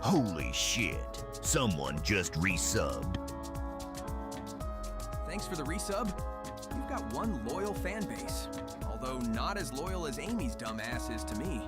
Holy shit. Someone just resubbed. Thanks for the resub. You've got one loyal fan base, although not as loyal as Amy's dumbass is to me.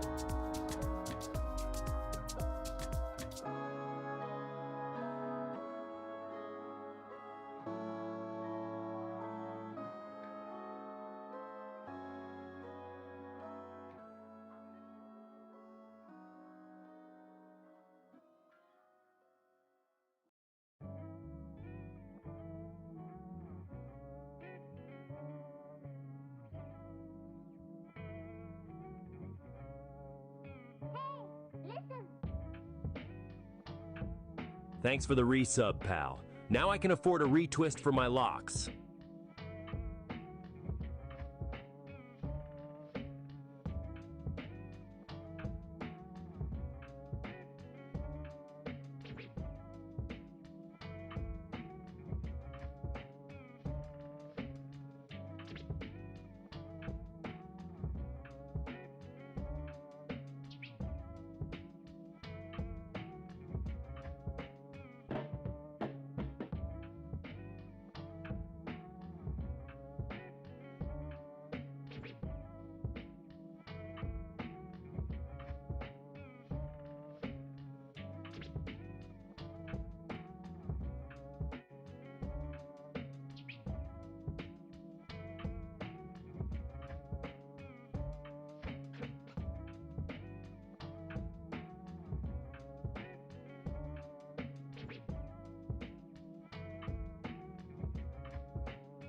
Thanks for the resub, pal. Now I can afford a retwist for my locks.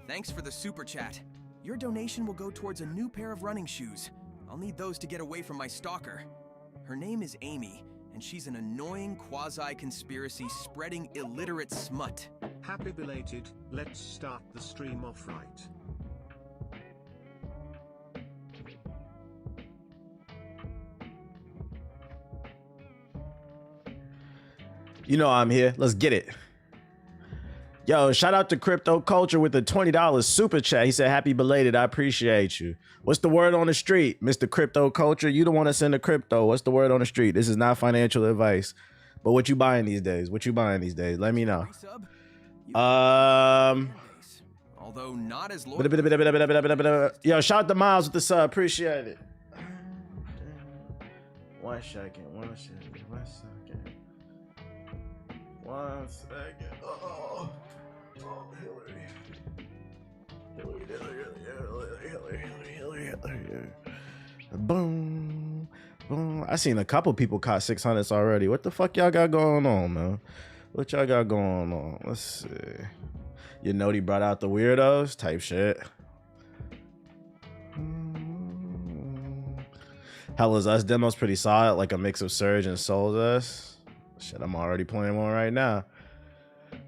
Thanks for the super chat. Your donation will go towards a new pair of running shoes. I'll need those to get away from my stalker. Her name is Amy, and she's an annoying quasi-conspiracy spreading illiterate smut. Happy belated, let's start the stream off right. You know I'm here. Let's get it. Yo, shout out to Crypto Culture with the $20 super chat. He said, happy belated. I appreciate you. What's the word on the street, Mr. Crypto Culture? You the one that's in the crypto. What's the word on the street? This is not financial advice. But what you buying these days? What you buying these days? Let me know. Although not as loyal. Yo, shout out to Miles with the sub. Appreciate it. 1 second. 1 second. 1 second. 1 second. Oh, Hillary. Boom. Boom. I seen a couple people caught 600s already. What the fuck y'all got going on, man? What y'all got going on? Let's see. You know he brought out the weirdos type shit. Hell is Us demo's pretty solid, like a mix of Surge and Souls Us. Shit, I'm already playing one right now.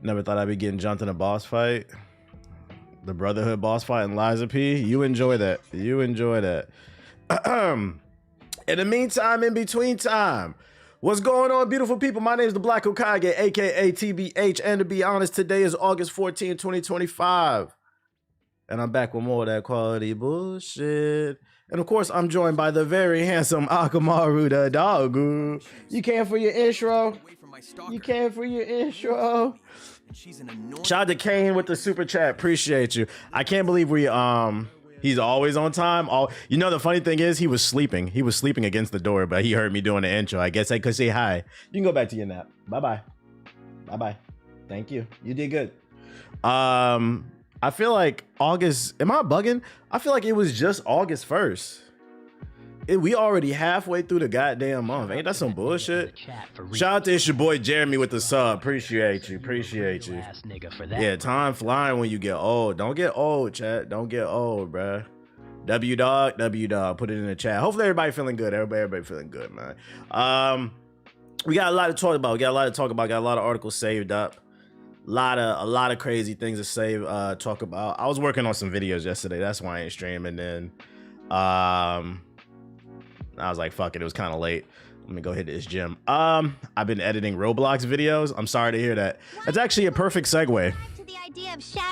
Never thought I'd be getting jumped in a boss fight. The Brotherhood boss fight in Liza P. You enjoy that. You enjoy that. In the meantime, in between time, what's going on, beautiful people? My name is the Black Hokage, aka TBH, and to be honest, today is August 14, 2025. And I'm back with more of that quality bullshit. And of course, I'm joined by the very handsome Akamaru the doggo. You came for your intro? You came for your intro? Shout out to Kane with the super chat. Appreciate you. I can't believe he's always on time. You know, the funny thing is he was sleeping. He was sleeping against the door, but he heard me doing the intro. I guess I could say hi. You can go back to your nap. Bye-bye. Bye-bye. Thank you. You did good. I feel like August, am I bugging? I feel like it was just August 1st. We already halfway through the goddamn month. Ain't that some bullshit? Shout out to it's your boy Jeremy with the sub. Appreciate you. Appreciate you. Yeah, time flying when you get old. Don't get old, chat. Don't get old, bruh. W dog. Put it in the chat. Hopefully everybody feeling good. Everybody feeling good, man. We got a lot to talk about. Got a lot of articles saved up. A lot of crazy things to say, talk about. I was working on some videos yesterday. That's why I ain't streaming. Then I was like, fuck it. It was kind of late. Let me go hit this gym. I've been editing Roblox videos. I'm sorry to hear that. That's actually a perfect segue.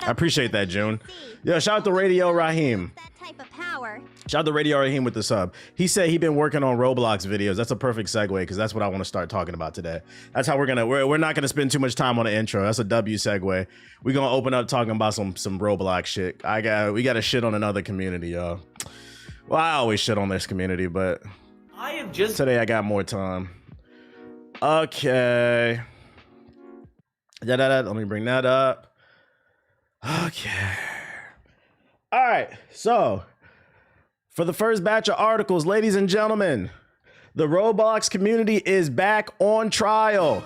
I appreciate that, June. Yeah, shout out to Radio Raheem. That type of power. more. Shout out to Radio Raheem with the sub. He said he been working on Roblox videos. That's a perfect segue because that's what I want to start talking about today. That's how we're not gonna spend too much time on the intro. That's a W segue. We're gonna open up talking about some Roblox shit. We got to shit on another community, y'all. Well, I always shit on this community, but today I got more time. Okay. Let me bring that up. Okay. All right. So, for the first batch of articles, ladies and gentlemen, the Roblox community is back on trial.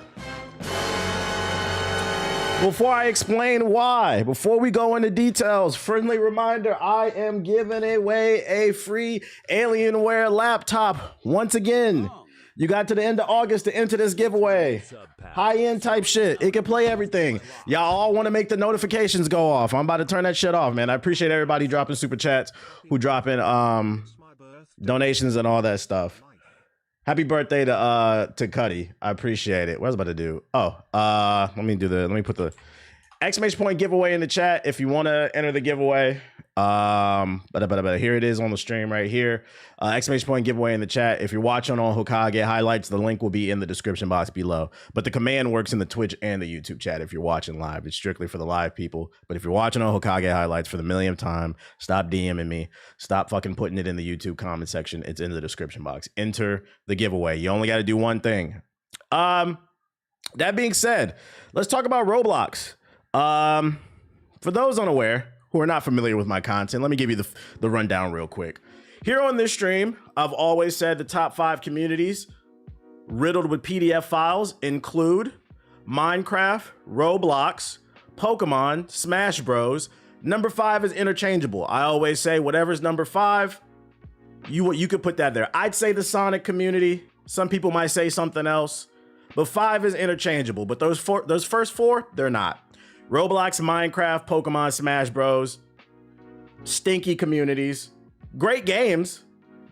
Before I explain why, before we go into details, friendly reminder, I am giving away a free Alienware laptop once again. You got to the end of August to enter this giveaway. High-end type shit. It can play everything. Y'all all want to make the notifications go off. I'm about to turn that shit off, man. I appreciate everybody dropping super chats, who dropping donations and all that stuff. Happy birthday to Cuddy. I appreciate it. What was I about to do? Oh, let me put the exclamation point giveaway in the chat if you want to enter the giveaway. But here it is on the stream right here. Exclamation point giveaway in the chat. If you're watching on Hokage highlights, the link will be in the description box below. But the command works in the Twitch and the YouTube chat if you're watching live. It's strictly for the live people. But if you're watching on Hokage highlights for the millionth time, stop DMing me. Stop fucking putting it in the YouTube comment section. It's in the description box. Enter the giveaway. You only got to do one thing. That being said, let's talk about Roblox. For those unaware who are not familiar with my content, let me give you the rundown real quick. Here on this stream, I've always said the top 5 communities riddled with PDF files include Minecraft, Roblox, Pokemon, Smash Bros. Number 5 is interchangeable. I always say whatever's number 5, you could put that there. I'd say the Sonic community. Some people might say something else, but 5 is interchangeable. But those first 4, they're not. Roblox, Minecraft, Pokemon, Smash Bros. Stinky communities. Great games,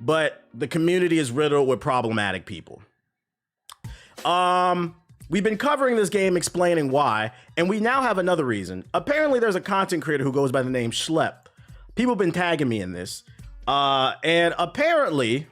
but the community is riddled with problematic people. We've been covering this game, explaining why, and we now have another reason. Apparently, there's a content creator who goes by the name Schlep. People have been tagging me in this. And apparently,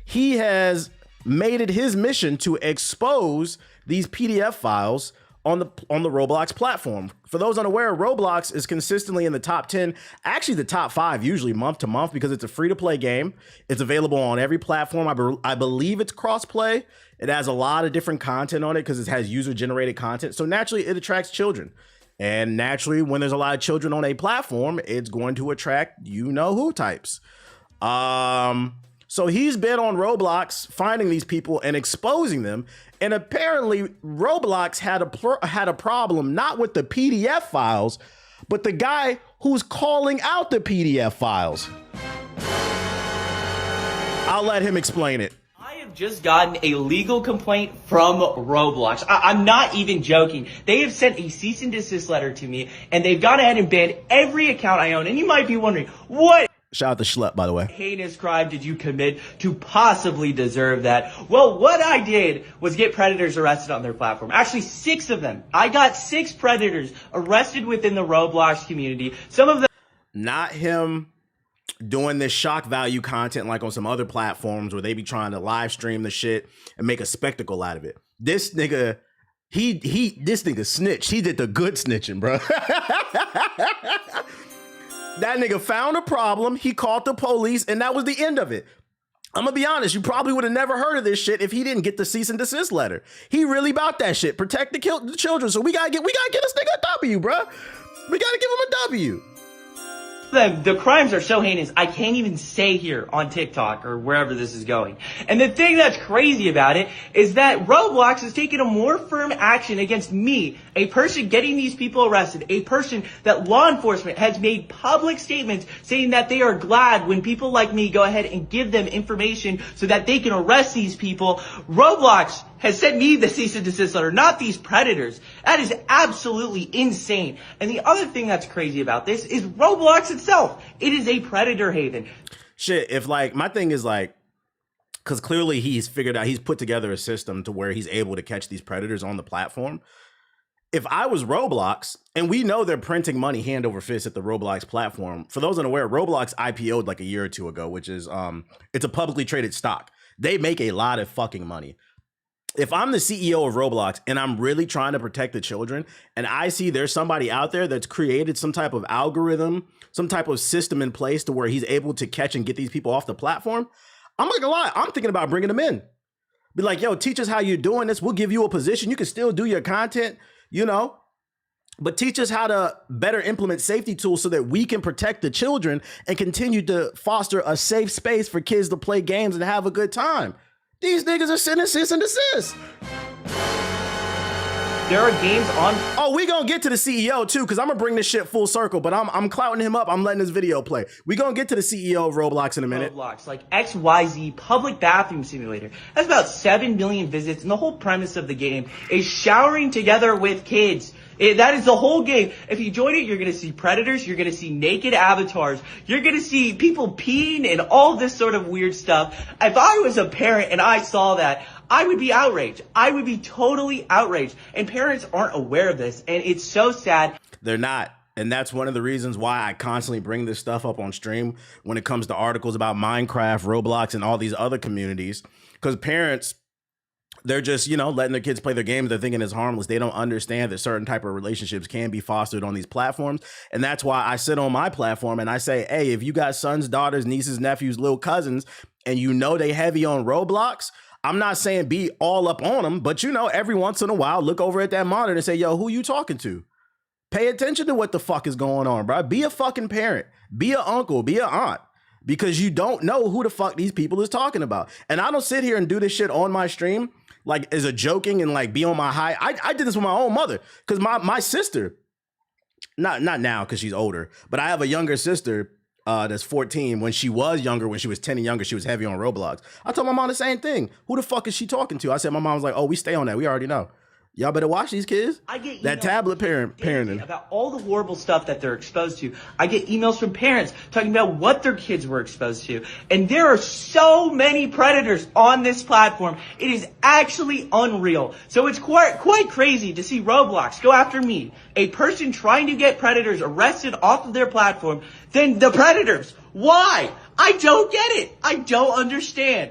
he has made it his mission to expose these PDF files on the Roblox platform. For those unaware, Roblox is consistently in the top 10, actually the top 5, usually month to month, because it's a free-to-play game. It's available on every platform. I believe it's cross-play. It has a lot of different content on it because it has user-generated content. So naturally, it attracts children. And naturally, when there's a lot of children on a platform, it's going to attract you-know-who types. So he's been on Roblox finding these people and exposing them. And apparently Roblox had a problem, not with the PDF files, but the guy who's calling out the PDF files. I'll let him explain it. I have just gotten a legal complaint from Roblox. I'm not even joking. They have sent a cease and desist letter to me, and they've gone ahead and banned every account I own. And you might be wondering, what Shout out to Schlep, by the way. heinous crime did you commit to possibly deserve that? Well, what I did was get predators arrested on their platform. Actually, 6 of them. I got 6 predators arrested within the Roblox community. Some of them... Not him doing this shock value content like on some other platforms where they be trying to live stream the shit and make a spectacle out of it. This nigga, this nigga snitched. He did the good snitching, bro. That nigga found a problem, he called the police, and that was the end of it. I'm gonna be honest, you probably would have never heard of this shit if he didn't get the cease and desist letter. He really about that shit. Protect the children. So we gotta get this nigga a W, bro. We gotta give him a W. The crimes are so heinous, I can't even say here on TikTok or wherever this is going. And the thing that's crazy about it is that Roblox has taken a more firm action against me, a person getting these people arrested, a person that law enforcement has made public statements saying that they are glad when people like me go ahead and give them information so that they can arrest these people. Roblox has sent me the cease and desist letter, not these predators. That is absolutely insane. And the other thing that's crazy about this is Roblox itself. It is a predator haven. Shit, if like, my thing is like, because clearly he's put together a system to where he's able to catch these predators on the platform. if I was Roblox, and we know they're printing money hand over fist at the Roblox platform. For those unaware, Roblox IPO'd like a year or two ago, which is it's a publicly traded stock. They make a lot of fucking money. If I'm the CEO of Roblox and I'm really trying to protect the children, and I see there's somebody out there that's created some type of algorithm, some type of system in place to where he's able to catch and get these people off the platform, I'm not gonna lie, I'm thinking about bringing them in. Be like, yo, teach us how you're doing this. We'll give you a position. You can still do your content, you know, but teach us how to better implement safety tools so that we can protect the children and continue to foster a safe space for kids to play games and have a good time. These niggas are sending cease and desist. There are games on. Oh, we gonna get to the CEO too, because I'm gonna bring this shit full circle, but I'm clouting him up. I'm letting this video play. We gonna get to the CEO of Roblox in a minute. Roblox, like XYZ Public Bathroom Simulator, has about 7 million visits, and the whole premise of the game is showering together with kids. That is the whole game. If you join it, you're going to see predators, you're going to see naked avatars, you're going to see people peeing and all this sort of weird stuff. If I was a parent and I saw that, I would be outraged. I would be totally outraged. And parents aren't aware of this, and it's so sad. They're not. And that's one of the reasons why I constantly bring this stuff up on stream when it comes to articles about Minecraft, Roblox, and all these other communities. Because parents, they're just, you know, letting their kids play their games. They're thinking it's harmless. They don't understand that certain type of relationships can be fostered on these platforms. And that's why I sit on my platform and I say, hey, if you got sons, daughters, nieces, nephews, little cousins, and you know they heavy on Roblox, I'm not saying be all up on them, but you know, every once in a while, look over at that monitor and say, yo, who you talking to? Pay attention to what the fuck is going on, bro. Be a fucking parent. Be an uncle. Be an aunt. Because you don't know who the fuck these people is talking about. And I don't sit here and do this shit on my stream like as a joking and like be on my high. I did this with my own mother because my sister, not now because she's older, but I have a younger sister that's 14. When she was younger, when she was 10 and younger, she was heavy on Roblox. I told my mom the same thing. Who the fuck is she talking to? I said, my mom was like, oh, we stay on that. We already know. Y'all better watch these kids. I get that tablet parenting about all the horrible stuff that they're exposed to. I get emails from parents talking about what their kids were exposed to. And there are so many predators on this platform. It is actually unreal. So it's quite crazy to see Roblox go after me, a person trying to get predators arrested off of their platform, than the predators. Why? I don't get it. I don't understand.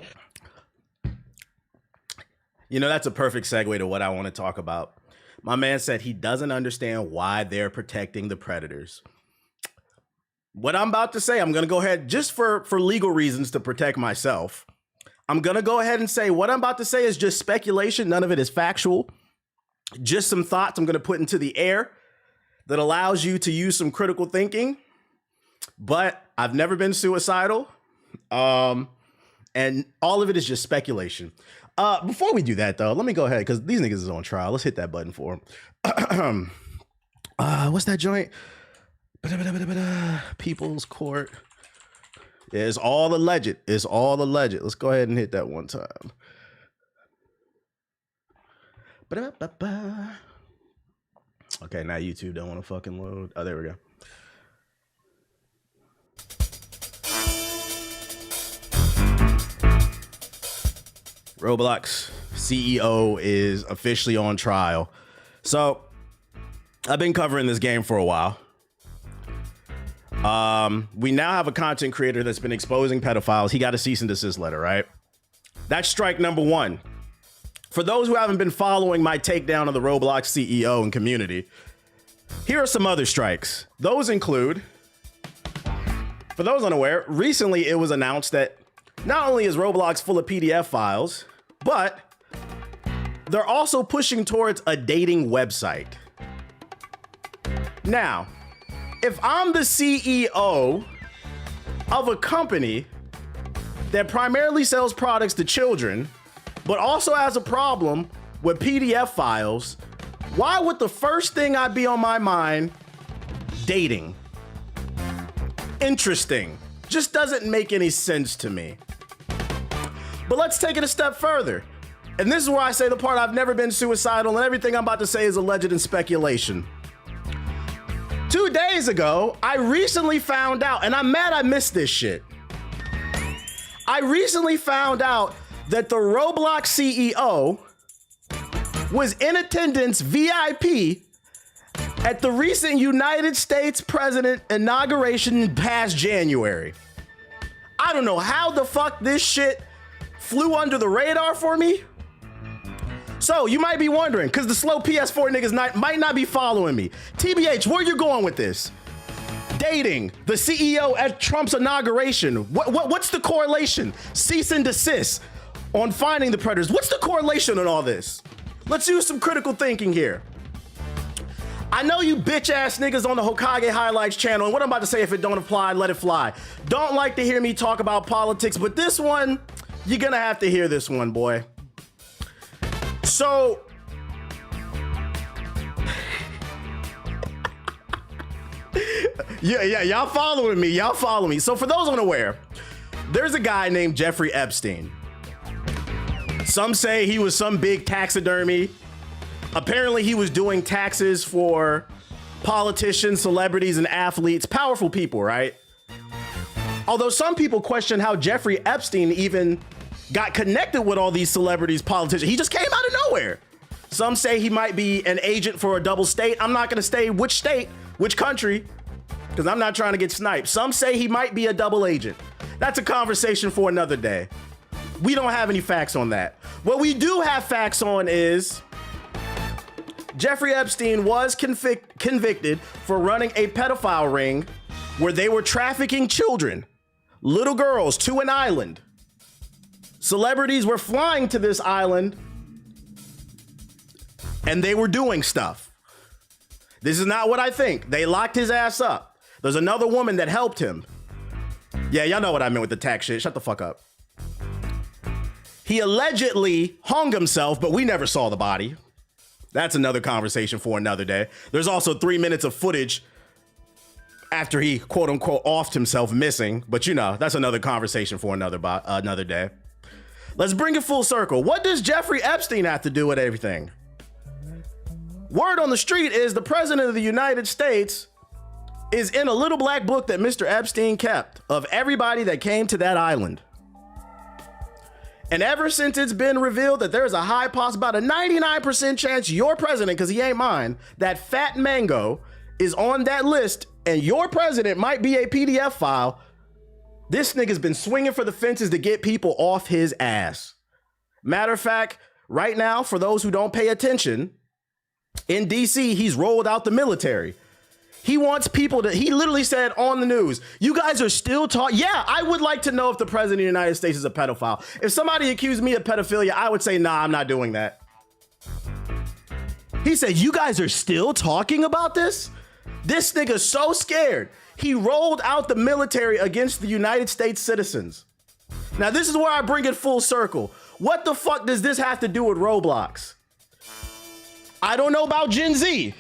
You know, that's a perfect segue to what I want to talk about. My man said he doesn't understand why they're protecting the predators. What I'm about to say, I'm going to go ahead, just for legal reasons to protect myself, I'm going to go ahead and say what I'm about to say is just speculation. None of it is factual. Just some thoughts I'm going to put into the air that allows you to use some critical thinking. But I've never been suicidal. And all of it is just speculation. Before we do that, though, let me go ahead because these niggas is on trial. Let's hit that button for them. What's that joint? People's Court. Yeah, it's all alleged. It's all alleged. Let's go ahead and hit that one time. Okay, now YouTube don't want to fucking load. Oh, there we go. Roblox CEO is officially on trial. So I've been covering this game for a while. We now have a content creator that's been exposing pedophiles. He got a cease and desist letter, right? That's strike number one. For those who haven't been following my takedown of the Roblox CEO and community, here are some other strikes. Those include, for those unaware, recently it was announced that not only is Roblox full of PDF files, but they're also pushing towards a dating website. Now, if I'm the CEO of a company that primarily sells products to children, but also has a problem with PDF files, why would the first thing I'd be on my mind dating? Interesting. Just doesn't make any sense to me. But let's take it a step further. And this is where I say the part I've never been suicidal and everything I'm about to say is alleged and speculation. 2 days ago, I recently found out, and I'm mad I missed this shit. I recently found out that the Roblox CEO was in attendance VIP at the recent United States president inauguration past January. I don't know how the fuck this shit flew under the radar for me. So you might be wondering, because the slow PS4 niggas might not be following me. TBH, where you going with this? Dating the CEO at Trump's inauguration. What's the correlation? Cease and desist on finding the predators. What's the correlation on all this? Let's use some critical thinking here. I know you bitch ass niggas on the Hokage Highlights channel, and what I'm about to say, if it don't apply, let it fly. Don't like to hear me talk about politics, but this one, you're gonna have to hear this one, boy. So, yeah, y'all following me, So for those unaware, there's a guy named Jeffrey Epstein. Some say he was some big taxidermy. Apparently he was doing taxes for politicians, celebrities, and athletes, powerful people, right? Although some people question how Jeffrey Epstein even got connected with all these celebrities, politicians. He just came out of nowhere. Some say he might be an agent for a double state. I'm not gonna say which state, which country, because I'm not trying to get sniped. Some say he might be a double agent. That's a conversation for another day. We don't have any facts on that. What we do have facts on is Jeffrey Epstein was convicted for running a pedophile ring where they were trafficking children, little girls, to an island. Celebrities were flying to this island and they were doing stuff. This is not what I think. They locked his ass up. There's another woman that helped him. Yeah, y'all know what I meant with the tax shit. Shut the fuck up. He allegedly hung himself, but we never saw the body. That's another conversation for another day. There's also 3 minutes of footage after he, quote unquote, offed himself missing. But you know, that's another conversation for another day. Let's bring it full circle. What does Jeffrey Epstein have to do with everything? Word on the street is the president of the United States is in a little black book that Mr. Epstein kept of everybody that came to that island. And ever since it's been revealed that there's a high about a 99% chance your president, because he ain't mine, that fat mango is on that list and your president might be a PDF file, this nigga's been swinging for the fences to get people off his ass. Matter of fact, right now, for those who don't pay attention, in DC, he's rolled out the military. He wants people to, he literally said on the news, you guys are still talking. Yeah, I would like to know if the president of the United States is a pedophile. If somebody accused me of pedophilia, I would say, nah, I'm not doing that. He said, you guys are still talking about this? This nigga's so scared. He rolled out the military against the United States citizens. Now, this is where I bring it full circle. What the fuck does this have to do with Roblox? I don't know about Gen Z.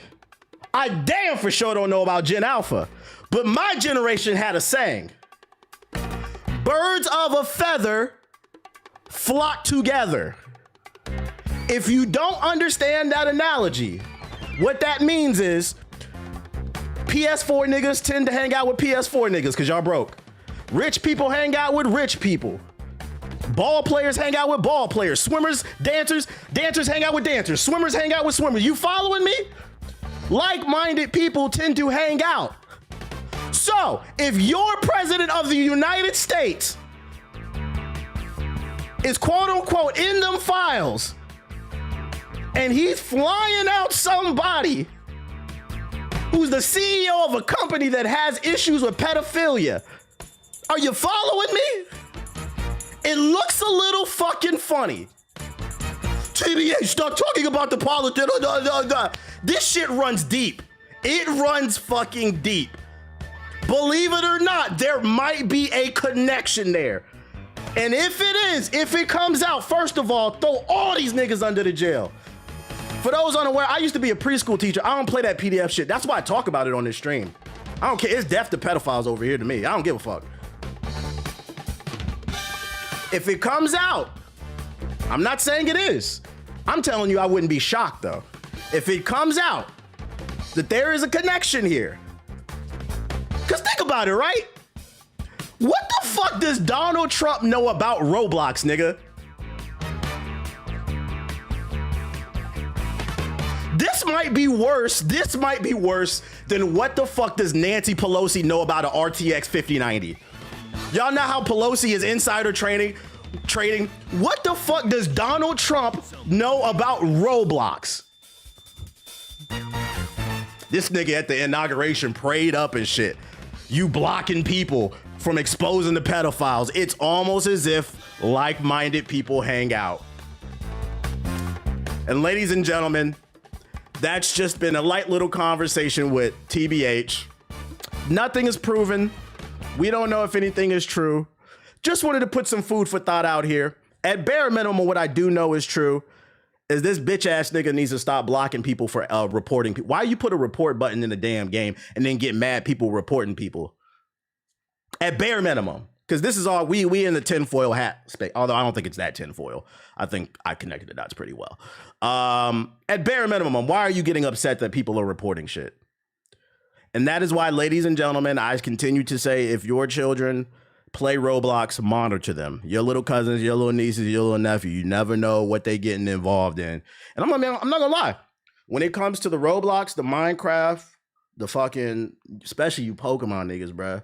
I damn for sure don't know about Gen Alpha, but my generation had a saying. Birds of a feather flock together. If you don't understand that analogy, what that means is PS4 niggas tend to hang out with PS4 niggas because y'all broke. Rich people hang out with rich people. Ball players hang out with ball players. Swimmers, dancers hang out with dancers. Swimmers hang out with swimmers. You following me? Like-minded people tend to hang out. So, if you're president of the United States is quote-unquote in them files and he's flying out somebody who's the CEO of a company that has issues with pedophilia, are you following me? It looks a little fucking funny. TBH, stop talking about the politics. This shit runs deep. It runs fucking deep. Believe it or not, there might be a connection there. And if it comes out, first of all, throw all these niggas under the jail. For those unaware, I used to be a preschool teacher. I don't play that PDF shit. That's why I talk about it on this stream. I don't care. It's death to pedophiles over here to me. I don't give a fuck. If it comes out, I'm not saying it is. I'm telling you I wouldn't be shocked though. If it comes out that there is a connection here. Because think about it, right? What the fuck does Donald Trump know about Roblox, nigga? This This might be worse. This might be worse than what the fuck does Nancy Pelosi know about an RTX 5090? Y'all know how Pelosi is insider trading. What the fuck does Donald Trump know about Roblox? This nigga at the inauguration prayed up and shit. You blocking people from exposing the pedophiles. It's almost as if like-minded people hang out. And ladies and gentlemen, that's just been a light little conversation with TBH. Nothing is proven. We don't know if anything is true. Just wanted to put some food for thought out here. At bare minimum, what I do know is true is this bitch ass nigga needs to stop blocking people for reporting people. Why you put a report button in the damn game and then get mad people reporting people? At bare minimum. Because this is all we in the tinfoil hat space. Although I don't think it's that tinfoil. I think I connected the dots pretty well. At bare minimum, why are you getting upset that people are reporting shit? And that is why, ladies and gentlemen, I continue to say, if your children play Roblox, monitor them. Your little cousins, your little nieces, your little nephew. You never know what they getting involved in. And I'm not gonna lie. When it comes to the Roblox, the Minecraft, the fucking, especially you Pokemon niggas, bruh.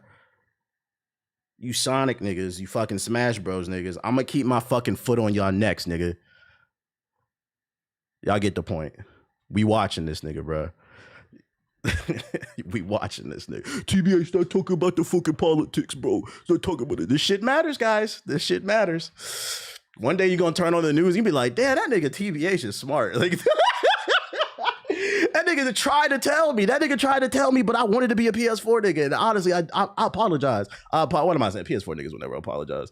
You Sonic niggas, you fucking Smash Bros niggas. I'm gonna keep my fucking foot on y'all necks, nigga. Y'all get the point. We watching this nigga, bro. We watching this nigga. TBA, start talking about the fucking politics, bro. Start talking about it. This shit matters, guys. This shit matters. One day you're gonna turn on the news and you be like, damn, that nigga TBH is smart. Like, that nigga tried to tell me. But I wanted to be a PS4 nigga. And honestly, I apologize. What am I saying? PS4 niggas will never apologize.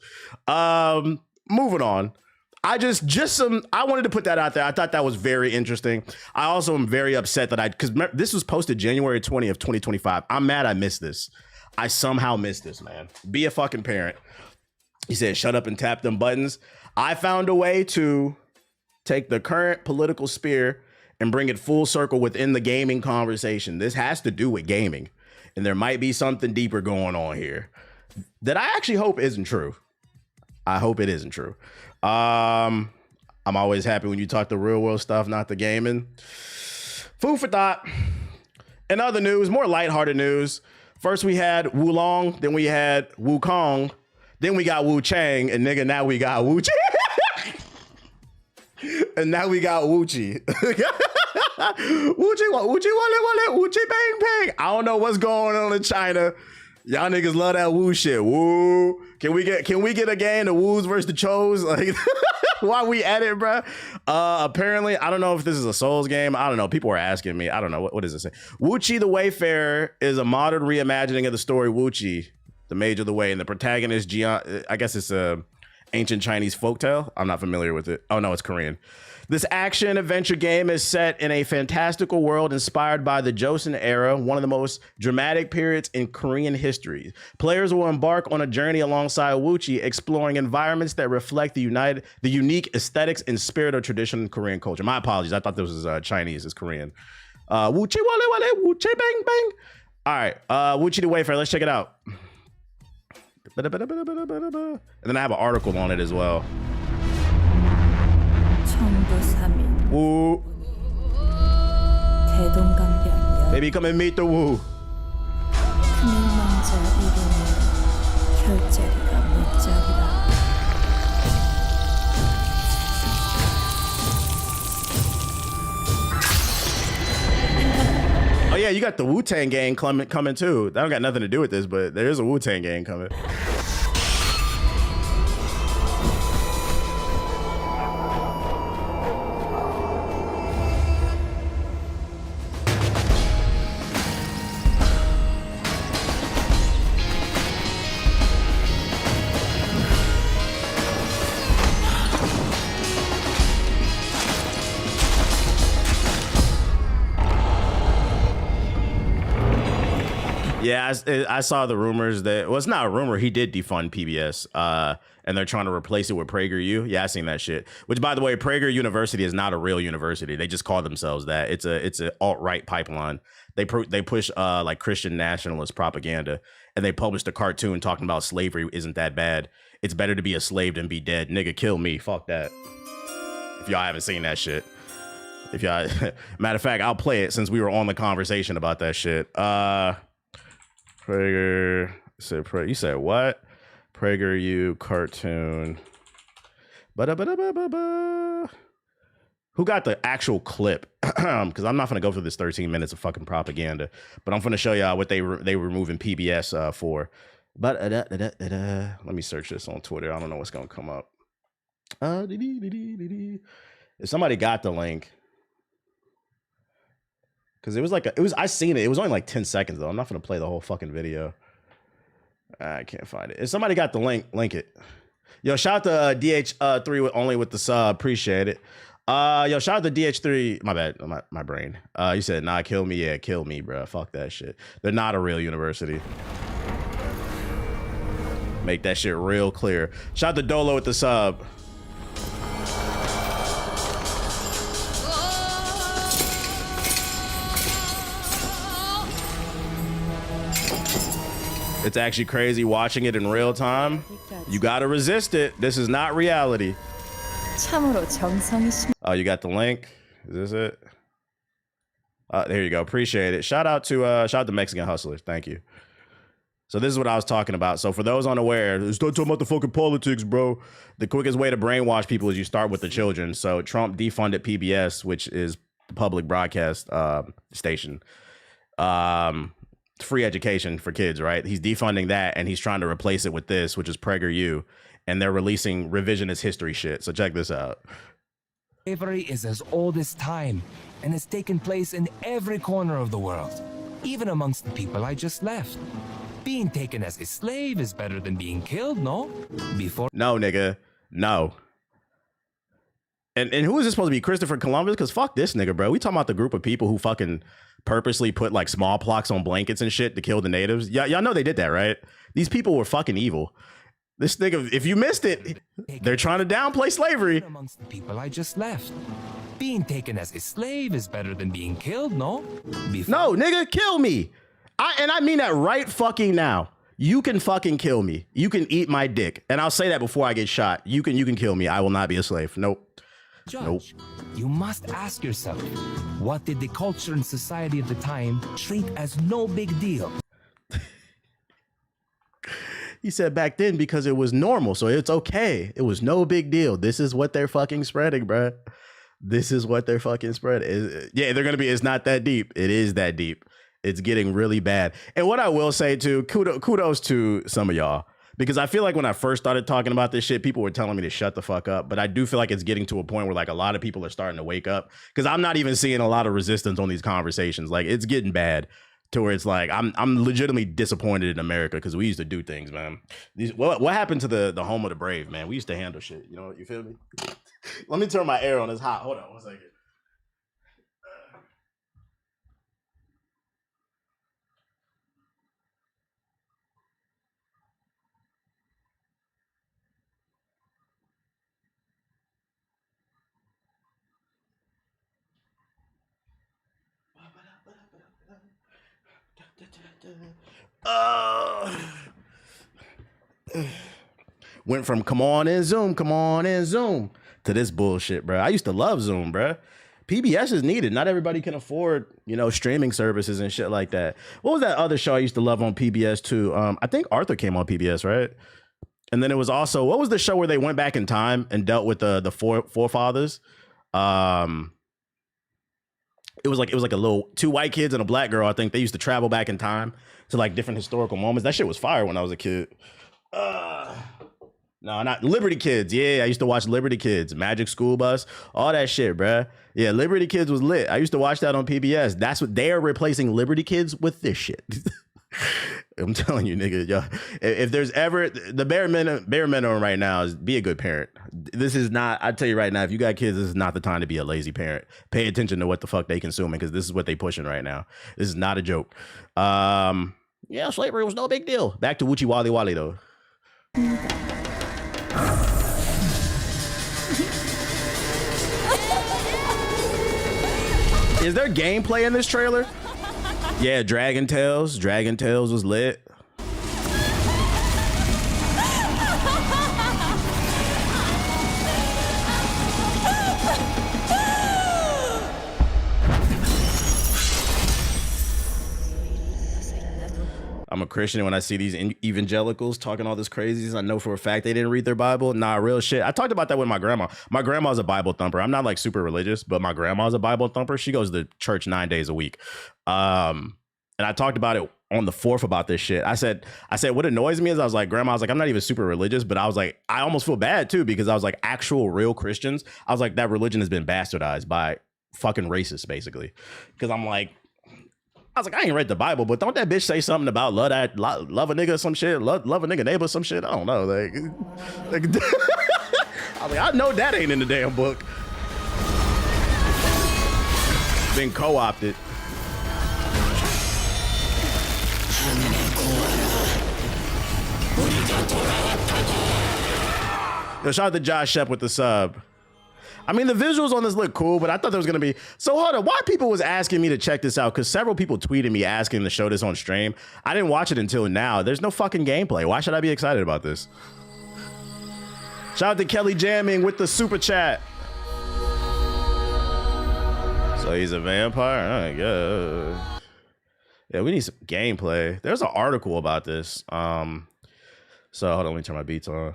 Moving on. I wanted to put that out there. I thought that was very interesting. I also am very upset that because this was posted January 20th, 2025. I'm mad I missed this. I somehow missed this, man. Be a fucking parent. He said, shut up and tap them buttons. I found a way to take the current political sphere and bring it full circle within the gaming conversation. This has to do with gaming. And there might be something deeper going on here that I actually hope isn't true. I hope it isn't true. I'm always happy when you talk the real world stuff, not the gaming. Food for thought. In other news, more lighthearted news. First we had Wulong, then we had Wukong, then we got Wu Chang, and nigga, now we got Woochi. And now we got Woochi. Woochi bang bang. I don't know what's going on in China. Y'all niggas love that Woo shit. Woo. Can we get a game the Woos versus the Chos? Like, while we at it, bro. Apparently, I don't know if this is a Souls game. I don't know. People are asking me. I don't know. What does it say? Woochi the Wayfarer is a modern reimagining of the story Woochi, the Mage of the Way, and the protagonist, I guess it's a ancient Chinese folktale. I'm not familiar with it. Oh no, it's Korean. This action adventure game is set in a fantastical world inspired by the Joseon era, one of the most dramatic periods in Korean history. Players will embark on a journey alongside Woochi, exploring environments that reflect the unique aesthetics and spirit of traditional Korean culture. My apologies, I thought this was Chinese. It's Korean. Woochi wale wale, Woochi bang bang. All right, Woochi the Wayfarer. Let's check it out. And then I have an article on it as well. Woo. Baby, come and meet the Woo. Oh yeah, you got the Wu-Tang gang coming too. That don't got nothing to do with this, but there is a Wu-Tang gang coming. Yeah, I saw the rumors that, well, it's not a rumor. He did defund PBS, and they're trying to replace it with PragerU. Yeah, I seen that shit. Which, by the way, Prager University is not a real university. They just call themselves that. It's an alt-right pipeline. They push like Christian nationalist propaganda, and they published a cartoon talking about slavery isn't that bad. It's better to be a slave than be dead. Nigga, kill me. Fuck that. If y'all haven't seen that shit. If y'all, matter of fact, I'll play it since we were on the conversation about that shit. Prager said, you said what? PragerU cartoon. Ba-da-ba-da-ba-ba-ba. Who got the actual clip? Because I'm not gonna go through this 13 minutes of fucking propaganda, but I'm gonna show y'all what they removing PBS for. But let me search this on Twitter. I don't know what's gonna come up. If somebody got the link, because it was like I seen it. It was only like 10 seconds though. I'm not gonna play the whole fucking video. I can't find it. If somebody got the link it. Yo, shout out to DH3 only with the sub. Appreciate it. Yo, shout out to DH3. My bad, my brain. You said, nah, kill me. Yeah, kill me, bro. Fuck that shit. They're not a real university. Make that shit real clear. Shout out to Dolo with the sub. It's actually crazy watching it in real time. You gotta resist it. This is not reality. Oh, you got the link? Is this it? There you go. Appreciate it. Shout out to Mexican Hustlers. Thank you. So this is what I was talking about. So for those unaware, start talking about the fucking politics, bro. The quickest way to brainwash people is you start with the children. So Trump defunded PBS, which is the public broadcast station. Free education for kids, right? He's defunding that and he's trying to replace it with this, which is PragerU, and they're releasing revisionist history shit. So check this out. Slavery is as old as time and has taken place in every corner of the world, even amongst the people I just left. Being taken as a slave is better than being killed, no? No, nigga. No. And who is this supposed to be? Christopher Columbus? Because fuck this nigga, bro. We talking about the group of people who fucking purposely put like smallpox on blankets and shit to kill the natives. Y'all know they did that, right? These people were fucking evil. This nigga, if you missed it, they're trying to downplay slavery. Amongst the people I just left. Being taken as a slave is better than being killed, no? No, nigga, kill me. I mean that right fucking now. You can fucking kill me. You can eat my dick. And I'll say that before I get shot. You can kill me. I will not be a slave. Nope. Judge, nope. You must ask yourself, what did the culture and society of the time treat as no big deal? He said back then because it was normal, so it's okay. It was no big deal. This is what they're fucking spreading, bruh. This is what they're fucking spreading. Yeah, they're gonna be. It's not that deep. It is that deep. It's getting really bad. And what I will say too, kudos to some of y'all, because I feel like when I first started talking about this shit, people were telling me to shut the fuck up. But I do feel like it's getting to a point where like a lot of people are starting to wake up, because I'm not even seeing a lot of resistance on these conversations. Like it's getting bad to where it's like I'm legitimately disappointed in America, because we used to do things, man. What happened to the home of the brave, man? We used to handle shit. You know, you feel me? Let me turn my air on. It's hot. Hold on 1 second. Went from come on and Zoom to this bullshit, bro. I used to love Zoom, bro. PBS is needed. Not everybody can afford, streaming services and shit like that. What was that other show I used to love on PBS too? I think Arthur came on PBS, right? And then it was also, what was the show where they went back in time and dealt with the forefathers? It was like a little 2 white kids and a black girl. I think they used to travel back in time to like different historical moments. That shit was fire when I was a kid. No, not Liberty Kids. Yeah, I used to watch Liberty Kids, Magic School Bus, all that shit, bruh. Yeah, Liberty Kids was lit. I used to watch that on PBS. That's what they are replacing Liberty Kids with this shit. I'm telling you, nigga, yo, if there's ever the bare minimum right now is be a good parent. This is not, I tell you right now, if you got kids, this is not the time to be a lazy parent. Pay attention to what the fuck they consuming, because this is what they pushing right now. This is not a joke. Yeah, slavery was no big deal. Back to Woochi Wally Wally though. Is there gameplay in this trailer? Yeah, Dragon Tales. Dragon Tales was lit. I'm a Christian, and when I see these evangelicals talking all this crazy, I know for a fact they didn't read their Bible. Nah, real shit. I talked about that with my grandma. My grandma's a Bible thumper. I'm not like super religious, but my grandma's a Bible thumper. She goes to church 9 days a week. And I talked about it on the 4th about this shit. I said, what annoys me is I was like, Grandma, I was like, I'm not even super religious, but I was like, I almost feel bad too, because I was like, actual real Christians. I was like, that religion has been bastardized by fucking racists, basically. Because I'm like, I was like, I ain't read the Bible, but don't that bitch say something about love a nigga or some shit? Love a nigga neighbor or some shit? I don't know. Like I was like, I know that ain't in the damn book. Been co-opted. Yo, shout out to Josh Shep with the sub. I mean, the visuals on this look cool, but I thought there was going to be... So hold on, why people was asking me to check this out? Because several people tweeted me asking to show this on stream. I didn't watch it until now. There's no fucking gameplay. Why should I be excited about this? Shout out to Kelly Jamming with the super chat. So he's a vampire? I guess. Yeah, we need some gameplay. There's an article about this. So hold on, let me turn my beats on.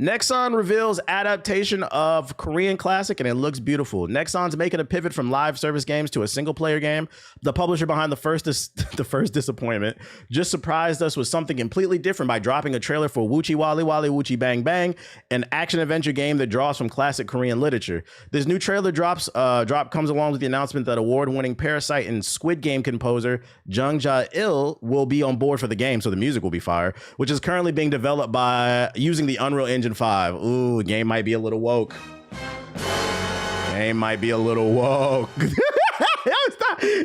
Nexon reveals adaptation of Korean classic, and it looks beautiful. Nexon's making a pivot from live service games to a single-player game. The publisher behind the first disappointment just surprised us with something completely different by dropping a trailer for Woochi Wally Wally Woochi Bang Bang, an action-adventure game that draws from classic Korean literature. This new trailer drop comes along with the announcement that award-winning Parasite and Squid Game composer Jung Ja-il will be on board for the game, so the music will be fire, which is currently being developed by using the Unreal Engine 5. Ooh, the game might be a little woke. Game might be a little woke.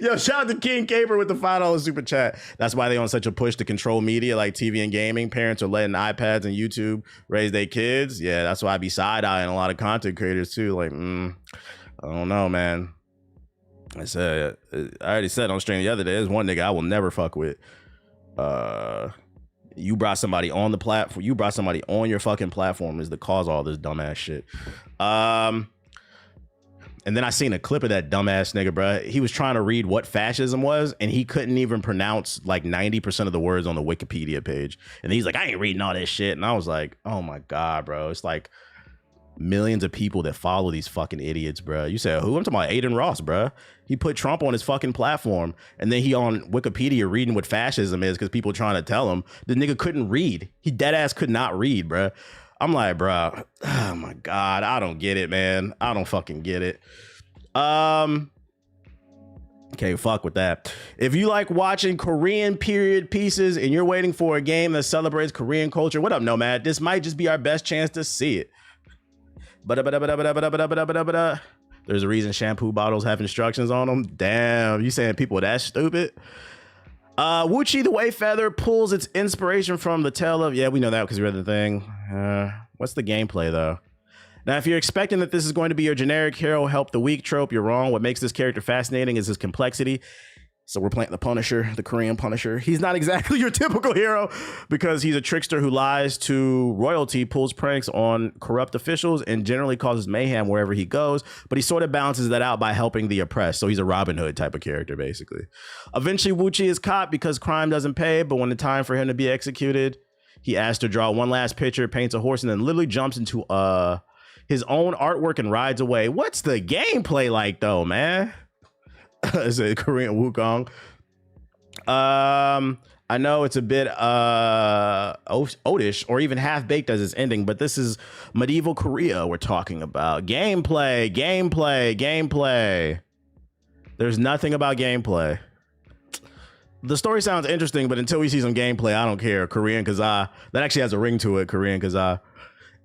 Yo, shout out to King Caper with the $5 super chat. That's why they on such a push to control media like TV and gaming. Parents are letting iPads and YouTube raise their kids. Yeah, that's why I be side-eyeing a lot of content creators too. Like, I don't know, man. I already said on stream the other day, there's one nigga I will never fuck with. You brought somebody on the platform. You brought somebody on your fucking platform is the cause of all this dumbass shit. And then I seen a clip of that dumbass nigga, bro. He was trying to read what fascism was, and he couldn't even pronounce like 90% of the words on the Wikipedia page. And he's like, I ain't reading all this shit. And I was like, oh my God, bro. It's like millions of people that follow these fucking idiots, bro. You said who? I'm talking about Aiden Ross, bro. He put Trump on his fucking platform, and then he on Wikipedia reading what fascism is because people trying to tell him. The nigga couldn't read. He dead ass could not read, bro. I'm like, bro, oh my God, I don't get it, man. I don't fucking get it. Okay, fuck with that. If you like watching Korean period pieces and you're waiting for a game that celebrates Korean culture, what up, Nomad? This might just be our best chance to see it. There's a reason shampoo bottles have instructions on them. Damn, you saying people that stupid? Woochi the Wayfarer pulls its inspiration from the tale of... Yeah, we know that because we read the thing. What's the gameplay, though? Now, if you're expecting that this is going to be your generic hero help the weak trope, you're wrong. What makes this character fascinating is his complexity. So we're playing the Punisher, the Korean Punisher. He's not exactly your typical hero because he's a trickster who lies to royalty, pulls pranks on corrupt officials, and generally causes mayhem wherever he goes. But he sort of balances that out by helping the oppressed. So he's a Robin Hood type of character, basically. Eventually, Woochi is caught because crime doesn't pay. But when the time for him to be executed, he asks to draw one last picture, paints a horse, and then literally jumps into his own artwork and rides away. What's the gameplay like, though, man? Is it Korean Wukong? I know it's a bit odish or even half-baked as its ending, but this is medieval Korea we're talking about. Gameplay. There's nothing about gameplay. The story sounds interesting, but until we see some gameplay, I don't care. Korean Kazaa. That actually has a ring to it, Korean Kazaa.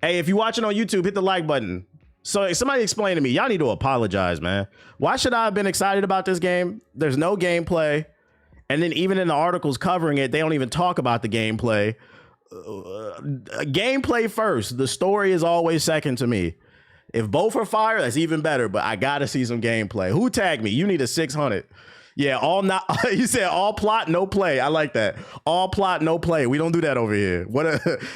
Hey, if you're watching on YouTube, hit the like button. So somebody explain to me. Y'all need to apologize, man. Why should I have been excited about this game? There's no gameplay. And then even in the articles covering it, they don't even talk about the gameplay. Gameplay first. The story is always second to me. If both are fire, that's even better. But I got to see some gameplay. Who tagged me? You need a 600. Yeah, all not. You said all plot, no play. I like that. All plot, no play. We don't do that over here.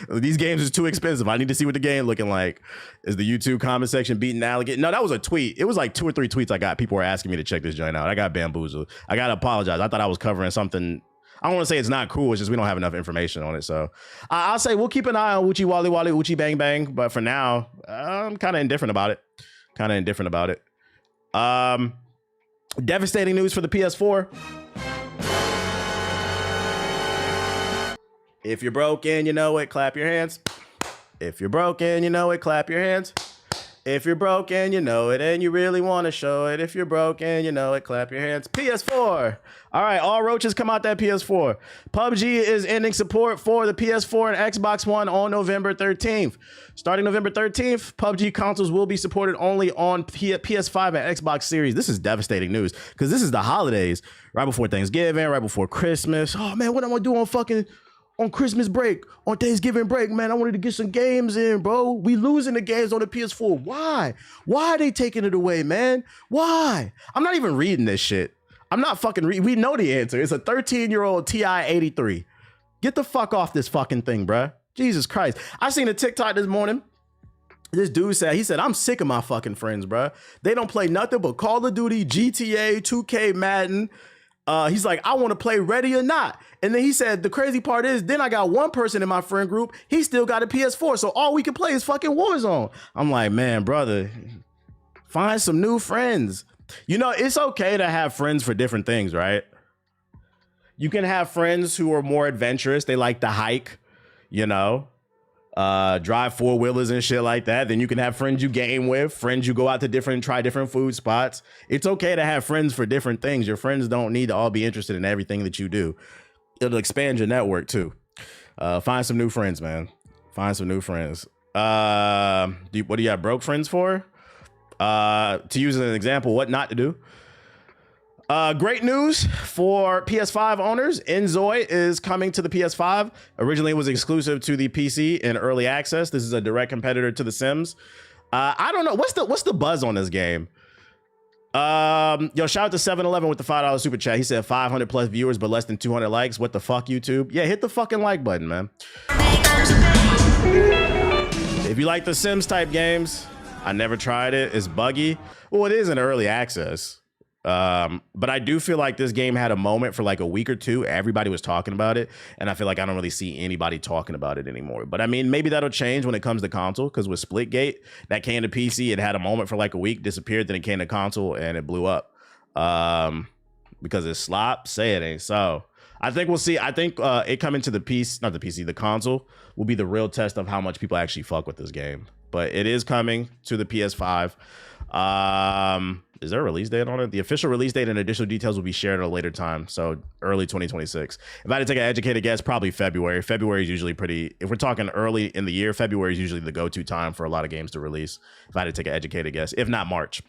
These games is too expensive. I need to see what the game looking like. Is the YouTube comment section beating alligator? No, that was a tweet. It was like 2 or 3 tweets I got. People were asking me to check this joint out. I got bamboozled. I gotta apologize. I thought I was covering something. I don't want to say it's not cool. It's just we don't have enough information on it. So I'll say we'll keep an eye on Woochi Wally Wally, Woochi Bang Bang. But for now, I'm kind of indifferent about it. Devastating news for the PS4. If you're broken, you know it, clap your hands. If you're broken, you know it, clap your hands. If you're broken, you know it, and you really want to show it. If you're broken, you know it, clap your hands. PS4. All right, all roaches come out that PS4. PUBG is ending support for the PS4 and Xbox One on November 13th. Starting November 13th, PUBG consoles will be supported only on PS5 and Xbox Series. This is devastating news because this is the holidays, right before Thanksgiving, right before Christmas. Oh man, what am I gonna do on Christmas break, on Thanksgiving break, man? I wanted to get some games in, bro. We losing the games on the PS4. Why? Why are they taking it away, man? Why? I'm not even reading this shit. I'm not fucking reading. We know the answer. It's a 13-year-old TI 83. Get the fuck off this fucking thing, bruh. Jesus Christ. I seen a TikTok this morning. This dude said, I'm sick of my fucking friends, bruh. They don't play nothing but Call of Duty, GTA, 2K, Madden. He's like, I want to play Ready or Not. And then he said, the crazy part is, then I got one person in my friend group. He still got a PS4. So all we can play is fucking Warzone. I'm like, man, brother, find some new friends. You know, it's okay to have friends for different things, right? You can have friends who are more adventurous. They like to hike, you know, drive 4-wheelers and shit like that. Then you can have friends you game with, friends you go out to try different food spots. It's okay to have friends for different things. Your friends don't need to all be interested in everything that you do. It'll expand your network too. Find some new friends, man. Find some new friends. What do you have broke friends for? To use as an example, what not to do. Great news for PS5 owners. Enzoy is coming to the PS5. Originally, it was exclusive to the PC in early access. This is a direct competitor to The Sims. I don't know. What's the buzz on this game? Yo, shout out to 7-Eleven with the $5 super chat. He said 500 plus viewers, but less than 200 likes. What the fuck, YouTube? Yeah, hit the fucking like button, man. If you like the Sims type games, I never tried it. It's buggy. Well, it is in early access. But I do feel like this game had a moment for like a week or two. Everybody was talking about it. And I feel like I don't really see anybody talking about it anymore. But I mean, maybe that'll change when it comes to console. Because with Splitgate, that came to PC. It had a moment for like a week, disappeared. Then it came to console and it blew up. Because it's slop. Say it ain't so. I think we'll see. I think it coming to the PC, not the PC, the console will be the real test of how much people actually fuck with this game. But it is coming to the PS5. Is there a release date on it? The official release date and additional details will be shared at a later time. So early 2026. If I had to take an educated guess, probably February. February is usually pretty, if we're talking early in the year, February is usually the go-to time for a lot of games to release. If I had to take an educated guess, if not March.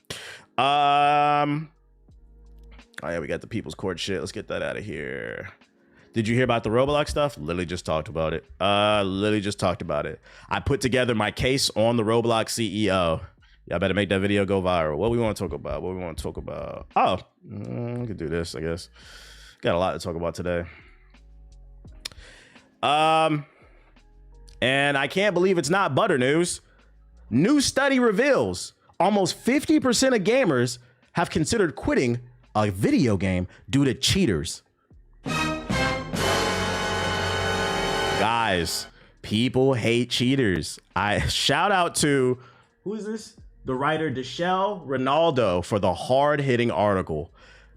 Oh yeah, we got the People's Court shit. Let's get that out of here. Did you hear about the Roblox stuff? Literally just talked about it. I put together my case on the Roblox CEO. Y'all better make that video go viral. What we want to talk about? Oh, we could do this, I guess. Got a lot to talk about today. And I can't believe it's not butter news. New study reveals almost 50% of gamers have considered quitting a video game due to cheaters. Guys, people hate cheaters. I shout out to, who is this? The writer Deshelle Ronaldo for the hard-hitting article.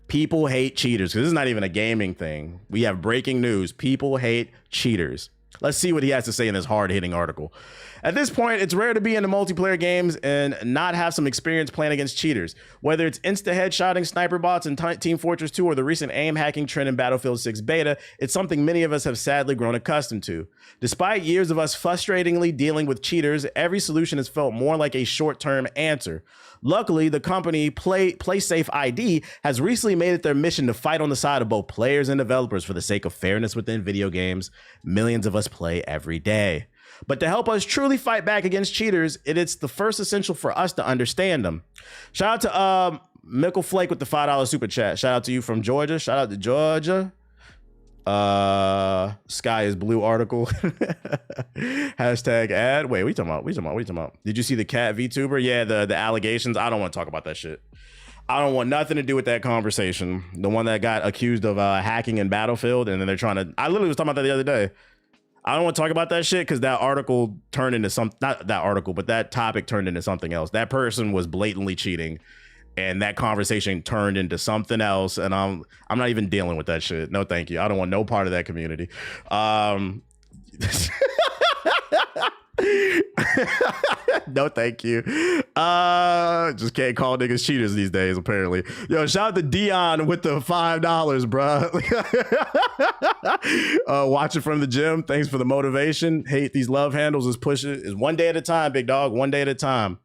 People hate cheaters. Because this is not even a gaming thing. We have breaking news. People hate cheaters. Let's see what he has to say in this hard-hitting article. At this point, it's rare to be into multiplayer games and not have some experience playing against cheaters. Whether it's insta-headshotting sniper bots in Team Fortress 2 or the recent aim hacking trend in Battlefield 6 beta, it's something many of us have sadly grown accustomed to. Despite years of us frustratingly dealing with cheaters, every solution has felt more like a short-term answer. Luckily, the company PlaySafe ID has recently made it their mission to fight on the side of both players and developers for the sake of fairness within video games millions of us play every day. But to help us truly fight back against cheaters, it's the first essential for us to understand them. Shout out to Mickle Flake with the $5 super chat. Shout out to you from Georgia. Shout out to Georgia. Sky is blue article. Hashtag ad. Wait, what you talking about? Did you see the cat VTuber? Yeah, the allegations. I don't want to talk about that shit. I don't want nothing to do with that conversation. The one that got accused of hacking in Battlefield, and then they're trying to. I literally was talking about that the other day. I don't want to talk about that shit because that article turned into not that article, but that topic turned into something else. That person was blatantly cheating, and that conversation turned into something else. And I'm not even dealing with that shit. No, thank you. I don't want no part of that community. No, thank you. Just can't call niggas cheaters these days, apparently. Yo, shout out to Dion with the $5, bro. Watching from the gym. Thanks for the motivation. Hate these love handles. Is push it. Is one day at a time, big dog. One day at a time.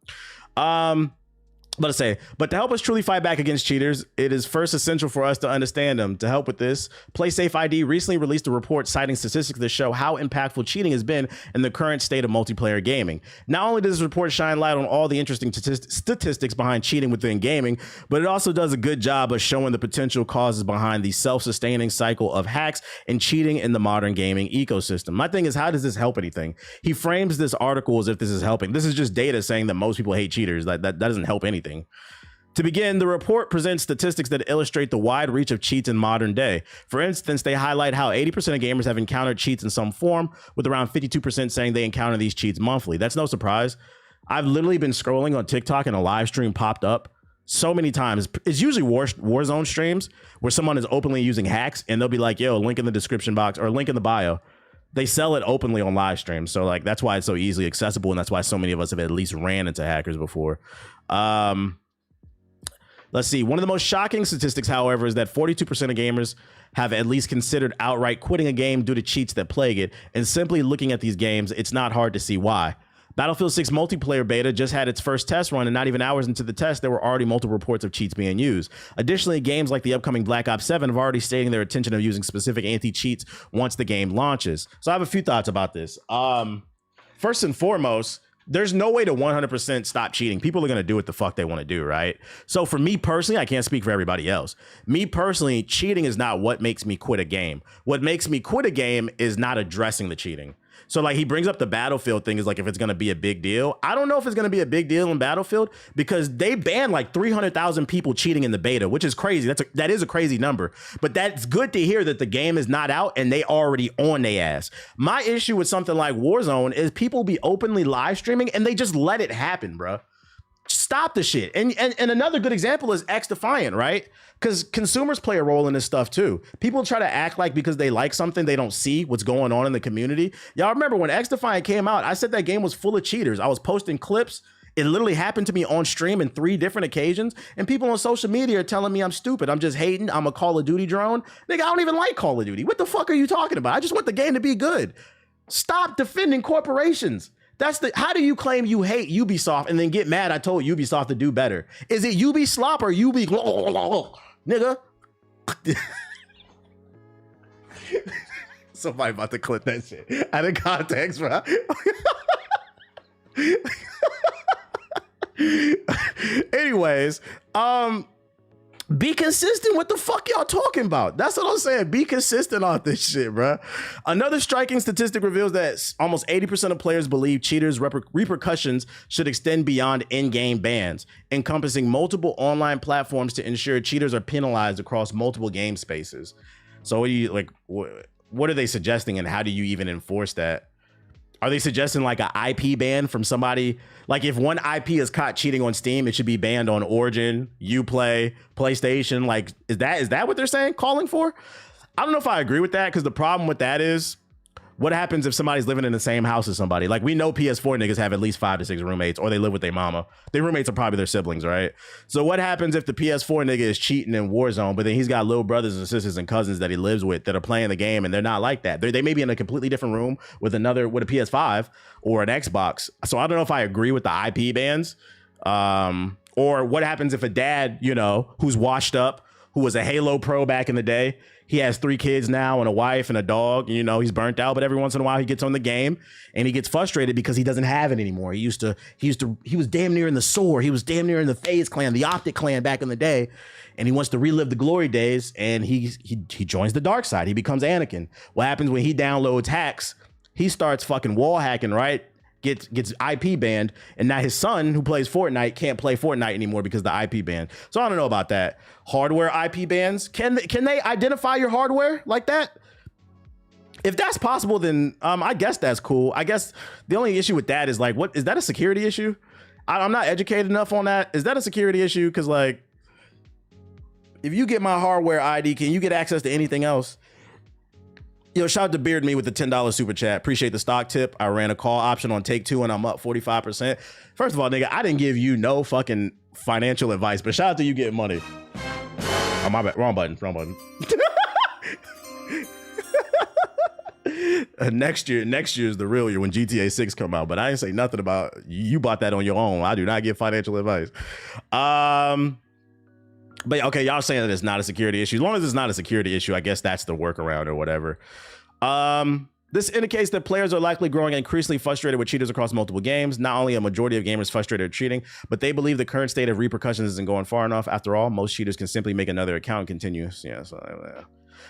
But to help us truly fight back against cheaters, it is first essential for us to understand them. To help with this, PlaySafe ID recently released a report citing statistics that show how impactful cheating has been in the current state of multiplayer gaming. Not only does this report shine light on all the interesting statistics behind cheating within gaming, but it also does a good job of showing the potential causes behind the self-sustaining cycle of hacks and cheating in the modern gaming ecosystem. My thing is, how does this help anything? He frames this article as if this is helping. This is just data saying that most people hate cheaters. That doesn't help anything. To begin, the report presents statistics that illustrate the wide reach of cheats in modern day. For instance, they highlight how 80% of gamers have encountered cheats in some form, with around 52% saying they encounter these cheats monthly. That's no surprise. I've literally been scrolling on TikTok and a live stream popped up so many times. It's usually Warzone streams where someone is openly using hacks and they'll be like, yo, link in the description box or link in the bio. They sell it openly on live streams. So like, that's why it's so easily accessible. And that's why so many of us have at least ran into hackers before. Let's see. One of the most shocking statistics, however, is that 42% of gamers have at least considered outright quitting a game due to cheats that plague it. And simply looking at these games, it's not hard to see why. Battlefield 6 multiplayer beta just had its first test run, and not even hours into the test, there were already multiple reports of cheats being used. Additionally, games like the upcoming Black Ops 7 have already stated their intention of using specific anti-cheats once the game launches. So I have a few thoughts about this. First and foremost, there's no way to 100% stop cheating. People are going to do what the fuck they want to do, right? So for me personally, I can't speak for everybody else. Me personally, cheating is not what makes me quit a game. What makes me quit a game is not addressing the cheating. So like he brings up the Battlefield thing is like if it's going to be a big deal. I don't know if it's going to be a big deal in Battlefield because they banned like 300,000 people cheating in the beta, which is crazy. That is a crazy number. But that's good to hear that the game is not out and they already on their ass. My issue with something like Warzone is people be openly live streaming and they just let it happen, bro. Stop the shit. And another good example is X Defiant, right? Because consumers play a role in this stuff too. People try to act like because they like something, they don't see what's going on in the community. Y'all remember when X Defiant came out, I said that game was full of cheaters. I was posting clips. It literally happened to me on stream in 3 different occasions. And people on social media are telling me I'm stupid. I'm just hating. I'm a Call of Duty drone. Nigga, I don't even like Call of Duty. What the fuck are you talking about? I just want the game to be good. Stop defending corporations. How do you claim you hate Ubisoft and then get mad I told Ubisoft to do better? Is it Ubislop or nigga? Somebody about to clip that shit out of context, bro. Anyways, be consistent. What the fuck y'all talking about? That's what I'm saying. Be consistent on this shit, bro. Another striking statistic reveals that almost 80% of players believe cheaters' repercussions should extend beyond in-game bans, encompassing multiple online platforms to ensure cheaters are penalized across multiple game spaces. So what are they suggesting and how do you even enforce that? Are they suggesting like an IP ban from somebody? Like if one IP is caught cheating on Steam, it should be banned on Origin, Uplay, PlayStation. Like, is that what they're saying, calling for? I don't know if I agree with that because the problem with that is what happens if somebody's living in the same house as somebody? Like we know PS4 niggas have at least 5 to 6 roommates or they live with their mama. Their roommates are probably their siblings, right? So what happens if the PS4 nigga is cheating in Warzone, but then he's got little brothers and sisters and cousins that he lives with that are playing the game and they're not like that? They may be in a completely different room with a PS5 or an Xbox. So I don't know if I agree with the IP bans. Or what happens if a dad, who's washed up, who was a Halo pro back in the day, He has 3 kids now and a wife and a dog. You know, he's burnt out, but every once in a while he gets on the game and he gets frustrated because he doesn't have it anymore. He was damn near in the SOAR. He was damn near in the FaZe clan, the Optic clan back in the day. And he wants to relive the glory days, and he joins the dark side. He becomes Anakin. What happens when he downloads hacks? He starts fucking wall hacking, right? Gets IP banned, and now his son, who plays Fortnite, can't play Fortnite anymore because the IP ban. So I don't know about that. Hardware IP bans. Can they identify your hardware like that? If that's possible, then I guess that's cool. I guess the only issue with that is like, what is that a security issue? I'm not educated enough on that. Is that a security issue? Because like, if you get my hardware ID, can you get access to anything else? Yo, shout out to Beard Me with the $10 super chat. Appreciate the stock tip. I ran a call option on Take-Two and I'm up 45%. First of all, nigga, I didn't give you no fucking financial advice, but shout out to you getting money. Oh, my bad. Wrong button. Next year is the real year when GTA 6 come out, but I ain't say nothing about you bought that on your own. I do not give financial advice. But okay, y'all saying that it's not a security issue. As long as it's not a security issue, I guess that's the workaround or whatever. This indicates that players are likely growing increasingly frustrated with cheaters across multiple games. Not only a majority of gamers frustrated with cheating, but they believe the current state of repercussions isn't going far enough. After all, most cheaters can simply make another account and continue. Yeah, so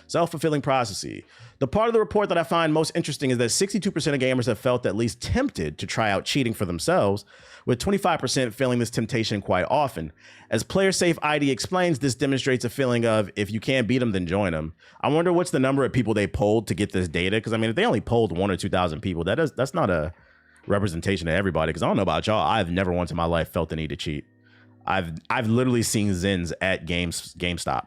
self-fulfilling prophecy. The part of the report that I find most interesting is that 62% of gamers have felt at least tempted to try out cheating for themselves, with 25% feeling this temptation quite often. As PlayerSafe ID explains, this demonstrates a feeling of, if you can't beat them, then join them. I wonder what's the number of people they polled to get this data, because I mean, if they only polled 1,000 or 2,000 people, that's not a representation of everybody, because I don't know about y'all, I've never once in my life felt the need to cheat. I've literally seen Zens at GameStop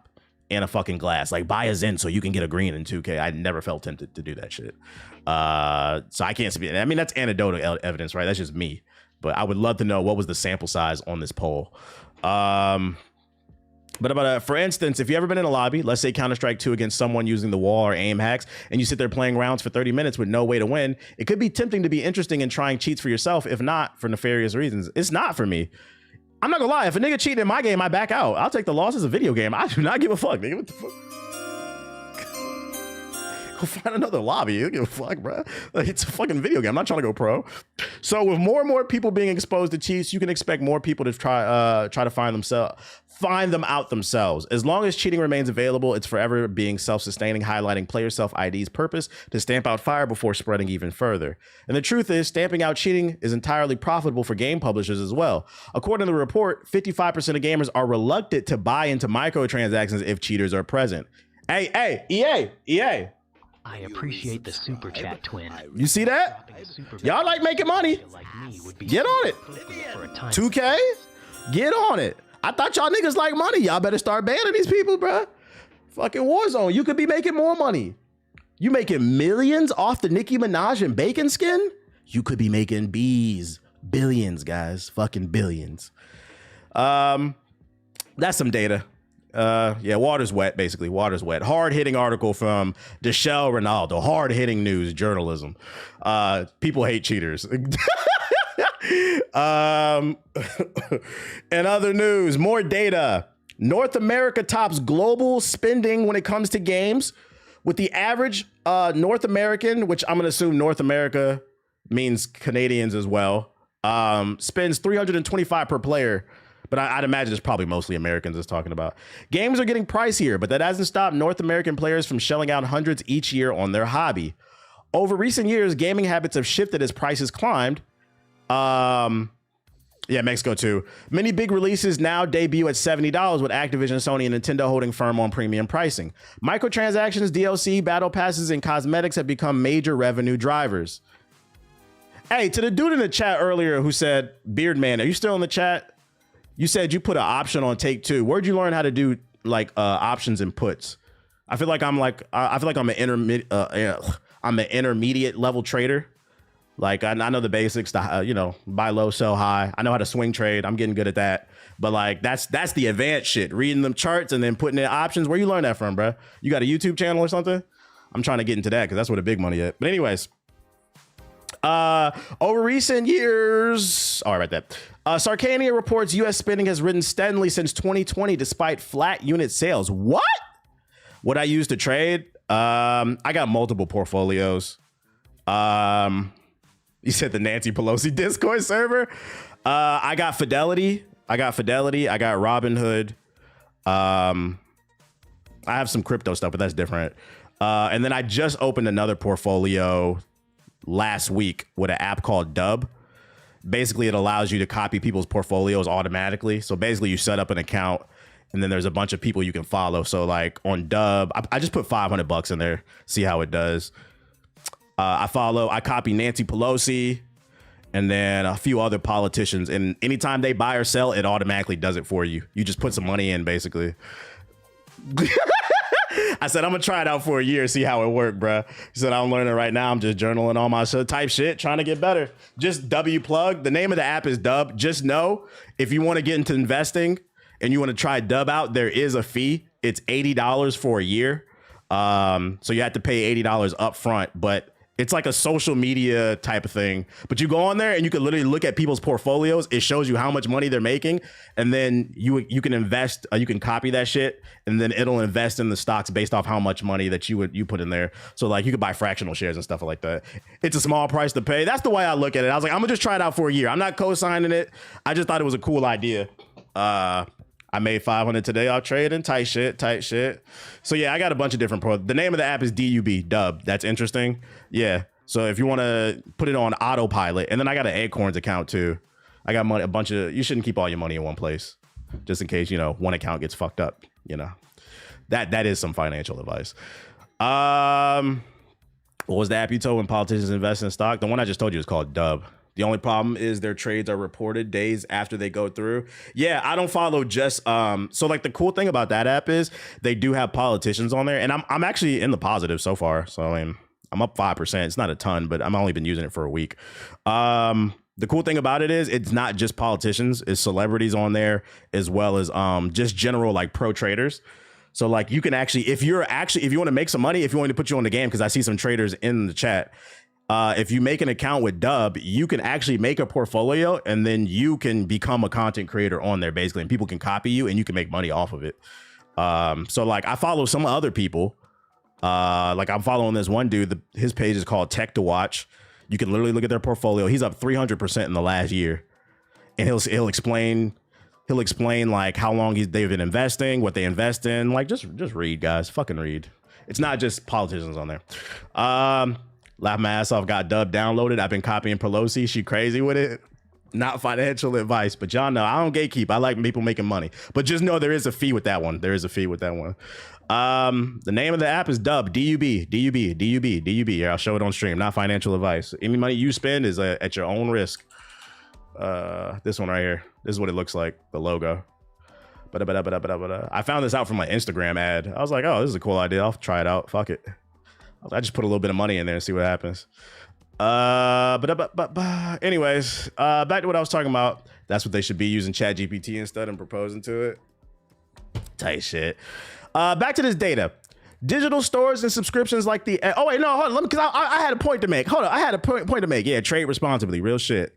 in a fucking glass, like buy a Zen so you can get a green in 2K. I never felt tempted to do that shit. So I can't speak. I mean, that's anecdotal evidence, right? That's just me. But I would love to know what was the sample size on this poll. For instance, if you ever been in a lobby, let's say Counter-Strike 2 against someone using the wall or aim hacks, and you sit there playing rounds for 30 minutes with no way to win, it could be tempting to be interesting in trying cheats for yourself, if not for nefarious reasons. It's not for me. I'm not gonna lie, if a nigga cheating in my game, I back out. I'll take the loss as a video game. I do not give a fuck, nigga. What the fuck? Go find another lobby. You don't give a fuck, bro. Like, it's a fucking video game. I'm not trying to go pro. So with more and more people being exposed to cheats, you can expect more people to try to find them out themselves. As long as cheating remains available, it's forever being self-sustaining, highlighting player self-ID's purpose to stamp out fire before spreading even further. And the truth is, stamping out cheating is entirely profitable for game publishers as well. According to the report, 55% of gamers are reluctant to buy into microtransactions if cheaters are present. Hey, EA. I appreciate the super chat, twin. You see that? Y'all like making money. Get on it. 2K, get on it. I thought y'all niggas like money. Y'all better start banning these people, bruh. Fucking Warzone. You could be making more money. You making millions off the Nicki Minaj and bacon skin? You could be making billions, guys. Fucking billions. That's some data. Yeah, water's wet, basically. Water's wet. Hard-hitting article from Deshelle Ronaldo. Hard-hitting news, journalism. People hate cheaters. In other news, more data. North America tops global spending when it comes to games, with the average North American, which I'm going to assume North America means Canadians as well, spends $325 per player. But I'd imagine it's probably mostly Americans it's talking about. Games are getting pricier, but that hasn't stopped North American players from shelling out hundreds each year on their hobby. Over recent years, gaming habits have shifted as prices climbed. Yeah, Mexico too. Many big releases now debut at $70, with Activision, Sony, and Nintendo holding firm on premium pricing. Microtransactions, DLC, battle passes, and cosmetics have become major revenue drivers. Hey, to the dude in the chat earlier who said, Beardman, are you still in the chat? You said you put an option on Take-Two. Where'd you learn how to do like options and puts? I feel like I'm an intermediate level trader. Like I know the basics, buy low, sell high. I know how to swing trade. I'm getting good at that. But like that's the advanced shit. Reading them charts and then putting in options. Where you learn that from, bro? You got a YouTube channel or something? I'm trying to get into that because that's where the big money is. But anyways, over recent years, right there. Sarkania reports U.S. spending has risen steadily since 2020 despite flat unit sales. What? What I use to trade? I got multiple portfolios. You said the Nancy Pelosi Discord server. I got Fidelity. I got Robinhood. I have some crypto stuff, but that's different. And then I just opened another portfolio last week with an app called Dub. Basically, it allows you to copy people's portfolios automatically. So basically, you set up an account, and then there's a bunch of people you can follow. So like on Dub, I just put $500 in there, see how it does. I copy Nancy Pelosi and then a few other politicians. And anytime they buy or sell, it automatically does it for you. You just put some money in, basically. I said, I'm going to try it out for a year, see how it worked, bruh. He said, I'm learning right now. I'm just journaling all my type shit, trying to get better. Just W plug. The name of the app is Dub. Just know, if you want to get into investing and you want to try Dub out, there is a fee. It's $80 for a year. So you have to pay $80 up front, but it's like a social media type of thing. But you go on there and you can literally look at people's portfolios. It shows you how much money they're making. And then you can invest, you can copy that shit, and then it'll invest in the stocks based off how much money that you put in there. So like you could buy fractional shares and stuff like that. It's a small price to pay. That's the way I look at it. I was like, I'm gonna just try it out for a year. I'm not co-signing it. I just thought it was a cool idea. I made 500 today off trading. Tight shit. So yeah, I got a bunch of different the name of the app is DUB, Dub. That's interesting. Yeah. So if you want to put it on autopilot, and then I got an Acorns account too. I got money, you shouldn't keep all your money in one place, just in case, one account gets fucked up, that is some financial advice. What was the app you told when politicians invest in stock? The one I just told you is called Dub. The only problem is their trades are reported days after they go through. Yeah, I don't follow just so like the cool thing about that app is they do have politicians on there, and I'm actually in the positive so far. So I mean, I'm up 5%. It's not a ton, but I've only been using it for a week. The cool thing about it is it's not just politicians, it's celebrities on there, as well as just general like pro traders. So like you can actually, if you want to make some money, if you want to put you on the game, because I see some traders in the chat. If you make an account with Dub, you can actually make a portfolio, and then you can become a content creator on there, basically, and people can copy you and you can make money off of it. So like I follow some other people. Like I'm following this one dude, his page is called Tech to Watch. You can literally look at their portfolio. He's up 300% in the last year, and he'll explain like how long they've been investing, what they invest in. Like just read, guys, fucking read. It's not just politicians on there. Laugh my ass off, got Dub downloaded. I've been copying Pelosi. She crazy with it. Not financial advice, but y'all know I don't gatekeep. I like people making money, but just know there is a fee with that one. The name of the app is Dub, D-U-B. Here, I'll show it on stream. Not financial advice. Any money you spend is at your own risk. This one right here. This is what it looks like, the logo. I found this out from my Instagram ad. I was like, oh, this is a cool idea. I'll try it out. Fuck it. I just put a little bit of money in there and see what happens. Anyways, back to what I was talking about. That's what they should be using ChatGPT instead and proposing to it. Tight shit. Back to this data. Digital stores and subscriptions like the... Oh, wait, no, hold on. Because I had a point to make. Hold on. I had a point to make. Yeah, trade responsibly. Real shit.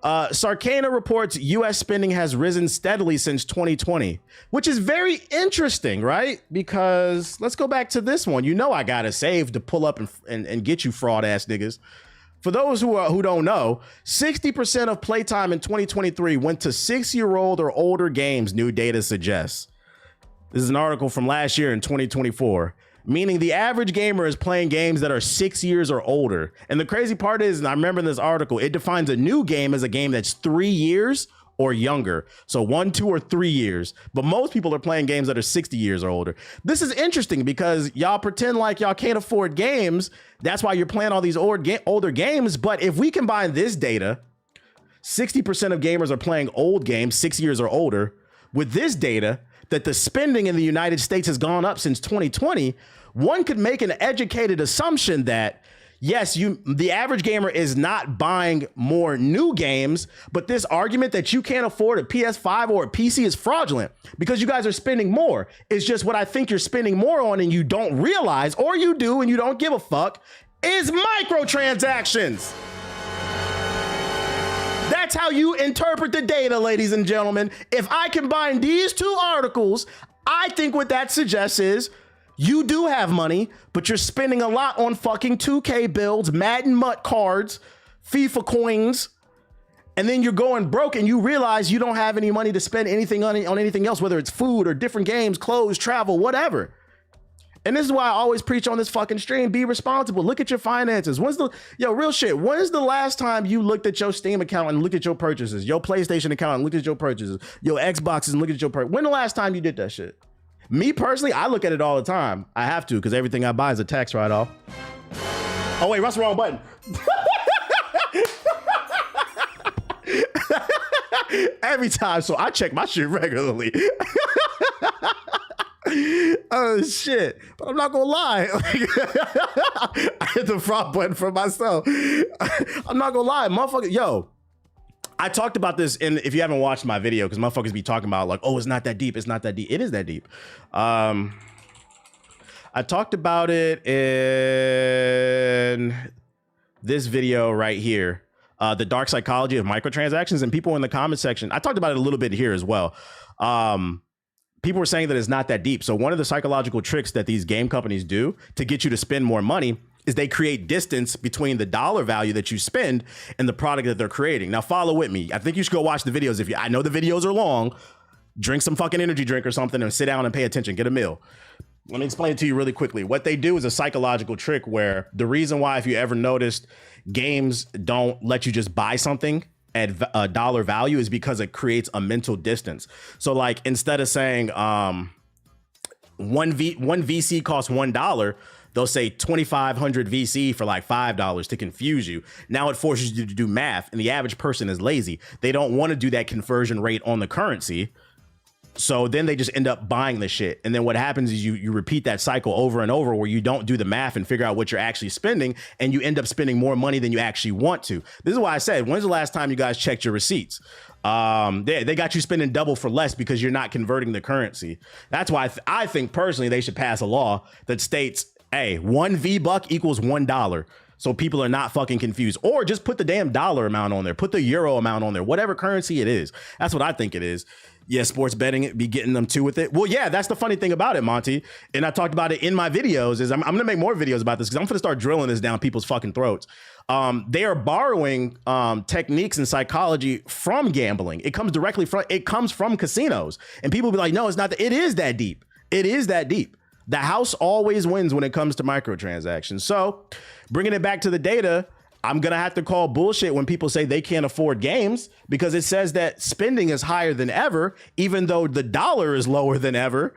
Sarcana reports U.S. spending has risen steadily since 2020, which is very interesting, right? Because let's go back to this one. I gotta save to pull up and get you fraud ass niggas. For those who don't know, 60% of playtime in 2023 went to 6-year-old or older games, new data suggests. This is an article from last year in 2024. Meaning the average gamer is playing games that are 6 years or older. And the crazy part is, and I remember in this article, it defines a new game as a game that's 3 years or younger. So 1, 2, or 3 years. But most people are playing games that are 60 years or older. This is interesting because y'all pretend like y'all can't afford games. That's why you're playing all these older games. But if we combine this data, 60% of gamers are playing old games, 6 years or older, with this data, that the spending in the United States has gone up since 2020, one could make an educated assumption that, yes, the average gamer is not buying more new games, but this argument that you can't afford a PS5 or a PC is fraudulent because you guys are spending more. It's just what I think you're spending more on and you don't realize, or you do and you don't give a fuck, is microtransactions. That's how you interpret the data, ladies and gentlemen. If I combine these two articles, I think what that suggests is You do have money, but you're spending a lot on fucking 2K builds, Madden Mutt cards, FIFA coins, and then you're going broke and you realize you don't have any money to spend anything on anything else, whether it's food or different games, clothes, travel, whatever. And this is why I always preach on this fucking stream, be responsible. Look at your finances. Real shit, when's the last time you looked at your Steam account and looked at your purchases, your PlayStation account and looked at your purchases, your Xboxes and looked at your purchases? When the last time you did that shit? Me personally, I look at it all the time. I have to, because everything I buy is a tax write-off. Oh wait, that's the wrong button. Every time, so I check my shit regularly. Oh shit, but I'm not gonna lie. I hit the fraud button for myself. I'm not gonna lie, motherfucker. Yo, I talked about this if you haven't watched my video, because motherfuckers be talking about like, oh, it's not that deep. It's not that deep. It is that deep. I talked about it in this video right here. The dark psychology of microtransactions, and people in the comment section, I talked about it a little bit here as well. People were saying that it's not that deep. So one of the psychological tricks that these game companies do to get you to spend more money is they create distance between the dollar value that you spend and the product that they're creating. Now follow with me. I think you should go watch the videos. I know the videos are long, drink some fucking energy drink or something and sit down and pay attention, get a meal. Let me explain it to you really quickly. What they do is a psychological trick where the reason why, if you ever noticed, games don't let you just buy something at a dollar value is because it creates a mental distance. So like, instead of saying one VC costs $1, they'll say 2,500 VC for like $5 to confuse you. Now it forces you to do math, and the average person is lazy. They don't want to do that conversion rate on the currency. So then they just end up buying the shit. And then what happens is you repeat that cycle over and over, where you don't do the math and figure out what you're actually spending, and you end up spending more money than you actually want to. This is why I said, when's the last time you guys checked your receipts? They got you spending double for less because you're not converting the currency. That's why I think personally they should pass a law that states, hey, one V-buck equals $1. So people are not fucking confused. Or just put the damn dollar amount on there. Put the euro amount on there. Whatever currency it is. That's what I think it is. Yeah, sports betting be getting them too with it. Well, yeah, that's the funny thing about it, Monty. And I talked about it in my videos. Is I'm going to make more videos about this, because I'm going to start drilling this down people's fucking throats. They are borrowing techniques and psychology from gambling. It comes from casinos. And people be like, no, it's not. It is that deep. It is that deep. The house always wins when it comes to microtransactions. So bringing it back to the data, I'm going to have to call bullshit when people say they can't afford games, because it says that spending is higher than ever, even though the dollar is lower than ever.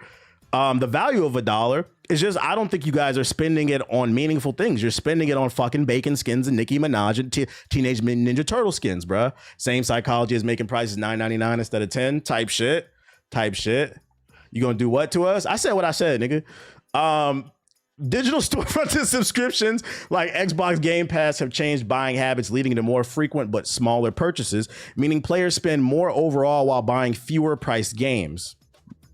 The value of a dollar is just, I don't think you guys are spending it on meaningful things. You're spending it on fucking bacon skins and Nicki Minaj and Teenage Mutant Ninja Turtle skins, bruh. Same psychology as making prices $9.99 instead of $10 type shit. You gonna do what to us? I said what I said, nigga. Digital storefronts and subscriptions like Xbox Game Pass have changed buying habits, leading to more frequent but smaller purchases, meaning players spend more overall while buying fewer priced games.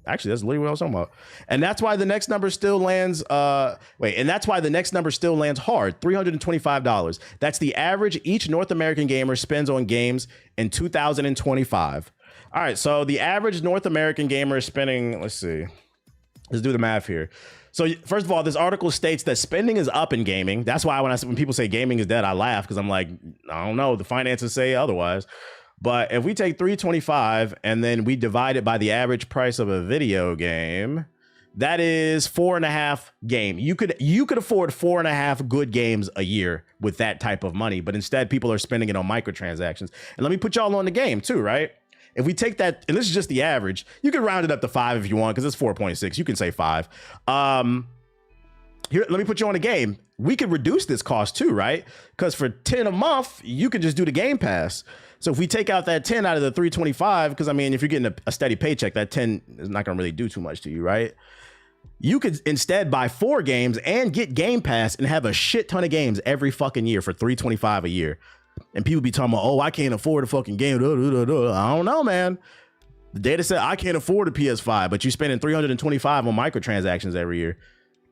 Actually, that's literally what I was talking about. And that's why the next number still lands hard, $325. That's the average each North American gamer spends on games in 2025. All right, so the average North American gamer is spending, let's do the math here. So first of all, this article states that spending is up in gaming. That's why when people say gaming is dead, I laugh, because I'm like, I don't know. The finances say otherwise. But if we take 325 and then we divide it by the average price of a video game, that is 4.5 game. You could afford 4.5 good games a year with that type of money, but instead people are spending it on microtransactions. And let me put y'all on the game too, right? If we take that, and this is just the average, you can round it up to 5 if you want, because it's 4.6. You can say 5. Here, let me put you on a game. We could reduce this cost too, right? Because for 10 a month, you could just do the Game Pass. So if we take out that 10 out of the 325, because I mean, if you're getting a steady paycheck, that 10 is not going to really do too much to you, right? You could instead buy 4 games and get Game Pass and have a shit ton of games every fucking year for $325 a year. And people be talking about, oh, I can't afford a fucking game. I don't know, man. The data said I can't afford a PS5, but you're spending $325 on microtransactions every year.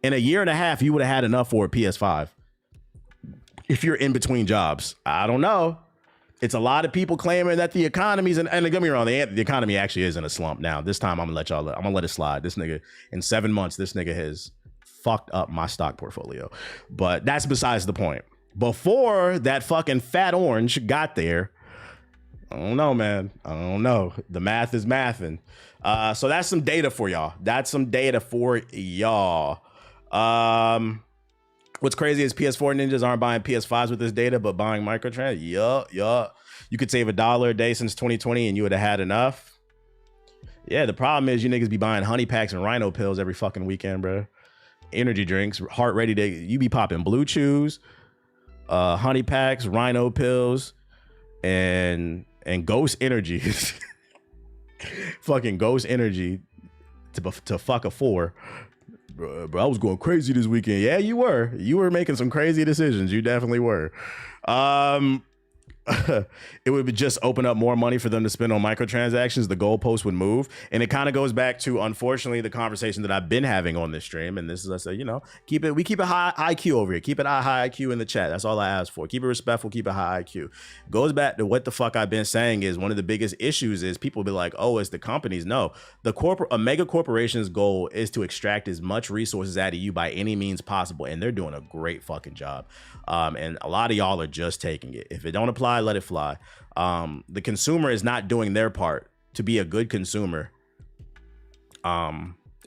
In a year and a half, you would have had enough for a PS5 if you're in between jobs. I don't know. It's a lot of people claiming that the economy's and don't get me wrong, the economy actually is in a slump now. This time I'm gonna let it slide. This nigga, in 7 months, this nigga has fucked up my stock portfolio. But that's besides the point. Before that fucking fat orange got there, I don't know, man. I don't know. The math is mathing. So that's some data for y'all. What's crazy is PS4 ninjas aren't buying PS5s with this data, but buying microtrans. Yup. You could save $1 a day since 2020 and you would have had enough. Yeah, the problem is you niggas be buying honey packs and rhino pills every fucking weekend, bro. Energy drinks, heart ready to, you be popping Blue Chews, honey packs, rhino pills, and Ghost Energy. Fucking Ghost Energy to fuck a 4. Bro, I was going crazy this weekend. Yeah, you were. You were making some crazy decisions. You definitely were. It would just open up more money for them to spend on microtransactions. The goalpost would move. And it kind of goes back to, unfortunately, the conversation that I've been having on this stream. And this is, I say, you know, we keep it high IQ over here. Keep it high IQ in the chat. That's all I ask for. Keep it respectful. Keep it high IQ. Goes back to what the fuck I've been saying is one of the biggest issues is people be like, oh, it's the companies. No, a mega corporation's goal is to extract as much resources out of you by any means possible. And they're doing a great fucking job. And a lot of y'all are just taking it. If it don't apply, let it fly. The consumer is not doing their part to be a good consumer.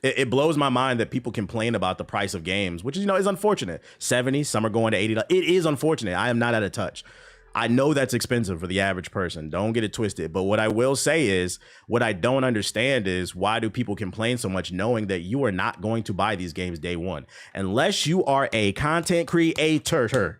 It blows my mind that people complain about the price of games, which is, you know, is unfortunate. 70, some are going to 80. It is unfortunate. I am not out of touch. I know that's expensive for the average person. Don't get it twisted. But what I will say is, what I don't understand is, why do people complain so much knowing that you are not going to buy these games day one? Unless you are a content creator.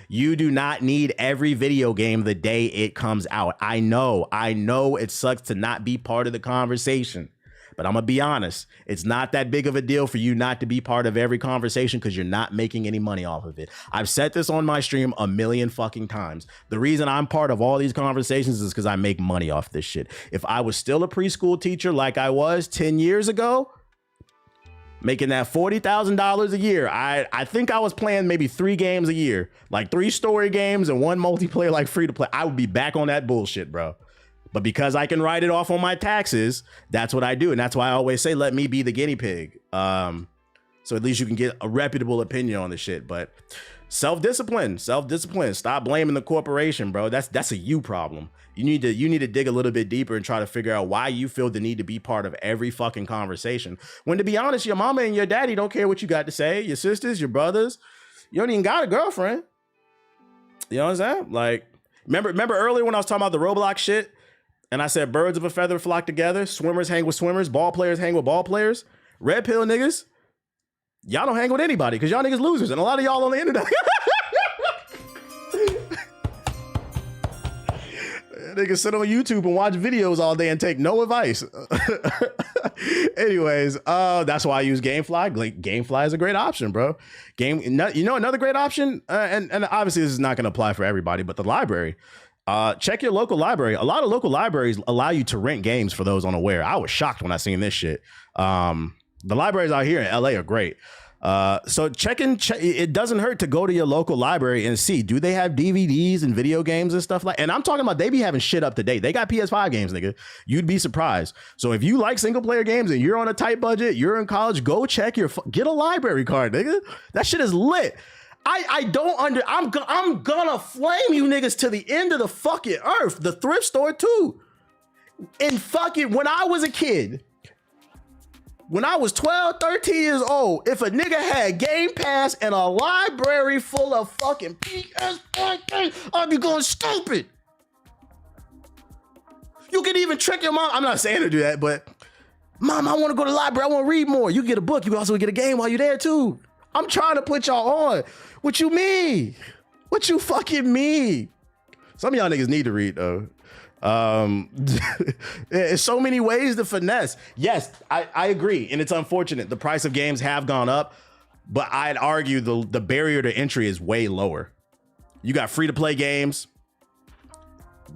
You do not need every video game the day it comes out. I know it sucks to not be part of the conversation. But I'm gonna be honest, it's not that big of a deal for you not to be part of every conversation because you're not making any money off of it. I've said this on my stream a million fucking times. The reason I'm part of all these conversations is because I make money off this shit. If I was still a preschool teacher like I was 10 years ago, making that $40,000 a year, I think I was playing maybe 3 games a year, like 3 story games and 1 multiplayer, like free to play. I would be back on that bullshit, bro. But because I can write it off on my taxes, that's what I do. And that's why I always say, let me be the guinea pig. So at least you can get a reputable opinion on the shit. But self-discipline. Stop blaming the corporation, bro. That's a you problem. You need to dig a little bit deeper and try to figure out why you feel the need to be part of every fucking conversation. When, to be honest, your mama and your daddy don't care what you got to say. Your sisters, your brothers, you don't even got a girlfriend. You know what I'm saying? Like, remember earlier when I was talking about the Roblox shit? And I said birds of a feather flock together. Swimmers hang with swimmers. Ball players hang with ball players. Red pill niggas, y'all don't hang with anybody because y'all niggas losers. And a lot of y'all on the internet. Niggas sit on YouTube and watch videos all day and take no advice. Anyways, that's why I use Gamefly. Gamefly is a great option, bro. Another great option, and obviously this is not going to apply for everybody, but the library. Check your local library. A lot of local libraries allow you to rent games for those unaware. I was shocked when I seen this shit. The libraries out here in LA are great. So it doesn't hurt to go to your local library and see, do they have DVDs and video games and stuff like, and I'm talking about, they be having shit up to date. They got PS5 games, nigga. You'd be surprised. So if you like single player games and you're on a tight budget, you're in college, go check get a library card, nigga. That shit is lit. I'm gonna flame you niggas to the end of the fucking earth. The thrift store too. And fucking, when I was a kid, when I was 12, 13 years old, if a nigga had Game Pass and a library full of fucking PS4 games, I'd be going stupid. You can even trick your mom. I'm not saying to do that, but mom, I want to go to the library. I want to read more. You get a book. You also get a game while you're there too. I'm trying to put y'all on. What you mean? What you fucking mean? Some of y'all niggas need to read though. There's so many ways to finesse. Yes, I agree. And it's unfortunate. The price of games have gone up, but I'd argue the barrier to entry is way lower. You got free to play games.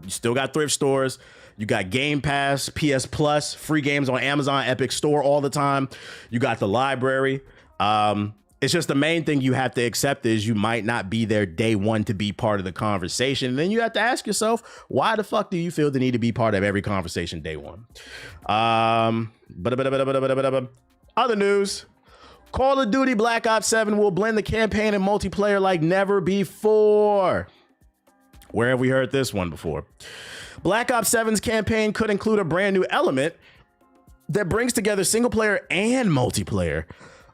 You still got thrift stores. You got Game Pass, PS Plus, free games on Amazon, Epic Store all the time. You got the library. It's just the main thing you have to accept is you might not be there day one to be part of the conversation. And then you have to ask yourself, why the fuck do you feel the need to be part of every conversation day one? Other news. Call of Duty Black Ops 7 will blend the campaign and multiplayer like never before. Where have we heard this one before? Black Ops 7's campaign could include a brand new element that brings together single player and multiplayer.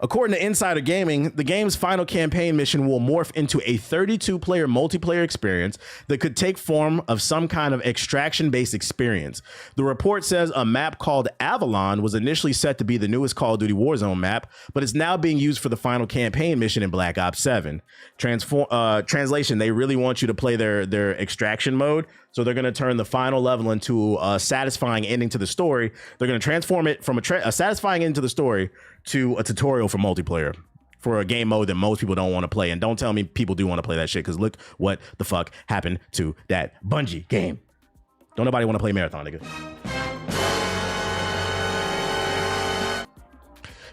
According to Insider Gaming, the game's final campaign mission will morph into a 32-player multiplayer experience that could take form of some kind of extraction-based experience. The report says a map called Avalon was initially set to be the newest Call of Duty Warzone map, but it's now being used for the final campaign mission in Black Ops 7. Translation, they really want you to play their extraction mode, so they're going to turn the final level into a satisfying ending to the story. They're going to transform it from a satisfying end to the story to a tutorial for multiplayer, for a game mode that most people don't want to play. And don't tell me people do want to play that shit, because look what the fuck happened to that Bungie game. Don't nobody want to play Marathon, nigga.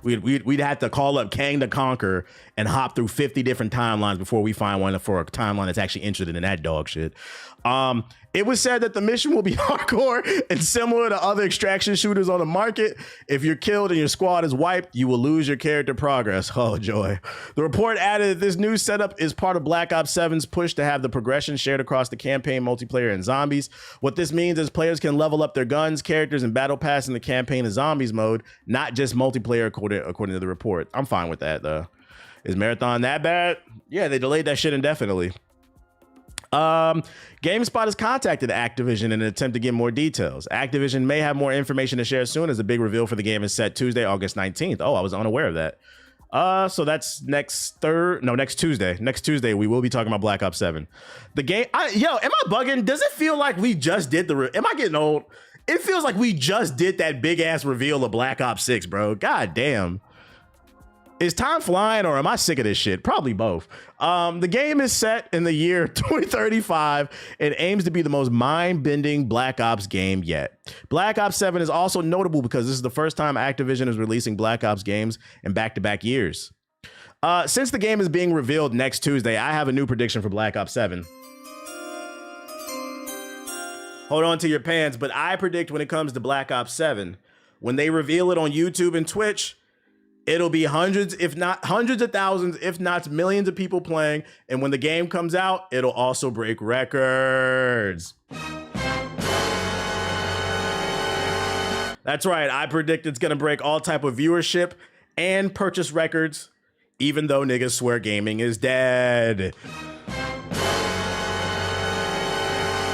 We'd have to call up Kang the Conqueror and hop through 50 different timelines before we find one for a timeline that's actually interested in that dog shit. It was said that the mission will be hardcore and similar to other extraction shooters on the market. If you're killed and your squad is wiped, you will lose your character progress. Oh, joy. The report added that this new setup is part of Black Ops 7's push to have the progression shared across the campaign, multiplayer, and zombies. What this means is players can level up their guns, characters, and battle pass in the campaign and zombies mode, not just multiplayer, according to the report. I'm fine with that, though. Is Marathon that bad? Yeah, they delayed that shit indefinitely. GameSpot has contacted Activision in an attempt to get more details. Activision may have more information to share soon, as a big reveal for the game is set Tuesday, August 19th. Oh, I was unaware of that. So that's next Tuesday. Next Tuesday, we will be talking about Black Ops 7. The game, am I bugging? Does it feel like we just did am I getting old? It feels like we just did that big ass reveal of Black Ops 6, bro. God damn. Is time flying, or am I sick of this shit? Probably both. The game is set in the year 2035 and aims to be the most mind-bending Black Ops game yet. Black Ops 7 is also notable because this is the first time Activision is releasing Black Ops games in back-to-back years. Since the game is being revealed next Tuesday, I have a new prediction for Black Ops 7. Hold on to your pants, but I predict when it comes to Black Ops 7, when they reveal it on YouTube and Twitch, it'll be hundreds, if not hundreds of thousands, if not millions of people playing. And when the game comes out, it'll also break records. That's right. I predict it's going to break all type of viewership and purchase records, even though niggas swear gaming is dead.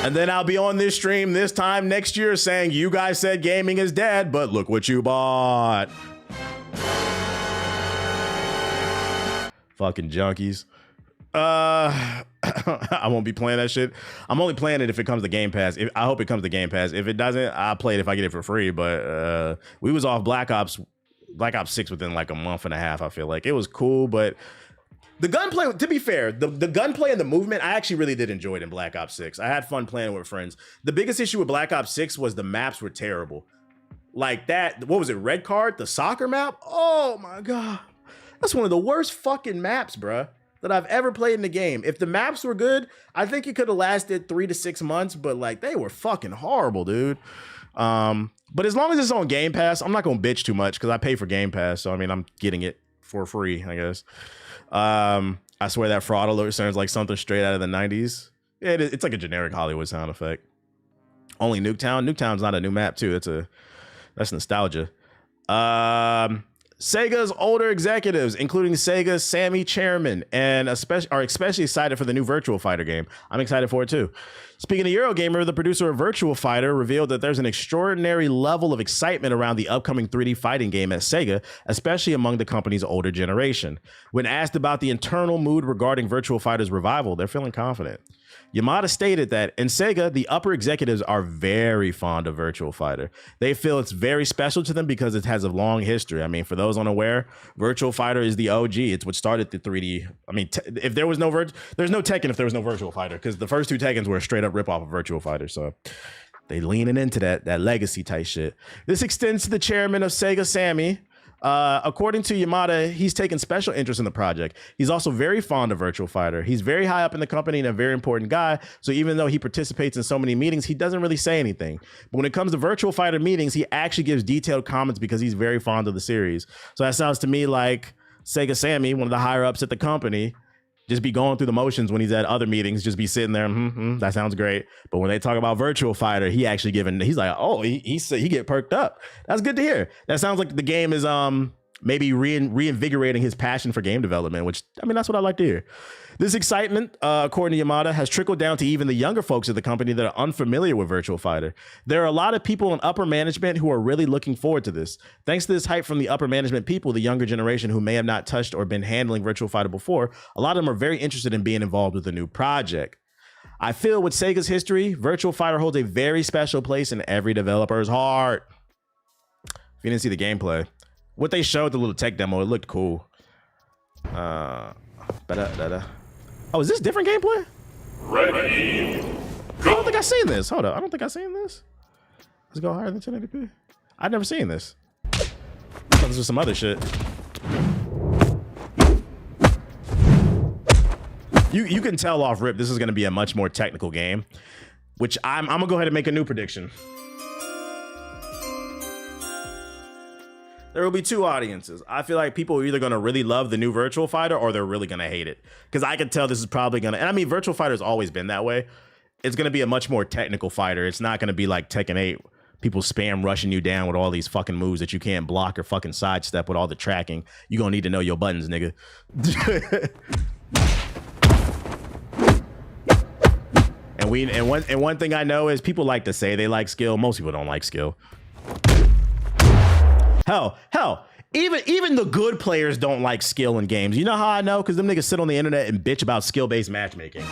And then I'll be on this stream this time next year saying, you guys said gaming is dead, but look what you bought. Fucking junkies. I won't be playing that shit. I'm only playing it if it comes to Game Pass. I hope it comes to Game Pass. If it doesn't, I'll play it if I get it for free. But we was off Black Ops 6 within like a month and a half. I feel like it was cool, but the gunplay, to be fair, the gunplay and the movement, I actually really did enjoy it in Black Ops 6. I had fun playing with friends. The biggest issue with Black Ops 6 was the maps were terrible. Like that, what was it, Red Card, the soccer map? Oh my God. That's one of the worst fucking maps, bruh, that I've ever played in the game. If the maps were good, I think it could have lasted 3 to 6 months, but like they were fucking horrible, dude. But as long as it's on Game Pass, I'm not gonna bitch too much because I pay for Game Pass. So I mean, I'm getting it for free, I guess. I swear that fraud alert sounds like something straight out of the 90s. Yeah, it's like a generic Hollywood sound effect. Only Nuketown. Nuketown's not a new map too. That's nostalgia. Sega's older executives, including Sega's Sammy chairman, and are especially excited for the new Virtua Fighter game. I'm excited for it too. Speaking of Eurogamer, the producer of Virtua Fighter revealed that there's an extraordinary level of excitement around the upcoming 3D fighting game at Sega, especially among the company's older generation. When asked about the internal mood regarding Virtua Fighter's revival, they're feeling confident. Yamada stated that in Sega, the upper executives are very fond of Virtua Fighter. They feel it's very special to them because it has a long history. I mean, for those unaware, Virtua Fighter is the OG. It's what started the 3D. I mean, if there was no there's no Tekken if there was no Virtua Fighter, because the first two Tekkens were a straight up ripoff of Virtua Fighter. So they leaning into that legacy type shit. This extends to the chairman of Sega, Sammy. According to Yamada, he's taken special interest in the project. He's also very fond of Virtual Fighter. He's very high up in the company and a very important guy. So even though he participates in so many meetings, he doesn't really say anything. But when it comes to Virtual Fighter meetings, he actually gives detailed comments because he's very fond of the series. So that sounds to me like Sega Sammy, one of the higher ups at the company, just be going through the motions when he's at other meetings, just be sitting there, that sounds great. But when they talk about Virtual Fighter, he actually he's like, oh, he get perked up. That's good to hear. That sounds like the game is maybe reinvigorating his passion for game development, which, I mean, that's what I like to hear. This excitement, according to Yamada, has trickled down to even the younger folks at the company that are unfamiliar with Virtual Fighter. There are a lot of people in upper management who are really looking forward to this. Thanks to this hype from the upper management people, the younger generation who may have not touched or been handling Virtual Fighter before, a lot of them are very interested in being involved with the new project. I feel with Sega's history, Virtual Fighter holds a very special place in every developer's heart. If you didn't see the gameplay, what they showed, the little tech demo, it looked cool. Oh, is this different gameplay? Ready. I don't think I've seen this. Hold up. I don't think I've seen this. Let's go higher than 1080p. I've never seen this. I thought this was some other shit. You can tell off rip this is going to be a much more technical game, which I'm going to go ahead and make a new prediction. There will be two audiences. I feel like people are either going to really love the new Virtual Fighter or they're really going to hate it. Because I can tell this is probably going to, and I mean, Virtual Fighter's always been that way. It's going to be a much more technical fighter. It's not going to be like Tekken 8. People spam rushing you down with all these fucking moves that you can't block or fucking sidestep with all the tracking. You're going to need to know your buttons, nigga. And one thing I know is people like to say they like skill. Most people don't like skill. Hell, even the good players don't like skill in games. You know how I know? Because them niggas sit on the internet and bitch about skill-based matchmaking.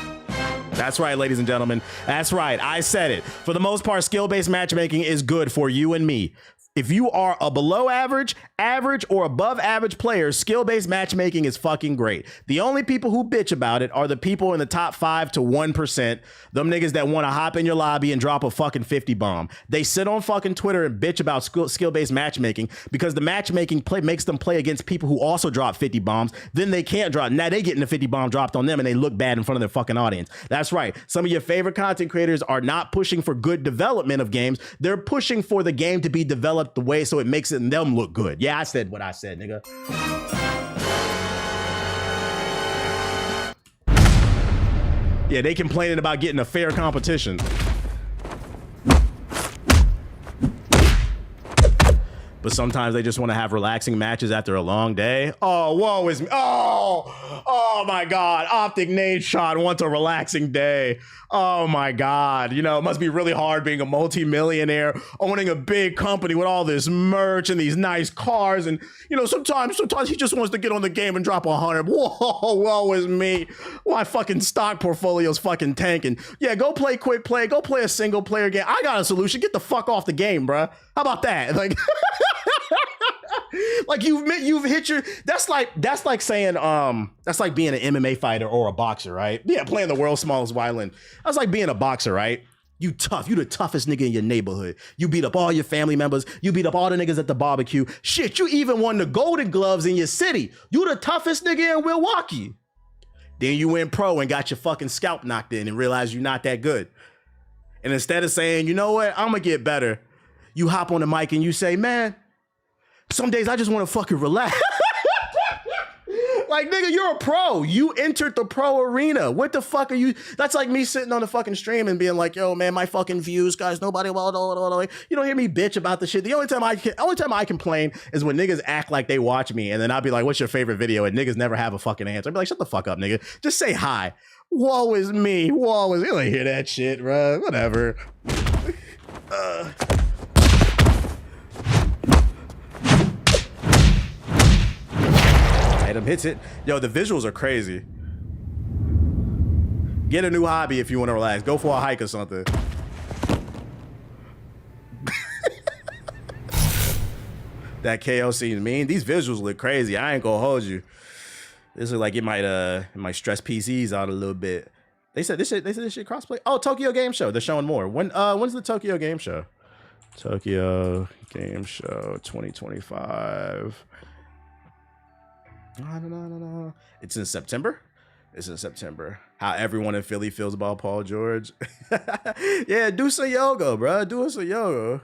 That's right, ladies and gentlemen. That's right. I said it. For the most part, skill-based matchmaking is good for you and me. If you are a below average, average, or above average player, skill-based matchmaking is fucking great. The only people who bitch about it are the people in the top 5 to 1%. Them niggas that want to hop in your lobby and drop a fucking 50 bomb. They sit on fucking Twitter and bitch about skill-based matchmaking because the matchmaking makes them play against people who also drop 50 bombs. Then they can't drop. Now they getting a 50 bomb dropped on them and they look bad in front of their fucking audience. That's right. Some of your favorite content creators are not pushing for good development of games. They're pushing for the game to be developed the way so it makes them look good. Yeah, I said what I said, nigga. Yeah, they complaining about getting a fair competition. But sometimes they just want to have relaxing matches after a long day. Oh, woe is me. Oh my God. Optic Nade Shot wants a relaxing day. Oh my God. You know, it must be really hard being a multi-millionaire, owning a big company with all this merch and these nice cars. And, you know, sometimes he just wants to get on the game and drop 100. Whoa, woe is me. My fucking stock portfolio's fucking tanking. Yeah, go play quick play. Go play a single player game. I got a solution. Get the fuck off the game, bruh. How about that? Like... Like you've hit your, that's like saying that's like being an MMA fighter or a boxer, right? Yeah, playing the world's smallest violin. That's like being a boxer, right? You tough, you the toughest nigga in your neighborhood. You beat up all your family members, you beat up all the niggas at the barbecue. Shit, you even won the Golden Gloves in your city. You the toughest nigga in Milwaukee. Then you went pro and got your fucking scalp knocked in and realized you're not that good. And instead of saying, you know what, I'm gonna get better, you hop on the mic and you say, man, some days I just want to fucking relax. Like, nigga, you're a pro. You entered the pro arena. What the fuck are you? That's like me sitting on the fucking stream and being like, yo, man, my fucking views, guys, nobody, you don't hear me bitch about the shit. The only time I complain is when niggas act like they watch me and then I'll be like, what's your favorite video? And niggas never have a fucking answer. I'll be like, shut the fuck up, nigga. Just say hi. Woe is me. Woe is, you don't hear that shit, bro. Whatever. Item hits it. Yo, the visuals are crazy. Get a new hobby if you want to relax. Go for a hike or something. That KO scene mean. These visuals look crazy. I ain't gonna hold you. This look like it might stress PCs out a little bit. They said this shit crossplay. Oh, Tokyo Game Show. They're showing more. When's the Tokyo Game Show? Tokyo Game Show 2025. No. It's in September. It's in September. How everyone in Philly feels about Paul George. Yeah, do some yoga, bro. Do some yoga.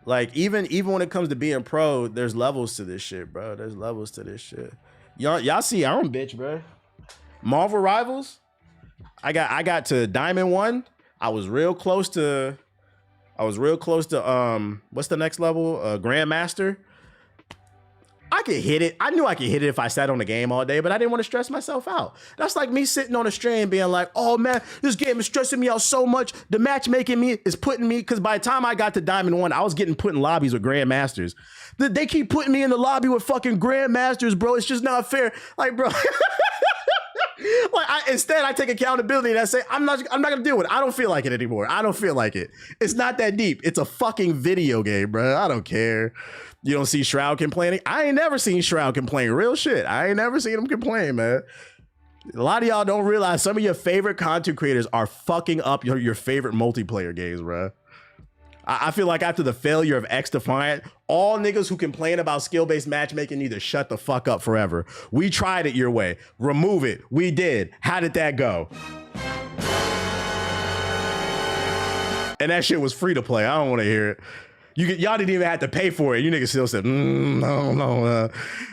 Like even when it comes to being pro, there's levels to this shit, bro. There's levels to this shit. Y'all see our own bitch, bro. Marvel Rivals. I got to Diamond 1. I was real close to what's the next level? Grandmaster. I could hit it. I knew I could hit it if I sat on the game all day, but I didn't want to stress myself out. That's like me sitting on a stream being like, oh man, this game is stressing me out so much. The matchmaking me is putting me, because by the time I got to Diamond 1, I was getting put in lobbies with Grandmasters. They keep putting me in the lobby with fucking Grandmasters, bro. It's just not fair. Like, bro. Like instead I take accountability and I say, I'm not gonna deal with it. I don't feel like it anymore. I don't feel like it. It's not that deep. It's a fucking video game, bro. I don't care. You don't see Shroud complaining? I ain't never seen Shroud complain. Real shit. I ain't never seen him complain, man. A lot of y'all don't realize some of your favorite content creators are fucking up your favorite multiplayer games, bro. I feel like after the failure of X Defiant, all niggas who complain about skill-based matchmaking need to shut the fuck up forever. We tried it your way. Remove it. We did. How did that go? And that shit was free to play. I don't want to hear it. Y'all didn't even have to pay for it. You niggas still said, no.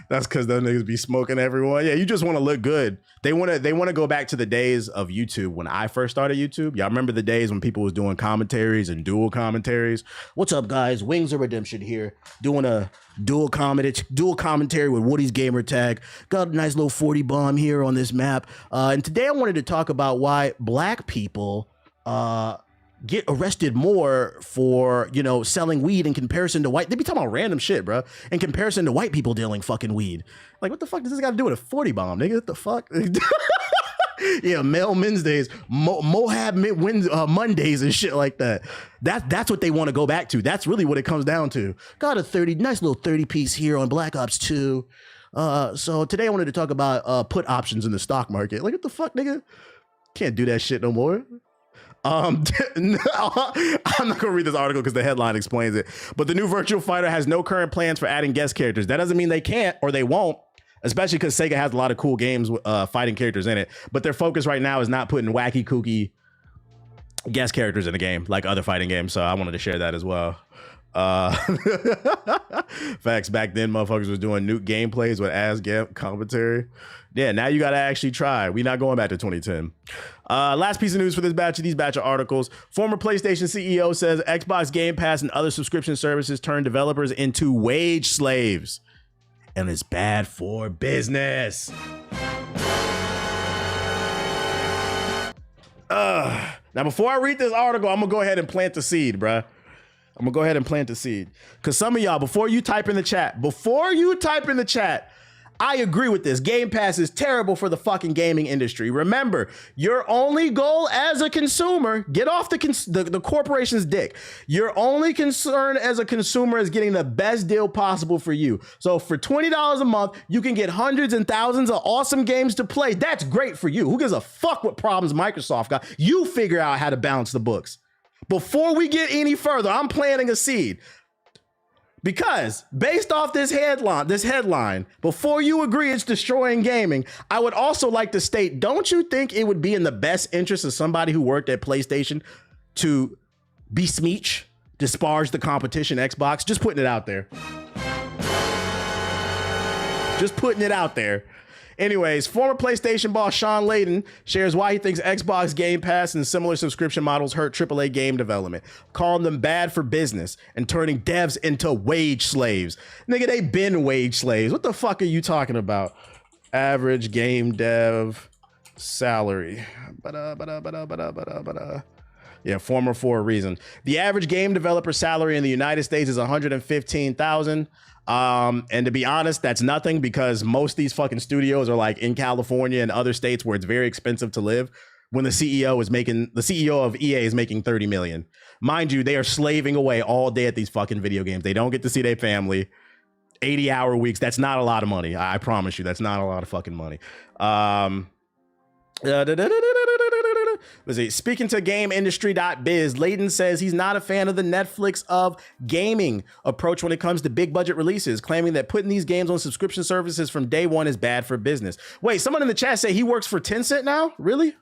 That's because those niggas be smoking everyone. Yeah, you just want to look good. They want to go back to the days of YouTube when I first started YouTube. Y'all remember the days when people was doing commentaries and dual commentaries? What's up, guys? Wings of Redemption here, doing a dual commentary with Woody's gamer tag. Got a nice little 40 bomb here on this map. And today I wanted to talk about why black people get arrested more for, you know, selling weed in comparison to white. They be talking about random shit, bro. In comparison to white people dealing fucking weed. Like, what the fuck does this got to do with a 40 bomb, nigga? What the fuck? Yeah, Mel Wednesdays, Mohab Mondays and shit like that. That's what they want to go back to. That's really what it comes down to. Got a nice little 30 piece here on Black Ops 2. So today I wanted to talk about put options in the stock market. Like, what the fuck, nigga? Can't do that shit no more. No, I'm not gonna read this article because the headline explains it. But the new Virtual Fighter has no current plans for adding guest characters. That doesn't mean they can't or they won't, especially because Sega has a lot of cool games with fighting characters in it. But their focus right now is not putting wacky, kooky guest characters in the game like other fighting games. So I wanted to share that as well. Facts, back then motherfuckers was doing nuke gameplays with ass commentary. Yeah, now you gotta actually try. We not going back to 2010. Last piece of news for these batch of articles. Former PlayStation CEO says Xbox Game Pass and other subscription services turn developers into wage slaves, and it's bad for business. Now before I read this article, I'm gonna go ahead and plant the seed, bruh. I'm gonna go ahead and plant the seed. Cause some of y'all, before you type in the chat, I agree with this. Game Pass is terrible for the fucking gaming industry. Remember, your only goal as a consumer, get off the corporation's dick. Your only concern as a consumer is getting the best deal possible for you. So for $20 a month, you can get hundreds and thousands of awesome games to play. That's great for you. Who gives a fuck what problems Microsoft got? You figure out how to balance the books. Before we get any further, I'm planting a seed. Because based off this headline, before you agree it's destroying gaming, I would also like to state, don't you think it would be in the best interest of somebody who worked at PlayStation to besmirch, disparage the competition Xbox? Just putting it out there. Just putting it out there. Anyways, former PlayStation boss Sean Layden shares why he thinks Xbox Game Pass and similar subscription models hurt AAA game development, calling them bad for business and turning devs into wage slaves. Nigga, they been wage slaves. What the fuck are you talking about? Average game dev salary. Yeah, former for a reason. The average game developer salary in the United States is $115,000. And to be honest, that's nothing because most of these fucking studios are like in California and other states where it's very expensive to live. When the CEO of EA is making 30 million. Mind you, they are slaving away all day at these fucking video games. They don't get to see their family. 80-hour weeks. That's not a lot of money. I promise you, that's not a lot of fucking money. Let's see. Speaking to GameIndustry.biz, Layden says he's not a fan of the Netflix of gaming approach when it comes to big budget releases, claiming that putting these games on subscription services from day one is bad for business. Wait, someone in the chat say he works for Tencent now? Really?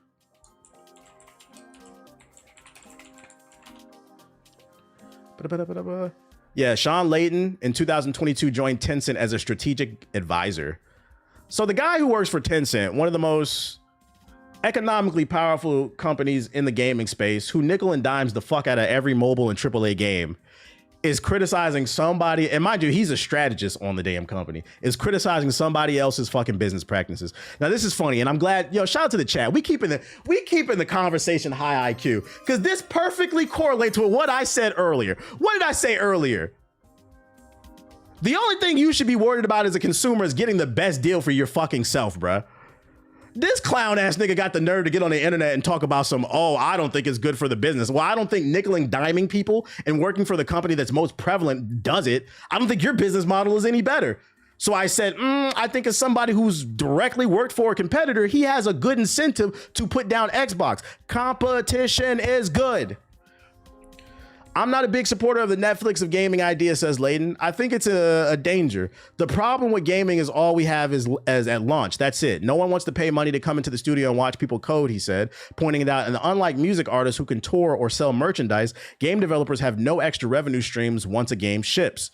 Yeah, Sean Layden in 2022 joined Tencent as a strategic advisor. So the guy who works for Tencent, one of the most economically powerful companies in the gaming space, who nickel and dimes the fuck out of every mobile and AAA game, is criticizing somebody, and mind you, he's a strategist on the damn company, is criticizing somebody else's fucking business practices. Now, this is funny, and I'm glad, shout out to the chat. We keeping the conversation high IQ, because this perfectly correlates with what I said earlier. What did I say earlier? The only thing you should be worried about as a consumer is getting the best deal for your fucking self, bruh. This clown ass nigga got the nerve to get on the internet and talk about I don't think it's good for the business. Well, I don't think nickel and diming people and working for the company that's most prevalent does it. I don't think your business model is any better. So I said, I think as somebody who's directly worked for a competitor, he has a good incentive to put down Xbox. Competition is good. I'm not a big supporter of the Netflix of gaming idea, says Layden. I think it's a danger. The problem with gaming is all we have is as at launch. That's it. No one wants to pay money to come into the studio and watch people code, he said, pointing it out. And unlike music artists who can tour or sell merchandise, game developers have no extra revenue streams once a game ships.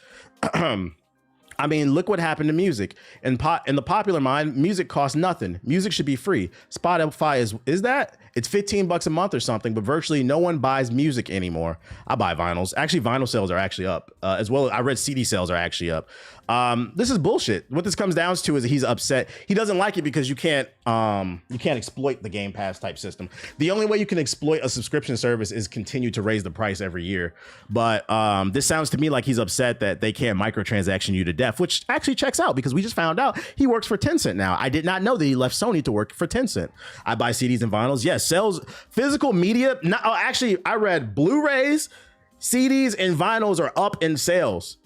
I mean, look what happened to music. In the popular mind, music costs nothing. Music should be free. Spotify is that? It's $15 a month or something, but virtually no one buys music anymore. I buy vinyls. Actually, vinyl sales are actually up. As well, I read CD sales are actually up. This is bullshit. What this comes down to is that he's upset. He doesn't like it because you can't exploit the Game Pass type system. The only way you can exploit a subscription service is continue to raise the price every year. But this sounds to me like he's upset that they can't microtransaction you to death, which actually checks out because we just found out he works for Tencent now. I did not know that he left Sony to work for Tencent. I buy CDs and vinyls. Yes, sells physical media. Actually, I read Blu-rays, CDs, and vinyls are up in sales.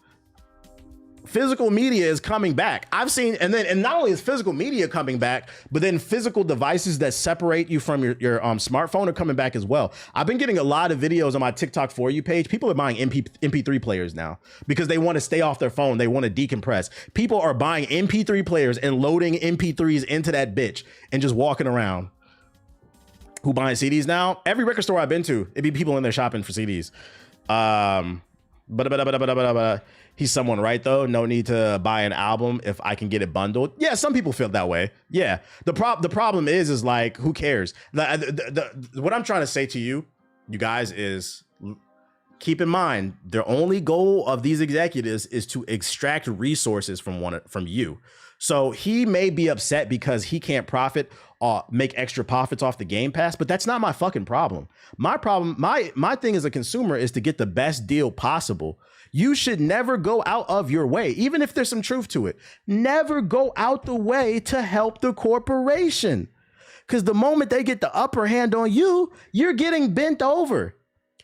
Physical media is coming back. I've seen, and not only is physical media coming back, but then physical devices that separate you from your smartphone are coming back as well. I've been getting a lot of videos on my TikTok For You page. People are buying MP3 players now because they want to stay off their phone. They want to decompress. People are buying MP3 players and loading MP3s into that bitch and just walking around. Who buying CDs now? Every record store I've been to, it'd be people in there shopping for CDs. He's someone right though. No need to buy an album if I can get it bundled. Yeah, some people feel that way. Yeah, the problem is like, who cares? What I'm trying to say to you guys is, keep in mind, the only goal of these executives is to extract resources from you. So he may be upset because he can't make extra profits off the Game Pass, but that's not my fucking problem. My thing as a consumer is to get the best deal possible. You should never go out of your way, even if there's some truth to it. Never go out the way to help the corporation. Because the moment they get the upper hand on you, you're getting bent over.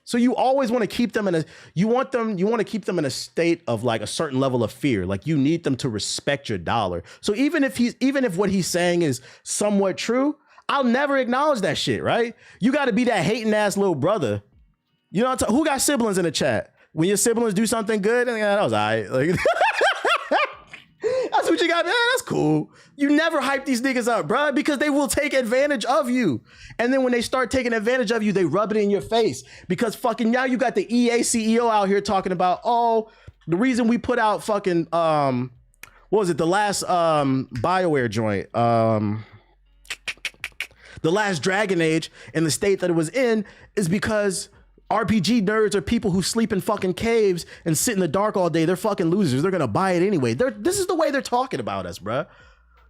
So you always want to keep them you want to keep them in a state of like a certain level of fear. Like you need them to respect your dollar. So even if what he's saying is somewhat true, I'll never acknowledge that shit, right? You got to be that hating ass little brother. You know, who got siblings in the chat? When your siblings do something good, and that was all right. Like, that's what you got. Man, that's cool. You never hype these niggas up, bro, because they will take advantage of you. And then when they start taking advantage of you, they rub it in your face. Because fucking now you got the EA CEO out here talking about, the reason we put out fucking, what was it? The last BioWare joint, the last Dragon Age in the state that it was in is because RPG nerds are people who sleep in fucking caves and sit in the dark all day. They're fucking losers. They're going to buy it anyway. This is the way they're talking about us, bruh.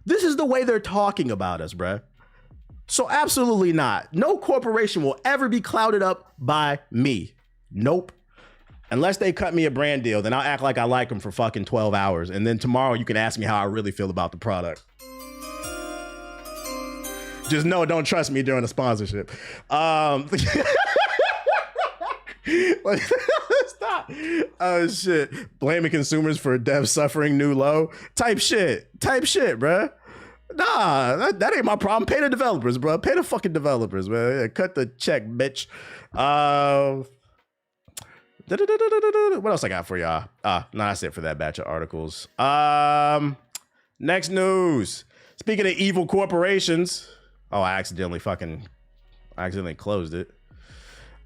This is the way they're talking about us, bruh. So absolutely not. No corporation will ever be clouded up by me. Nope. Unless they cut me a brand deal, then I'll act like I like them for fucking 12 hours. And then tomorrow you can ask me how I really feel about the product. Just know, don't trust me during a sponsorship. Stop. Oh shit. Blaming consumers for devs suffering new low. Type shit, bruh. Nah, that ain't my problem. Pay the developers, bro. Pay the fucking developers, man. Yeah, cut the check, bitch. What else I got for y'all? No, that's it for that batch of articles. Next news. Speaking of evil corporations. Oh, I accidentally closed it.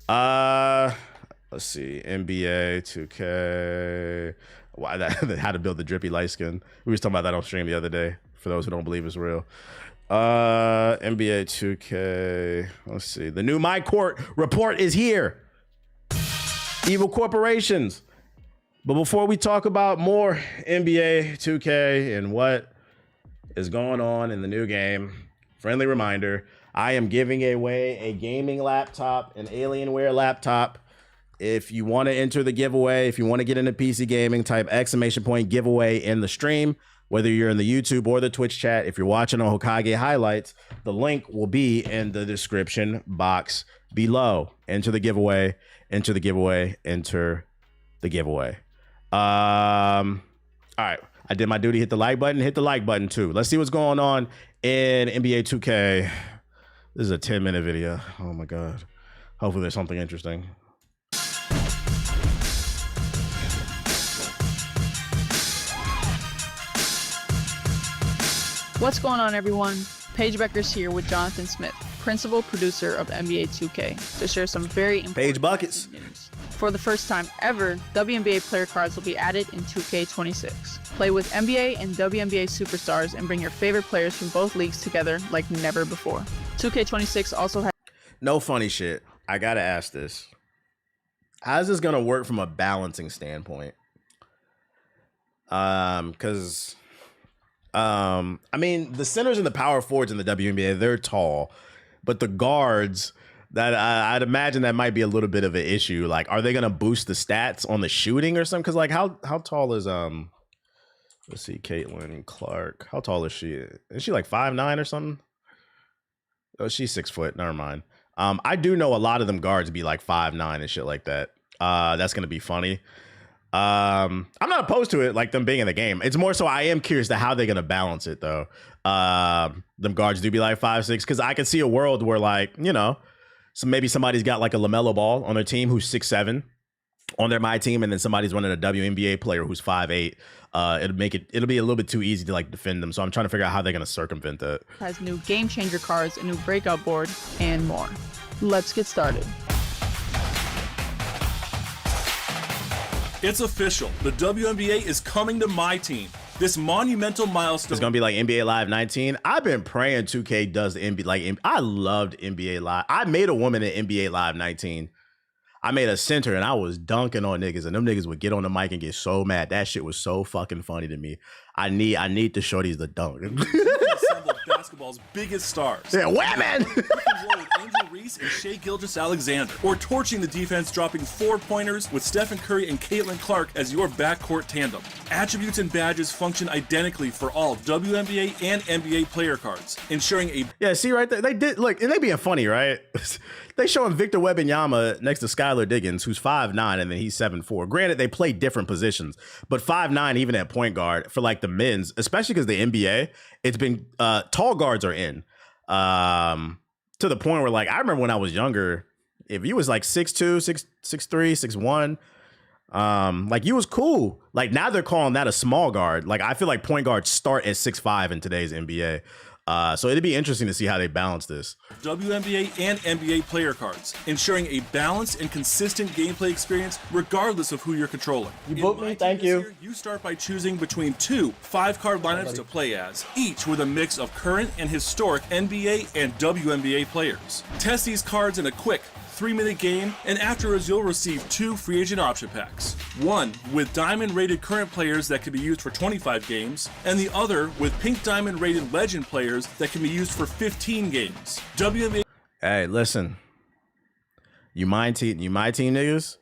Let's see. NBA 2K. Why that? How to build the drippy light skin. We was talking about that on stream the other day. For those who don't believe it's real. NBA 2K. Let's see. The new My Court report is here. Evil corporations. But before we talk about more NBA 2K and what is going on in the new game, friendly reminder, I am giving away a gaming laptop, an Alienware laptop. If you want to enter the giveaway, if you want to get into PC gaming, type ! giveaway in the stream, whether you're in the YouTube or the Twitch chat. If you're watching on Hokage highlights, the link will be in the description box below. Enter the giveaway, enter the giveaway, enter the giveaway. All right. I did my duty, hit the like button, hit the like button too. Let's see what's going on in NBA 2K. This is a 10-minute video. Oh my God. Hopefully there's something interesting. What's going on, everyone? Paige Becker's here with Jonathan Smith, principal producer of NBA 2K, to share some very important Paige Buckets news. For the first time ever, WNBA player cards will be added in 2K26. Play with NBA and WNBA superstars and bring your favorite players from both leagues together like never before. 2K26 also has... No funny shit. I gotta ask this. How's this gonna work from a balancing standpoint? Because... I mean, the centers and the power forwards in the WNBA, they're tall, but the guards, that I'd imagine that might be a little bit of an issue. Like, are they gonna boost the stats on the shooting or something? Because like, how tall is let's see, Caitlin Clark. How tall is she? Is she like 5'9" or something? Oh, she's 6 foot. Never mind. I do know a lot of them guards be like 5'9" and shit like that. That's gonna be funny. I'm not opposed to it, like them being in the game. It's more so I am curious to how they're gonna balance it though. Them guards do be like 5'6", because I could see a world where, like, you know, so maybe somebody's got like a LaMelo Ball on their team who's 6'7" on their my team, and then somebody's running a WNBA player who's 5'8". It'll be a little bit too easy to like defend them. So I'm trying to figure out how they're gonna circumvent that. Has new game changer cards, a new breakout board, and more. Let's get started. It's official. The WNBA is coming to my team. This monumental milestone. It's gonna be like NBA Live 19. I've been praying 2K does the NBA. Like, I loved NBA Live. I made a woman in NBA Live 19. I made a center and I was dunking on niggas, and them niggas would get on the mic and get so mad. That shit was so fucking funny to me. I need the shorties to dunk. Basketball's biggest stars. Yeah, women. You can roll with Angel Reese and Shai Gilgeous-Alexander, or torching the defense, dropping 4-pointers with Stephen Curry and Caitlin Clark as your backcourt tandem. Attributes and badges function identically for all WNBA and NBA player cards, ensuring a... Yeah, see right there, they did, look, and they being funny, right? They showing Victor Wembanyama next to Skylar Diggins, who's 5'9", and then he's 7'4". Granted, they play different positions, but 5'9", even at point guard, for like the men's, especially because the NBA, it's been, tall guards are in. To the point where, like, I remember when I was younger, if you was like 6'2", 6'3", 6'1", like, you was cool. Like, now they're calling that a small guard. Like, I feel like point guards start at 6'5" in today's NBA. So it'd be interesting to see how they balance this. WNBA and NBA player cards, ensuring a balanced and consistent gameplay experience regardless of who you're controlling. You booked me, thank you. Year, you start by choosing between 2 5-card lineups to play as, each with a mix of current and historic NBA and WNBA players. Test these cards in a quick 3-minute game, and afterwards you'll receive 2 free agent option packs. One with diamond rated current players that can be used for 25 games, and the other with pink diamond rated legend players that can be used for 15 games. WNBA. Hey, listen. You my team niggas?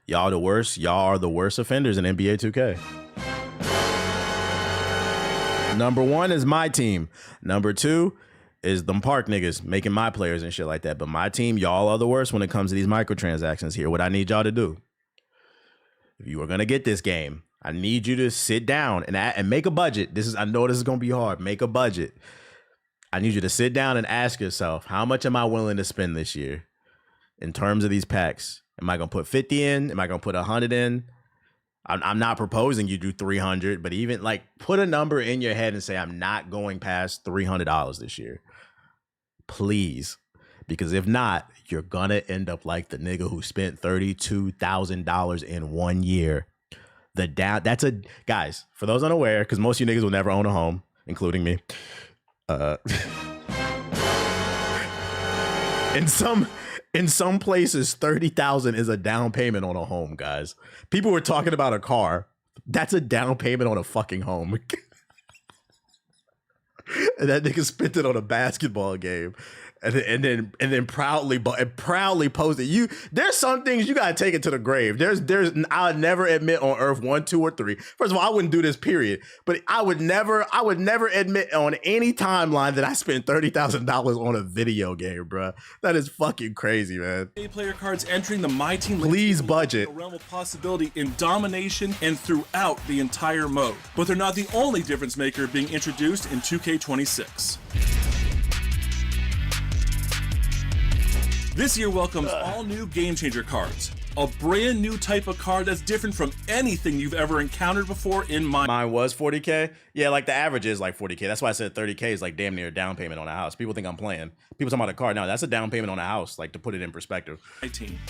Y'all the worst. Y'all are the worst offenders in NBA 2K. Number 1 is my team. Number 2 is them park niggas making my players and shit like that. But my team, y'all are the worst when it comes to these microtransactions here. What I need y'all to do, if you are going to get this game, I need you to sit down and make a budget. I know this is going to be hard. Make a budget. I need you to sit down and ask yourself, how much am I willing to spend this year in terms of these packs? Am I going to put 50 in? Am I going to put 100 in? I'm not proposing you do 300, but even like put a number in your head and say, I'm not going past $300 this year. Please. Because if not, you're going to end up like the nigga who spent $32,000 in 1 year. Guys, for those unaware, because most of you niggas will never own a home, including me. In some places, $30,000 is a down payment on a home, guys. People were talking about a car. That's a down payment on a fucking home. And that nigga spent it on a basketball game. And then proudly posted. There's some things you gotta take it to the grave. I'll never admit on Earth 1, 2, or 3. First of all, I wouldn't do this, period. But I would never admit on any timeline that I spent $30,000 on a video game, bro. That is fucking crazy, man. Player cards entering the My Team. Please budget. A realm of possibility in domination and throughout the entire mode. But they're not the only difference maker being introduced in 2K26. This year welcomes all new Game Changer cards. A brand new type of card that's different from anything you've ever encountered before in Mine. Mine was 40K? Yeah, like the average is like 40K. That's why I said 30K is like damn near a down payment on a house. People think I'm playing. People talking about a card. No, that's a down payment on a house, like to put it in perspective.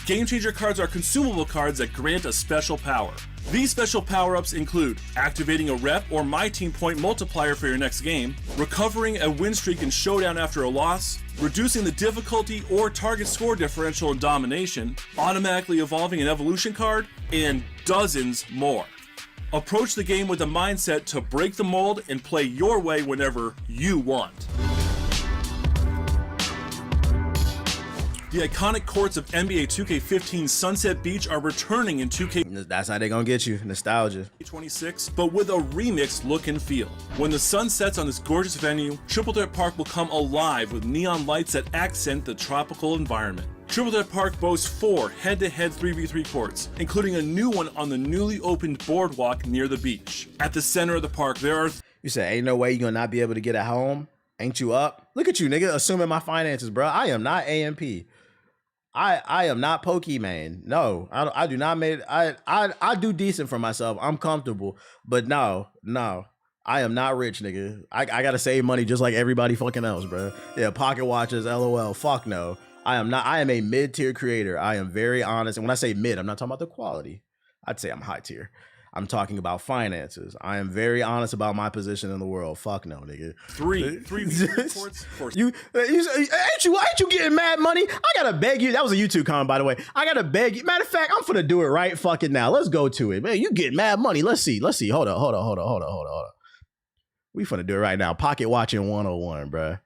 Game Changer cards are consumable cards that grant a special power. These special power-ups include activating a rep or My Team point multiplier for your next game, recovering a win streak in Showdown after a loss, reducing the difficulty or target score differential in Domination, automatically evolving an evolution card, and dozens more. Approach the game with a mindset to break the mold and play your way whenever you want. The iconic courts of NBA 2K15 Sunset Beach are returning in 2K. That's how they're gonna get you, nostalgia. 26, but with a remixed look and feel. When the sun sets on this gorgeous venue, Triple Threat Park will come alive with neon lights that accent the tropical environment. Triple Threat Park boasts 4 head-to-head 3v3 courts, including a new one on the newly opened boardwalk near the beach. At the center of the park, there are... You said, ain't no way you're gonna not be able to get at home? Ain't you up? Look at you, nigga, assuming my finances, bro. I am not AMP. I am not Pokemon. No, I do not make I do decent for myself. I'm comfortable, but no. I am not rich, nigga. I gotta save money just like everybody fucking else, bro. Yeah, pocket watches, LOL. Fuck no. I am not. I am a mid-tier creator. I am very honest. And when I say mid, I'm not talking about the quality. I'd say I'm high tier. I'm talking about finances. I am very honest about my position in the world. Fuck no, nigga. Three reports. Ain't you getting mad money? I gotta beg you. That was a YouTube comment, by the way. I gotta beg you. Matter of fact, I'm finna do it right fucking now. Let's go to it, man. You getting mad money? Let's see. Hold on. We finna do it right now. Pocket watching 101, bruh.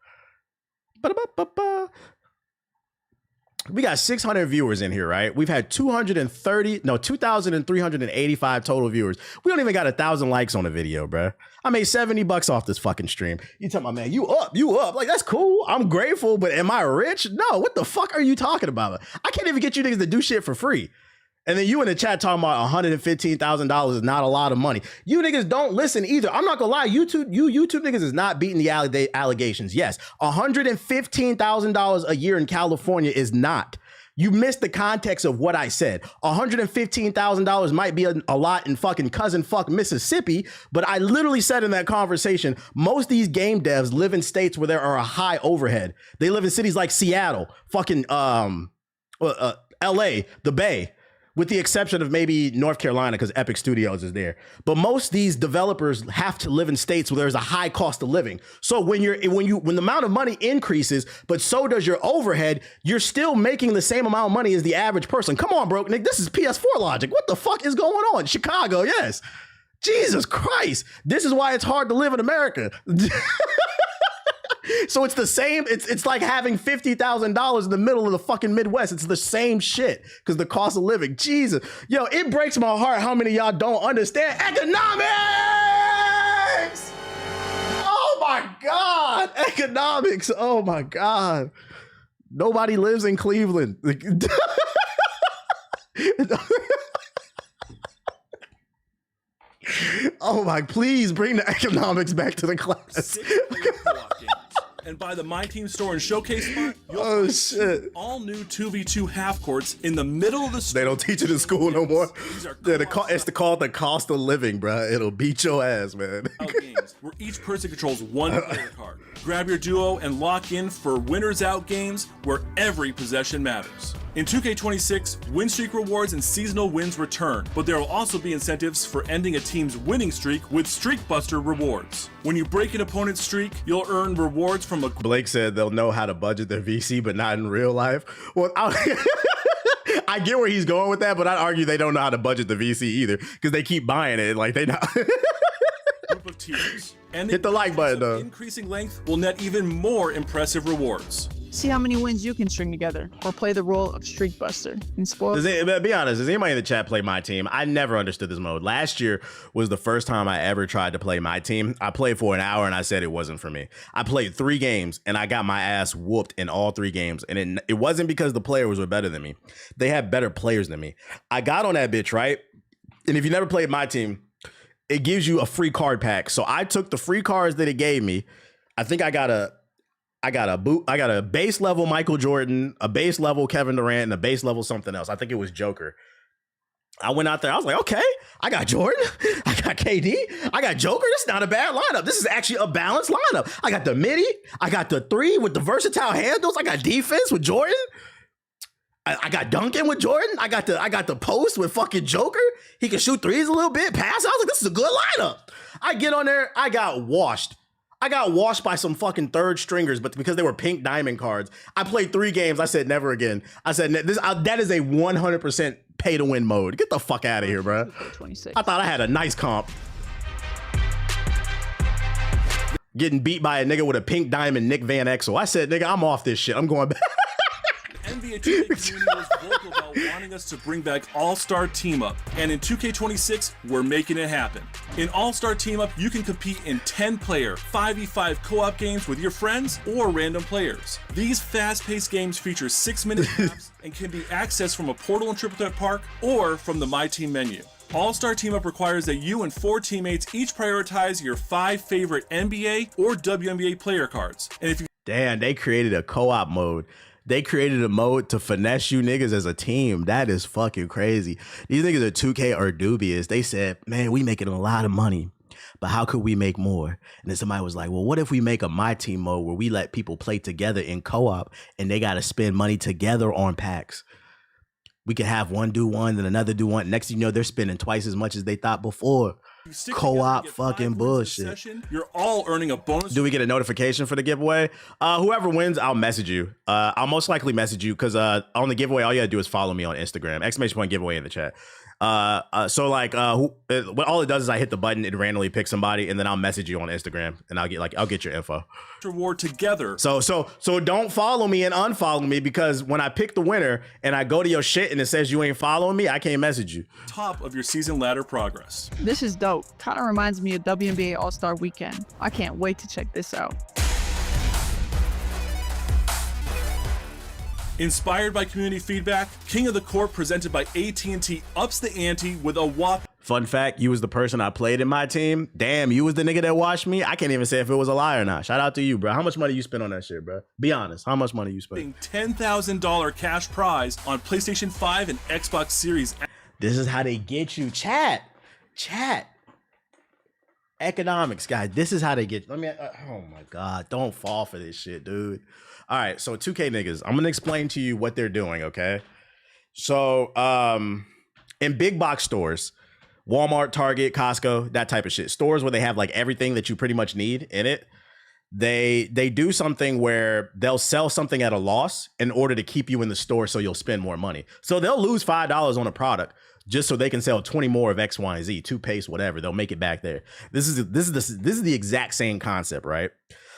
We got 600 viewers in here, right? We've had 2,385 total viewers. We don't even got 1,000 likes on the video, bro. I made $70 off this fucking stream. You talking about, man, you up. Like, that's cool. I'm grateful, but am I rich? No, what the fuck are you talking about? I can't even get you niggas to do shit for free. And then you in the chat talking about $115,000 is not a lot of money. You niggas don't listen either. I'm not gonna lie, YouTube niggas is not beating the allegations. Yes, $115,000 a year in California is not. You missed the context of what I said. $115,000 might be a lot in fucking cousin fuck Mississippi, but I literally said in that conversation, most of these game devs live in states where there are a high overhead. They live in cities like Seattle, fucking LA, the Bay, with the exception of maybe North Carolina because Epic Studios is there. But most of these developers have to live in states where there's a high cost of living. So when the amount of money increases, but so does your overhead, you're still making the same amount of money as the average person. Come on, bro. Nick, this is PS4 logic. What the fuck is going on? Chicago, yes. Jesus Christ. This is why it's hard to live in America. So it's the same. It's like having $50,000 in the middle of the fucking Midwest. It's the same shit because the cost of living. Jesus, yo, it breaks my heart how many of y'all don't understand economics. Oh my God, economics. Oh my God, nobody lives in Cleveland. Oh my, please bring the economics back to the class. And by the My Team store and showcase spot, you'll Oh find shit. all new 2v2 half courts in the middle of the street. They don't teach it in school no more. These are Yeah, it's called the cost of living, bro. It'll beat your ass, man. games where each person controls one player card. Grab your duo and lock in for winners out games where every possession matters. In 2K26, win streak rewards and seasonal wins return, but there will also be incentives for ending a team's winning streak with Streak Buster rewards. When you break an opponent's streak, you'll earn rewards from a... Blake said they'll know how to budget their VC, but not in real life. Well, I get where he's going with that, but I'd argue they don't know how to budget the VC either, because they keep buying it. Like, they know. group of tiers. And hit the like button, though. Increasing length will net even more impressive rewards. See how many wins you can string together, or play the role of Streak Buster. And spoil. Be honest, does anybody in the chat play My Team? I never understood this mode. Last year was the first time I ever tried to play My Team. I played for an hour and I said it wasn't for me. I played 3 games and I got my ass whooped in all 3 games. And it wasn't because the players were better than me. They had better players than me. I got on that bitch, right? And if you never played My Team, it gives you a free card pack. So I took the free cards that it gave me. I think I got a base level Michael Jordan, a base level Kevin Durant, and a base level something else. I think it was Joker. I went out there. I was like, okay, I got Jordan. I got KD. I got Joker. This is not a bad lineup. This is actually a balanced lineup. I got the midi. I got the 3 with the versatile handles. I got defense with Jordan. I got Duncan with Jordan. I got the post with fucking Joker. He can shoot threes a little bit, pass. I was like, this is a good lineup. I get on there. I got washed. I got washed by some fucking third stringers, but because they were pink diamond cards. I played 3 games. I said never again. I said that is a 100% pay to win mode. Get the fuck out of here, bro. 26. I thought I had a nice comp. Getting beat by a nigga with a pink diamond, Nick Van Exel. I said, nigga, I'm off this shit. I'm going back. NBA 2K community was vocal about wanting us to bring back All-Star Team Up, and in 2K26, we're making it happen. In All-Star Team Up, you can compete in 10-player, 5v5 co-op games with your friends or random players. These fast-paced games feature 6-minute maps and can be accessed from a portal in Triple Threat Park or from the My Team menu. All-Star Team Up requires that you and 4 teammates each prioritize your 5 favorite NBA or WNBA player cards. And if you Damn, they created a co-op mode. They created a mode to finesse you niggas as a team. That is fucking crazy. These niggas at 2K are dubious. They said, man, we making a lot of money, but how could we make more? And then somebody was like, well, what if we make a My Team mode where we let people play together in co-op and they got to spend money together on packs? We could have one do one, then another do one. Next thing you know, they're spending twice as much as they thought before. Co-op fucking bullshit. You're all earning a bonus. Do we get a notification for the giveaway? Whoever wins, I'll message you. I'll most likely message you because on the giveaway, all you gotta do is follow me on Instagram. !giveaway in the chat. So like what all it does is I hit the button, it randomly picks somebody, and then I'll message you on Instagram and I'll get your info. Reward together. So don't follow me and unfollow me, because when I pick the winner and I go to your shit and it says you ain't following me, I can't message you. Top of your season ladder progress. This is dope. Kind of reminds me of WNBA All-Star Weekend. I can't wait to check this out. Inspired by community feedback, King of the Court presented by AT&T ups the ante with a whopping. Fun fact, you was the person I played in My Team. Damn, you was the nigga that watched me. I can't even say if it was a lie or not. Shout out to you, bro. How much money you spent on that shit, bro? Be honest. How much money you spent? $10,000 cash prize on PlayStation 5 and Xbox Series. This is how they get you. Chat. Economics, guys. This is how they get. Oh my God. Don't fall for this shit, dude. All right, so 2K niggas, I'm gonna explain to you what they're doing, okay? So, in big box stores, Walmart, Target, Costco, that type of shit, stores where they have like everything that you pretty much need in it, they do something where they'll sell something at a loss in order to keep you in the store so you'll spend more money. So they'll lose $5 on a product just so they can sell 20 more of X, Y, and Z, toothpaste, whatever. They'll make it back there. This is the exact same concept, right?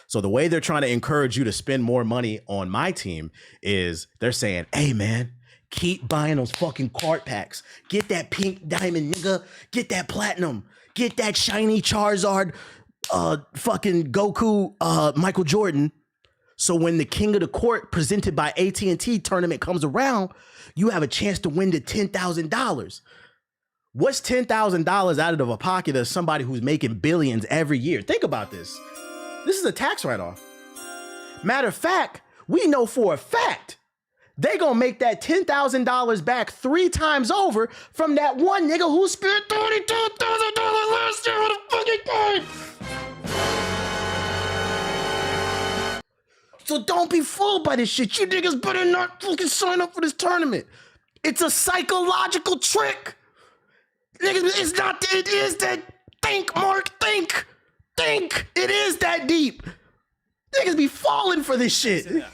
So the way they're trying to encourage you to spend more money on My Team is they're saying, hey, man, keep buying those fucking card packs. Get that pink diamond, nigga. Get that platinum. Get that shiny Charizard, fucking Goku, Michael Jordan. So when the King of the Court presented by AT&T tournament comes around, you have a chance to win the $10,000. What's $10,000 out of a pocket of somebody who's making billions every year? Think about this. This is a tax write-off. Matter of fact, we know for a fact they gonna make that $10,000 back 3 times over from that one nigga who spent $32,000 last year on a fucking game. So don't be fooled by this shit. You niggas better not fucking sign up for this tournament. It's a psychological trick. Niggas, it's not, it is that, think, Mark, think. It is that deep. Niggas be falling for this shit.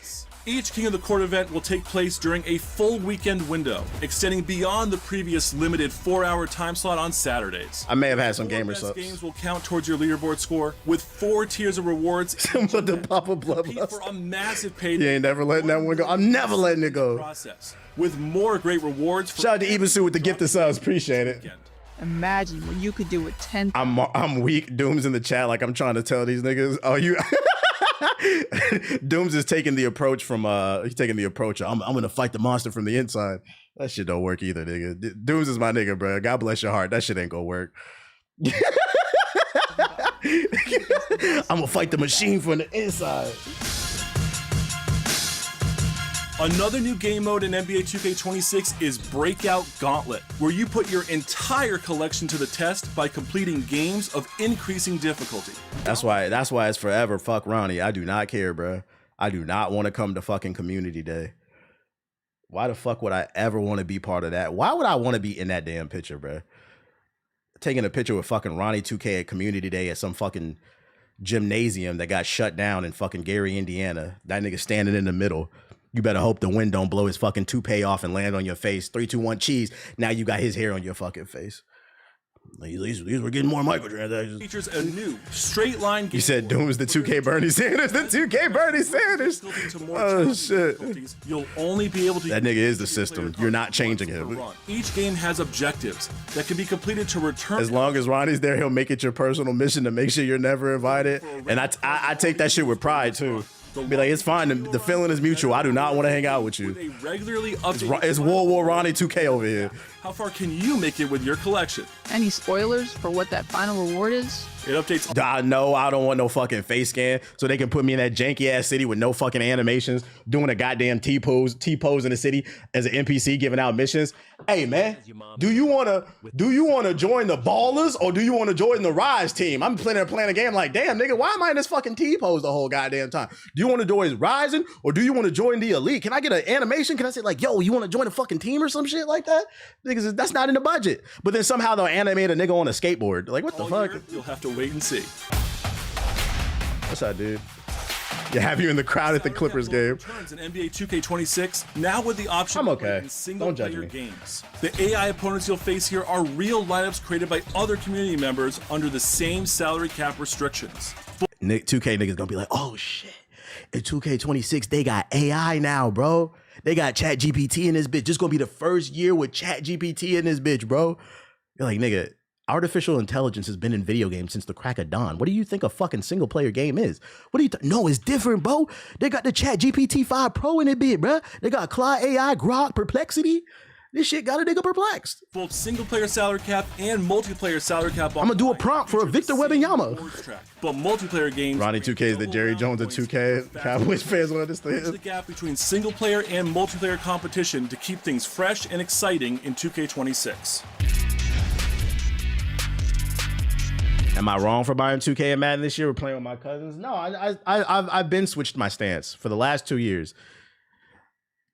Each King of the Court event will take place during a full weekend window, extending beyond the previous limited 4-hour time slot on Saturdays. I may have had some gamer subs. Games will count towards your leaderboard score with 4 tiers of rewards. With the Papa Bloodlust. For a massive payday. You ain't never letting that one go. I'm never letting it go. Process with more great rewards. Shout out to Ebasu with the gift of subs. Appreciate it. Imagine what you could do with 10. I'm weak. Doom's in the chat like I'm trying to tell these niggas. Oh, you. Dooms is taking the approach from I'm gonna fight the monster from the inside. That shit don't work either, nigga. Dooms is my nigga, bro. God bless your heart. That shit ain't gonna work. I'm gonna fight the machine from the inside. Another new game mode in NBA 2K26 is Breakout Gauntlet, where you put your entire collection to the test by completing games of increasing difficulty. That's why it's forever fuck Ronnie. I do not care, bro. I do not want to come to fucking community day. Why the fuck would I ever want to be part of that? Why would I want to be in that damn picture, bro? Taking a picture with fucking Ronnie 2K at community day at some fucking gymnasium that got shut down in fucking Gary, Indiana. That nigga standing in the middle. You better hope the wind don't blow his fucking toupee off and land on your face. 3, 2, 1, cheese. Now you got his hair on your fucking face. These were getting more microtransactions. Features a new straight line game. You said Doom is the 2K Bernie Sanders. The 2K Bernie Sanders. Oh shit. You'll only be able to. That nigga is the system. You're not changing him. Each game has objectives that can be completed to return. As long as Ronnie's there, he'll make it your personal mission to make sure you're never invited. And I take that shit with pride too. Be like, it's fine. The feeling is mutual. I do not want to hang out with you. It's World War Ronnie 2K over here. How far can you make it with your collection? Any spoilers for what that final reward is? It updates. No, I don't want no fucking face scan so they can put me in that janky ass city with no fucking animations, doing a goddamn T-pose in the city as an NPC giving out missions. Hey man, do you wanna join the Ballers or do you wanna join the Rise team? I'm playing a game like, damn nigga, why am I in this fucking T-pose the whole goddamn time? Do you wanna join Rising or do you wanna join the Elite? Can I get an animation? Can I say like, yo, you wanna join a fucking team or some shit like that? Niggas, that's not in the budget. But then somehow they'll animate a nigga on a skateboard. Like, what the fuck? You'll have to wait and see. What's up, dude? You have you in the crowd at the Clippers game. Returns in NBA 2K26 now with the option I'm okay. of single Don't judge player me. games. The AI opponents you'll face here are real lineups created by other community members under the same salary cap restrictions. 2K niggas gonna be like, oh shit. In 2K26, they got AI now, bro. They got Chat GPT in this bitch. This gonna be the first year with Chat GPT in this bitch, bro. You're like, nigga, artificial intelligence has been in video games since the crack of dawn. What do you think a fucking single player game is? What do you No, it's different, bro. They got the Chat GPT 5 Pro in it, bit, bro. They got Claude AI, Grok, Perplexity. This shit got a nigga perplexed. Both single player salary cap and multiplayer salary cap. I'm gonna do a prompt for a Victor Wembanyama. But multiplayer games. Ronnie 2K is the Jerry Jones of 2K. Cowboys fans will understand. The gap between single player and multiplayer competition to keep things fresh and exciting in 2K26. Am I wrong for buying 2K and Madden this year? We're playing with my cousins. No, I've been switched my stance for the last 2 years.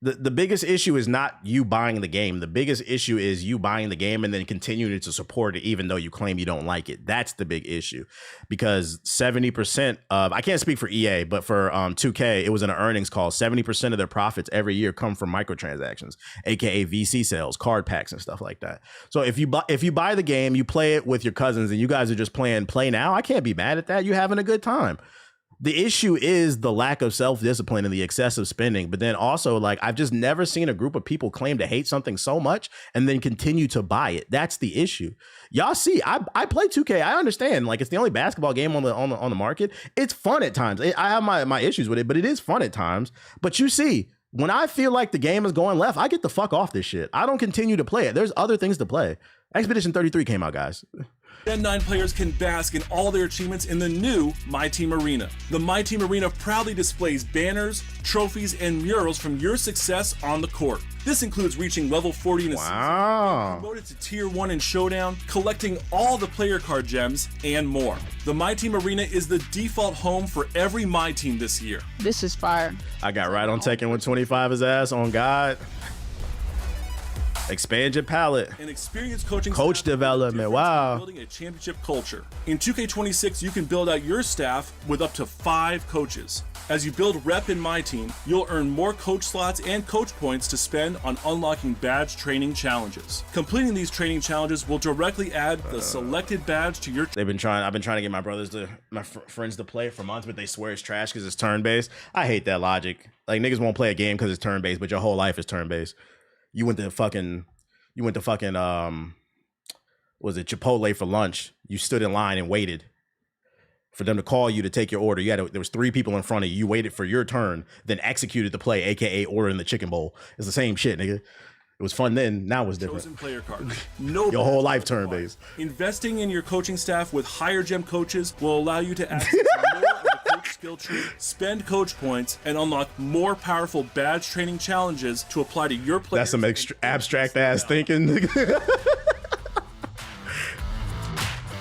The biggest issue is not you buying the game. The biggest issue is you buying the game and then continuing to support it even though you claim you don't like it. That's the big issue. Because 70% of, I can't speak for EA, but for 2K, it was in an earnings call, 70% of their profits every year come from microtransactions, aka VC sales, card packs and stuff like that. So if you buy the game, you play it with your cousins and you guys are just playing play now, I can't be mad at that. You're having a good time. The issue is the lack of self-discipline and the excessive spending. But then also, like, I've just never seen a group of people claim to hate something so much and then continue to buy it. That's the issue. Y'all see, I play 2K. I understand. Like, it's the only basketball game on the market. It's fun at times. I have my issues with it, but it is fun at times. But you see, when I feel like the game is going left, I get the fuck off this shit. I don't continue to play it. There's other things to play. Expedition 33 came out, guys. Gen 9 players can bask in all their achievements in the new My Team Arena. The My Team Arena proudly displays banners, trophies, and murals from your success on the court. This includes reaching level 40 in a season, promoted to Tier 1 in Showdown, collecting all the player card gems, and more. The My Team Arena is the default home for every My Team this year. This is fire. I got right on Tekken with 25 his ass, on God. Expand your palette. An experienced coaching coach staff development. Wow. Building a championship culture. In 2K26, you can build out your staff with up to 5 coaches. As you build rep in My Team, you'll earn more coach slots and coach points to spend on unlocking badge training challenges. Completing these training challenges will directly add the selected badge to your. I've been trying to get my friends to play it for months, but they swear it's trash because it's turn-based. I hate that logic. Like, niggas won't play a game because it's turn-based, but your whole life is turn-based. You went to fucking was it Chipotle for lunch? You stood in line and waited for them to call you to take your order. There was 3 people in front of you. You waited for your turn, then executed the play, aka ordering the chicken bowl. It's the same shit, nigga. It was fun then. Now it's different. Chosen player card. Your whole life turn based. Investing in your coaching staff with higher gem coaches will allow you to access more of the coach skill tree, spend coach points, and unlock more powerful badge training challenges to apply to your players. That's some abstract ass thinking.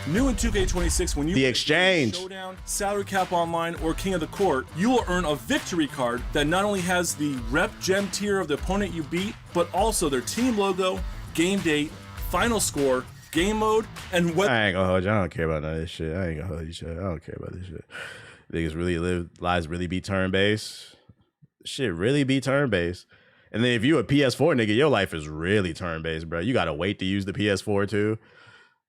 New in 2K26, when you the exchange, Showdown, Salary Cap Online, or King of the Court, you will earn a victory card that not only has the rep gem tier of the opponent you beat, but also their team logo, game date, final score, game mode, and what. I ain't gonna hold you. I don't care about none of this shit. I ain't gonna hold you shit. I don't care about this shit. Niggas really lives really be turn based. Shit really be turn based. And then if you a PS4 nigga, your life is really turn based, bro. You gotta wait to use the PS4 too.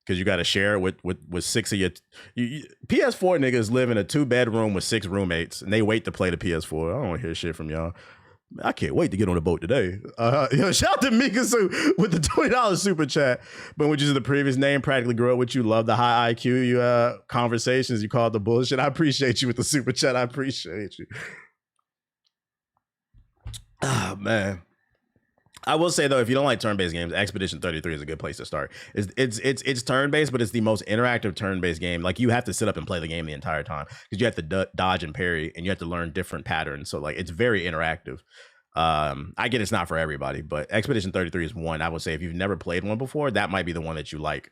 Because you got to share it with 6 of your PS4 niggas live in a 2-bedroom with 6 roommates, and they wait to play the PS4. I don't want to hear shit from y'all. I can't wait to get on the boat today. Shout out to Mikasu with the $20 super chat. But which is the previous name, practically grew up with you. Love the high IQ conversations. You call it the bullshit. I appreciate you with the super chat. I appreciate you. Ah, man. I will say though, if you don't like turn-based games, Expedition 33 is a good place to start. It's turn-based, but it's the most interactive turn-based game. Like, you have to sit up and play the game the entire time because you have to dodge and parry, and you have to learn different patterns. So like, it's very interactive. I get it's not for everybody, but Expedition 33 is one I would say if you've never played one before, that might be the one that you like.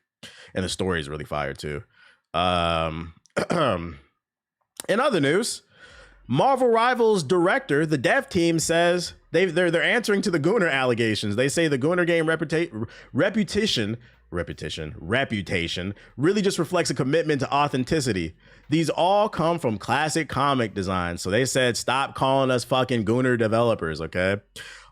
And the story is really fire too. In other news, Marvel Rivals director, the dev team says they're answering to the GOONER allegations. They say the GOONER game reputation really just reflects a commitment to authenticity. These all come from classic comic designs. So they said, stop calling us fucking GOONER developers, okay?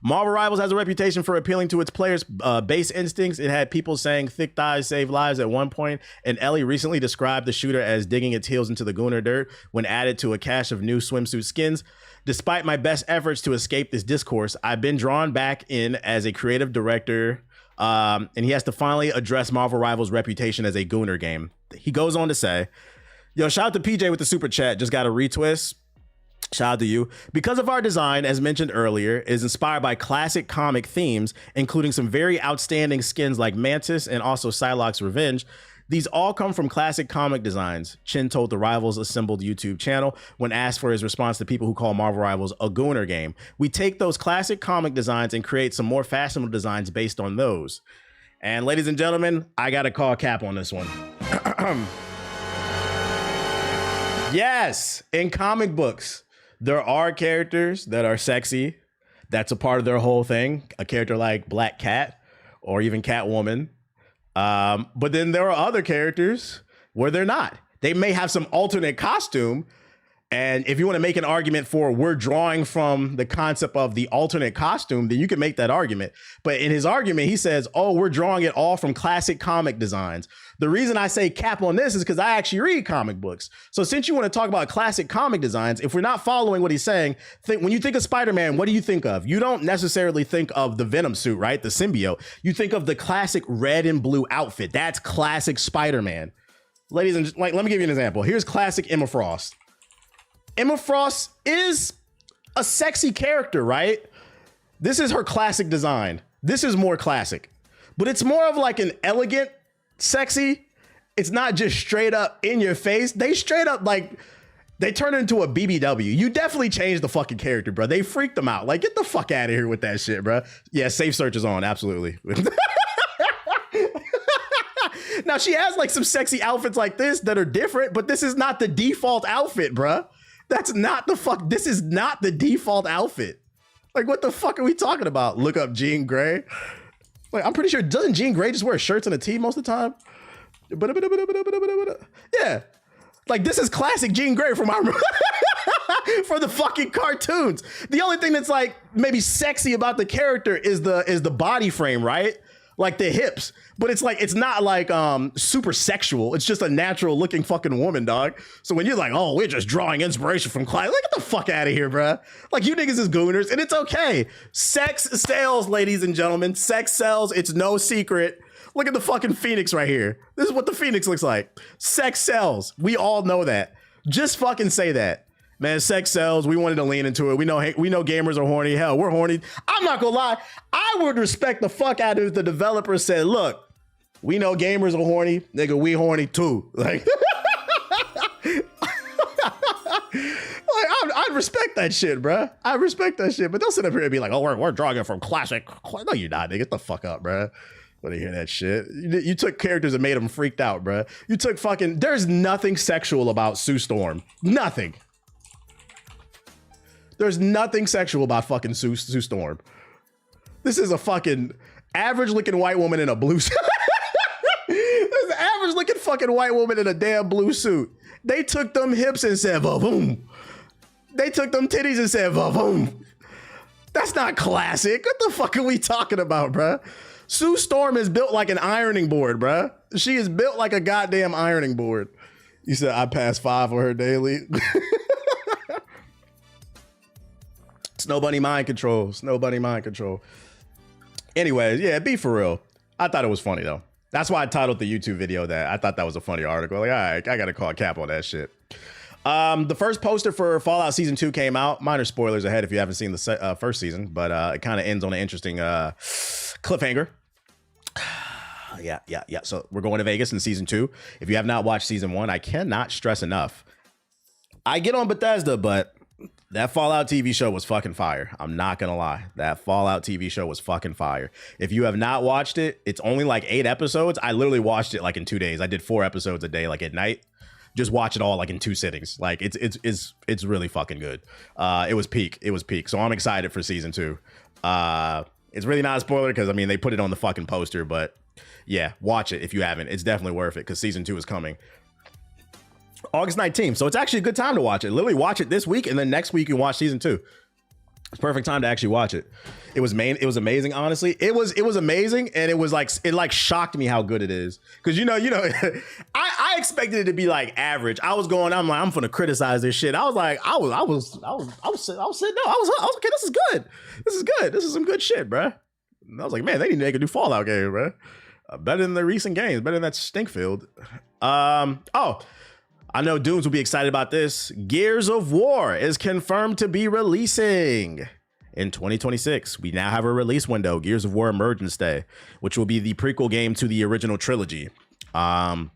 Marvel Rivals has a reputation for appealing to its players' base instincts. It had people saying thick thighs save lives at one point, and Ellie recently described the shooter as digging its heels into the GOONER dirt when added to a cache of new swimsuit skins. Despite my best efforts to escape this discourse, I've been drawn back in as a creative director, and he has to finally address Marvel Rivals' reputation as a GOONER game. He goes on to say, yo, shout out to PJ with the super chat, just got a retwist. Shout out to you. Because of our design, as mentioned earlier, is inspired by classic comic themes, including some very outstanding skins like Mantis and also Psylocke's Revenge. These all come from classic comic designs, Chin told the Rivals Assembled YouTube channel when asked for his response to people who call Marvel Rivals a GOONER game. We take those classic comic designs and create some more fashionable designs based on those. And ladies and gentlemen, I got to call cap on this one. Yes, in comic books, there are characters that are sexy. That's a part of their whole thing. A character like Black Cat or even Catwoman. But then there are other characters where they're not. They may have some alternate costume. And if you want to make an argument for we're drawing from the concept of the alternate costume, then you can make that argument. But in his argument, he says, oh, we're drawing it all from classic comic designs. The reason I say cap on this is because I actually read comic books. So since you want to talk about classic comic designs, if we're not following what he's saying, when you think of Spider-Man, what do you think of? You don't necessarily think of the Venom suit, right? The symbiote. You think of the classic red and blue outfit. That's classic Spider-Man. Ladies and like, let me give you an example. Here's classic Emma Frost. Emma Frost is a sexy character, right? This is her classic design. This is more classic, but it's more of like an elegant sexy. it's not just straight up in your face. They straight up like they turn it into a BBW. You definitely changed the fucking character, bro. They freaked them out. Like, get the fuck out of here with that shit, bro. Yeah, safe search is on. Absolutely. Now, she has like some sexy outfits like this that are different, but this is not the default outfit, bro. That's not the fuck. This is not the default outfit. Like, what the fuck are we talking about? Look up Jean Grey. Like, I'm pretty sure, doesn't Jean Grey just wear shirts and a tee most of the time? Yeah. Like, this is classic Jean Grey from our for the fucking cartoons. The only thing that's like maybe sexy about the character is the body frame, right? Like the hips. But it's like, it's not like super sexual. It's just a natural looking fucking woman, dog. So when you're like, oh, we're just drawing inspiration from Clyde, like, get the fuck out of here, bruh. Like, you niggas is gooners, and it's okay. Sex sells, ladies and gentlemen. Sex sells. It's no secret. Look at the fucking Phoenix right here. This is what the Phoenix looks like. Sex sells. We all know that. Just fucking say that. Man, sex sells. We wanted to lean into it. We know gamers are horny. Hell, we're horny. I'm not gonna lie. I would respect the fuck out of if the developer said, look, we know gamers are horny. Nigga, we horny too. Like, I'd respect that shit, bruh. I respect that shit. But they'll sit up here and be like, oh, we're drawing it from classic. No, you're not, nigga. Get the fuck up, bruh. Want to hear that shit? You took characters and made them freaked out, bruh. You took fucking, there's nothing sexual about Sue Storm. Nothing. There's nothing sexual about fucking Sue Storm. This is a fucking average looking white woman in a blue suit. There's an average looking fucking white woman in a damn blue suit. They took them hips and said, boom. They took them titties and said, boom. That's not classic. What the fuck are we talking about, bruh? Sue Storm is built like an ironing board, bruh. She is built like a goddamn ironing board. You said I pass 5 on her daily. Snow Bunny mind control. Snow Bunny mind control. Anyways, yeah, be for real. I thought it was funny though. That's why I titled the YouTube video that. I thought that was a funny article. Like, all right, I gotta call a cap on that shit. The first poster for Fallout Season 2 came out. Minor spoilers ahead if you haven't seen the first season, but it kind of ends on an interesting cliffhanger. Yeah. So we're going to Vegas in Season 2. If you have not watched Season 1, I cannot stress enough. I get on Bethesda, but that Fallout TV show was fucking fire. I'm not gonna lie. That Fallout TV show was fucking fire. If you have not watched it, it's only like 8 episodes. I literally watched it like in 2 days. I did 4 episodes a day, like at night. Just watch it all like in 2 sittings. Like it's really fucking good. It was peak. It was peak. So I'm excited for Season 2. It's really not a spoiler because I mean they put it on the fucking poster, but yeah, watch it if you haven't. It's definitely worth it because Season 2 is coming August 19th. So it's actually a good time to watch it. Literally watch it this week, and then next week you can watch Season 2. It's perfect time to actually watch it. It was amazing, honestly. It was amazing, and it shocked me how good it is. Because you know, I expected it to be like average. I'm gonna criticize this shit. I was sitting there. I was okay, this is good. This is good. This is some good shit, bro. And I was like, man, they need to make a new Fallout game, bro. Better than the recent games, better than that Stinkfield. I know Dunes will be excited about this. Gears of War is confirmed to be releasing in 2026. We now have a release window, Gears of War Emergence Day, which will be the prequel game to the original trilogy. A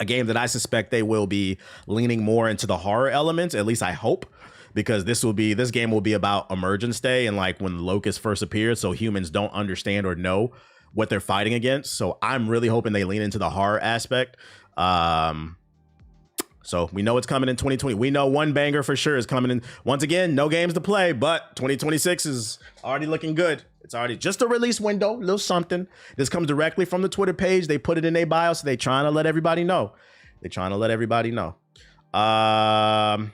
game that I suspect they will be leaning more into the horror elements, at least I hope, because this game will be about Emergence Day and like when Locust first appeared, so humans don't understand or know what they're fighting against. So I'm really hoping they lean into the horror aspect. So we know it's coming in 2020. We know one banger for sure is coming in. Once again, no games to play, but 2026 is already looking good. It's already just a release window, a little something. This comes directly from the Twitter page. They put it in their bio, so they trying to let everybody know. What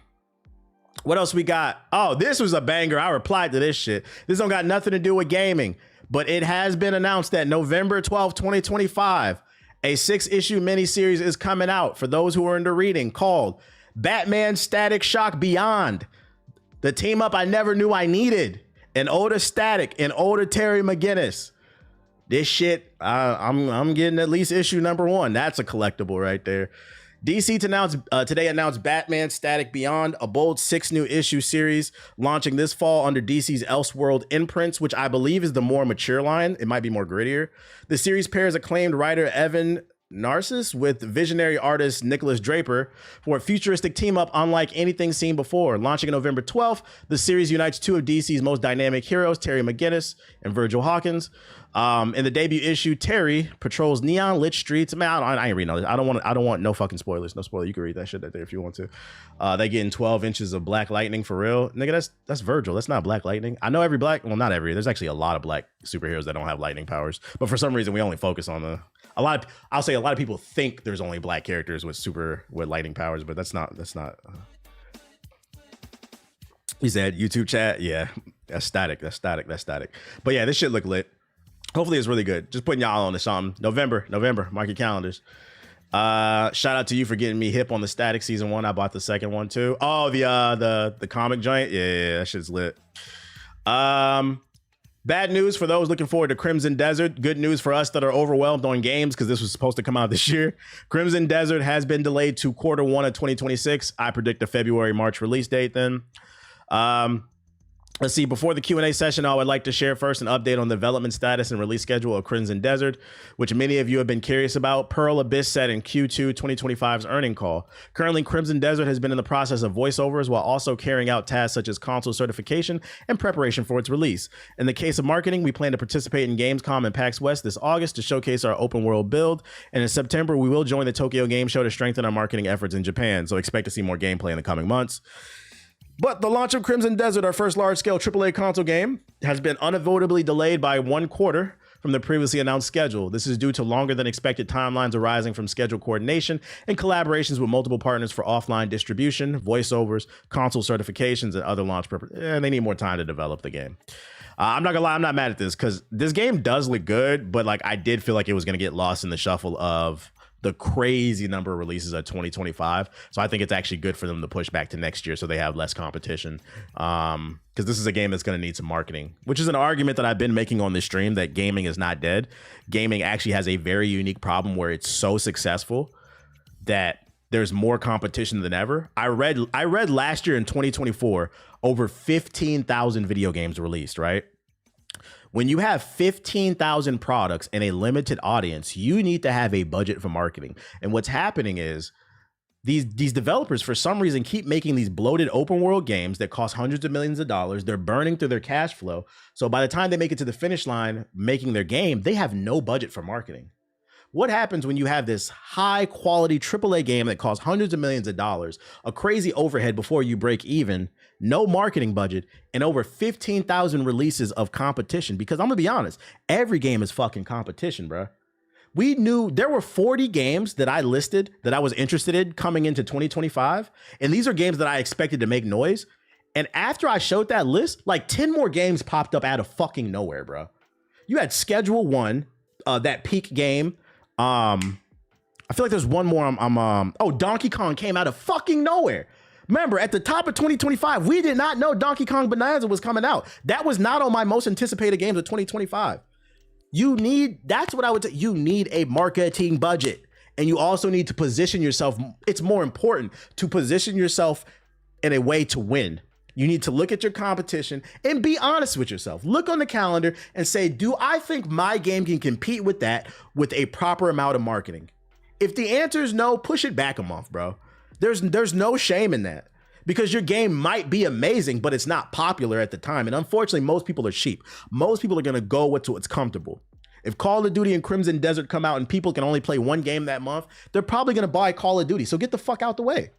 else we got? Oh, this was a banger. I replied to this shit. This don't got nothing to do with gaming, but it has been announced that November 12th, 2025, a 6-issue miniseries is coming out for those who are into reading called Batman Static Shock Beyond. The team up I never knew I needed. An older Static, an older Terry McGinnis. This shit, I'm getting at least issue number 1. That's a collectible right there. DC today announced Batman Static Beyond, a bold 6 new issue series launching this fall under DC's Elseworld imprints, which I believe is the more mature line. It might be more grittier. The series pairs acclaimed writer Evan Narcissus with visionary artist Nicholas Draper for a futuristic team-up unlike anything seen before. Launching on November 12th, the series unites two of DC's most dynamic heroes, Terry McGinnis and Virgil Hawkins. In the debut issue, Terry patrols neon-lit streets. Man, I ain't reading all this. I don't want no fucking spoilers. No spoiler. You can read that shit right there if you want to. They getting 12 inches of black lightning for real. Nigga, that's Virgil. That's not Black Lightning. I know every black, well, not every. There's actually a lot of black superheroes that don't have lightning powers. But for some reason, we only focus on I'll say a lot of people think there's only black characters with lightning powers, but that's not. He said YouTube chat. Yeah, that's static. But yeah, this shit look lit. Hopefully it's really good. Just putting y'all on to something. November, mark your calendars. Shout out to you for getting me hip on the Static season 1. I bought the second one too. Oh, the comic joint. Yeah, that shit's lit. Bad news for those looking forward to Crimson Desert. Good news for us that are overwhelmed on games because this was supposed to come out this year. Crimson Desert has been delayed to Q1 of 2026. I predict a February-March release date then. Let's see, before the Q&A session, I would like to share first an update on the development status and release schedule of Crimson Desert, which many of you have been curious about. Pearl Abyss said in Q2 2025's earning call. Currently, Crimson Desert has been in the process of voiceovers while also carrying out tasks such as console certification and preparation for its release. In the case of marketing, we plan to participate in Gamescom and PAX West this August to showcase our open world build. And in September, we will join the Tokyo Game Show to strengthen our marketing efforts in Japan. So expect to see more gameplay in the coming months. But the launch of Crimson Desert, our first large-scale AAA console game, has been unavoidably delayed by 1 quarter from the previously announced schedule. This is due to longer than expected timelines arising from schedule coordination and collaborations with multiple partners for offline distribution, voiceovers, console certifications, and other launch purposes. They need more time to develop the game. I'm not gonna lie, I'm not mad at this because this game does look good, but like I did feel like it was gonna get lost in the shuffle of the crazy number of releases of 2025. So I think it's actually good for them to push back to next year so they have less competition. Because this is a game that's going to need some marketing, which is an argument that I've been making on this stream that gaming is not dead. Gaming actually has a very unique problem where it's so successful that there's more competition than ever. I read last year in 2024, over 15,000 video games released, right? When you have 15,000 products and a limited audience, you need to have a budget for marketing. And what's happening is these developers, for some reason, keep making these bloated open world games that cost hundreds of millions of dollars. They're burning through their cash flow. So by the time they make it to the finish line, making their game, they have no budget for marketing. What happens when you have this high quality AAA game that costs hundreds of millions of dollars, a crazy overhead before you break even, no marketing budget, and over 15,000 releases of competition? Because I'm gonna be honest, every game is fucking competition, bro. We knew there were 40 games that I listed that I was interested in coming into 2025. And these are games that I expected to make noise. And after I showed that list, like 10 more games popped up out of fucking nowhere, bro. You had Schedule 1, that peak game. I feel like there's one more. Donkey Kong came out of fucking nowhere. Remember, at the top of 2025, we did not know Donkey Kong Bonanza was coming out. That was not on my most anticipated games of 2025. That's what I would say. You need a marketing budget. And you also need to position yourself. It's more important to position yourself in a way to win. You need to look at your competition and be honest with yourself. Look on the calendar and say, do I think my game can compete with that with a proper amount of marketing? If the answer is no, push it back a month, bro. There's no shame in that because your game might be amazing, but it's not popular at the time. And unfortunately, most people are sheep. Most people are going to go with what's comfortable. If Call of Duty and Crimson Desert come out and people can only play one game that month, they're probably going to buy Call of Duty. So get the fuck out the way.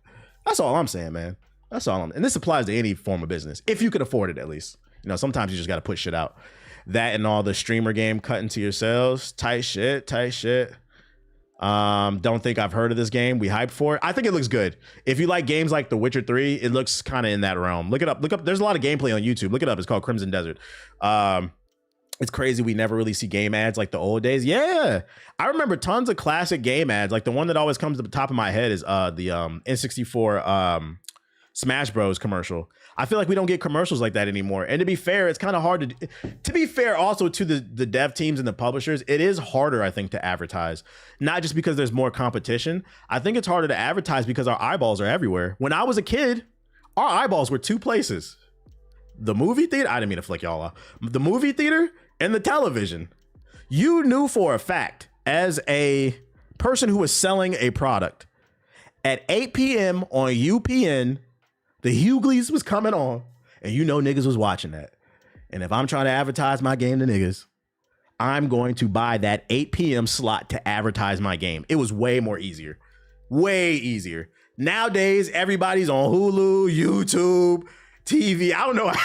That's all I'm saying, man. That's all. And this applies to any form of business, if you can afford it, at least. You know, sometimes you just got to put shit out. That and all the streamer game cut into your sales. Tight shit. Don't think I've heard of this game. We hyped for it. I think it looks good. If you like games like The Witcher 3, it looks kind of in that realm. Look it up. There's a lot of gameplay on YouTube. Look it up. It's called Crimson Desert. It's crazy we never really see game ads like the old days. Yeah. I remember tons of classic game ads. Like the one that always comes to the top of my head is the N64 Smash Bros commercial. I feel like we don't get commercials like that anymore. And to be fair, it's kind of hard to be fair also to the dev teams and the publishers. It is harder, I think, to advertise, not just because there's more competition. I think it's harder to advertise because our eyeballs are everywhere. When I was a kid, our eyeballs were two places: the movie theater. I didn't mean to flick y'all off. The movie theater and the television. You knew for a fact as a person who was selling a product at 8 p.m. on UPN. The Hughleys was coming on, and you know niggas was watching that. And if I'm trying to advertise my game to niggas, I'm going to buy that 8 p.m. slot to advertise my game. It was way more easier. Way easier. Nowadays, everybody's on Hulu, YouTube, TV. I don't know. I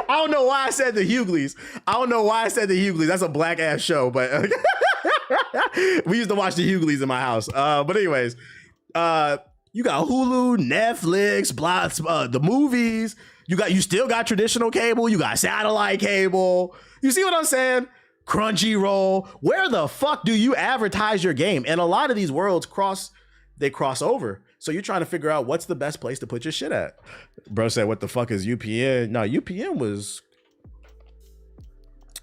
don't know why I said the Hughleys. I don't know why I said the Hughleys. That's a black ass show, but we used to watch the Hughleys in my house. But anyways, you got Hulu, Netflix, the movies. You still got traditional cable. You got satellite cable. You see what I'm saying? Crunchyroll. Where the fuck do you advertise your game? And a lot of these worlds cross over. So you're trying to figure out what's the best place to put your shit at. Bro said, what the fuck is UPN? No, UPN was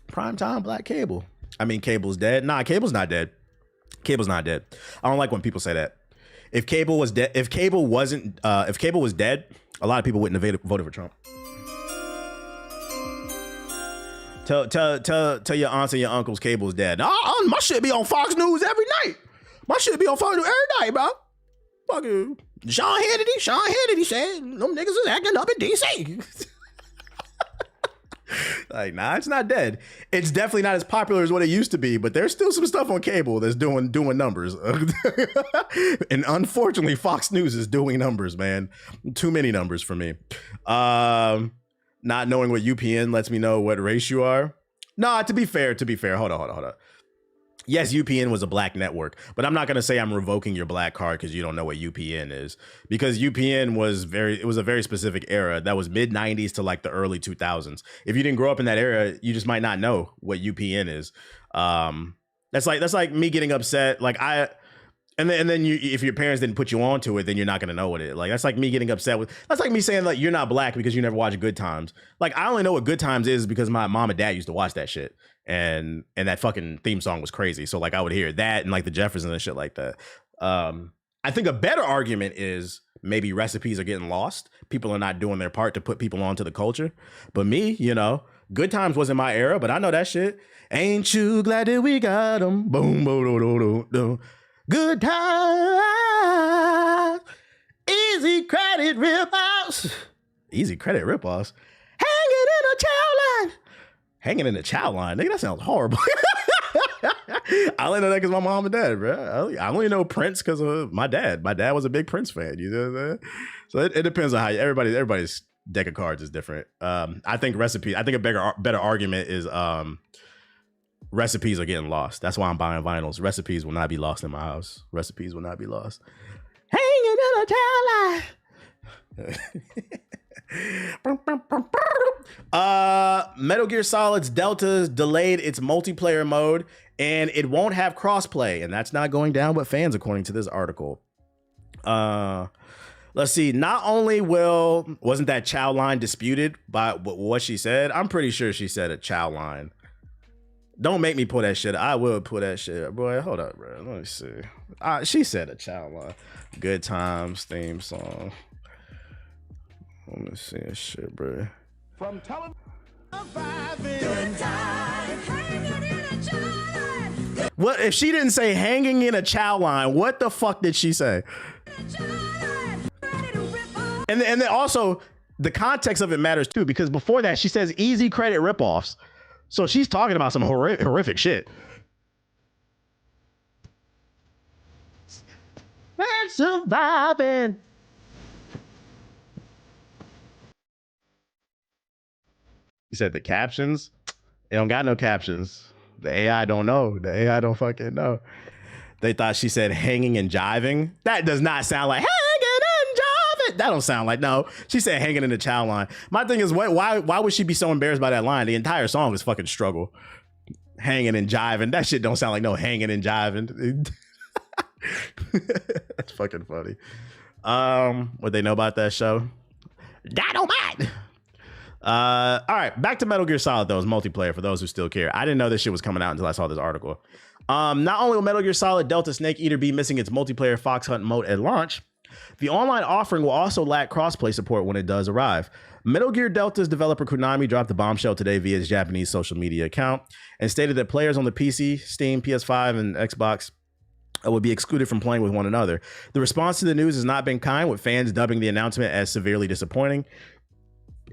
primetime black cable. I mean, cable's dead. Nah, cable's not dead. Cable's not dead. I don't like when people say that. If cable was dead, if cable was dead, a lot of people wouldn't have voted for Trump. Tell your aunts and your uncles cable's dead. My shit be on Fox News every night. My shit be on Fox News every night, bro. Fucking Sean Hannity said them niggas is acting up in DC. Like, nah, it's not dead. It's definitely not as popular as what it used to be, but there's still some stuff on cable that's doing numbers. And unfortunately, Fox News is doing numbers, man. Too many numbers for me. Not knowing what UPN lets me know what race you are. Nah, to be fair, hold on. Yes, UPN was a black network, but I'm not going to say I'm revoking your black card because you don't know what UPN is, because UPN was a very specific era that was mid 90s to like the early 2000s. If you didn't grow up in that era, you just might not know what UPN is. That's like me getting upset. Like and then if your parents didn't put you onto it, then you're not going to know what it is. Like, that's like me getting upset that's like me saying like, you're not black because you never watched Good Times. Like, I only know what Good Times is because my mom and dad used to watch that shit. And that fucking theme song was crazy. So like I would hear that and like the Jeffersons and shit like that. I think a better argument is maybe recipes are getting lost. People are not doing their part to put people onto the culture. But me, you know, Good Times wasn't my era, but I know that shit. Ain't you glad that we got them? Boom, boom, boom, boom, boom. Good times. Easy credit rip-offs. Easy credit rip-offs. Hanging in a child line. Hanging in the child line, nigga, that sounds horrible. I only know that because my mom and dad, bro. I only know Prince because of my dad. My dad was a big Prince fan. You know what I'm saying? So it depends on how everybody's deck of cards is different. I think a better argument is recipes are getting lost. That's why I'm buying vinyls. Recipes will not be lost in my house. Recipes will not be lost. Hanging in a child line. Metal Gear Solid's Delta's delayed its multiplayer mode and it won't have crossplay, and that's not going down with fans according to this article. Let's see. Not only wasn't that chow line disputed by what she said, I'm pretty sure she said a chow line. Don't make me pull that shit. I will pull that shit up. Boy, hold up, bro. Let me see. She said a chow line. Good Times theme song. Let me see that shit, bro. From television. What if she didn't say hanging in a chow line? What the fuck did she say? And then also the context of it matters too, because before that she says easy credit ripoffs. So she's talking about some horrific shit. And surviving. You said the captions? They don't got no captions. The AI don't know. The AI don't fucking know. They thought she said hanging and jiving. That does not sound like hanging and jiving. That don't sound like, no. She said hanging in the chow line. My thing is, why would she be so embarrassed by that line? The entire song is fucking struggle. Hanging and jiving. That shit don't sound like no hanging and jiving. That's fucking funny. What they know about that show? Dynamite. All right, back to Metal Gear Solid though, it's multiplayer for those who still care. I didn't know this shit was coming out until I saw this article. Not only will Metal Gear Solid Delta Snake Eater be missing its multiplayer Fox Hunt mode at launch, the online offering will also lack crossplay support when it does arrive. Metal Gear Delta's developer Konami dropped the bombshell today via its Japanese social media account and stated that players on the PC, Steam, PS5, and Xbox would be excluded from playing with one another. The response to the news has not been kind, with fans dubbing the announcement as severely disappointing,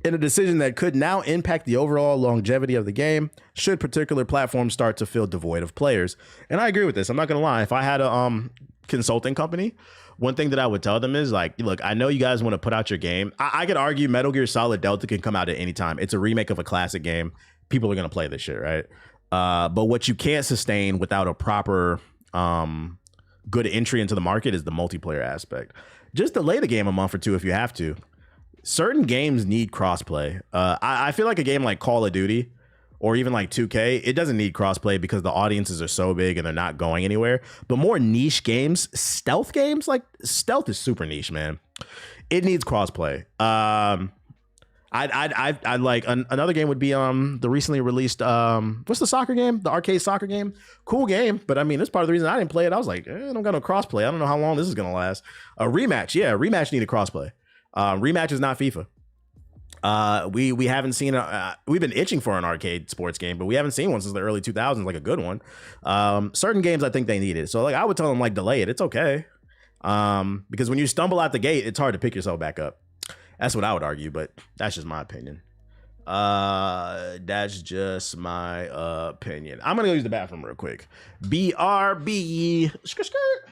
in a decision that could now impact the overall longevity of the game should particular platforms start to feel devoid of players. And I agree with this. I'm not gonna lie. If I had a consulting company, one thing that I would tell them is like, look, I know you guys want to put out your game. I could argue Metal Gear Solid Delta can come out at any time. It's a remake of a classic game. People are gonna play this shit, right? But what you can't sustain without a proper good entry into the market is the multiplayer aspect. Just delay the game a month or two if you have to. Certain games need crossplay. I feel like a game like Call of Duty or even like 2K, it doesn't need crossplay because the audiences are so big and they're not going anywhere. But more niche games, stealth games, like stealth is super niche, man. It needs crossplay. I'd like another game would be the recently released what's the soccer game? The arcade soccer game. Cool game, but I mean that's part of the reason I didn't play it. I was like, I don't got no crossplay. I don't know how long this is gonna last. A rematch, yeah, rematch needed crossplay. Rematch is not FIFA. We haven't seen we've been itching for an arcade sports game, but we haven't seen one since the early 2000s, like a good one. Certain games I think they need it. So like I would tell them like delay it. It's okay. Because when you stumble out the gate, it's hard to pick yourself back up. That's what I would argue, but that's just my opinion. That's just my opinion. I'm gonna go use the bathroom real quick. BRB. Skirt, skirt.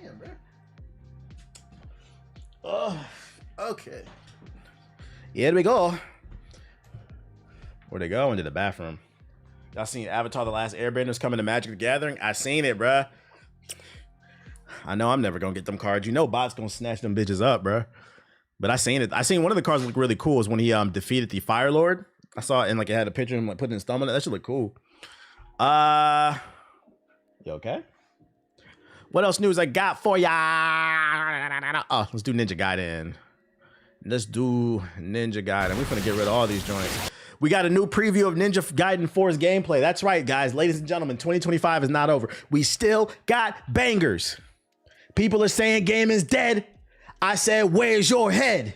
Damn, bro. Oh, okay. Here we go. Where'd they go? Into the bathroom. Y'all seen Avatar: The Last Airbenders coming to Magic the Gathering? I seen it, bruh. I know I'm never gonna get them cards. You know Bot's gonna snatch them bitches up, bruh. But I seen it. I seen one of the cards look really cool is when he defeated the Fire Lord. I saw it and like it had a picture of him like putting his thumb in it. That should look cool. You okay? What else news I got for ya? Oh, let's do Ninja Gaiden. Let's do Ninja Gaiden. We're gonna get rid of all these joints. We got a new preview of Ninja Gaiden 4's gameplay. That's right, guys. Ladies and gentlemen, 2025 is not over. We still got bangers. People are saying game is dead. I said, where's your head?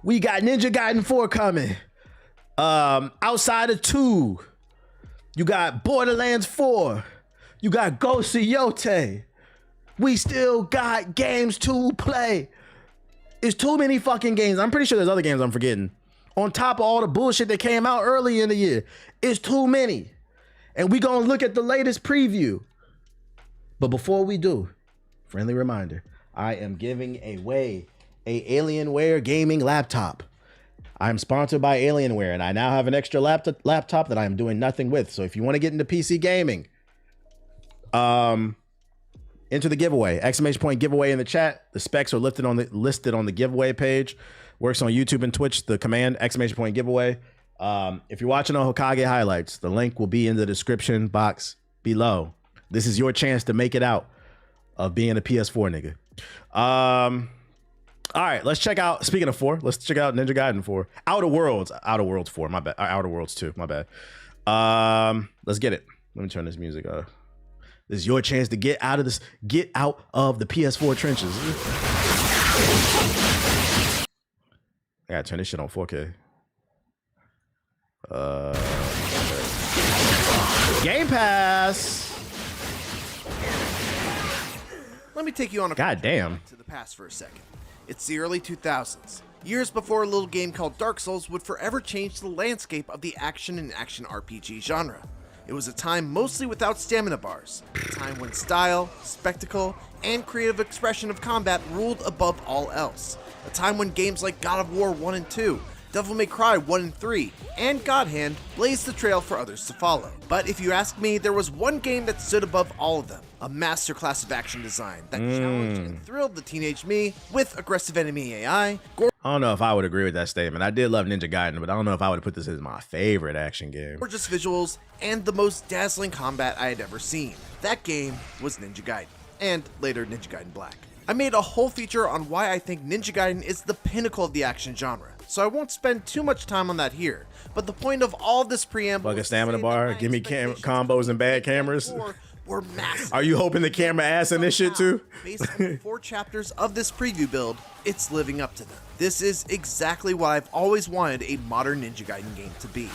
We got Ninja Gaiden 4 coming. Outside of 2. You got Borderlands 4. You got Ghost of Yote. We still got games to play. It's too many fucking games. I'm pretty sure there's other games I'm forgetting. On top of all the bullshit that came out early in the year. It's too many. And we gonna look at the latest preview. But before we do, friendly reminder, I am giving away a Alienware gaming laptop. I'm sponsored by Alienware, and I now have an extra laptop that I am doing nothing with. So if you want to get into PC gaming, enter the giveaway, exclamation point giveaway in the chat. The specs are listed on the giveaway page. Works on YouTube and Twitch. The command exclamation point giveaway. If you're watching on Hokage highlights, the link will be in the description box below. This is your chance to make it out of being a PS4 nigga. All right, let's check out, speaking of 4, let's check out Ninja Gaiden 4. Outer Worlds 4, my bad. Outer Worlds 2, my bad. Let's get it. Let me turn this music off. This is your chance to get out of the PS4 trenches. I gotta turn this shit on 4K. Game Pass. Let me take you on a goddamn to the past for a second. It's the early 2000s, years before a little game called Dark Souls would forever change the landscape of the action and action RPG genre. It was a time mostly without stamina bars, a time when style, spectacle, and creative expression of combat ruled above all else, a time when games like God of War 1 and 2, Devil May Cry 1 and 3, and God Hand blazed the trail for others to follow. But if you ask me, there was one game that stood above all of them, a masterclass of action design that challenged and thrilled the teenage me with aggressive enemy AI. I don't know if I would agree with that statement. I did love Ninja Gaiden, but I don't know if I would put this as my favorite action game. Gorgeous visuals and the most dazzling combat I had ever seen. That game was Ninja Gaiden, and later Ninja Gaiden Black. I made a whole feature on why I think Ninja Gaiden is the pinnacle of the action genre, so I won't spend too much time on that here. But the point of all this preamble like a stamina bar, give me combos and bad cameras. Were massive. Are you hoping the camera ass in this shit too? Based on the 4 chapters of this preview build, it's living up to them. This is exactly what I've always wanted a modern Ninja Gaiden game to be.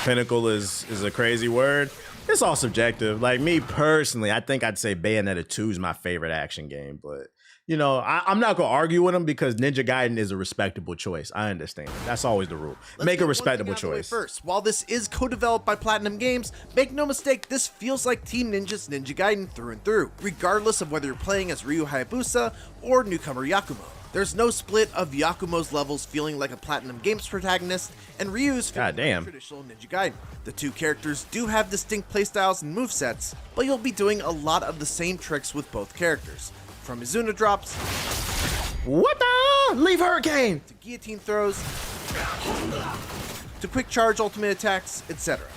Pinnacle is a crazy word. It's all subjective. Like me personally, I think I'd say Bayonetta 2 is my favorite action game, but you know, I'm not gonna argue with him because Ninja Gaiden is a respectable choice. I understand. That's always the rule. Make a respectable choice. First, while this is co-developed by Platinum Games, make no mistake, this feels like Team Ninja's Ninja Gaiden through and through, regardless of whether you're playing as Ryu Hayabusa or newcomer Yakumo. There's no split of Yakumo's levels feeling like a Platinum Games protagonist, and Ryu's feeling like a traditional Ninja Gaiden. The two characters do have distinct playstyles and movesets, but you'll be doing a lot of the same tricks with both characters. From Izuna drops, what the? Leave Hurricane! To guillotine throws, to quick charge ultimate attacks, etc.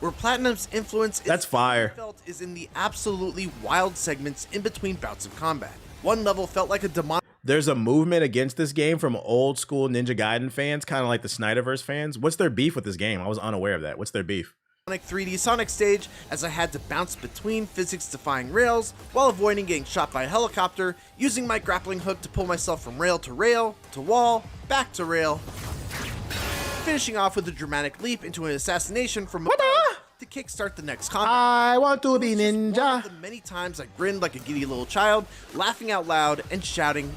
Where Platinum's influence felt is in the absolutely wild segments in between bouts of combat. One level felt like a demonic. There's a movement against this game from old school Ninja Gaiden fans, kind of like the Snyderverse fans. What's their beef with this game? I was unaware of that. What's their beef? 3D Sonic stage, as I had to bounce between physics-defying rails while avoiding getting shot by a helicopter, using my grappling hook to pull myself from rail, to wall, back to rail, finishing off with a dramatic leap into an assassination from above to kickstart the next combat. I want to be ninja. One of the many times I grinned like a giddy little child, laughing out loud and shouting,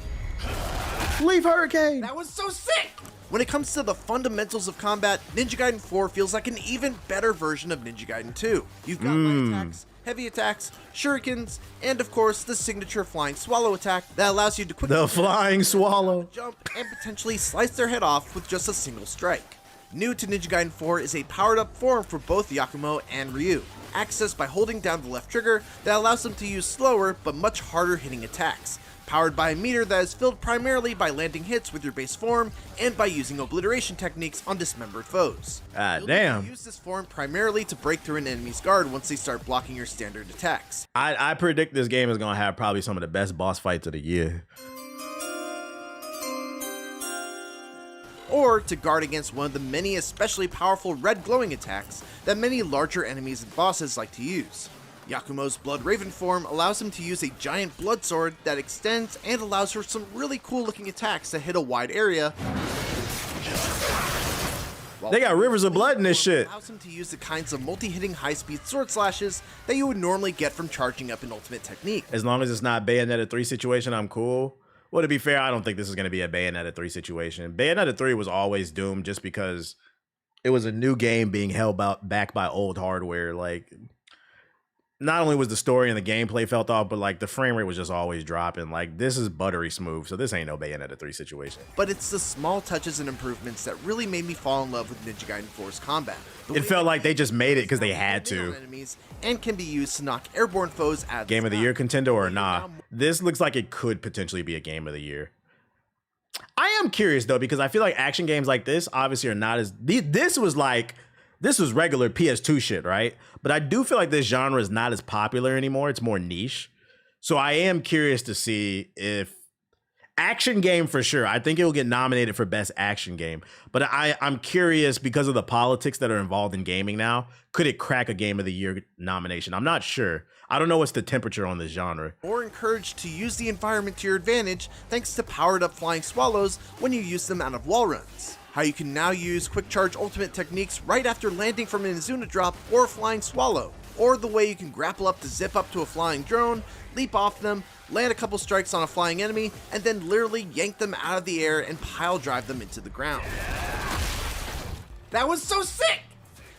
"Leave Hurricane!" That was so sick! When it comes to the fundamentals of combat, Ninja Gaiden 4 feels like an even better version of Ninja Gaiden 2. You've got light attacks, heavy attacks, shurikens, and of course the signature flying swallow attack that allows you to quickly jump and potentially slice their head off with just a single strike. New to Ninja Gaiden 4 is a powered-up form for both Yakumo and Ryu, accessed by holding down the left trigger that allows them to use slower but much harder hitting attacks. Powered by a meter that is filled primarily by landing hits with your base form and by using obliteration techniques on dismembered foes. Damn. Use this form primarily to break through an enemy's guard once they start blocking your standard attacks. I predict this game is gonna have probably some of the best boss fights of the year. Or to guard against one of the many especially powerful red glowing attacks that many larger enemies and bosses like to use. Yakumo's Blood Raven form allows him to use a giant blood sword that extends and allows for some really cool looking attacks that hit a wide area. They got rivers of blood in this shit. Allows him to use the kinds of multi-hitting high-speed sword slashes that you would normally get from charging up an ultimate technique. As long as it's not Bayonetta 3 situation, I'm cool. Well, to be fair, I don't think this is going to be a Bayonetta 3 situation. Bayonetta 3 was always doomed just because it was a new game being held back by old hardware. Like, not only was the story and the gameplay felt off, but like the frame rate was just always dropping. Like, this is buttery smooth, so this ain't no Bayonetta 3 situation. But it's the small touches and improvements that really made me fall in love with Ninja Gaiden 4's combat. It felt like they just made it because they had to. Enemies and can be used to knock airborne foes out of Game of the Year contender or nah? This looks like it could potentially be a Game of the Year. I am curious though, because I feel like action games like this obviously are not as... This was regular PS2 shit, right? But I do feel like this genre is not as popular anymore. It's more niche. So I am curious to see if action game for sure. I think it will get nominated for best action game. But I'm curious because of the politics that are involved in gaming now. Could it crack a Game of the Year nomination? I'm not sure. I don't know what's the temperature on this genre. Or encouraged to use the environment to your advantage thanks to powered up flying swallows when you use them out of wall runs. How you can now use quick charge ultimate techniques right after landing from an Izuna drop or a flying swallow, or the way you can grapple up to zip up to a flying drone, leap off them, land a couple strikes on a flying enemy, and then literally yank them out of the air and pile drive them into the ground. That was so sick!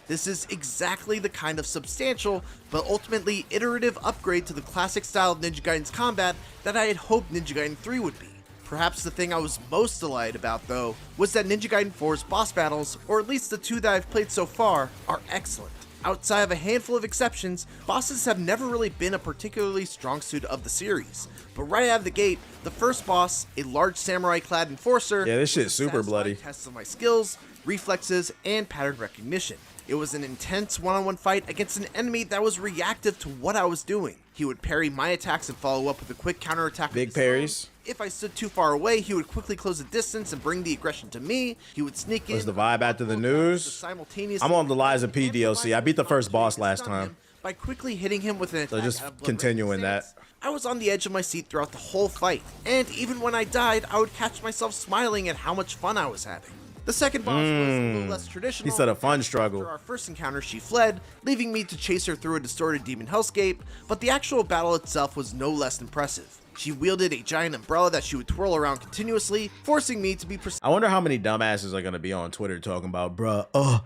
This is exactly the kind of substantial, but ultimately iterative upgrade to the classic style of Ninja Gaiden's combat that I had hoped Ninja Gaiden 3 would be. Perhaps the thing I was most delighted about, though, was that Ninja Gaiden 4's boss battles, or at least the two that I've played so far, are excellent. Outside of a handful of exceptions, bosses have never really been a particularly strong suit of the series. But right out of the gate, the first boss, a large samurai-clad enforcer, yeah, this shit's super bloody. Tests of my skills, reflexes, and pattern recognition. It was an intense one-on-one fight against an enemy that was reactive to what I was doing. He would parry my attacks and follow up with a quick counterattack. Big parries. If I stood too far away, he would quickly close the distance and bring the aggression to me. He would sneak in. What's the vibe after the news? I'm on the Lies of P DLC. I beat the first boss last time. By quickly hitting him with an attack. So just continuing that. I was on the edge of my seat throughout the whole fight, and even when I died, I would catch myself smiling at how much fun I was having. The second boss was a little less traditional. He said a fun struggle. After our first encounter, she fled, leaving me to chase her through a distorted demon hellscape, but the actual battle itself was no less impressive. She wielded a giant umbrella that she would twirl around continuously, forcing me to be precise. I wonder how many dumbasses are going to be on Twitter talking about, bruh,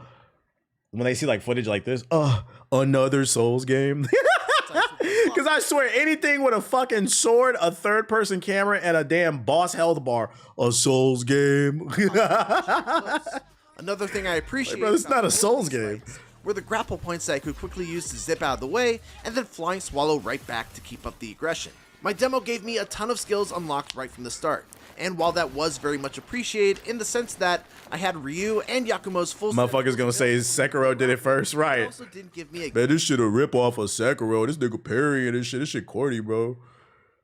when they see like footage like this, another Souls game. Because I swear, anything with a fucking sword, a third-person camera, and a damn boss health bar, a Souls game. Another thing I appreciate it's not a Souls game. Were the grapple points that I could quickly use to zip out of the way, and then flying swallow right back to keep up the aggression. My demo gave me a ton of skills unlocked right from the start. And while that was very much appreciated in the sense that I had Ryu and Yakumo's full... Motherfucker's gonna say Sekiro did it first, right? Also didn't give me a... Man, this shit a rip off of Sekiro. This nigga parrying this shit corny, bro.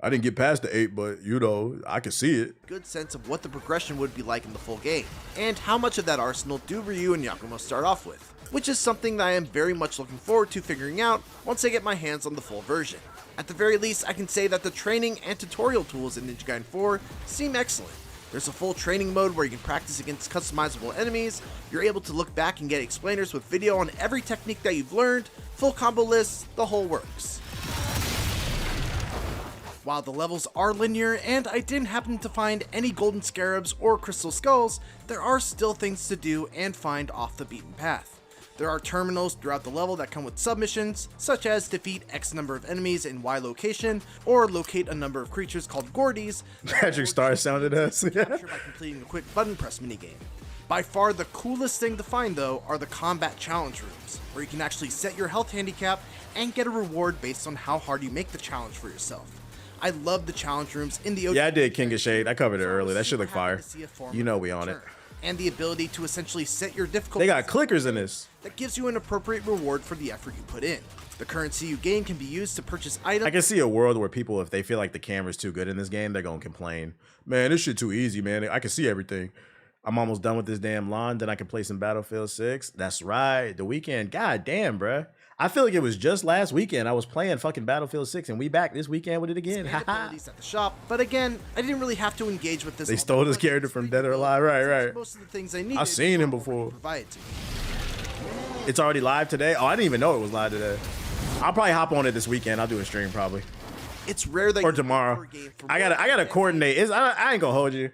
I didn't get past the 8, but you know, I can see it. Good sense of what the progression would be like in the full game, and how much of that arsenal do Ryu and Yakumo start off with, which is something that I am very much looking forward to figuring out once I get my hands on the full version. At the very least, I can say that the training and tutorial tools in Ninja Gaiden 4 seem excellent. There's a full training mode where you can practice against customizable enemies, you're able to look back and get explainers with video on every technique that you've learned, full combo lists, the whole works. While the levels are linear and I didn't happen to find any golden scarabs or crystal skulls, there are still things to do and find off the beaten path. There are terminals throughout the level that come with submissions, such as defeat X number of enemies in Y location, or locate a number of creatures called Gordies. Patrick Star sounded us. Capture by completing a quick button press minigame. By far the coolest thing to find though are the combat challenge rooms, where you can actually set your health handicap and get a reward based on how hard you make the challenge for yourself. I love the challenge rooms in the... Yeah, I did King of Shade. I covered it earlier. That shit look fire. You know we on it. And the ability to essentially set your difficulty. They got clickers in this. That gives you an appropriate reward for the effort you put in. The currency you gain can be used to purchase items. I can see a world where people, if they feel like the camera's too good in this game, they're gonna complain. Man, this shit too easy, man. I can see everything. I'm almost done with this damn lawn. Then I can play some Battlefield 6. That's right. The weekend. God damn, bruh. I feel like it was just last weekend I was playing fucking Battlefield 6, and we back this weekend with it again. Abilities at the shop, but again, I didn't really have to engage with this. They stole this character from Dead or Alive, right? Most of the things I needed, I've seen him before. Provided to me. It's already live today. Oh, I didn't even know it was live today. I'll probably hop on it this weekend. I'll do a stream probably. It's rare that Or you tomorrow. wait for a game for I more gotta than coordinate. I ain't gonna hold you.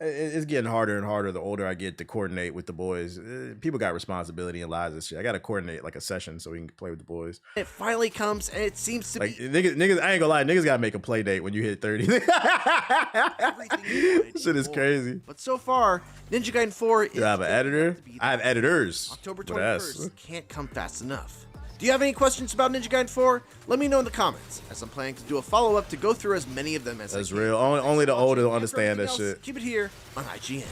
It's getting harder and harder the older I get to coordinate with the boys. People got responsibility and lives and shit. I gotta coordinate like a session so we can play with the boys. It finally comes, and it seems to Like be niggas, I ain't gonna lie, niggas gotta make a play date when you hit 30. everything you wanted Shit is before. crazy. But so far, Ninja Gaiden 4 is Do I have an editor? I have editors. October With S. 21st can't come fast enough. Do you have any questions about Ninja Gaiden 4? Let me know in the comments, as I'm planning to do a follow-up to go through as many of them as That's I can. real. Only the older will understand that Everything else, shit. Keep it here on IGN.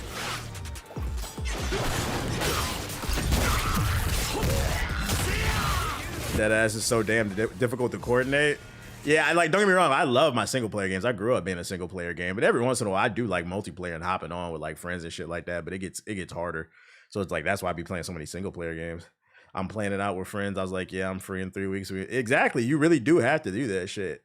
That ass is so damn difficult to coordinate. Yeah, don't get me wrong, I love my single player games. I grew up being a single player game, but every once in a while I do like multiplayer and hopping on with like friends and shit like that, but it gets harder. So it's like that's why I be playing so many single player games. I'm playing it out with friends. I was like, yeah, I'm free in 3 weeks. Exactly, you really do have to do that shit.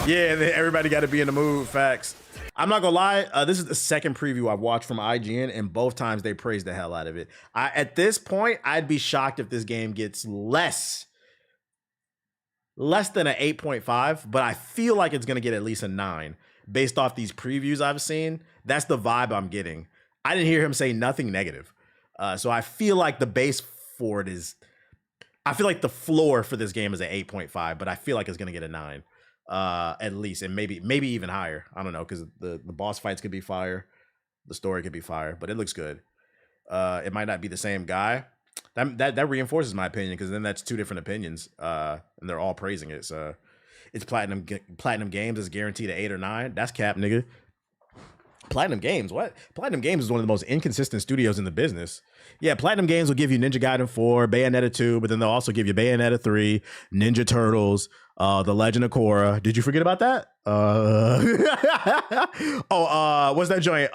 Yeah, and then everybody got to be in the mood. Facts. I'm not gonna lie. This is the second preview I've watched from IGN, and both times they praised the hell out of it. At this point, I'd be shocked if this game gets less than an 8.5, but I feel like it's gonna get at least a 9 based off these previews I've seen. That's the vibe I'm getting. I didn't hear him say nothing negative, so I feel like the base for it is. I feel like the floor for this game is an 8.5, but I feel like it's gonna get a 9. At least, and maybe even higher. I don't know, because the boss fights could be fire, the story could be fire, but it looks good. It might not be the same guy. That reinforces my opinion, because then that's two different opinions, and they're all praising it. So it's Platinum Games is guaranteed an 8 or 9. That's cap, nigga. Platinum Games, what? Platinum Games is one of the most inconsistent studios in the business. Yeah, Platinum Games will give you Ninja Gaiden 4, Bayonetta 2, but then they'll also give you Bayonetta 3, Ninja Turtles, The Legend of Korra. Did you forget about that? What's that joint?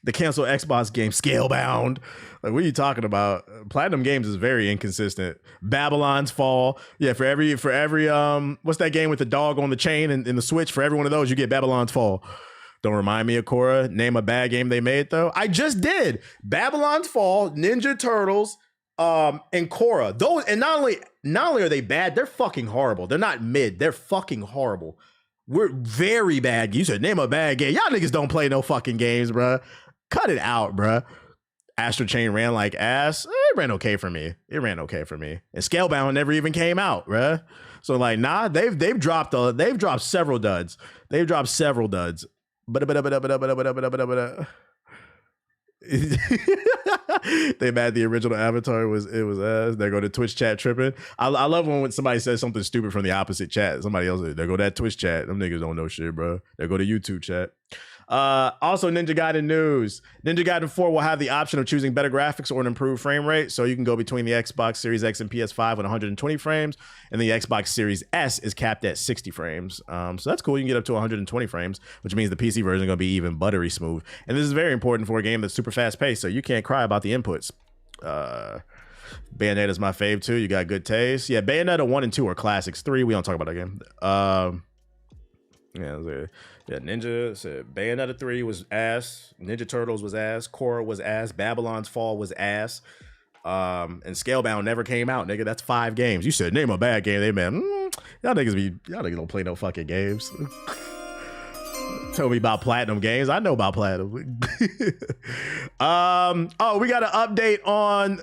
The canceled Xbox game, Scalebound. Like, what are you talking about? Platinum Games is very inconsistent. Babylon's Fall. Yeah, for every what's that game with the dog on the chain and the Switch? For every one of those, you get Babylon's Fall. Don't remind me of Korra. Name a bad game they made, though. I just did. Babylon's Fall, Ninja Turtles, and Korra. Those, and not only are they bad, they're fucking horrible. They're not mid. They're fucking horrible. We're very bad. You said name a bad game. Y'all niggas don't play no fucking games, bruh. Cut it out, bruh. Astral Chain ran like ass. It ran okay for me. And Scalebound never even came out, bruh. So like, nah, they've dropped several duds. They mad the original Avatar was ass. They go to Twitch chat tripping. I love when somebody says something stupid from the opposite chat. Somebody else, they go to that Twitch chat. Them niggas don't know shit, bro. They go to YouTube chat. Also, Ninja Gaiden news. Ninja Gaiden 4 will have the option of choosing better graphics or an improved frame rate. So you can go between the Xbox Series X and PS5 with 120 frames, and the Xbox Series S is capped at 60 frames. So that's cool. You can get up to 120 frames, which means the PC version is going to be even buttery smooth. And this is very important for a game that's super fast paced, so you can't cry about the inputs. Bayonetta is my fave too. You got good taste. Yeah, Bayonetta 1 and 2 are classics. 3, we don't talk about that game. Ninja said Bayonetta 3 was ass. Ninja Turtles was ass. Korra was ass. Babylon's Fall was ass. And Scalebound never came out, nigga. That's 5 games. You said name a bad game. They man, y'all niggas don't play no fucking games. Tell me about Platinum Games. I know about Platinum. We got an update on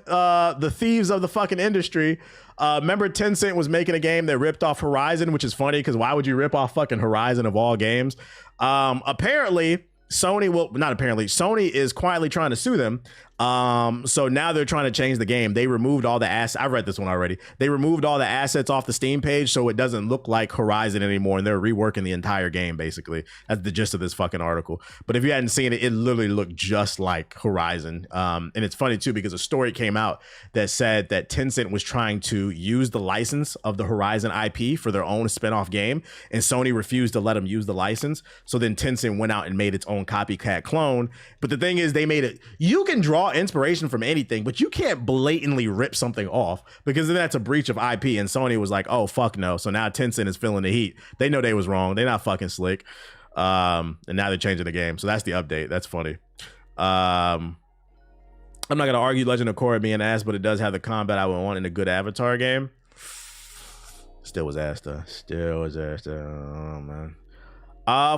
the thieves of the fucking industry. Remember Tencent was making a game that ripped off Horizon, which is funny because why would you rip off fucking Horizon of all games? Apparently, Sony is quietly trying to sue them. So now they're trying to change the game. They removed all the assets. I read this one already. They removed all the assets off the Steam page so it doesn't look like Horizon anymore, and they're reworking the entire game, basically. That's the gist of this fucking article. But if you hadn't seen it, it literally looked just like Horizon. And it's funny, too, because a story came out that said that Tencent was trying to use the license of the Horizon IP for their own spinoff game, and Sony refused to let them use the license. So then Tencent went out and made its own copycat clone. But the thing is, they made it, you can draw inspiration from anything, but you can't blatantly rip something off because then that's a breach of IP. And Sony was like, oh, fuck no. So now Tencent is feeling the heat. They know they was wrong. They're not fucking slick. And now they're changing the game. So that's the update. That's funny. I'm not gonna argue Legend of Korra being ass, but it does have the combat I would want in a good Avatar game. Still was ass though. Oh man.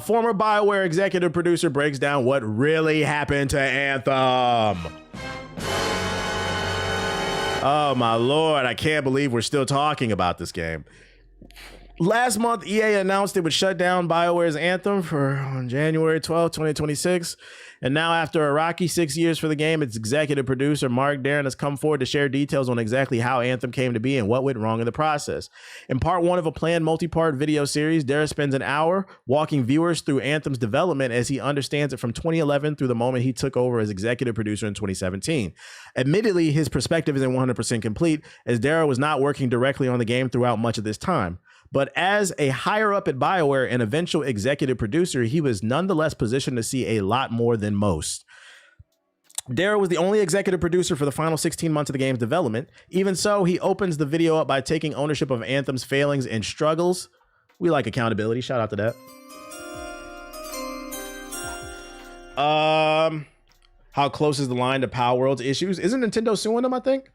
Former BioWare executive producer breaks down what really happened to Anthem. Oh my lord, I can't believe we're still talking about this game. Last month, EA announced it would shut down BioWare's Anthem on January 12, 2026. And now, after a rocky 6 years for the game, its executive producer, Mark Darren, has come forward to share details on exactly how Anthem came to be and what went wrong in the process. In part one of a planned multi-part video series, Darren spends an hour walking viewers through Anthem's development as he understands it from 2011 through the moment he took over as executive producer in 2017. Admittedly, his perspective isn't 100% complete, as Darren was not working directly on the game throughout much of this time. But as a higher up at BioWare and eventual executive producer, he was nonetheless positioned to see a lot more than most. Darrow was the only executive producer for the final 16 months of the game's development. Even so, he opens the video up by taking ownership of Anthem's failings and struggles. We like accountability. Shout out to that. How close is the line to Power World's issues? Isn't Nintendo suing them, I think?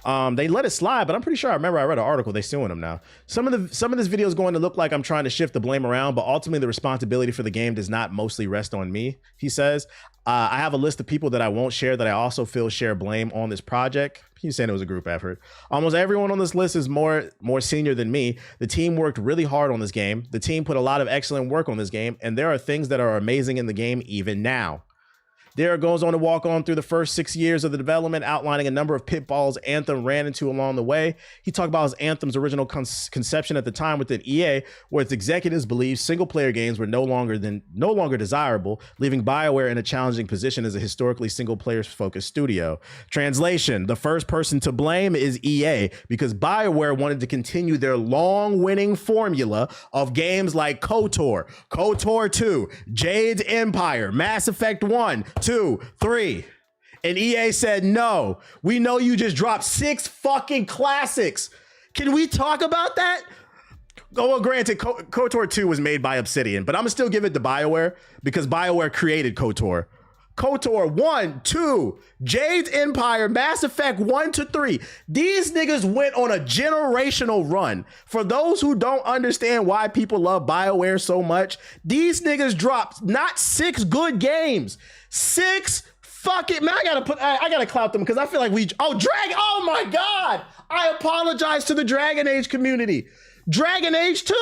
They let it slide, but I'm pretty sure I remember I read an article they suing them now. Some of this video is going to look like I'm trying to shift the blame around, but ultimately the responsibility for the game does not mostly rest on me, he says. I have a list of people that I won't share that I also feel share blame on this project. He's saying it was a group effort. Almost everyone on this list is more senior than me. The team worked really hard on this game. The team put a lot of excellent work on this game, and there are things that are amazing in the game even now. Dara goes on to walk on through the first 6 years of the development, outlining a number of pitfalls Anthem ran into along the way. He talked about his Anthem's original conception at the time within EA, where its executives believed single-player games were no longer desirable, leaving BioWare in a challenging position as a historically single-player-focused studio. Translation: the first person to blame is EA, because BioWare wanted to continue their long-winning formula of games like KOTOR, KOTOR 2, Jade's Empire, Mass Effect 1, 2, 3. And EA said, no, we know you just dropped 6 fucking classics. Can we talk about that? Oh, well, granted, KOTOR 2 was made by Obsidian, but I'm gonna still give it to BioWare because BioWare created KOTOR. KOTOR 1, 2, Jade's Empire, Mass Effect 1 to 3. These niggas went on a generational run. For those who don't understand why people love BioWare so much, these niggas dropped not 6 good games, 6 fucking, man, I gotta clout them because I feel like oh my God. I apologize to the Dragon Age community. Dragon Age 2.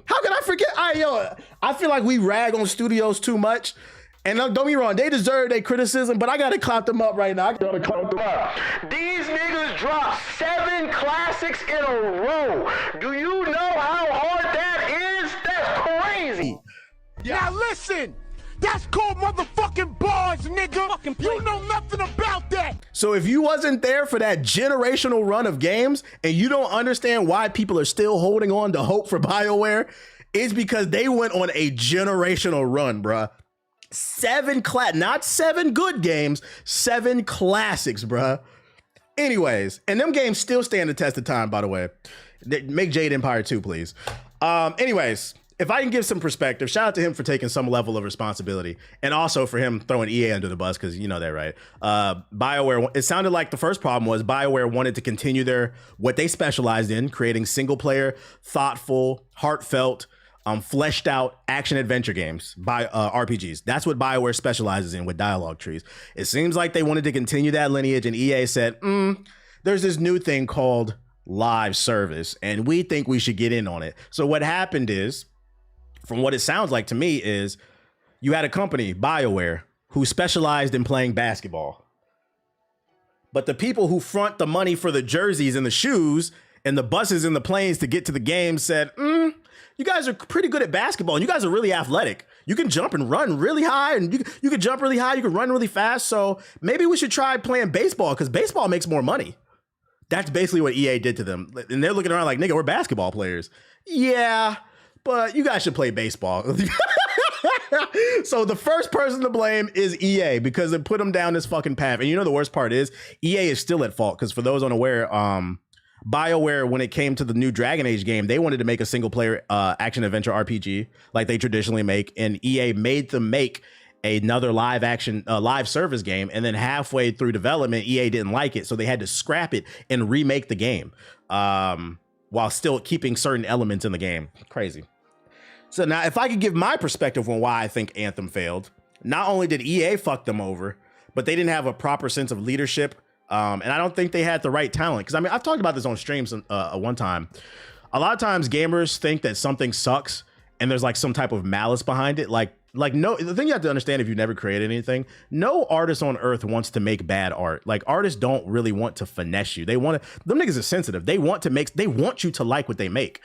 How can I forget? I feel like we rag on studios too much. And don't get me wrong, they deserve their criticism, but I gotta clap them up right now. I gotta clap them up. These niggas dropped 7 classics in a row. Do you know how hard that is? That's crazy. Now listen, that's called motherfucking bars, nigga. You know nothing about that. So if you wasn't there for that generational run of games and you don't understand why people are still holding on to hope for BioWare, it's because they went on a generational run, bruh. 7 not 7 good games, 7 classics, bruh. Anyways, and them games still stand the test of time, by the way. Make Jade Empire 2, please. Anyways, if I can give some perspective, shout out to him for taking some level of responsibility, and also for him throwing EA under the bus, because you know that, right? BioWare, it sounded like the first problem was BioWare wanted to continue what they specialized in, creating single-player, thoughtful, heartfelt, fleshed out action adventure games by RPGs. That's what BioWare specializes in with dialogue trees. It seems like they wanted to continue that lineage, and EA said, there's this new thing called live service, and we think we should get in on it. So what happened is, from what it sounds like to me, is you had a company, BioWare, who specialized in playing basketball. But the people who front the money for the jerseys and the shoes and the buses and the planes to get to the game said, you guys are pretty good at basketball, and you guys are really athletic. You can jump and run really high, and you can jump really high, you can run really fast, so maybe we should try playing baseball, because baseball makes more money. That's basically what EA did to them. And they're looking around like, nigga, we're basketball players. Yeah, but you guys should play baseball. So the first person to blame is EA, because it put them down this fucking path. And you know the worst part is, EA is still at fault, because for those unaware, BioWare, when it came to the new Dragon Age game, they wanted to make a single-player action-adventure RPG like they traditionally make, and EA made them make another live service game, and then halfway through development, EA didn't like it, so they had to scrap it and remake the game, while still keeping certain elements in the game. Crazy. So now, if I could give my perspective on why I think Anthem failed, not only did EA fuck them over, but they didn't have a proper sense of leadership, and I don't think they had the right talent. Because I mean, I've talked about this on streams one time. A lot of times, gamers think that something sucks, and there's like some type of malice behind it. Like no, the thing you have to understand, if you've never created anything, no artist on earth wants to make bad art. Like, artists don't really want to finesse you. They want to, them niggas are sensitive. They want you to like what they make.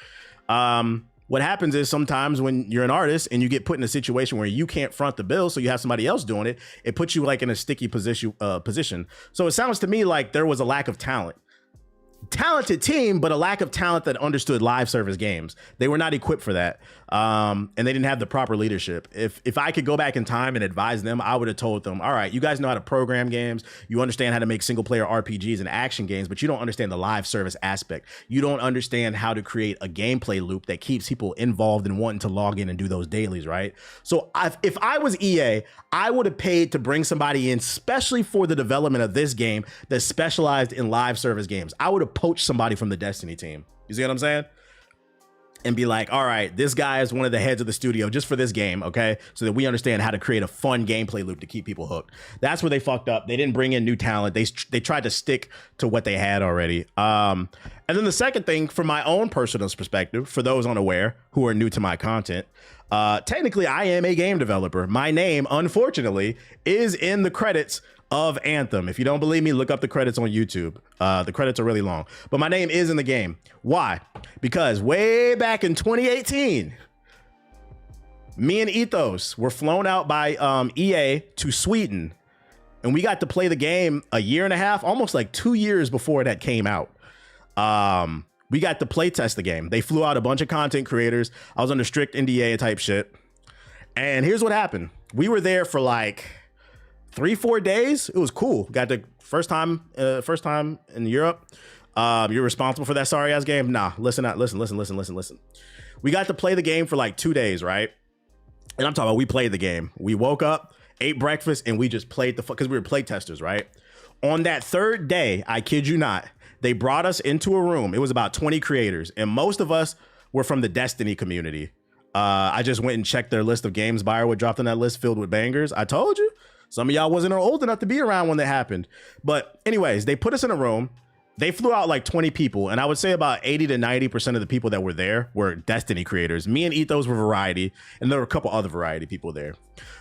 What happens is sometimes when you're an artist and you get put in a situation where you can't front the bill, so you have somebody else doing it, it puts you like in a sticky position. So it sounds to me like there was a lack of talent. Talented team, but a lack of talent that understood live service games. They were not equipped for that, and they didn't have the proper leadership. If I could go back in time and advise them, I would have told them, all right, you guys know how to program games, you understand how to make single player RPGs and action games, but you don't understand the live service aspect. You don't understand how to create a gameplay loop that keeps people involved and wanting to log in and do those dailies, right? So if I was EA, I would have paid to bring somebody in, especially for the development of this game that specialized in live service games. I would have poached somebody from the Destiny team. You see what I'm saying? And be like, all right, this guy is one of the heads of the studio just for this game, okay? So that we understand how to create a fun gameplay loop to keep people hooked. That's where they fucked up. They didn't bring in new talent. They tried to stick to what they had already. And then the second thing, from my own personal perspective, for those unaware who are new to my content, technically I am a game developer. My name, unfortunately, is in the credits of Anthem. If you don't believe me, look up the credits on YouTube. The credits are really long, but my name is in the game. Why? Because way back in 2018, me and Ethos were flown out by EA to Sweden, and we got to play the game a year and a half, almost like 2 years before that came out. We got to play test the game. They flew out a bunch of content creators. I was under strict NDA type shit. And here's what happened. We were there for like 3-4 days. It was cool. Got the first time in Europe. You're responsible for that sorry ass game. Nah, listen. We got to play the game for like 2 days, right? And I'm talking about, we played the game. We woke up, ate breakfast, and we just played because we were play testers, right? On that third day, I kid you not, they brought us into a room. It was about 20 creators, and most of us were from the Destiny community. I just went and checked their list of games Bioware dropped on that list filled with bangers. I told you. Some of y'all wasn't old enough to be around when that happened. But anyways, they put us in a room. They flew out like 20 people. And I would say about 80 to 90% of the people that were there were Destiny creators. Me and Ethos were Variety. And there were a couple other Variety people there.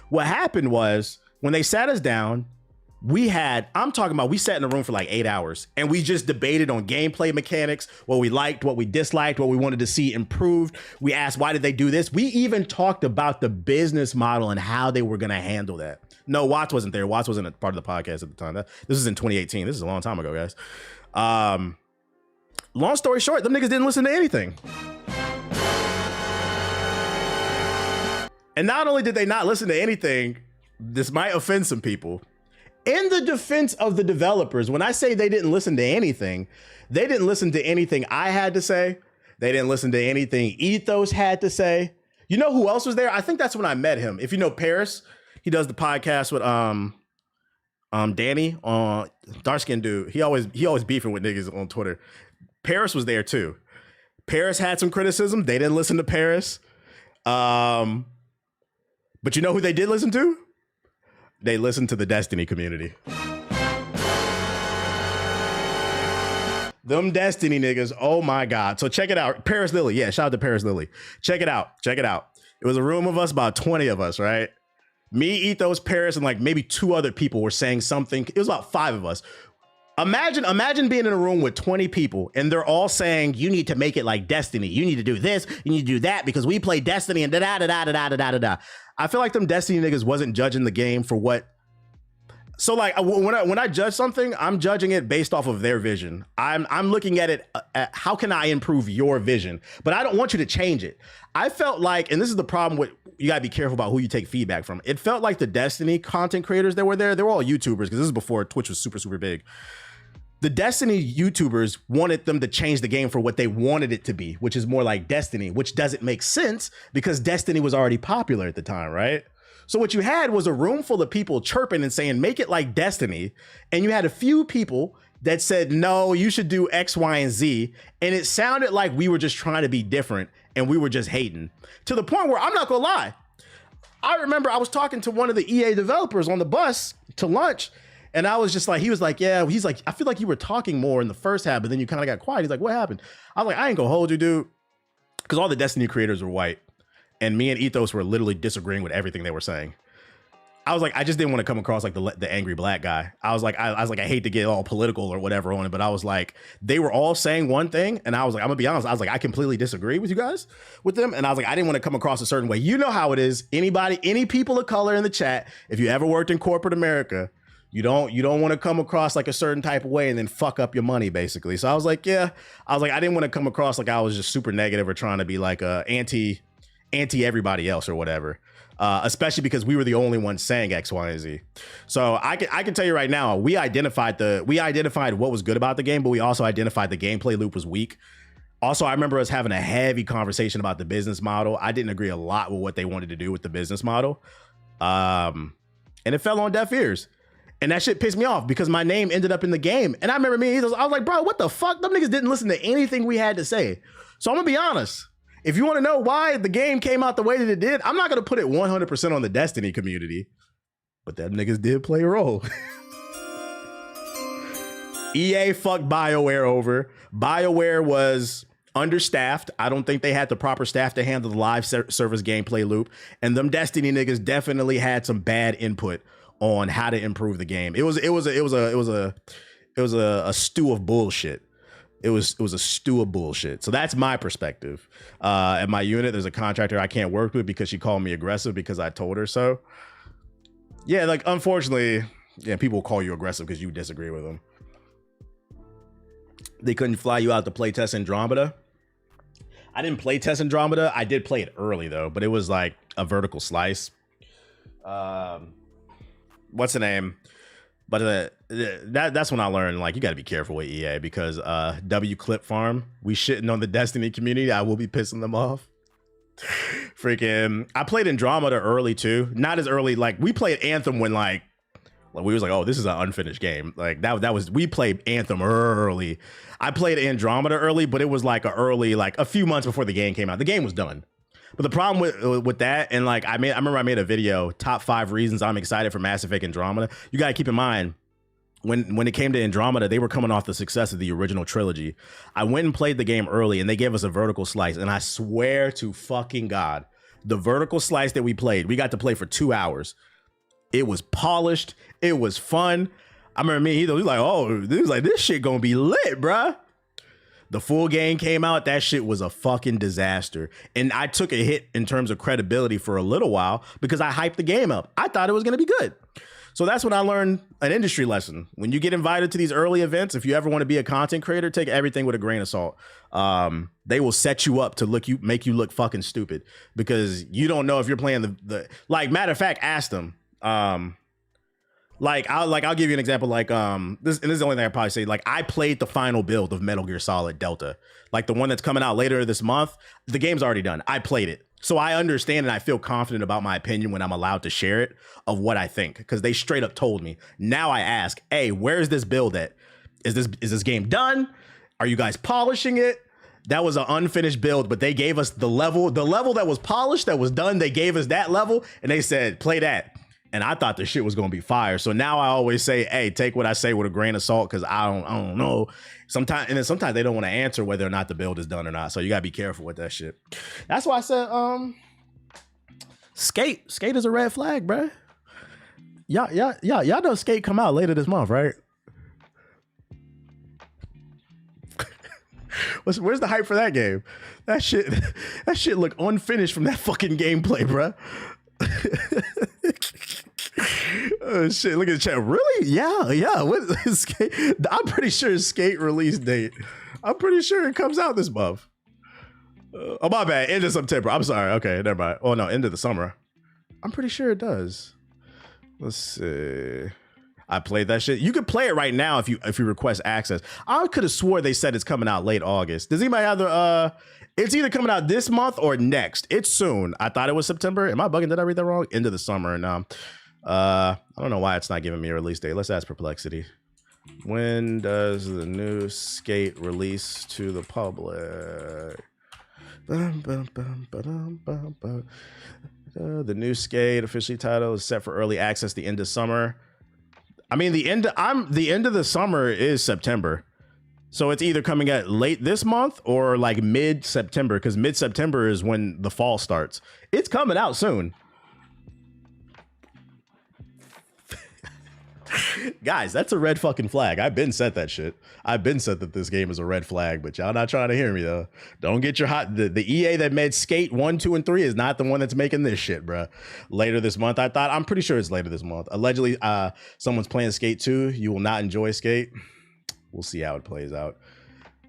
What happened was, when they sat us down, we sat in a room for like 8 hours, and we just debated on gameplay mechanics, what we liked, what we disliked, what we wanted to see improved. We asked, why did they do this? We even talked about the business model and how they were going to handle that. No, Watts wasn't there. Watts wasn't a part of the podcast at the time. This is in 2018. This is a long time ago, guys. Long story short, them niggas didn't listen to anything. And not only did they not listen to anything, this might offend some people. In the defense of the developers, when I say they didn't listen to anything, they didn't listen to anything I had to say. They didn't listen to anything Ethos had to say. You know who else was there? I think that's when I met him. If you know Paris, he does the podcast with Danny, dark skinned dude. He always beefing with niggas on Twitter. Paris was there too. Paris had some criticism. They didn't listen to Paris. But you know who they did listen to? They listened to the Destiny community. Them Destiny niggas, oh my God. So check it out. Paris Lily. Yeah, shout out to Paris Lily. Check it out. It was a room of us, about 20 of us, right? Me, Ethos, Paris, and like maybe 2 other people were saying something. It was about 5 of us. Imagine being in a room with 20 people and they're all saying, you need to make it like Destiny. You need to do this. You need to do that because we play Destiny and da-da-da-da-da-da-da-da. I feel like them Destiny niggas wasn't judging the game for what. So like when I judge something, I'm judging it based off of their vision. I'm looking at it at how can I improve your vision? But I don't want you to change it. I felt like, and this is the problem with, you gotta be careful about who you take feedback from. It felt like the Destiny content creators that were there, they were all YouTubers, because this is before Twitch was super, super big. The Destiny YouTubers wanted them to change the game for what they wanted it to be, which is more like Destiny, which doesn't make sense because Destiny was already popular at the time, right? So what you had was a room full of people chirping and saying, make it like Destiny. And you had a few people that said, no, you should do X, Y, and Z. And it sounded like we were just trying to be different and we were just hating. To the point where, I'm not gonna lie, I remember I was talking to one of the EA developers on the bus to lunch, and I was just like, he was like, yeah, he's like, I feel like you were talking more in the first half, but then you kind of got quiet. He's like, what happened? I was like, I ain't gonna hold you, dude. Because all the Destiny creators were white. And me and Ethos were literally disagreeing with everything they were saying. I was like, I just didn't want to come across like the angry black guy. I was like, I hate to get all political or whatever on it, but I was like, they were all saying one thing, and I was like, I'm gonna be honest, I was like, I completely disagree with you guys, with them, and I was like, I didn't want to come across a certain way. You know how it is. Anybody, any people of color in the chat, if you ever worked in corporate America, you don't want to come across like a certain type of way and then fuck up your money, basically. So I was like, yeah, I was like, I didn't want to come across like I was just super negative or trying to be like anti everybody else or whatever. Especially because we were the only ones saying X, Y, and Z. So I can tell you right now, we identified what was good about the game, but we also identified the gameplay loop was weak. Also, I remember us having a heavy conversation about the business model. I didn't agree a lot with what they wanted to do with the business model. And it fell on deaf ears. And that shit pissed me off because my name ended up in the game. And I remember I was like, bro, what the fuck? Them niggas didn't listen to anything we had to say. So I'm gonna be honest. If you want to know why the game came out the way that it did, I'm not going to put it 100% on the Destiny community, but them niggas did play a role. EA fucked BioWare over. BioWare was understaffed. I don't think they had the proper staff to handle the live service gameplay loop. And them Destiny niggas definitely had some bad input on how to improve the game. It was a stew of bullshit. It was a stew of bullshit. So that's my perspective. At my unit, there's a contractor I can't work with because she called me aggressive because I told her so. Yeah, like, unfortunately, yeah, people will call you aggressive because you disagree with them. They couldn't fly you out to play test Andromeda. I didn't play test Andromeda. I did play it early, though, but it was like a vertical slice. What's the name? But that's when I learned, like, you got to be careful with EA because W Clip Farm, we shitting on the Destiny community. I will be pissing them off. Freaking, I played Andromeda early too. Not as early, like we played Anthem when like we was like, oh, this is an unfinished game. Like that was, we played Anthem early. I played Andromeda early, but it was like a few months before the game came out. The game was done. But the problem with that, and like I remember I made a video, top 5 reasons I'm excited for Mass Effect Andromeda. You gotta keep in mind, when it came to Andromeda, they were coming off the success of the original trilogy. I went and played the game early, and they gave us a vertical slice. And I swear to fucking God, the vertical slice that we played, we got to play for 2 hours. It was polished. It was fun. I remember he was like, oh, he was like, this shit gonna be lit, bruh. The full game came out. That shit was a fucking disaster. And I took a hit in terms of credibility for a little while because I hyped the game up. I thought it was going to be good. So that's when I learned an industry lesson. When you get invited to these early events, if you ever want to be a content creator, take everything with a grain of salt. They will set you up to make you look fucking stupid because you don't know if you're playing like, matter of fact, ask them. I'll give you an example. Like, this is the only thing I probably say. Like, I played the final build of Metal Gear Solid Delta, like the one that's coming out later this month. The game's already done. I played it, so I understand and I feel confident about my opinion when I'm allowed to share it of what I think because they straight up told me. Now I ask, hey, where's this build at? Is this game done? Are you guys polishing it? That was an unfinished build, but they gave us the level that was polished, that was done. They gave us that level, and they said, play that. And I thought the shit was gonna be fire. So now I always say, hey, take what I say with a grain of salt, because I don't know. Sometimes they don't want to answer whether or not the build is done or not. So you gotta be careful with that shit. That's why I said, Skate is a red flag, bro. Y'all know Skate come out later this month, right? Where's the hype for that game? That shit look unfinished from that fucking gameplay, bro. Oh shit, look at the chat. Really? Yeah. What is Skate? I'm pretty sure Skate release date. I'm pretty sure it comes out this month. Oh, my bad. End of September. I'm sorry. Okay, never mind. Oh no, end of the summer. I'm pretty sure it does. Let's see. I played that shit. You could play it right now if you request access. I could have swore they said it's coming out late August. Does anybody have the it's either coming out this month or next. It's soon. I thought it was September. Am I bugging? Did I read that wrong? Into the summer. No. I don't know why it's not giving me a release date. Let's ask Perplexity. When does the new Skate release to the public? The new Skate officially titled is set for early access the end of summer. I mean, the end of the summer is September. So it's either coming at late this month or like mid-September, because mid-September is when the fall starts. It's coming out soon. Guys, that's a red fucking flag. I've been said that shit. I've been said that this game is a red flag, but y'all not trying to hear me though. Don't get your hot. The EA that made Skate 1, 2, and 3 is not the one that's making this shit, bro. Later this month, I'm pretty sure it's later this month. Allegedly, someone's playing Skate 2. You will not enjoy Skate. We'll see how it plays out.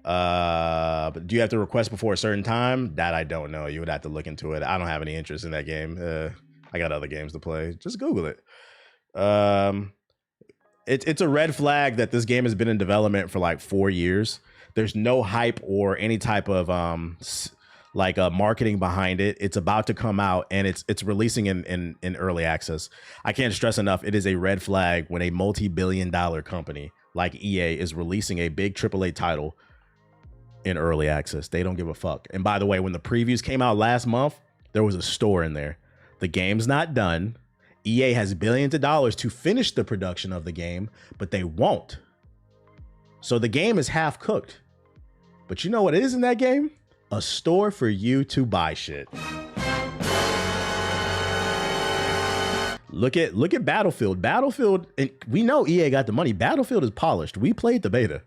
But do you have to request before a certain time? That I don't know. You would have to look into it. I don't have any interest in that game. I got other games to play. Just Google it. It's a red flag that this game has been in development for like 4 years. There's no hype or any type of marketing behind it. It's about to come out and it's releasing in early access. I can't stress enough. It is a red flag when a multi-billion-dollar company like EA is releasing a big AAA title in early access. They don't give a fuck. And by the way, when the previews came out last month, there was a store in there. The game's not done. EA has billions of dollars to finish the production of the game, but they won't. So the game is half cooked. But you know what it is in that game? A store for you to buy shit. Look at Battlefield. Battlefield, and we know EA got the money. Battlefield is polished. We played the beta.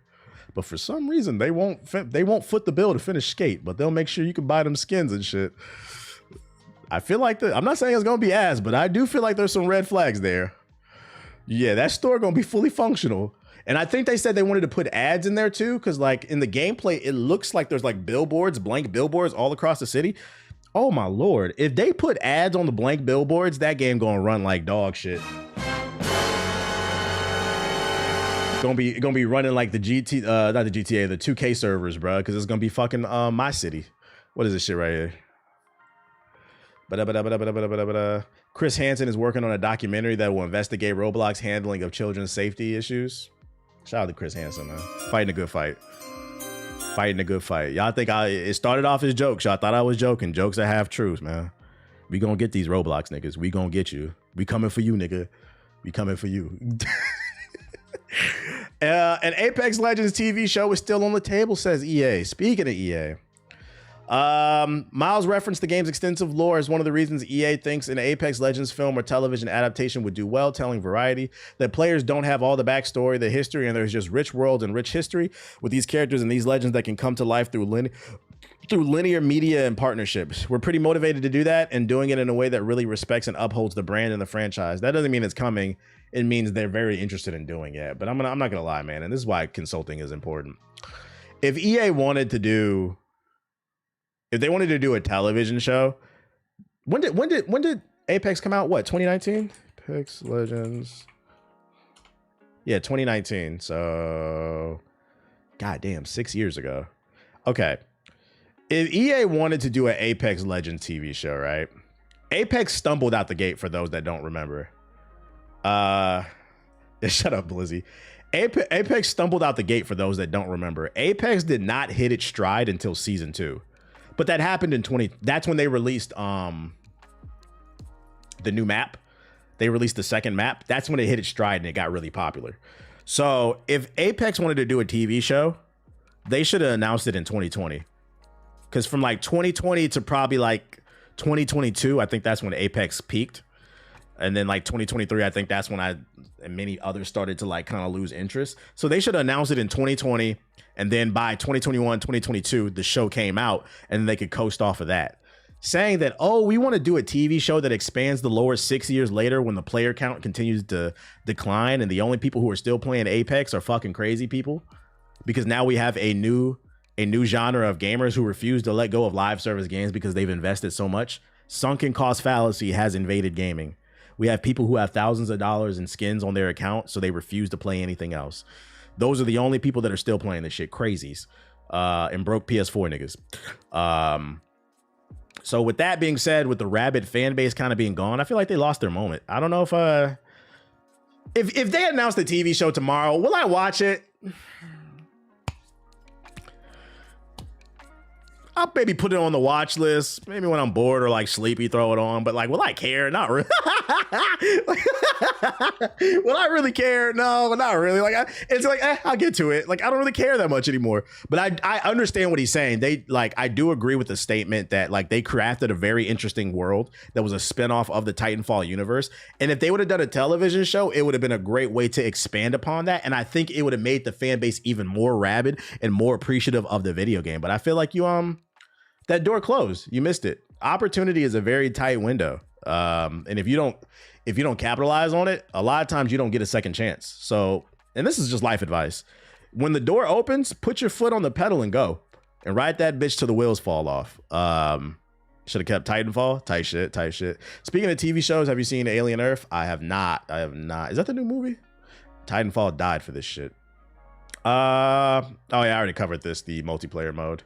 But for some reason, they won't foot the bill to finish Skate, but they'll make sure you can buy them skins and shit. I feel like I'm not saying it's gonna be ass, but I do feel like there's some red flags there. Yeah, that store gonna be fully functional. And I think they said they wanted to put ads in there too, because like in the gameplay, it looks like there's like billboards, blank billboards all across the city. Oh my lord. If they put ads on the blank billboards, that game gonna run like dog shit. Gonna be running like the not the GTA, the 2K servers, bro, because it's gonna be fucking my city. What is this shit right here? Chris Hansen is working on a documentary that will investigate Roblox handling of children's safety issues. Shout out to Chris Hansen, man. Fighting a good fight. Fighting a good fight. Y'all think it started off as jokes. Y'all thought I was joking. Jokes are half truths, man. We gonna get these Roblox niggas. We gonna get you. We coming for you, nigga. We coming for you. An Apex Legends TV show is still on the table, says EA. Speaking of EA. Miles referenced the game's extensive lore as one of the reasons EA thinks an Apex Legends film or television adaptation would do well, telling Variety that players don't have all the backstory, the history, and there's just rich worlds and rich history with these characters and these legends that can come to life through linear media and partnerships. We're pretty motivated to do that and doing it in a way that really respects and upholds the brand and the franchise. That doesn't mean it's coming. It means they're very interested in doing it. But I'm not gonna lie, man, and this is why consulting is important. If EA wanted to do If they wanted to do a television show, when did Apex come out? What, 2019? Apex Legends. Yeah, 2019. So, goddamn, 6 years ago. Okay. If EA wanted to do an Apex Legends TV show, right? Apex stumbled out the gate for those that don't remember. Shut up, Blizzy. Apex stumbled out the gate for those that don't remember. Apex did not hit its stride until season 2. But that happened in that's when they released the new map. They released the second map. That's when it hit its stride and it got really popular. So if Apex wanted to do a TV show, they should have announced it in 2020. Because from like 2020 to probably like 2022, I think that's when Apex peaked. And then like 2023, I think that's when and many others started to like kind of lose interest. So they should have announced it in 2020. And then by 2021, 2022, the show came out and they could coast off of that. Saying that, oh, we want to do a TV show that expands the lore 6 years later when the player count continues to decline and the only people who are still playing Apex are fucking crazy people. Because now we have a new genre of gamers who refuse to let go of live service games because they've invested so much. Sunken cost fallacy has invaded gaming. We have people who have thousands of dollars in skins on their account, so they refuse to play anything else. Those are the only people that are still playing this shit. Crazies. And broke PS4 niggas. So with that being said, with the rabid fan base kind of being gone, I feel like they lost their moment. I don't know if they announced the TV show tomorrow, will I watch it? I'll maybe put it on the watch list. Maybe when I'm bored or like sleepy, throw it on. But like, will I care? Not really. Will I really care? No, not really. Like, it's like, I'll get to it. Like, I don't really care that much anymore. But I understand what he's saying. I do agree with the statement that like they crafted a very interesting world that was a spinoff of the Titanfall universe. And if they would have done a television show, it would have been a great way to expand upon that. And I think it would have made the fan base even more rabid and more appreciative of the video game. But I feel like that door closed. You missed it. Opportunity is a very tight window. And if you don't capitalize on it, a lot of times you don't get a second chance. So, and this is just life advice. When the door opens, put your foot on the pedal and go. And ride that bitch till the wheels fall off. Should have kept Titanfall. Tight shit. Speaking of TV shows, have you seen Alien Earth? I have not. Is that the new movie? Titanfall died for this shit. Oh yeah, I already covered this, the multiplayer mode.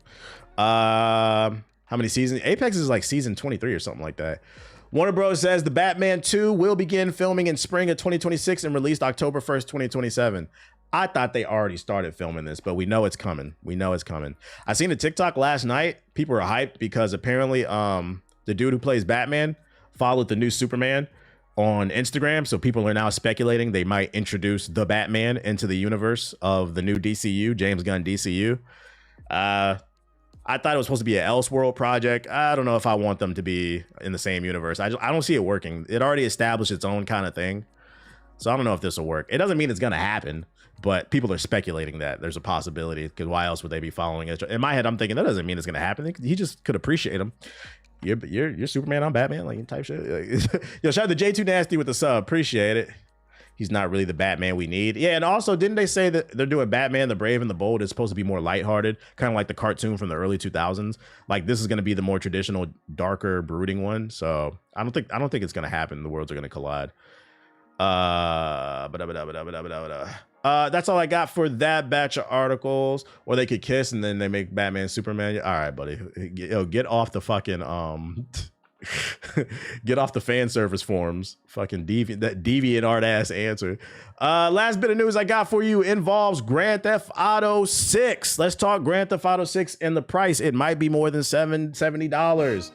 How many seasons? Apex is like season 23 or something like that. Warner Bros says the Batman 2 will begin filming in spring of 2026 and released October 1st, 2027. I thought they already started filming this, but we know it's coming. I seen a TikTok last night. People are hyped because apparently the dude who plays Batman followed the new Superman on Instagram. So people are now speculating they might introduce the Batman into the universe of the new DCU, James Gunn DCU. I thought it was supposed to be an Elseworld project. I don't know if I want them to be in the same universe. I don't see it working. It already established its own kind of thing. So I don't know if this will work. It doesn't mean it's going to happen, but people are speculating that there's a possibility, because why else would they be following it? In my head, I'm thinking that doesn't mean it's going to happen. He just could appreciate him. You're Superman, I'm Batman, like type shit. Yo, shout out to J2 Nasty with the sub. Appreciate it. He's not really the Batman we need. Yeah, and also, didn't they say that they're doing Batman the Brave and the Bold is supposed to be more lighthearted, kind of like the cartoon from the early 2000s? Like, this is going to be the more traditional, darker, brooding one. So I don't think it's going to happen. The worlds are going to collide. That's all I got for that batch of articles. Or they could kiss and then they make Batman Superman. All right, buddy. Yo, get off the fucking get off the fan service forums. Fucking deviant art ass answer. Last bit of news I got for you involves Grand Theft Auto 6. Let's talk Grand Theft Auto 6 and the price. It might be more than $70.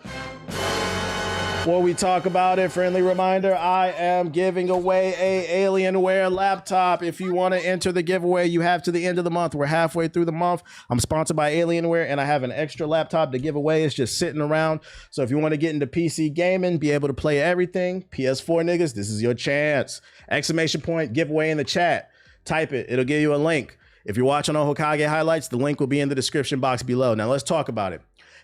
Before we talk about it, friendly reminder, I am giving away a Alienware laptop. If you want to enter the giveaway, you have to the end of the month. We're halfway through the month. I'm sponsored by Alienware, and I have an extra laptop to give away. It's just sitting around. So if you want to get into PC gaming, be able to play everything, PS4 niggas, this is your chance. Exclamation point, giveaway in the chat. Type it. It'll give you a link. If you're watching on Hokage highlights, the link will be in the description box below. Now let's talk about it.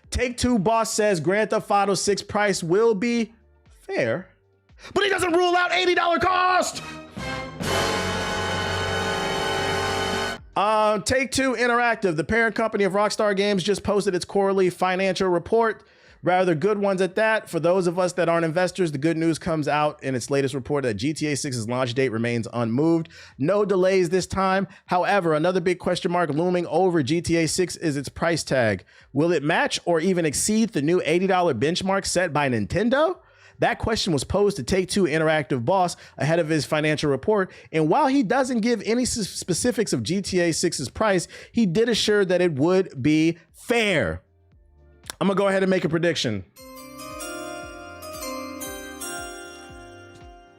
Take-Two boss says Grand Theft Auto 6 price will be fair, but he doesn't rule out $80 cost. Take-Two Interactive, the parent company of Rockstar Games, just posted its quarterly financial report. Rather good ones at that. For those of us that aren't investors, the good news comes out in its latest report that GTA 6's launch date remains unmoved. No delays this time. However, another big question mark looming over GTA 6 is its price tag. Will it match or even exceed the new $80 benchmark set by Nintendo? That question was posed to Take-Two Interactive boss ahead of his financial report, and while he doesn't give any specifics of GTA 6's price, he did assure that it would be fair. I'm gonna go ahead and make a prediction.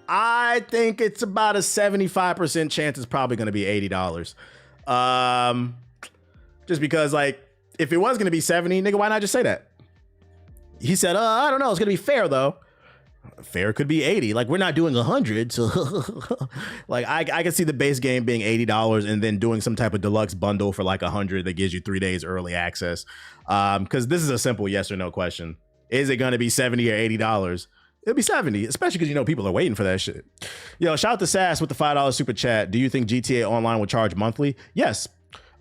I think it's about a 75% chance it's probably gonna be $80. Just because, like, if it was gonna be 70, nigga, why not just say that? He said, I don't know, it's gonna be fair though. Fair could be 80. Like, we're not doing 100, so like I can see the base game being $80 and then doing some type of deluxe bundle for like 100 that gives you 3 days early access. Because this is a simple yes or no question. Is it gonna be $70 or $80? It'll be 70, especially because, you know, people are waiting for that shit. Yo, shout out to Sass with the $5 super chat. Do you think GTA Online will charge monthly? Yes.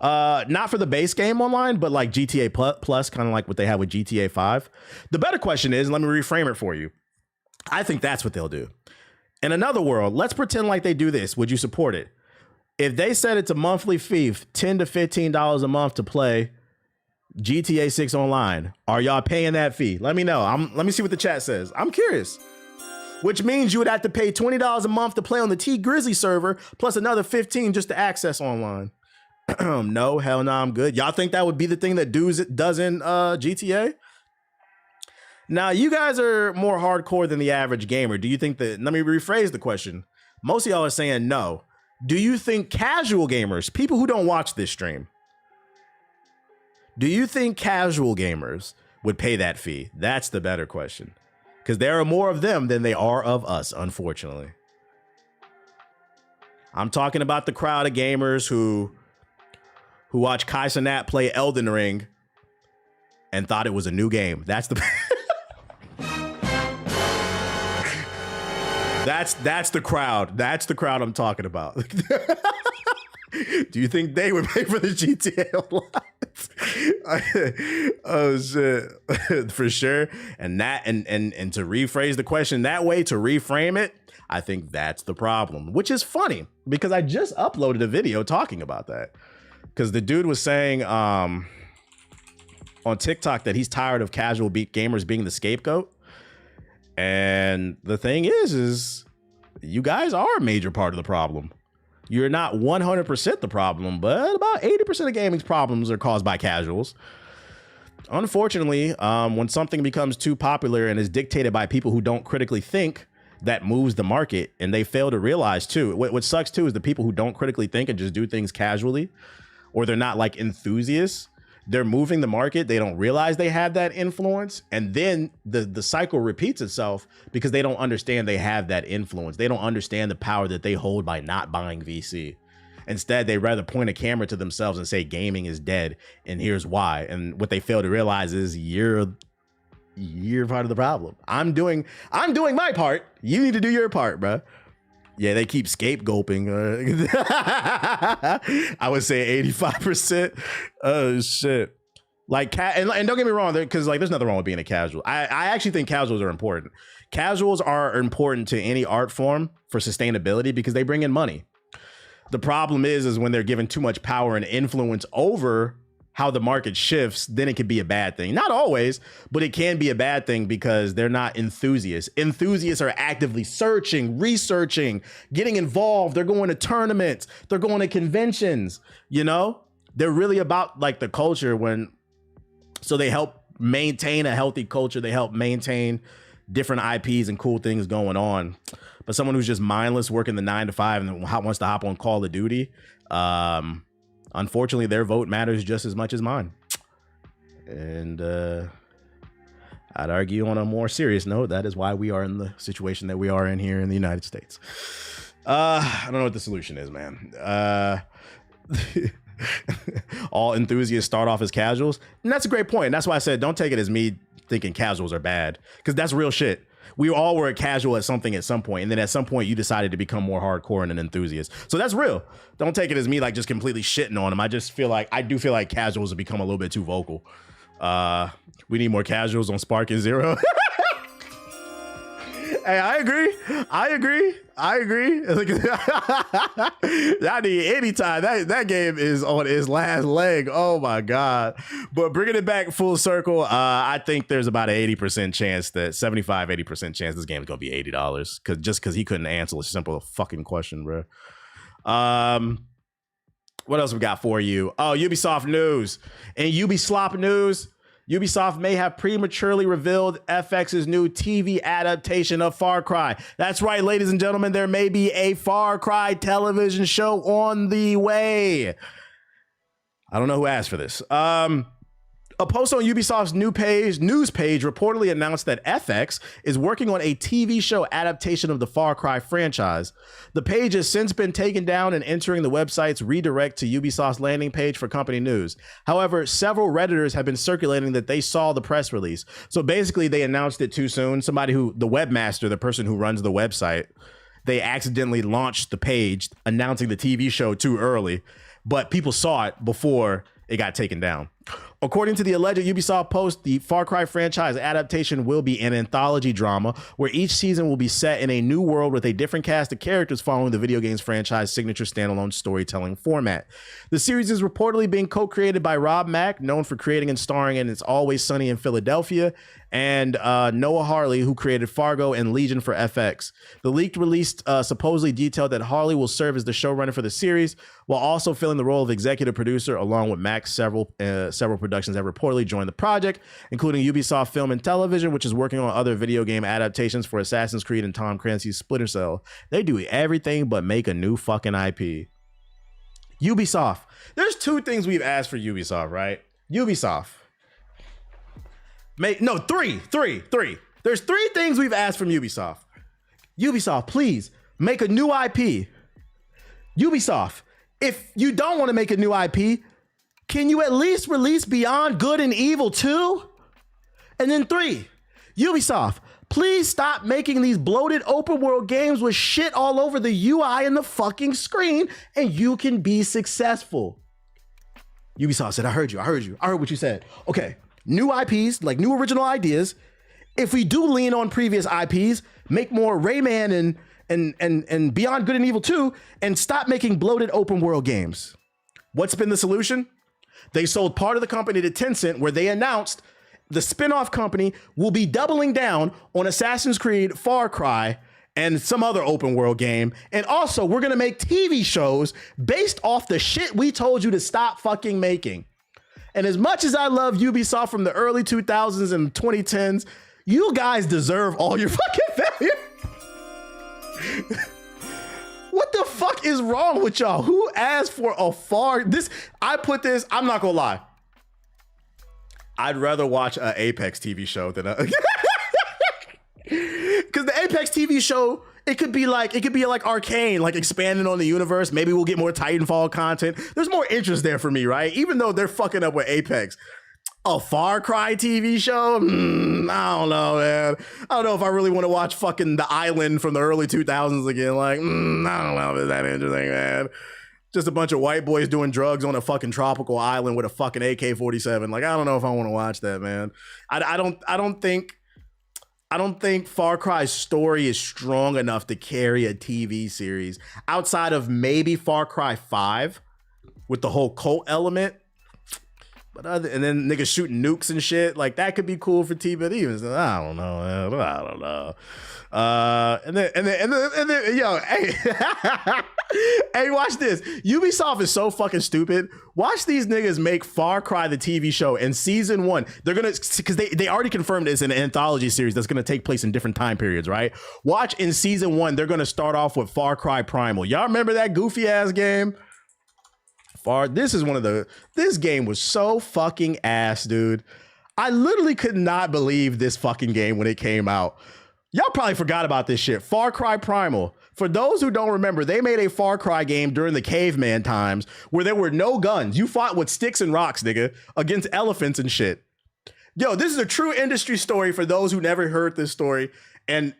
Not for the base game online, but like GTA Plus, kind of like what they have with GTA 5. The better question is, let me reframe it for you. I think that's what they'll do. In another world, let's pretend like they do this. Would you support it? If they said it's a monthly fee, $10 to $15 a month to play GTA 6 online, are y'all paying that fee? Let me know. Let me see what the chat says. I'm curious. Which means you would have to pay $20 a month to play on the T Grizzly server, plus another $15 just to access online. No, hell no, I'm good. Y'all think that would be the thing that does in GTA? Now, you guys are more hardcore than the average gamer. Do you think that, let me rephrase the question. Most of y'all are saying no. Do you think casual gamers, people who don't watch this stream, do you think casual gamers would pay that fee? That's the better question. Because there are more of them than they are of us, unfortunately. I'm talking about the crowd of gamers who watched Kai Cenat play Elden Ring and thought it was a new game. That's the That's the crowd. That's the crowd I'm talking about. Do you think they would pay for the GTA Online? Oh shit. For sure. And to rephrase the question that way, to reframe it, I think that's the problem. Which is funny because I just uploaded a video talking about that. Because the dude was saying on TikTok that he's tired of casual gamers being the scapegoat. And the thing is you guys are a major part of the problem. You're not 100% the problem, but about 80% of gaming's problems are caused by casuals. Unfortunately, when something becomes too popular and is dictated by people who don't critically think, that moves the market, and they fail to realize too. What sucks too is the people who don't critically think and just do things casually, or they're not like enthusiasts. They're moving the market. They don't realize they have that influence. And then the cycle repeats itself because they don't understand they have that influence. They don't understand the power that they hold by not buying VC. Instead, they rather point a camera to themselves and say gaming is dead. And here's why. And what they fail to realize is you're part of the problem. I'm doing my part. You need to do your part, bro. Yeah, they keep scapegoating. I would say 85%. Oh shit! Like, and don't get me wrong, because like, there's nothing wrong with being a casual. I actually think casuals are important. Casuals are important to any art form for sustainability because they bring in money. The problem is when they're given too much power and influence over how the market shifts, then it could be a bad thing. Not always, but it can be a bad thing because they're not enthusiasts. Enthusiasts are actively searching, researching, getting involved. They're going to tournaments. They're going to conventions, you know? They're really about like the culture so they help maintain a healthy culture. They help maintain different IPs and cool things going on. But someone who's just mindless working the 9 to 5 and wants to hop on Call of Duty, unfortunately, their vote matters just as much as mine. And I'd argue on a more serious note, that is why we are in the situation that we are in here in the United States. I don't know what the solution is, man. All enthusiasts start off as casuals. And that's a great point. And that's why I said, don't take it as me thinking casuals are bad, because that's real shit. We all were a casual at something at some point, and then at some point you decided to become more hardcore and an enthusiast. So that's real. Don't take it as me like just completely shitting on them. I do feel like casuals have become a little bit too vocal. We need more casuals on Spark and Zero. Hey, I agree. I need anytime. That game is on its last leg. Oh my God. But bringing it back full circle, I think there's about an 80% chance that 80% chance this game is going to be $80 because he couldn't answer a simple fucking question, bro. What else we got for you? Oh, Ubisoft news. And Ubisoft news, Ubisoft may have prematurely revealed FX's new TV adaptation of Far Cry. That's right, ladies and gentlemen, there may be a Far Cry television show on the way. I don't know who asked for this. A post on Ubisoft's news page reportedly announced that FX is working on a TV show adaptation of the Far Cry franchise. The page has since been taken down, and entering the website's redirect to Ubisoft's landing page for company news. However, several Redditors have been circulating that they saw the press release. So basically they announced it too soon. The webmaster, the person who runs the website, they accidentally launched the page announcing the TV show too early, but people saw it before it got taken down. According to the alleged Ubisoft post, the Far Cry franchise adaptation will be an anthology drama where each season will be set in a new world with a different cast of characters following the video game's franchise signature standalone storytelling format. The series is reportedly being co-created by Rob Mack, known for creating and starring in It's Always Sunny in Philadelphia, and Noah Harley, who created Fargo and Legion for FX. The leaked release supposedly detailed that Harley will serve as the showrunner for the series, while also filling the role of executive producer, along with Mack's several productions have reportedly joined the project, including Ubisoft Film and Television, which is working on other video game adaptations for Assassin's Creed and Tom Clancy's Splinter Cell. They do everything but make a new fucking IP. Ubisoft. There's two things we've asked for Ubisoft, right? Ubisoft. Three. There's three things we've asked from Ubisoft. Ubisoft, please make a new IP. Ubisoft, if you don't want to make a new IP, can you at least release Beyond Good and Evil 2? And then 3, Ubisoft, please stop making these bloated open world games with shit all over the UI and the fucking screen, and you can be successful. Ubisoft said, I heard you. I heard what you said. Okay. New IPs, like new original ideas. If we do lean on previous IPs, make more Rayman and Beyond Good and Evil 2, and stop making bloated open world games. What's been the solution? They sold part of the company to Tencent, where they announced the spin-off company will be doubling down on Assassin's Creed, Far Cry, and some other open world game. And also, we're gonna make TV shows based off the shit we told you to stop fucking making. And as much as I love Ubisoft from the early 2000s and 2010s, you guys deserve all your fucking failure. What the fuck is wrong with y'all? Who asked for a I'm not gonna lie. I'd rather watch an Apex TV show than a because the Apex TV show, it could be like Arcane, like expanding on the universe. Maybe we'll get more Titanfall content. There's more interest there for me, right? Even though they're fucking up with Apex. A Far Cry TV show? I don't know, man. I don't know if I really want to watch fucking The Island from the early 2000s again. Like, I don't know if it's that interesting, man. Just a bunch of white boys doing drugs on a fucking tropical island with a fucking AK-47. Like, I don't know if I want to watch that, man. I don't think Far Cry's story is strong enough to carry a TV series outside of maybe Far Cry 5 with the whole cult element. But and then niggas shooting nukes and shit, like that could be cool for TV. But even I don't know, man. I don't know. And then, yo, hey, hey, watch this. Ubisoft is so fucking stupid. Watch these niggas make Far Cry the TV show in season 1. They're gonna, because they already confirmed it's an anthology series that's gonna take place in different time periods, right? Watch in season 1, they're gonna start off with Far Cry Primal. Y'all remember that goofy ass game? This game was so fucking ass, dude. I literally could not believe this fucking game when it came out. Y'all probably forgot about this shit. Far Cry Primal. For those who don't remember, they made a Far Cry game during the caveman times where there were no guns. You fought with sticks and rocks, nigga, against elephants and shit. Yo, this is a true industry story for those who never heard this story and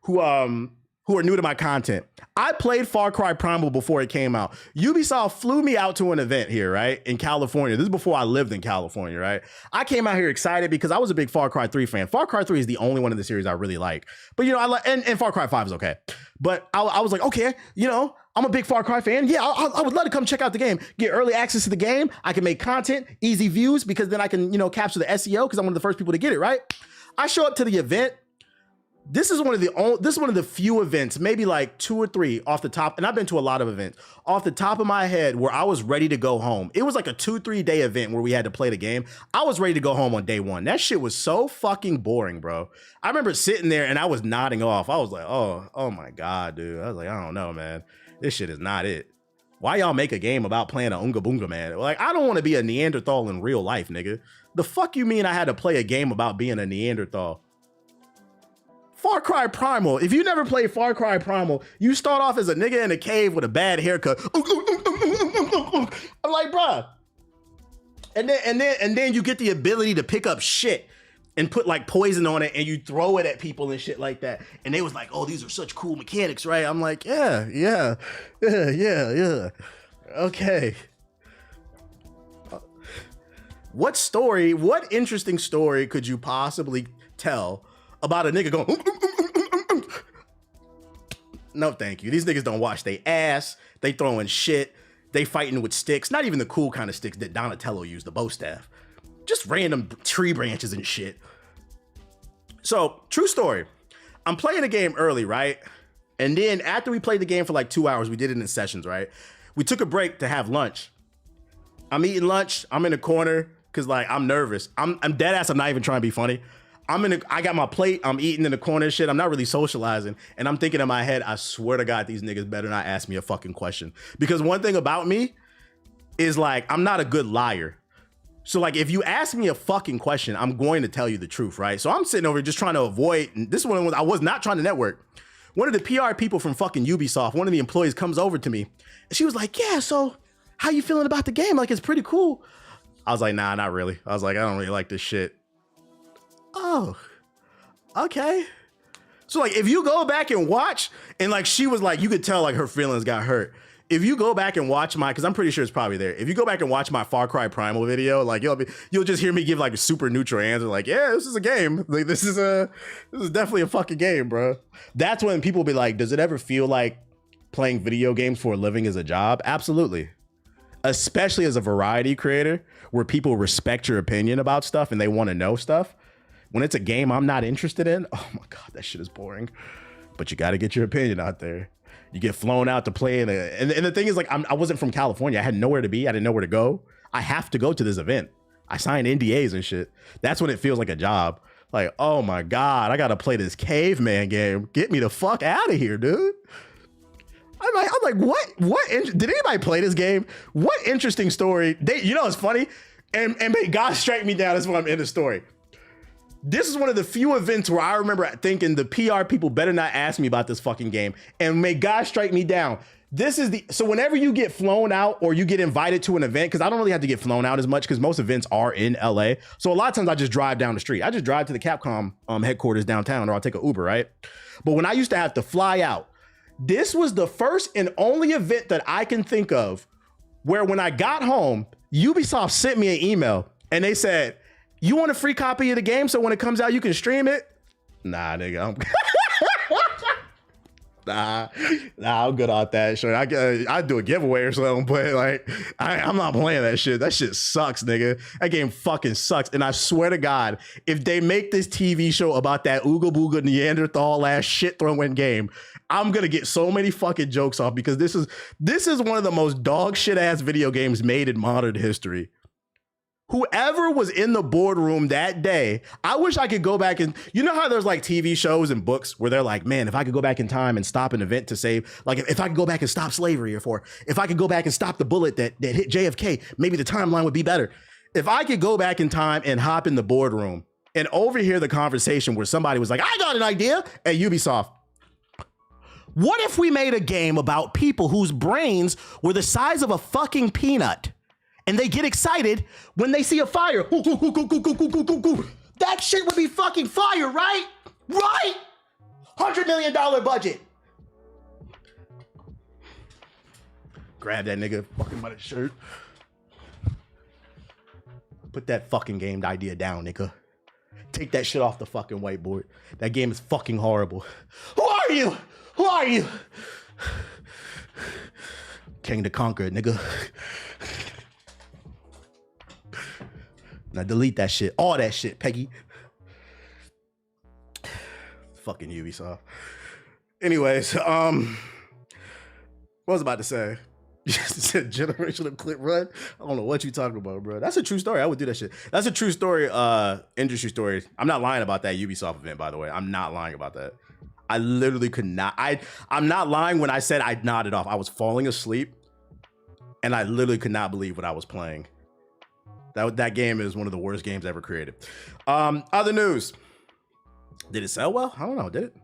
who are new to my content. I played Far Cry Primal before it came out. Ubisoft flew me out to an event here, right, in California. This is before I lived in California, right? I came out here excited because I was a big Far Cry 3 fan. Far Cry 3 is the only one in the series I really like. But, you know, I like, and Far Cry 5 is okay. But I was like, okay, you know, I'm a big Far Cry fan. Yeah, I would love to come check out the game, get early access to the game. I can make content, easy views, because then I can, you know, capture the SEO because I'm one of the first people to get it, right? I show up to the event. This is one of the few events, maybe like 2 or 3 off the top, and I've been to a lot of events, off the top of my head where I was ready to go home. It was like a 2-3 day event where we had to play the game. I was ready to go home on day 1. That shit was so fucking boring, bro. I remember sitting there and I was nodding off. I was like, oh my God, dude. I was like, I don't know, man. This shit is not it. Why y'all make a game about playing a Oonga Boonga man? Like, I don't want to be a Neanderthal in real life, nigga. The fuck you mean I had to play a game about being a Neanderthal? Far Cry Primal. If you never played Far Cry Primal, you start off as a nigga in a cave with a bad haircut. I'm like, bruh. And then you get the ability to pick up shit and put like poison on it and you throw it at people and shit like that. And they was like, oh, these are such cool mechanics, right? I'm like, yeah. What story, what interesting story could you possibly tell about a nigga going, no, thank you. These niggas don't wash their ass. They throwing shit. They fighting with sticks. Not even the cool kind of sticks that Donatello used, the bow staff. Just random tree branches and shit. So, true story. I'm playing a game early, right? And then after we played the game for like 2 hours, we did it in sessions, right? We took a break to have lunch. I'm eating lunch. I'm in the corner because like I'm nervous. I'm dead ass. I'm not even trying to be funny. I got my plate. I'm eating in the corner and shit. I'm not really socializing. And I'm thinking in my head, I swear to God, these niggas better not ask me a fucking question. Because one thing about me is like, I'm not a good liar. So like, if you ask me a fucking question, I'm going to tell you the truth, right? So I'm sitting over just trying to avoid, and this one, I was not trying to network. One of the PR people from fucking Ubisoft, one of the employees comes over to me and she was like, yeah, so how you feeling about the game? Like, it's pretty cool. I was like, nah, not really. I was like, I don't really like this shit. Oh, okay. So like, if you go back and watch, and like, she was like, you could tell like her feelings got hurt. If you go back and watch because I'm pretty sure it's probably there. If you go back and watch my Far Cry Primal video, like you'll just hear me give like a super neutral answer, like, yeah, this is a game. Like this is definitely a fucking game, bro. That's when people be like, does it ever feel like playing video games for a living is a job? Absolutely. Especially as a variety creator where people respect your opinion about stuff and they want to know stuff. When it's a game I'm not interested in, oh my God, that shit is boring. But you got to get your opinion out there. You get flown out to play and the thing is like, I wasn't from California. I had nowhere to be. I didn't know where to go. I have to go to this event. I signed NDAs and shit. That's when it feels like a job. Like, oh my God, I got to play this caveman game. Get me the fuck out of here, dude. I'm like, what? Did anybody play this game? What interesting story? You know, it's funny. And may God strike me down. That's why I'm in the story. This is one of the few events where I remember thinking the PR people better not ask me about this fucking game. And may God strike me down. So whenever you get flown out or you get invited to an event, because I don't really have to get flown out as much because most events are in LA. So a lot of times I just drive down the street. I just drive to the Capcom headquarters downtown, or I'll take an Uber, right? But when I used to have to fly out, this was the first and only event that I can think of where when I got home, Ubisoft sent me an email and they said, you want a free copy of the game so when it comes out, you can stream it? Nah, nigga. I'm good on that. Sure, I'd do a giveaway or something, but like, I'm not playing that shit. That shit sucks, nigga. That game fucking sucks. And I swear to God, if they make this TV show about that Ooga Booga Neanderthal ass shit throwing game, I'm gonna get so many fucking jokes off because this is one of the most dog shit ass video games made in modern history. Whoever was in the boardroom that day, I wish I could go back and, you know how there's like TV shows and books where they're like, man, if I could go back in time and stop an event to save, like if I could go back and stop slavery, or if I could go back and stop the bullet that hit JFK, maybe the timeline would be better. If I could go back in time and hop in the boardroom and overhear the conversation where somebody was like, I got an idea at Ubisoft. What if we made a game about people whose brains were the size of a fucking peanut? And they get excited when they see a fire. That shit would be fucking fire, right? Right? $100 million budget. Grab that nigga fucking by the shirt. Put that fucking game idea down, nigga. Take that shit off the fucking whiteboard. That game is fucking horrible. Who are you? Who are you? King the Conqueror, nigga. Now delete that shit. All that shit, Peggy. Fucking Ubisoft. Anyways, what was I about to say? You said generational clip run? I don't know what you talking about, bro. That's a true story. I would do that shit. That's a true story, industry story. I'm not lying about that Ubisoft event, by the way. I'm not lying about that. I literally could not. I'm not lying when I said I nodded off. I was falling asleep, and I literally could not believe what I was playing. That game is one of the worst games ever created. Other news. Did it sell well? I don't know. Did it?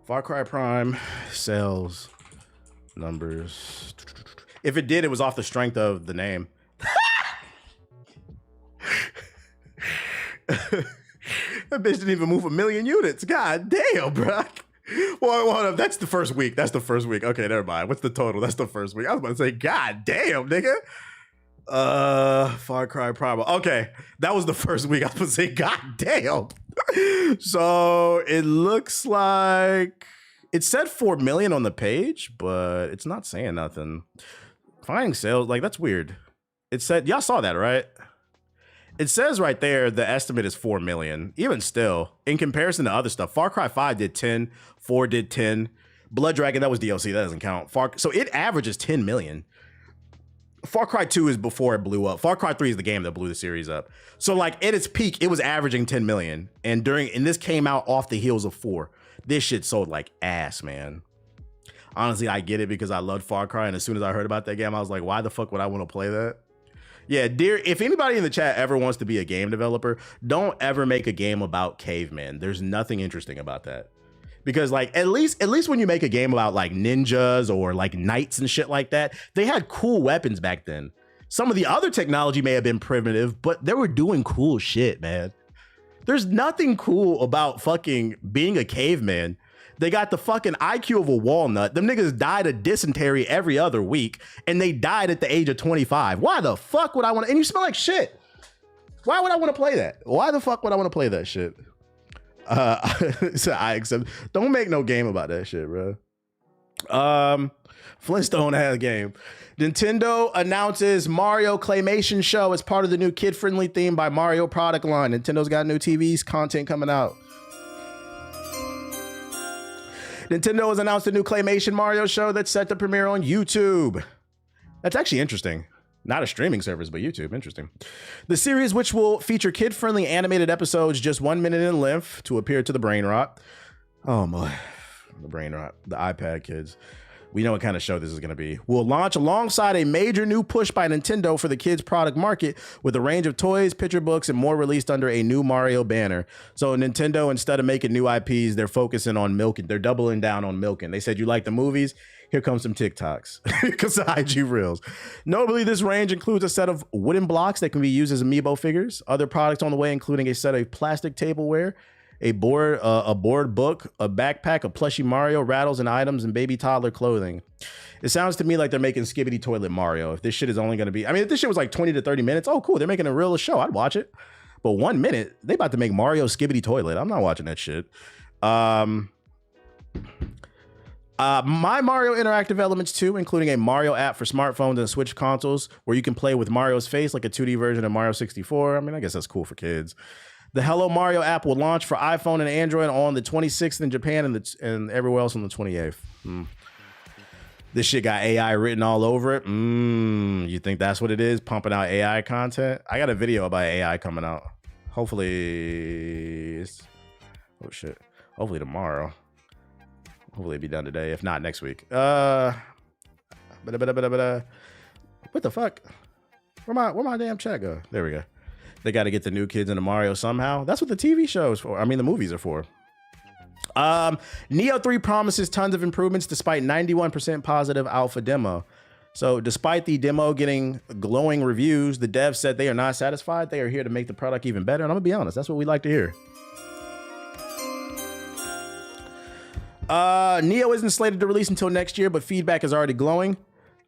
Far Cry Prime sales numbers. If it did, it was off the strength of the name. That bitch didn't even move 1 million units. God damn, bro. Well, that's the first week. That's the first week. Okay, never mind. What's the total? That's the first week. I was about to say, God damn, nigga. Far Cry Primal. Okay, that was the first week. I was gonna say, God damn. So it looks like it said 4 million on the page, but it's not saying nothing. Finding sales, like that's weird. It said, y'all saw that, right? It says right there the estimate is 4 million. Even still, in comparison to other stuff, Far Cry 5 did 10, 4 did 10. Blood Dragon, that was DLC, that doesn't count. So it averages 10 million. Far Cry 2 is before it blew up. Far Cry 3 is the game that blew the series up. So like at its peak, it was averaging 10 million. And this came out off the heels of 4. This shit sold like ass, man. Honestly, I get it because I loved Far Cry. And as soon as I heard about that game, I was like, why the fuck would I want to play that? Yeah, dear, if anybody in the chat ever wants to be a game developer, don't ever make a game about cavemen. There's nothing interesting about that. Because like at least when you make a game about like ninjas or like knights and shit like that, they had cool weapons back then. Some of the other technology may have been primitive, but they were doing cool shit, man. There's nothing cool about fucking being a caveman. They got the fucking IQ of a walnut. Them niggas died of dysentery every other week, and they died at the age of 25. Why the fuck would I want to? And you smell like shit. Why would I want to play that? Why the fuck would I want to play that shit? So I accept. Don't make no game about that shit, bro. Flintstone had a game. Nintendo announces Mario Claymation show as part of the new kid-friendly theme by Mario product line. Nintendo's got new TVs content coming out. Nintendo has announced a new Claymation Mario show that's set to premiere on YouTube. That's actually interesting. Not a streaming service, but YouTube. Interesting. The series, which will feature kid-friendly animated episodes just 1 minute in length to appear to the brain rot. Oh my, the brain rot, the iPad kids. We know what kind of show this is going to be. Will launch alongside a major new push by Nintendo for the kids product market with a range of toys, picture books, and more released under a new Mario banner. So Nintendo, instead of making new IPs, they're focusing on milking. They're doubling down on milking. They said, you like the movies? Here comes some TikToks because of IG Reels. Notably, this range includes a set of wooden blocks that can be used as amiibo figures. Other products on the way, including a set of plastic tableware, a board book, a backpack, a plushie Mario, rattles and items, and baby toddler clothing. It sounds to me like they're making Skibbity Toilet Mario. If this shit is only going to be, I mean, if this shit was like 20 to 30 minutes, oh, cool. They're making a real show. I'd watch it. But 1 minute, they about to make Mario Skibbity Toilet. I'm not watching that shit. My Mario Interactive Elements 2, including a Mario app for smartphones and Switch consoles where you can play with Mario's face like a 2D version of Mario 64. I mean, I guess that's cool for kids. The Hello Mario app will launch for iPhone and Android on the 26th in Japan and everywhere else on the 28th. This shit got AI written all over it. You think that's what it is? Pumping out AI content? I got a video about AI coming out. Hopefully, oh shit. Hopefully tomorrow. Hopefully it'll be done today. If not, next week. What the fuck? Where my damn chat go? There we go. They got to get the new kids into Mario somehow. That's what the TV show is for. I mean, the movies are for. Neo 3 promises tons of improvements despite 91% positive alpha demo. So despite the demo getting glowing reviews, the devs said they are not satisfied. They are here to make the product even better. And I'm gonna be honest, that's what we like to hear. Neo isn't slated to release until next year, but feedback is already glowing.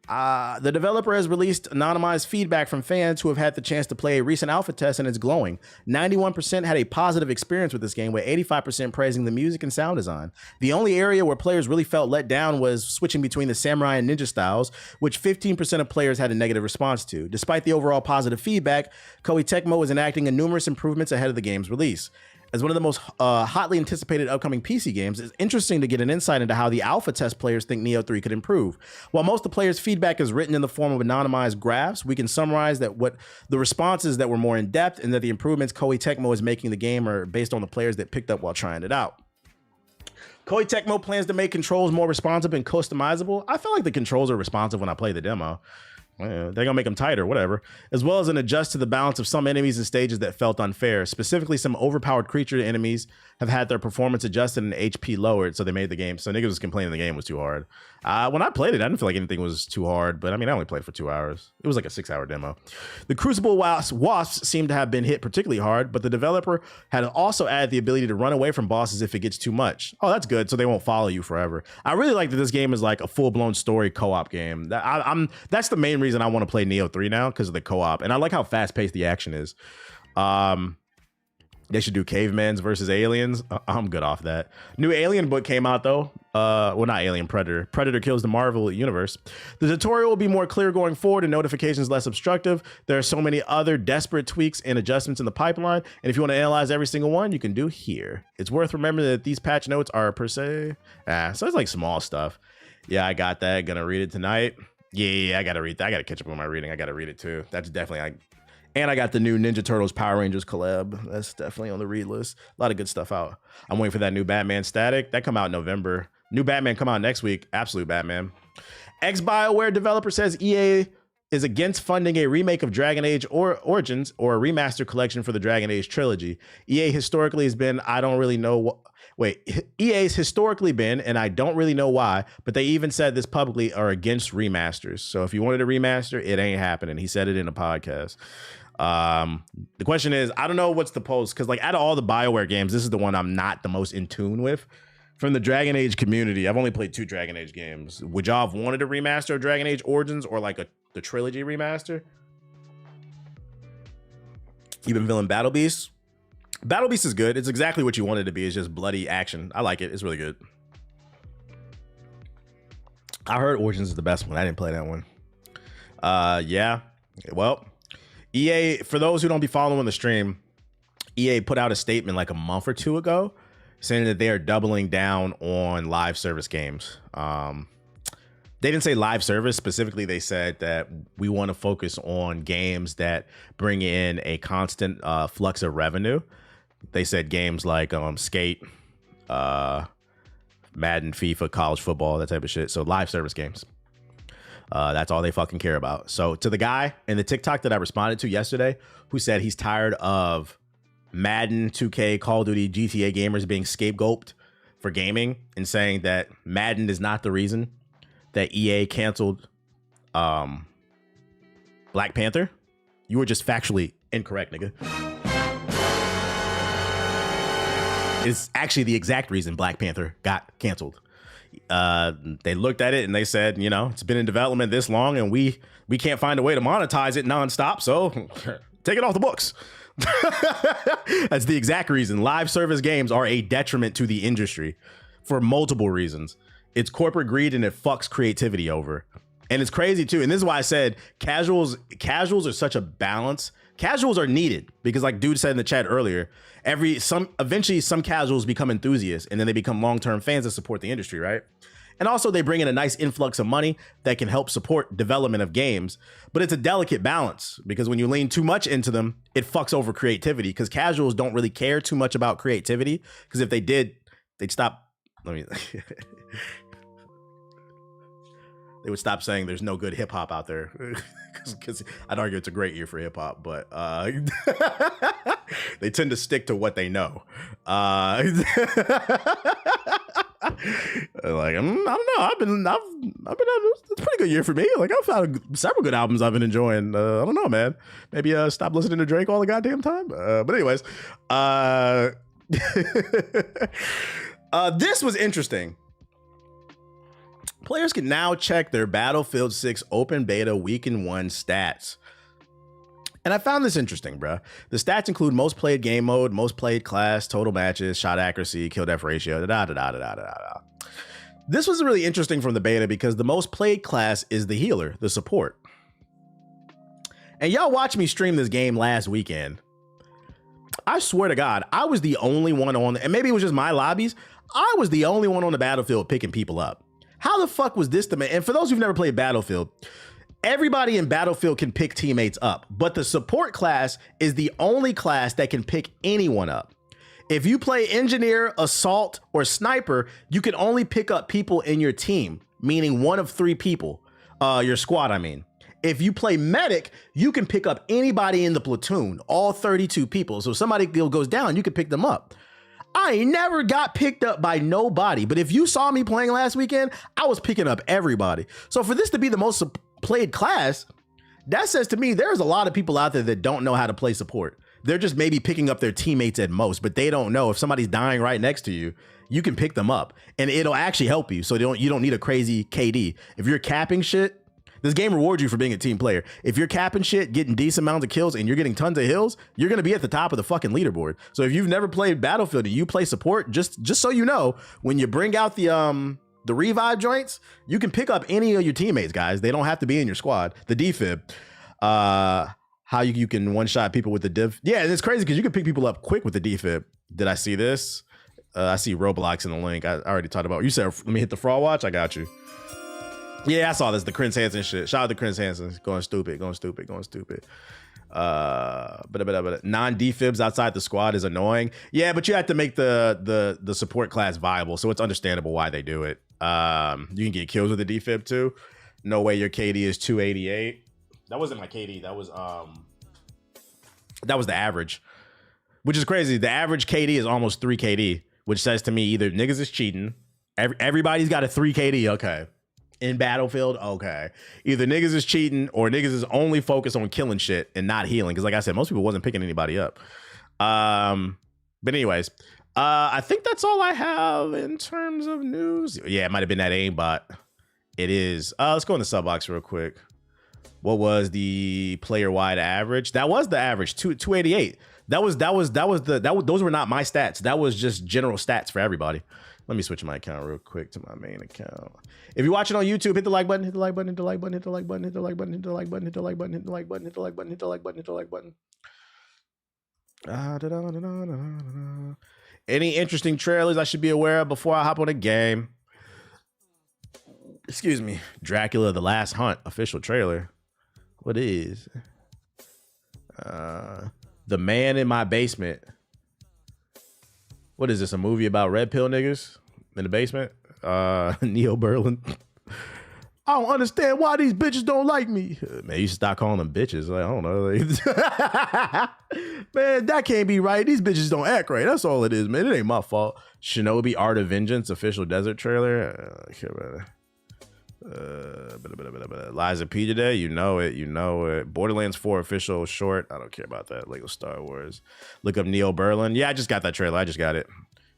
The developer has released anonymized feedback from fans who have had the chance to play a recent alpha test, and it's glowing. 91% had a positive experience with this game, with 85% praising the music and sound design. The only area where players really felt let down was switching between the samurai and ninja styles, which 15% of players had a negative response to. Despite the overall positive feedback, Koei Tecmo is enacting numerous improvements ahead of the game's release. As one of the most hotly anticipated upcoming PC games, it's interesting to get an insight into how the alpha test players think Neo 3 could improve. While most of the players' feedback is written in the form of anonymized graphs, we can summarize that what the responses that were more in-depth and that the improvements Koei Tecmo is making the game are based on the players that picked up while trying it out. Koei Tecmo plans to make controls more responsive and customizable. I feel like the controls are responsive when I play the demo. They're gonna make them tighter, whatever, as well as an adjust to the balance of some enemies and stages that felt unfair. Specifically, some overpowered creature enemies have had their performance adjusted and HP lowered, so they made the game. So niggas was complaining the game was too hard. When I played it, I didn't feel like anything was too hard, but I mean, I only played for 2 hours. It was like a 6-hour demo. The Crucible wasps seem to have been hit particularly hard, but the developer had also added the ability to run away from bosses if it gets too much. Oh, that's good, so they won't follow you forever. I really like that this game is like a full-blown story co-op game. That's the main reason reason I want to play Neo 3 now, because of the co-op. And I like how fast-paced the action is. They should do Cavemans versus Aliens. I'm good off that. New Alien book came out, though. Well, not Alien, Predator. Predator kills the Marvel universe. The tutorial will be more clear going forward and notifications less obstructive. There are so many other desperate tweaks and adjustments in the pipeline. And if you want to analyze every single one, you can do here. It's worth remembering that these patch notes are per se. So it's like small stuff. Yeah, I got that. Gonna read it tonight. Yeah, I gotta read that. I gotta catch up on my reading. I gotta read it too. That's definitely and I got the new Ninja Turtles Power Rangers collab. That's definitely on the read list. A lot of good stuff out. I'm waiting for that new Batman static. That come out in November. New Batman come out next week. Absolute Batman. Ex-BioWare developer says EA is against funding a remake of Dragon Age Origins or a remaster collection for the Dragon Age trilogy. EA's historically been, and I don't really know why, but they even said this publicly, are against remasters. So if you wanted a remaster, it ain't happening. He said it in a podcast. The question is, I don't know what's the post, because like out of all the BioWare games, this is the one I'm not the most in tune with. From the Dragon Age community, I've only played 2 Dragon Age games. Would y'all have wanted a remaster of Dragon Age Origins or like the trilogy remaster? You've been feeling Battle Beast? Battle Beast is good. It's exactly what you want it to be. It's just bloody action. I like it. It's really good. I heard Origins is the best one. I didn't play that one. Yeah. Well, EA, for those who don't be following the stream, EA put out a statement like a month or 2 ago saying that they are doubling down on live service games. They didn't say live service specifically. They said that we want to focus on games that bring in a constant flux of revenue. They said games like Skate, Madden, FIFA, college football, that type of shit. So live service games. That's all they fucking care about. So to the guy in the TikTok that I responded to yesterday, who said he's tired of Madden, 2K, Call of Duty, GTA gamers being scapegoated for gaming and saying that Madden is not the reason that EA canceled Black Panther, you were just factually incorrect, nigga. It's actually the exact reason Black Panther got canceled. They looked at it and they said, you know, it's been in development this long and we can't find a way to monetize it nonstop, so take it off the books. That's the exact reason. Live service games are a detriment to the industry for multiple reasons. It's corporate greed and it fucks creativity over. And it's crazy too. And this is why I said casuals are such a balance. Casuals are needed because, like dude said in the chat earlier, eventually some casuals become enthusiasts and then they become long-term fans that support the industry, right? And also they bring in a nice influx of money that can help support development of games. But it's a delicate balance because when you lean too much into them, it fucks over creativity because casuals don't really care too much about creativity. Because if they did, they'd stop. They would stop saying there's no good hip hop out there. Because I'd argue it's a great year for hip hop, but they tend to stick to what they know. Like I don't know. I've been it's a pretty good year for me. Like I've found several good albums I've been enjoying. I don't know, man. Maybe stop listening to Drake all the goddamn time. But anyways, this was interesting. Players can now check their Battlefield 6 open beta weekend 1 stats. And I found this interesting, bruh. The stats include most played game mode, most played class, total matches, shot accuracy, kill death ratio, This was really interesting from the beta because the most played class is the healer, the support. And y'all watched me stream this game last weekend. I swear to God, I was the only one on, and maybe it was just my lobbies, I was the only one on the battlefield picking people up. How the fuck was this the man? And for those who've never played Battlefield, everybody in Battlefield can pick teammates up, but the support class is the only class that can pick anyone up. If you play engineer, assault, or sniper, you can only pick up people in your team, meaning one of 3 people, your squad, I mean. If you play medic, you can pick up anybody in the platoon, all 32 people. So if somebody goes down, you can pick them up. I never got picked up by nobody, but if you saw me playing last weekend, I was picking up everybody. So for this to be the most played class, that says to me there's a lot of people out there that don't know how to play support. They're just maybe picking up their teammates at most, but they don't know if somebody's dying right next to you, you can pick them up and it'll actually help you. So you don't need a crazy KD. If you're capping shit, This game rewards you for being a team player. If you're capping shit, getting decent amounts of kills, and you're getting tons of hills, you're gonna be at the top of the fucking leaderboard. So if you've never played Battlefield and you play support, just so you know, when you bring out the revive joints, you can pick up any of your teammates, guys. They don't have to be in your squad. The defib, how you can one-shot people with the div. Yeah, and it's crazy because you can pick people up quick with the defib. Did I see this? I see Roblox in the link. I already talked about. You said, let me hit the fraud watch. I got you. Yeah, I saw this. The Chris Hansen shit. Shout out to Chris Hansen. Going stupid. But non-defibs outside the squad is annoying. Yeah, but you have to make the support class viable, so it's understandable why they do it. You can get kills with the defib too. No way your KD is 288. That wasn't my KD. That was the average, which is crazy. The average KD is almost 3 KD, which says to me either niggas is cheating. Everybody's got a 3 KD. Okay. In Battlefield, okay. Either niggas is cheating or niggas is only focused on killing shit and not healing. Because like I said, most people wasn't picking anybody up. But anyways, I think that's all I have in terms of news. Yeah, it might have been that aimbot. It is. Let's go in the sub box real quick. What was the player-wide average? That was the average, 288. Those were not my stats. That was just general stats for everybody. Let me switch my account real quick to my main account. If you're watching on YouTube, hit the like button, hit the like button, hit the like button, hit the like button, hit the like button, hit the like button, hit the like button, hit the like button, hit the like button, hit the like button, hit the like button. Any interesting trailers I should be aware of before I hop on a game? Excuse me. Dracula: The Last Hunt official trailer. What is? The Man in My Basement. What is this? A movie about red pill niggas in the basement? Neo Berlin. I don't understand why these bitches don't like me. Man, you should stop calling them bitches. Like, I don't know. Man, that can't be right. These bitches don't act right. That's all it is, man. It ain't my fault. Shinobi Art of Vengeance official desert trailer. Liza P today, you know it. Borderlands 4 official short. I don't care about that. Lego Star Wars. Look up Neo Berlin. Yeah, I just got that trailer. I just got it.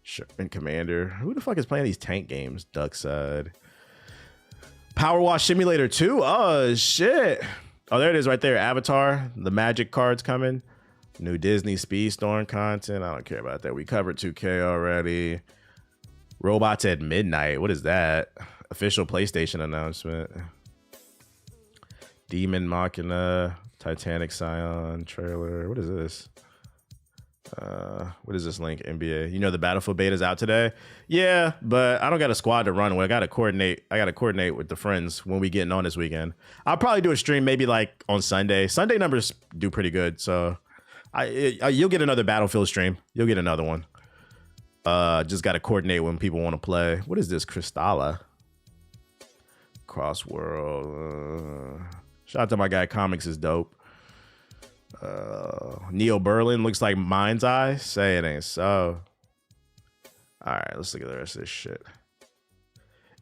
Sherman Commander. Who the fuck is playing these tank games? Duckside. Power Wash Simulator 2. Oh shit. Oh, there it is right there. Avatar. The Magic cards coming. New Disney Speedstorm content. I don't care about that. We covered 2K already. Robots at Midnight. What is that? Official PlayStation announcement. Demon Machina, Titanic Scion trailer. What is this? What is this link? NBA. You know the Battlefield beta is out today. Yeah, but I don't got a squad to run with. I gotta coordinate with the friends when we getting on this weekend. I'll probably do a stream maybe like on Sunday. Sunday numbers do pretty good, so you'll get another Battlefield stream. You'll get another one. Just gotta coordinate when people want to play. What is this? Crystalla. Crossworld. Shout out to my guy. Comics is dope. Neo Berlin looks like Mind's Eye. Say it ain't so. All right, let's look at the rest of this shit.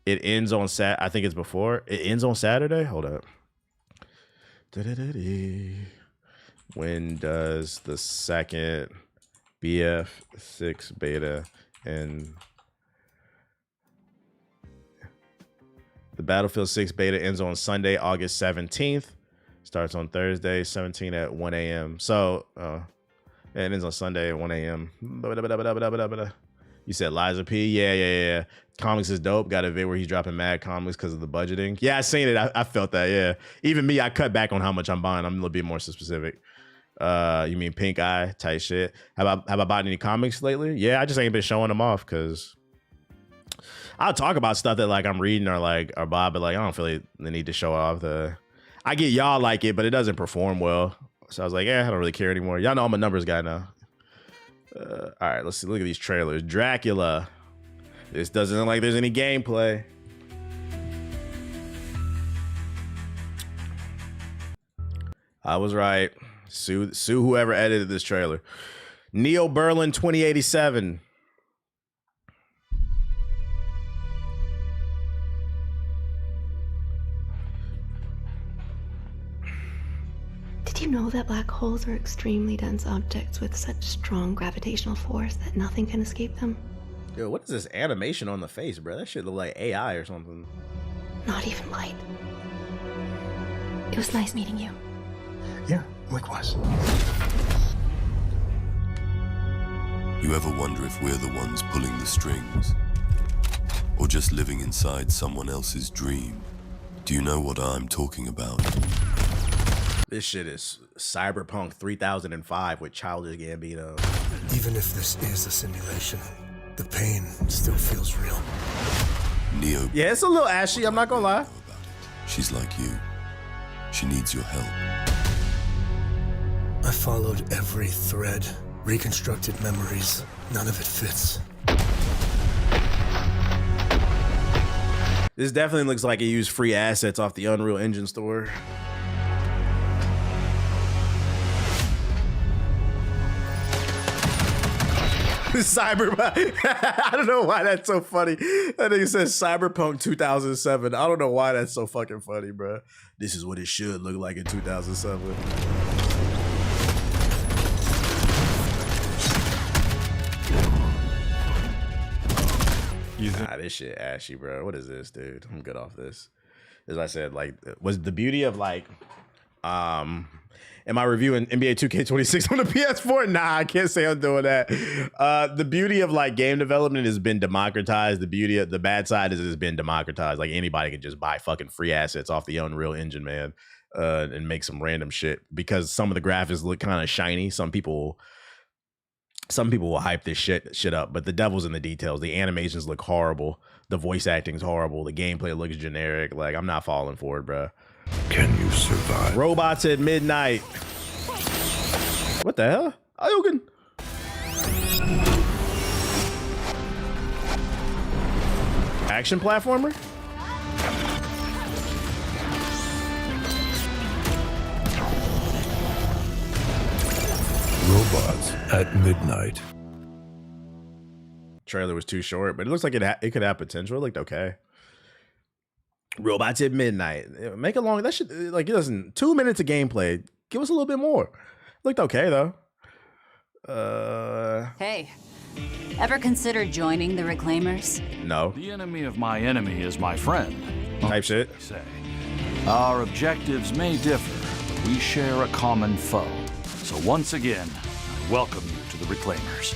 It ends on I think it's before. It ends on Saturday. Hold up. When does the second BF6 beta end? The Battlefield 6 beta ends on Sunday, August 17th. Starts on Thursday, 17 at 1 a.m. So, it ends on Sunday at 1 a.m. You said Liza P? Yeah. Comics is dope. Got a vid where he's dropping mad comics because of the budgeting. Yeah, I seen it. I felt that, yeah. Even me, I cut back on how much I'm buying. I'm a little bit more specific. You mean pink eye type shit? Have I bought any comics lately? Yeah, I just ain't been showing them off because I'll talk about stuff that like I'm reading or buy, but like I don't feel like the need to show off I get y'all like it, but it doesn't perform well. So I was like, I don't really care anymore. Y'all know I'm a numbers guy now. All right, let's see. Look at these trailers. Dracula. This doesn't look like there's any gameplay. I was right. Sue whoever edited this trailer. Neo Berlin 2087. Did you know that black holes are extremely dense objects with such strong gravitational force that nothing can escape them? Yo, what is this animation on the face, bro? That shit look like AI or something. Not even light. It was nice meeting you. Yeah, likewise. You ever wonder if we're the ones pulling the strings? Or just living inside someone else's dream? Do you know what I'm talking about? This shit is Cyberpunk 3005 with Childish Gambino. Even if this is a simulation, the pain still feels real. Neo. Yeah, it's a little ashy, I'm not gonna lie. She's like you. She needs your help. I followed every thread, reconstructed memories. None of it fits. This definitely looks like it used free assets off the Unreal Engine store. I don't know why that's so funny. That nigga says Cyberpunk 2007. I don't know why that's so fucking funny, bro. This is what it should look like in 2007. Nah, this shit ashy, bro. What is this, dude? I'm good off this. As I said, like, was the beauty of like, am I reviewing NBA 2K26 on the PS4? Nah, I can't say I'm doing that. The beauty of like game development has been democratized. The beauty of the bad side is it's been democratized. Like anybody can just buy fucking free assets off the Unreal Engine, man, and make some random shit because some of the graphics look kind of shiny. Some people will hype this shit up, but the devil's in the details. The animations look horrible. The voice acting's horrible. The gameplay looks generic. Like, I'm not falling for it, bro. Can you survive? Robots at midnight. What the hell? Ayugan. Action platformer? Robots at midnight. Trailer was too short, but it looks like it could have potential. It looked okay. Robots at midnight. Make it long. That should like it doesn't. 2 minutes of gameplay. Give us a little bit more. Looked okay though. Hey, ever considered joining the Reclaimers? No. The enemy of my enemy is my friend. Type shit. Say. Our objectives may differ, but we share a common foe. So once again, I welcome you to the Reclaimers.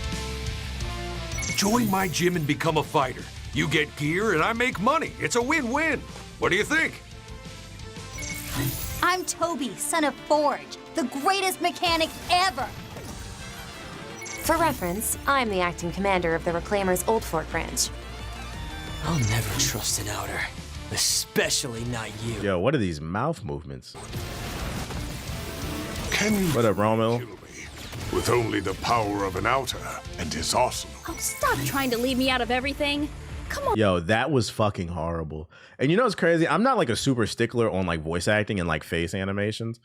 Join my gym and become a fighter. You get gear and I make money. It's a win-win. What do you think? I'm Toby, son of Forge, the greatest mechanic ever. For reference, I'm the acting commander of the Reclaimers Old Fort branch. I'll never trust an outer, especially not you. Yo, what are these mouth movements? Can you what up, Romel? with only the power of an outer and his arsenal? Oh, stop trying to leave me out of everything. Come on. Yo, that was fucking horrible. And you know what's crazy? I'm not like a super stickler on like voice acting and like face animations.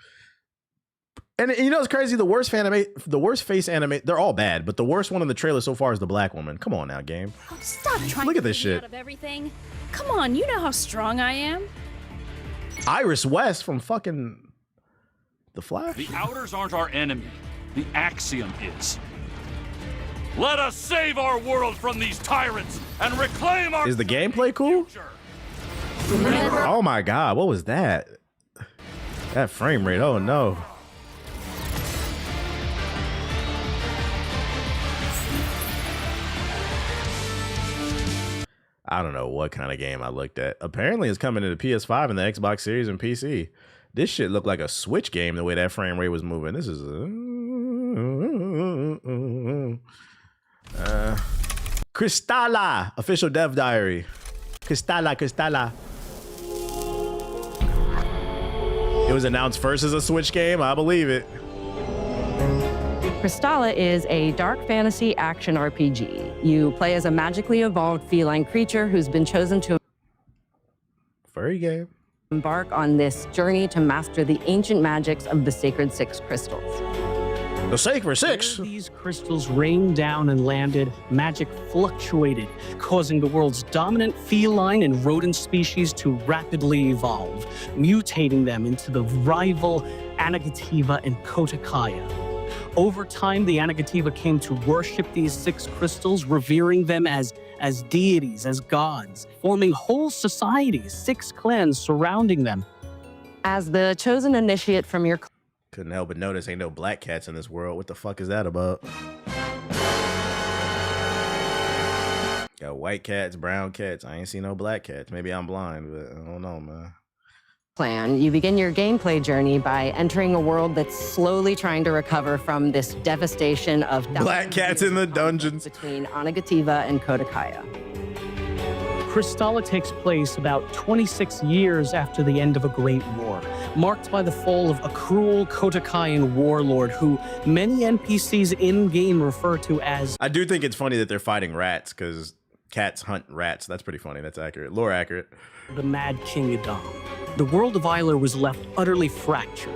And you know what's crazy? The worst face anime, they're all bad, but the worst one in the trailer so far is the black woman. Come on now, game. Oh, stop trying Look to at this leave me shit. out of everything. Come on, you know how strong I am. Iris West from fucking The Flash. The outers aren't our enemy. The axiom is. Let us save our world from these tyrants and reclaim our. Is the gameplay cool? Oh my god, what was that? That frame rate, oh no. I don't know what kind of game I looked at. Apparently it's coming to the PS5 and the Xbox Series and PC. This shit looked like a Switch game the way that frame rate was moving. This is Cristala, official dev diary. Cristala. It was announced first as a Switch game. I believe it. Cristala is a dark fantasy action RPG. You play as a magically evolved feline creature who's been chosen to furry game. Embark on this journey to master the ancient magics of the Sacred Six crystals. The Sacred Six? These crystals rained down and landed, magic fluctuated, causing the world's dominant feline and rodent species to rapidly evolve, mutating them into the rival Anagativa and Kotakaya. Over time, the Anagativa came to worship these six crystals, revering them as deities, as gods, forming whole societies, 6 clans surrounding them. As the chosen initiate from your Couldn't help but notice ain't no black cats in this world. What the fuck is that about? Got white cats, brown cats. I ain't seen no black cats. Maybe I'm blind, but I don't know, man. clan, you begin your gameplay journey by entering a world that's slowly trying to recover from this devastation of black cats in the dungeons between Onagativa and Kodakaya. Kristalla takes place about 26 years after the end of a great war, marked by the fall of a cruel Kodakayan warlord who many NPCs in-game refer to as... I do think it's funny that they're fighting rats, because cats hunt rats. That's pretty funny. That's accurate. Lore accurate. The Mad King Adam. The world of Isler was left utterly fractured.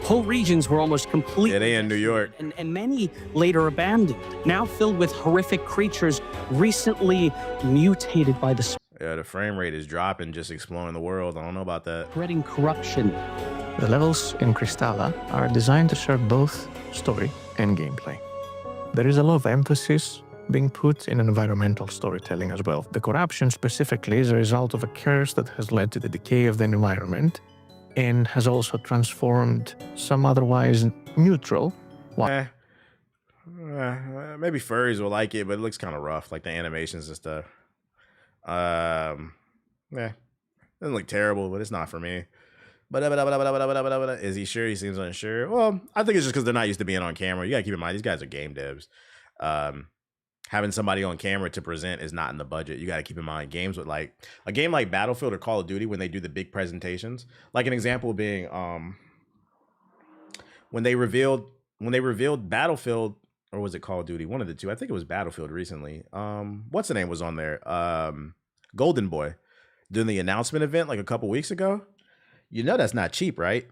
Whole regions were almost completely... Yeah, they in New York. And many later abandoned, now filled with horrific creatures recently mutated by the... Yeah, the frame rate is dropping just exploring the world. I don't know about that. Spreading corruption. The levels in Kristalla are designed to serve both story and gameplay. There is a lot of emphasis being put in environmental storytelling as well. The corruption specifically is a result of a curse that has led to the decay of the environment and has also transformed some otherwise neutral. Maybe furries will like it, but it looks kind of rough, like the animations and stuff. Doesn't look terrible, but it's not for me. Is he sure? He seems unsure. Well, I think it's just because they're not used to being on camera. You gotta keep in mind, these guys are game devs. Having somebody on camera to present is not in the budget. You got to keep in mind games with like a game like Battlefield or Call of Duty, when they do the big presentations, like an example being when they revealed Battlefield, or was it Call of Duty? One of the two. I think it was Battlefield recently. What's the name was on there? Golden Boy doing the announcement event like a couple weeks ago. You know that's not cheap, right?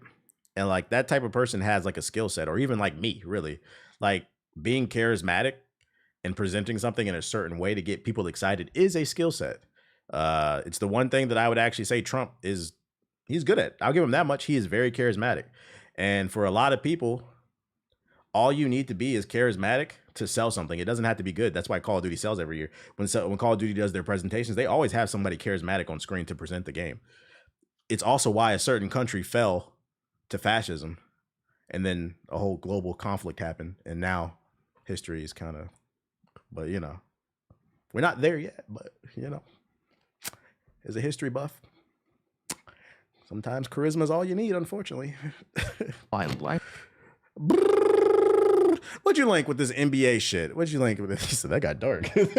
And like that type of person has like a skill set, or even like me, really, like being charismatic and presenting something in a certain way to get people excited is a skill set. It's the one thing that I would actually say Trump is, he's good at. I'll give him that much. He is very charismatic. And for a lot of people, all you need to be is charismatic to sell something. It doesn't have to be good. That's why Call of Duty sells every year. When Call of Duty does their presentations, they always have somebody charismatic on screen to present the game. It's also why a certain country fell to fascism, and then a whole global conflict happened. And now history is kind of, but you know, we're not there yet, but you know, as a history buff, sometimes charisma is all you need, unfortunately. Wildlife. What'd you link with this NBA shit? What'd you link with this? He said that got dark. It's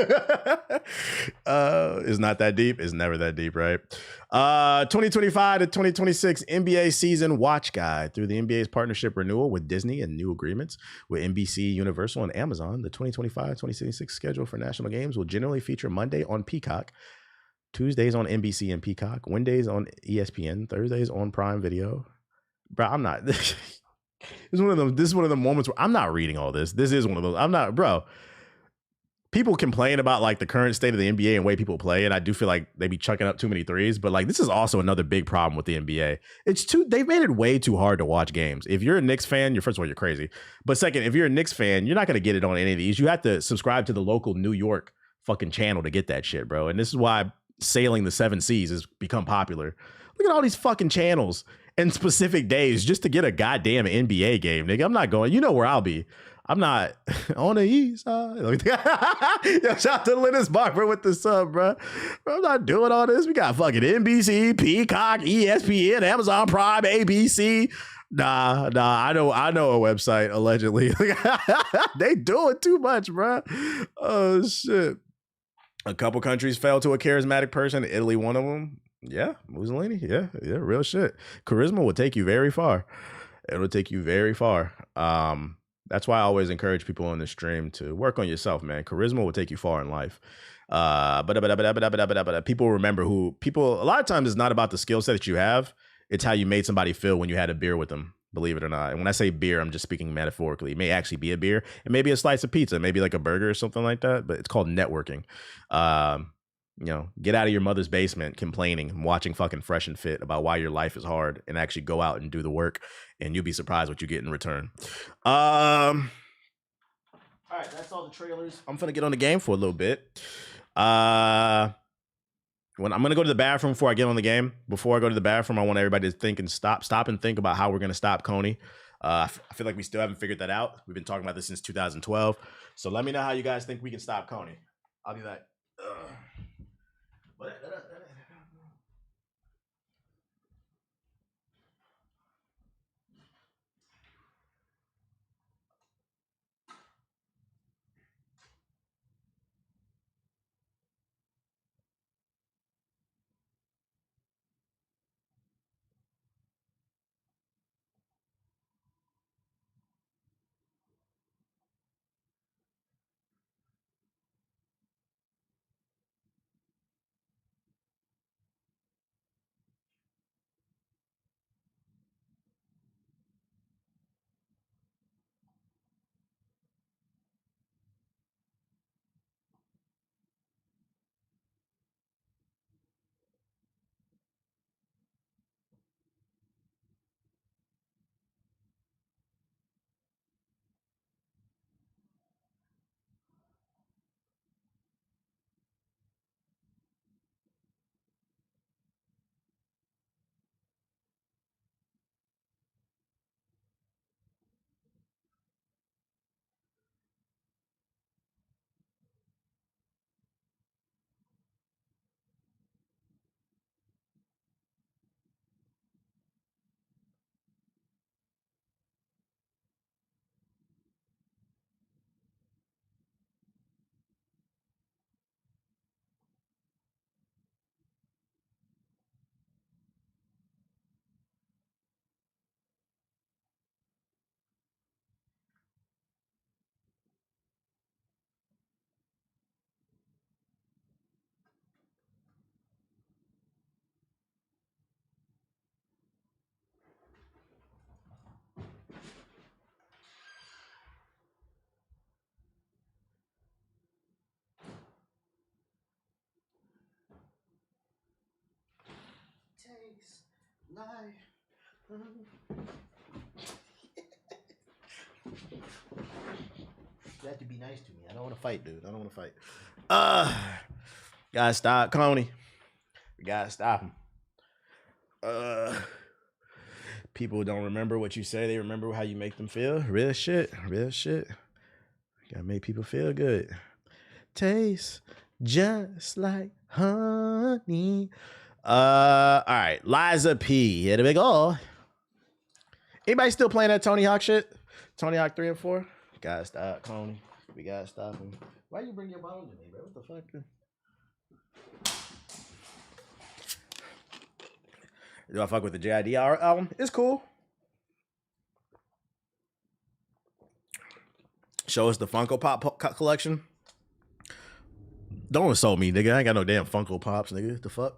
not that deep. It's never that deep, right? 2025 to 2026 NBA season watch guide. Through the NBA's partnership renewal with Disney and new agreements with NBC, Universal, and Amazon, the 2025-2026 schedule for national games will generally feature Monday on Peacock, Tuesdays on NBC and Peacock, Wednesdays on ESPN, Thursdays on Prime Video. Bro, I'm not... This is one of the moments where I'm not reading all this. This is one of those. I'm not, bro. People complain about like the current state of the NBA and way people play, and I do feel like they be chucking up too many threes. But like, this is also another big problem with the NBA. They've made it way too hard to watch games. If you're a Knicks fan, first of all, you're crazy. But second, if you're a Knicks fan, you're not gonna get it on any of these. You have to subscribe to the local New York fucking channel to get that shit, bro. And this is why sailing the 7 seas has become popular. Look at all these fucking channels and specific days just to get a goddamn NBA game, nigga. I'm not going. You know where I'll be. I'm not on the east side. Yo, shout out to Linus Barber with the sub, bro. I'm not doing all this. We got fucking NBC, Peacock, ESPN, Amazon Prime, ABC. Nah. I know a website allegedly. They doing too much, bro. Oh shit. A couple countries fell to a charismatic person. Italy, one of them. Yeah, Mussolini. Yeah, real shit. Charisma will take you very far. It'll take you very far. That's why I always encourage people on the stream to work on yourself, man. Charisma will take you far in life. People remember a lot of times it's not about the skill set that you have. It's how you made somebody feel when you had a beer with them, believe it or not. And when I say beer, I'm just speaking metaphorically. It may actually be a beer. It may be a slice of pizza, maybe like a burger or something like that, but it's called networking. You know, get out of your mother's basement complaining and watching fucking Fresh and Fit about why your life is hard, and actually go out and do the work, and you'll be surprised what you get in return. All right, that's all the trailers. I'm gonna get on the game for a little bit. when I'm gonna go to the bathroom before I get on the game. Before I go to the bathroom, I want everybody to think and stop and think about how we're gonna stop Coney. I feel like we still haven't figured that out. We've been talking about this since 2012. So let me know how you guys think we can stop Coney. I'll be like, you have to be nice to me. I don't want to fight, dude. I don't want to fight. Gotta stop Coney. We gotta stop him. People don't remember what you say. They remember how you make them feel. Real shit. Real shit. Gotta make people feel good. Tastes just like honey. All right. Liza P. Here we go. Anybody still playing that Tony Hawk shit? Tony Hawk 3 and 4? Gotta stop Coney. We gotta stop him. Why you bring your bone to me, bro? What the fuck? Do I fuck with the JID album? It's cool. Show us the Funko Pop collection. Don't insult me, nigga. I ain't got no damn Funko Pops, nigga. The fuck?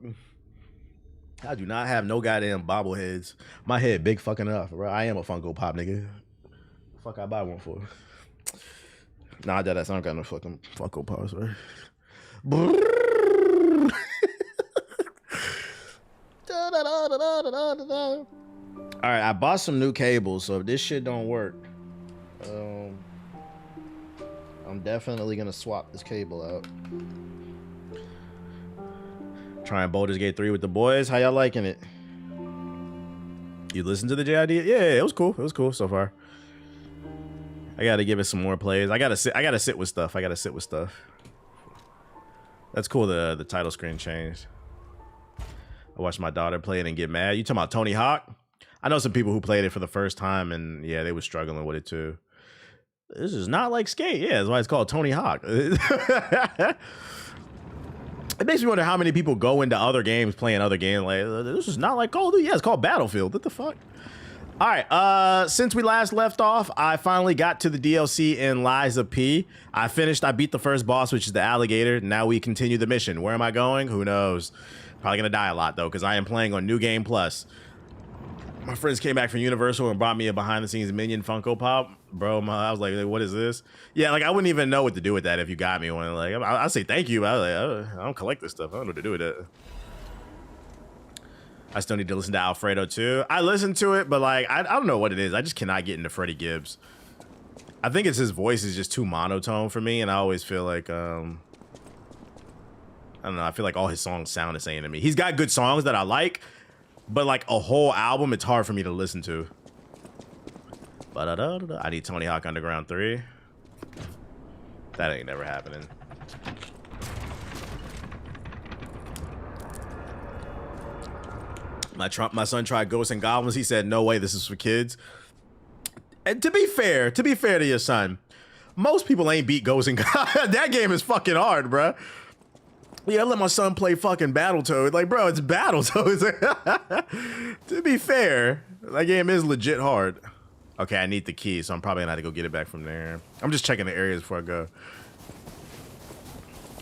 I do not have no goddamn bobbleheads. My head big fucking enough, bro. I am a Funko Pop, nigga. The fuck I buy one for? Nah, I don't got no fucking Funko Pops, right? All right, I bought some new cables, so if this shit don't work, I'm definitely gonna swap this cable out. Trying Baldur's Gate 3 with the boys. How y'all liking it? You listen to the JID? Yeah, it was cool. It was cool so far. I gotta give it some more plays. I gotta sit with stuff. That's cool. The title screen changed. I watched my daughter play it and get mad. You talking about Tony Hawk? I know some people who played it for the first time and yeah, they were struggling with it too. This is not like Skate. Yeah, that's why it's called Tony Hawk. It makes me wonder how many people go into other games playing other games. Like, this is not like Call of Duty. Yeah, it's called Battlefield. What the fuck? All right. Since we last left off, I finally got to the DLC in Liza P. I beat the first boss, which is the alligator. Now we continue the mission. Where am I going? Who knows? Probably gonna die a lot though, because I am playing on New Game Plus. My friends came back from Universal and brought me a behind-the-scenes Minion Funko Pop. Bro, I was like, what is this? Yeah, like, I wouldn't even know what to do with that if you got me one. Like, I'll say thank you, but I was like, I don't collect this stuff. I don't know what to do with it. I still need to listen to Alfredo, too. I listened to it, but, like, I don't know what it is. I just cannot get into Freddie Gibbs. I think it's his voice is just too monotone for me, and I always feel like, I I don't know. I feel like all his songs sound the same to me. He's got good songs that I like, but like a whole album, it's hard for me to listen to. I need Tony Hawk Underground 3. That ain't never happening. My son tried Ghosts and Goblins. He said, "No way, this is for kids." And to be fair to your son, most people ain't beat Ghosts and Goblins. That game is fucking hard, bruh. Yeah, I let my son play fucking Battletoads. Like, bro, it's Battletoads. To be fair, that game is legit hard. Okay, I need the key, so I'm probably gonna have to go get it back from there. I'm just checking the areas before I go.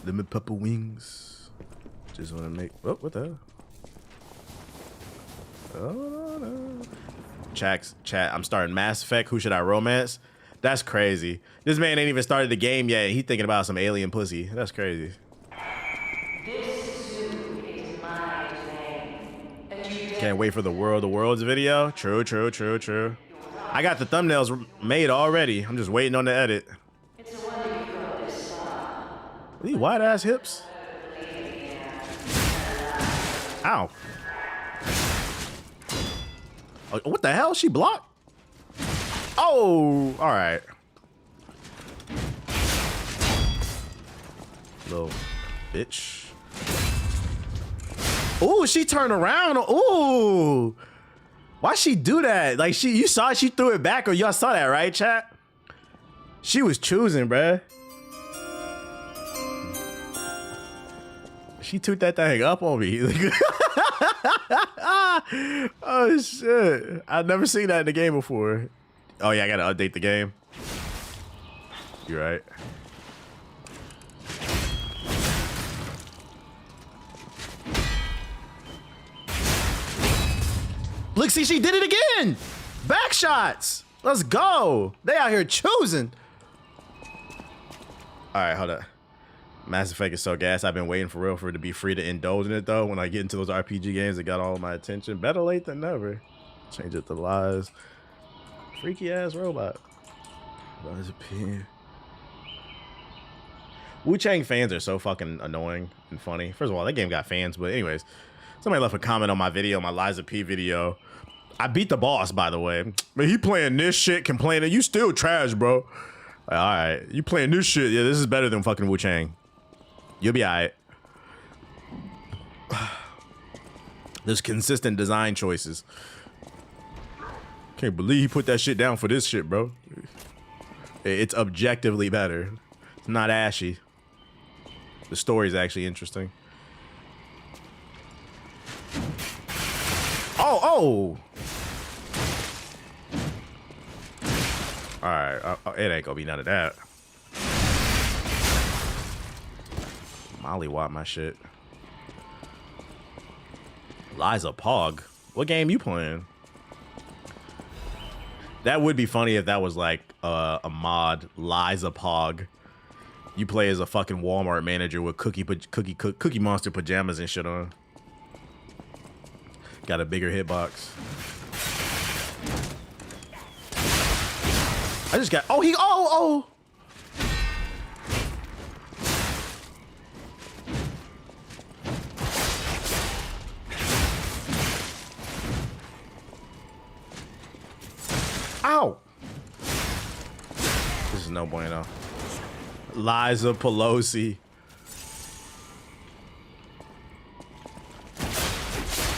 Lemon pepper wings. Just wanna make. Oh, what the hell? Oh, no. Chat, I'm starting Mass Effect. Who should I romance? That's crazy. This man ain't even started the game yet. He thinking about some alien pussy. That's crazy. Can't wait for the World of Worlds video. True. I got the thumbnails made already. I'm just waiting on the edit. These wide ass hips. Ow. Oh, what the hell? She blocked? Oh, all right. Little bitch. Ooh, she turned around. Ooh. Why'd she do that? Like, you saw she threw it back, or y'all saw that, right, chat? She was choosing, bruh. She took that thing up on me. Oh, shit. I've never seen that in the game before. Oh, yeah, I gotta update the game. You're right. Look, see, she did it again. Back shots. Let's go. They out here choosing. All right, hold up. Mass Effect is so gas. I've been waiting for real for it to be free to indulge in it, though. When I get into those RPG games that got all of my attention. Better late than never. Change it to lies. Freaky ass robot. Wu-Chang fans are so fucking annoying and funny. First of all, that game got fans, but anyways. Somebody left a comment on my video, my Liza P video. I beat the boss, by the way. But he playing this shit, complaining. You still trash, bro. Like, all right, you playing this shit. Yeah, this is better than fucking Wu-Chang. You'll be all right. There's consistent design choices. Can't believe he put that shit down for this shit, bro. It's objectively better. It's not ashy. The story's actually interesting. Oh! All right, it ain't gonna be none of that. Mollywop my shit. Liza Pog. What game you playing? That would be funny if that was like a mod. Liza Pog. You play as a fucking Walmart manager with Cookie Monster pajamas and shit on. Got a bigger hitbox. I just got. Oh. Ow. This is no bueno. Liza Pelosi.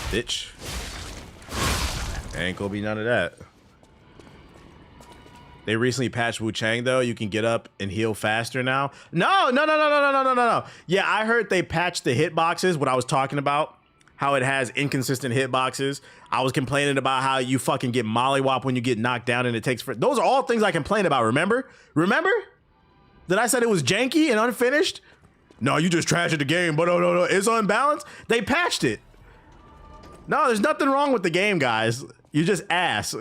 Bitch. Ain't gonna be none of that. They recently patched Wu-Chang though. You can get up and heal faster now. No. Yeah, I heard they patched the hitboxes, what I was talking about. How it has inconsistent hitboxes. I was complaining about how you fucking get mollywop when you get knocked down and it takes for. Those are all things I complain about, remember? Remember? That I said it was janky and unfinished? No, you just trashed the game, but no. It's unbalanced. They patched it. No, there's nothing wrong with the game, guys. You just ass.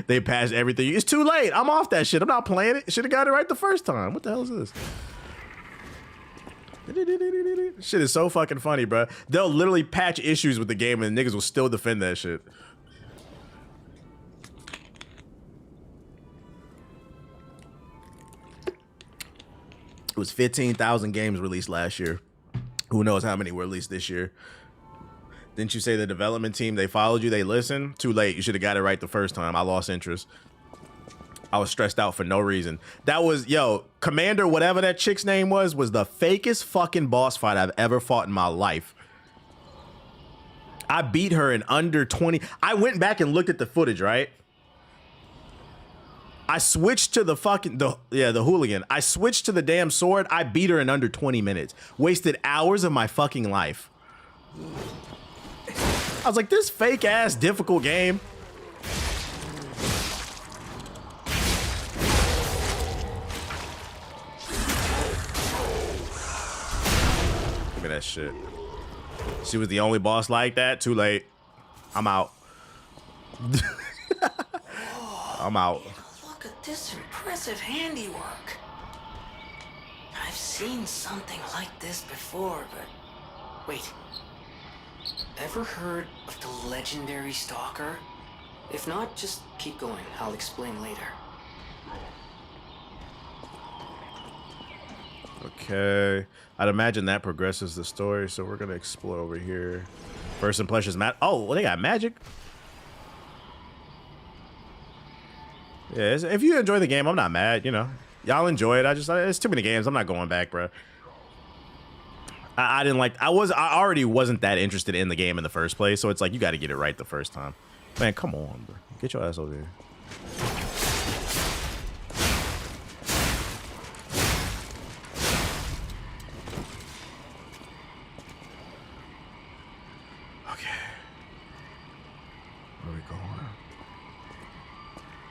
They patched everything. It's too late. I'm off that shit. I'm not playing it. Should have got it right the first time. What the hell is this? Shit is so fucking funny, bro. They'll literally patch issues with the game and niggas will still defend that shit. It was 15,000 games released last year. Who knows how many were released this year? Didn't you say the development team, they followed you, they listened? Too late. You should have got it right the first time. I lost interest. I was stressed out for no reason. That was, yo, Commander, whatever that chick's name was the fakest fucking boss fight I've ever fought in my life. I beat her in under 20. I went back and looked at the footage, right? I switched to the fucking, the hooligan. I switched to the damn sword. I beat her in under 20 minutes. Wasted hours of my fucking life. I was like, this fake ass difficult game. Look at that shit. She was the only boss like that. Too late. I'm out. I'm out. Look at this impressive handiwork. I've seen something like this before, but wait. Ever heard of the legendary stalker? If not, just keep going. I'll explain later. Okay. I'd imagine that progresses the story, so we're gonna explore over here. First impressions, oh, well, they got magic. Yeah, if you enjoy the game, I'm not mad. You know, y'all enjoy it. It's too many games. I'm not going back, bro. I didn't like. I already wasn't that interested in the game in the first place, so it's like you got to get it right the first time. Man, come on, bro. Get your ass over here.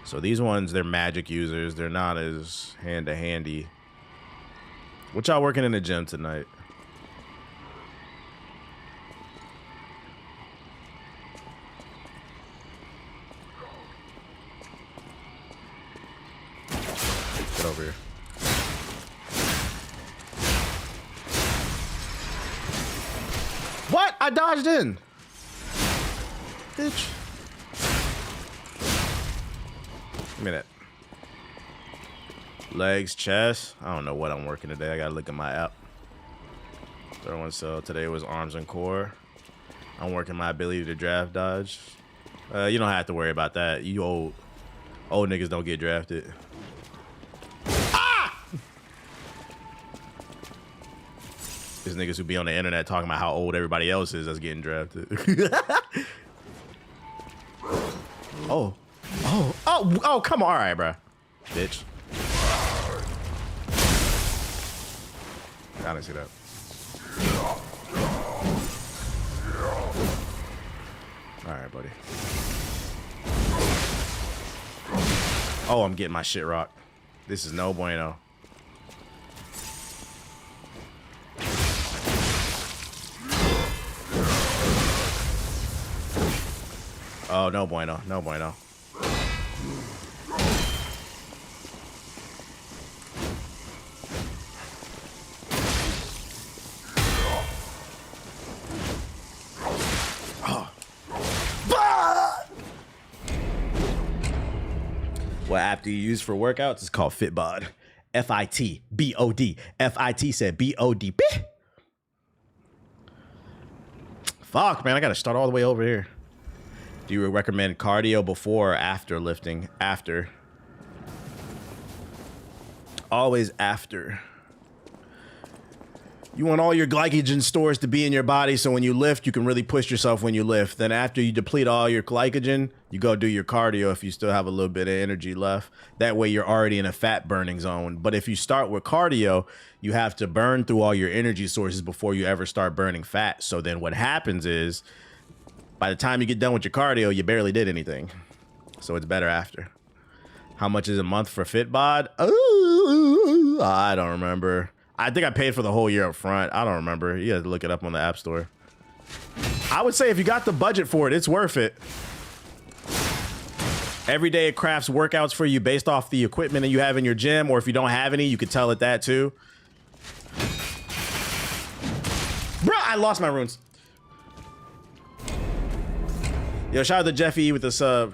So these ones, they're magic users. They're not as hand-to-handy. What y'all working in the gym tonight? Get over here. What? I dodged in. Bitch. Give me that. Legs, chest. I don't know what I'm working today. I gotta look at my app. Third one, so today was arms and core. I'm working my ability to draft dodge. You don't have to worry about that. You old niggas don't get drafted. Ah! There's niggas who be on the internet talking about how old everybody else is that's getting drafted. Oh, come on. All right, bro. Bitch. I didn't see that. All right, buddy. Oh, I'm getting my shit rocked. This is no bueno. Oh, no bueno. No bueno. What app do you use for workouts? It's called Fitbod. F-I-T-B-O-D. F-I-T said B-O-D. Fuck, man. I got to start all the way over here. Do you recommend cardio before or after lifting? After. Always after. You want all your glycogen stores to be in your body so when you lift, you can really push yourself when you lift. Then after you deplete all your glycogen, you go do your cardio if you still have a little bit of energy left. That way you're already in a fat burning zone. But if you start with cardio, you have to burn through all your energy sources before you ever start burning fat. So then what happens is by the time you get done with your cardio, you barely did anything. So it's better after. How much is a month for Fitbod? Oh, I don't remember. I think I paid for the whole year up front. I don't remember. You have to look it up on the App Store. I would say if you got the budget for it, it's worth it. Every day it crafts workouts for you based off the equipment that you have in your gym, or if you don't have any, you could tell it that too. Bruh, I lost my runes. Yo, shout out to Jeffy with the sub.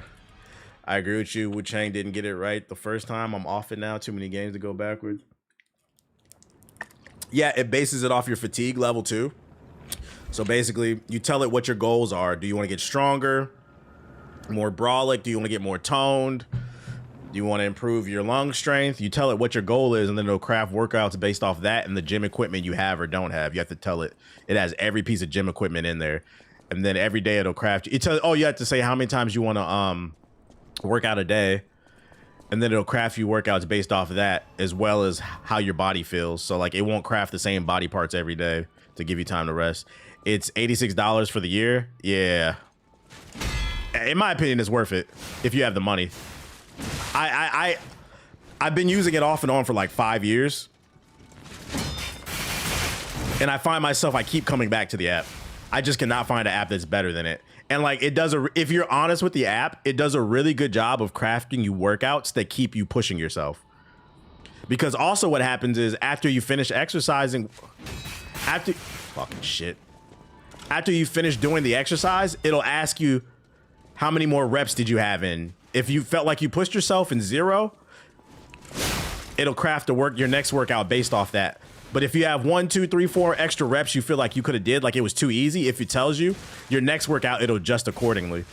I agree with you. Wu Chang didn't get it right the first time. I'm off it now. Too many games to go backwards. Yeah, it bases it off your fatigue level too. So basically, you tell it what your goals are. Do you want to get stronger, more brolic? Do you want to get more toned? Do you want to improve your lung strength? You tell it what your goal is, and then it'll craft workouts based off that and the gym equipment you have or don't have. You have to tell it. It has every piece of gym equipment in there. And then every day it'll craft. You tell, oh, you have to say how many times you want to work out a day. And then it'll craft you workouts based off of that, as well as how your body feels. So like it won't craft the same body parts every day to give you time to rest. It's $86 for the year. Yeah. In my opinion, it's worth it if you have the money. I've been using it off and on for like 5 years. And I find myself, I keep coming back to the app. I just cannot find an app that's better than it. And like it does, if you're honest with the app, it does a really good job of crafting you workouts that keep you pushing yourself. Because also what happens is after you finish exercising, after you finish doing the exercise, it'll ask you how many more reps did you have in. If you felt like you pushed yourself in 0, it'll craft your next workout based off that. But if you have 1, 2, 3, 4 extra reps you feel like you could have did, like it was too easy, if it tells you your next workout, it'll adjust accordingly.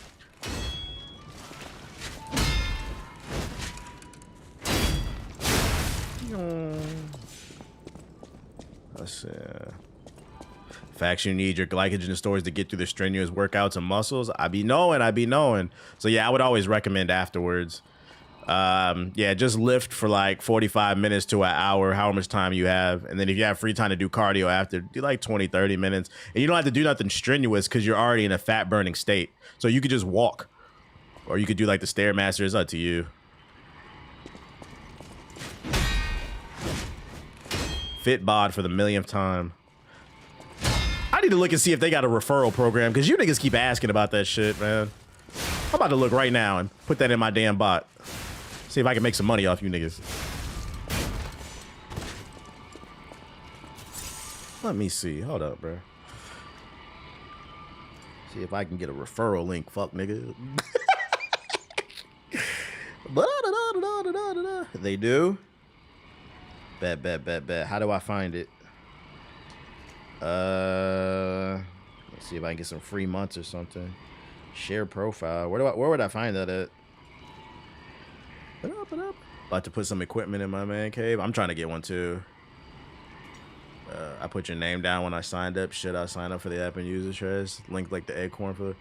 Let's see. Facts, you need your glycogen stores to get through the strenuous workouts and muscles. I be knowing. So yeah, I would always recommend afterwards. Yeah, just lift for like 45 minutes to an hour, however much time you have. And then if you have free time to do cardio after, do like 20, 30 minutes. And you don't have to do nothing strenuous because you're already in a fat burning state. So you could just walk, or you could do like the Stairmaster. It's up to you. Fitbod for the millionth time. I need to look and see if they got a referral program, because you niggas keep asking about that shit, man. I'm about to look right now and put that in my damn bot. See if I can make some money off you niggas. Let me see. Hold up, bro. See if I can get a referral link. Fuck, nigga. They do? Bet. How do I find it? Let's see if I can get some free months or something. Share profile. Where would I find that at? About to put some equipment in my man cave. I'm trying to get one too. I put your name down when I signed up. Should I sign up for the app and user trash? Link like the acorn for.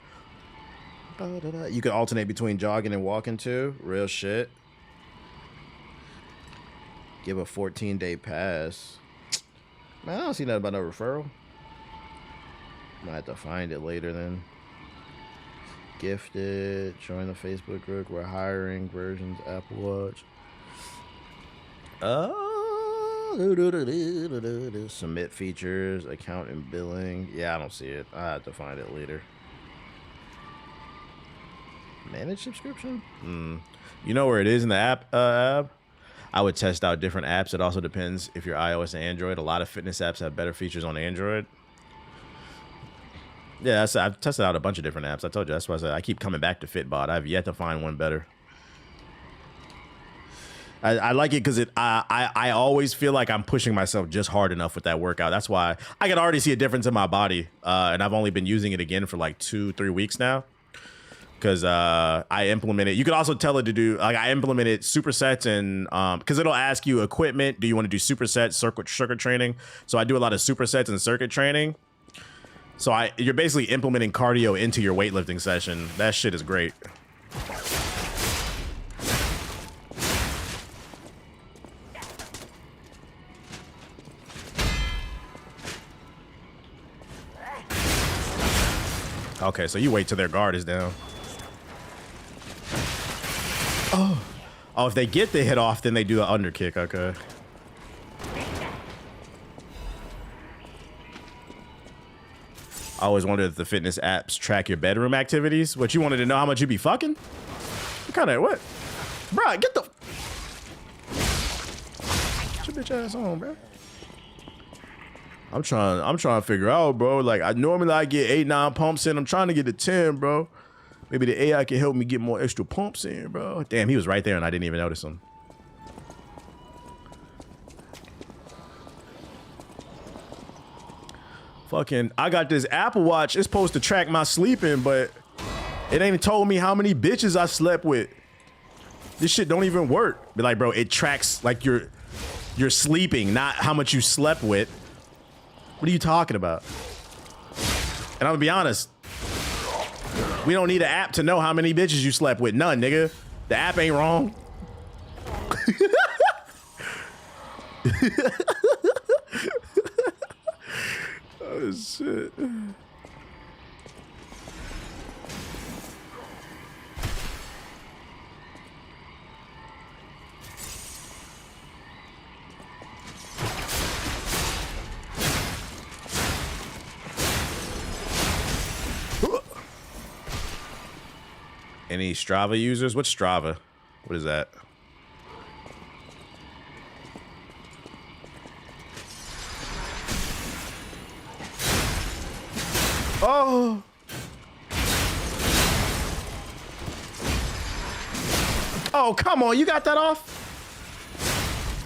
You can alternate between jogging and walking too. Real shit. Give a 14-day pass. Man, I don't see nothing about no referral. Might have to find it later then. Gifted. Join the Facebook group. We're hiring versions. Apple Watch. Submit features. Account and billing. Yeah, I don't see it. I have to find it later. Manage subscription? You know where it is in the app? I would test out different apps. It also depends if you're iOS and Android. A lot of fitness apps have better features on Android. Yeah, I've tested out a bunch of different apps. I told you, that's why I said I keep coming back to Fitbod. I've yet to find one better. I like it because I always feel like I'm pushing myself just hard enough with that workout. That's why I can already see a difference in my body. And I've only been using it again for like 2-3 weeks now. Because I implemented, you could also tell it to do, like I implemented supersets and, because it'll ask you equipment. Do you want to do supersets, circuit training? So I do a lot of supersets and circuit training. So you're basically implementing cardio into your weightlifting session. That shit is great. Okay, so you wait till their guard is down. Oh, if they get the hit off, then they do an underkick. Okay. I always wondered if the fitness apps track your bedroom activities. What, you wanted to know how much you be fucking? What kind of what? Bruh, get the your bitch ass on, bro. I'm trying to figure out, bro. Like I normally get 8-9 pumps in. I'm trying to get to 10, bro. Maybe the AI can help me get more extra pumps in, bro. Damn, he was right there and I didn't even notice him. Fucking, I got this Apple Watch. It's supposed to track my sleeping, but it ain't told me how many bitches I slept with. This shit don't even work. Be like, bro, it tracks like you're sleeping, not how much you slept with. What are you talking about? And I'm gonna be honest, we don't need an app to know how many bitches you slept with. None, nigga. The app ain't wrong. Oh shit. Any Strava users? What's Strava? What is that? Oh. Oh, come on. You got that off?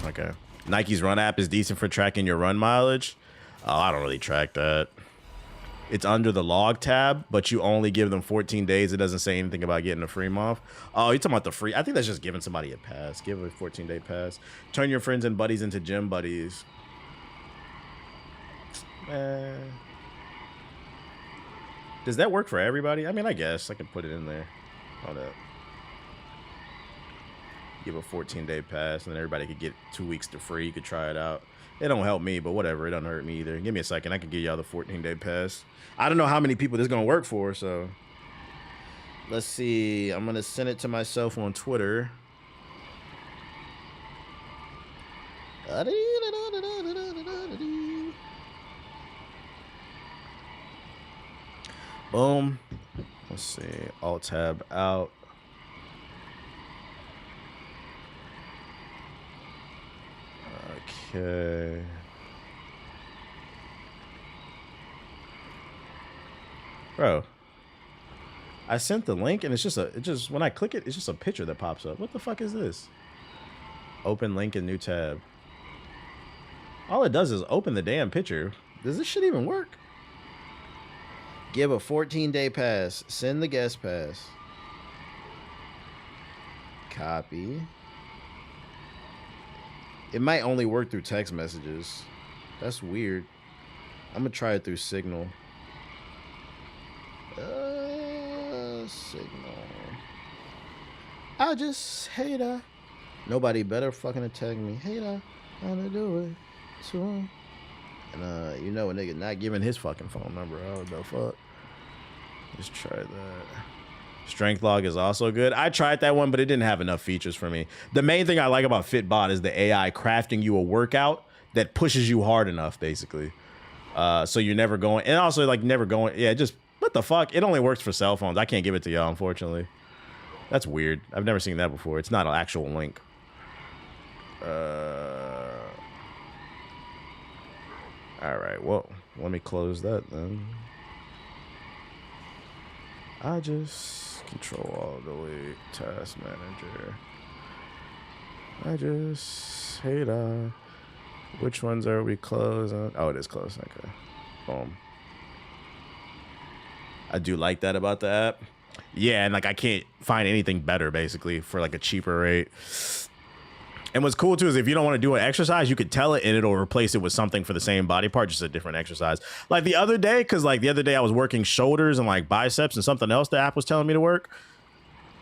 Okay. Nike's Run app is decent for tracking your run mileage. Oh, I don't really track that. It's under the log tab, but you only give them 14 days. It doesn't say anything about getting a free month. Oh, you're talking about the free. I think that's just giving somebody a pass. Give a 14-day pass. Turn your friends and buddies into gym buddies. Does that work for everybody? I mean, I guess I could put it in there. Hold up. Give a 14-day pass, and then everybody could get 2 weeks to free. You could try it out. It don't help me, but whatever. It doesn't hurt me either. Give me a second. I can give y'all the 14-day pass. I don't know how many people this is going to work for, so. Let's see. I'm going to send it to myself on Twitter. Boom. Let's see. Alt tab out. Okay. Bro, I sent the link and it's just when I click it, it's just a picture that pops up. What the fuck is this? Open link in new tab. All it does is open the damn picture. Does this shit even work? Give a 14-day pass. Send the guest pass. Copy. It might only work through text messages. That's weird. I'm gonna try it through Signal. Signal. I just hate her. Nobody better fucking attack me. Hate her. Wanna do it to him. And you know a nigga not giving his fucking phone number out. The fuck. Let's try that. Strength log is also good. I tried that one, but it didn't have enough features for me. The main thing I like about Fitbot is the AI crafting you a workout that pushes you hard enough, basically. So you're never going, and also like never going. Yeah, just what the fuck? It only works for cell phones. I can't give it to y'all, unfortunately. That's weird. I've never seen that before. It's not an actual link. All right. Well, let me close that then. I just control all the way task manager. I just hate which ones are we closing? Oh, it is closed. Okay. Boom. I do like that about the app. Yeah, and like I can't find anything better basically for like a cheaper rate. And what's cool too is if you don't want to do an exercise, you could tell it and it'll replace it with something for the same body part, just a different exercise. Like the other day, because like the other day I was working shoulders and like biceps and something else the app was telling me to work.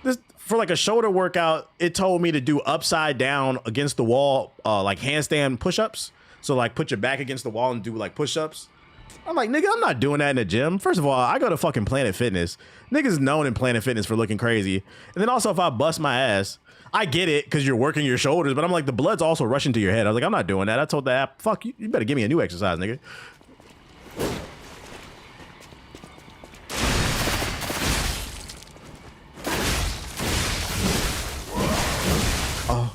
This for like a shoulder workout, it told me to do upside down against the wall, like handstand push-ups. So like put your back against the wall and do like push-ups. I'm like, nigga, I'm not doing that in the gym. First of all, I go to fucking Planet Fitness. Niggas known in Planet Fitness for looking crazy. And then also if I bust my ass, I get it because you're working your shoulders, but I'm like, the blood's also rushing to your head. I was like, I'm not doing that. I told the app, fuck you, you better give me a new exercise, nigga. Oh.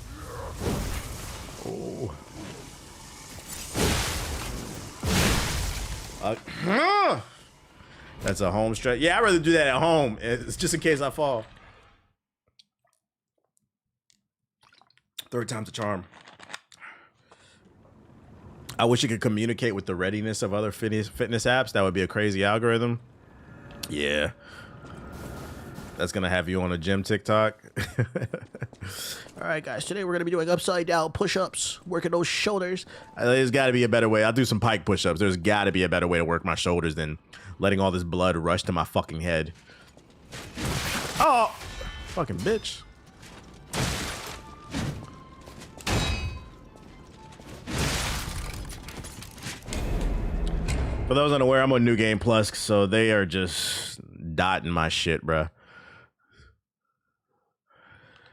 Oh. That's a home stretch. Yeah, I'd rather do that at home. It's just in case I fall. Third time's a charm. I wish it could communicate with the readiness of other fitness apps. That would be a crazy algorithm. Yeah. That's going to have you on a gym TikTok. All right, guys. Today we're going to be doing upside down push-ups, working those shoulders. There's got to be a better way. I'll do some pike push-ups. There's got to be a better way to work my shoulders than letting all this blood rush to my fucking head. Oh, fucking bitch. For those unaware, I'm on New Game Plus, so they are just dotting my shit, bruh.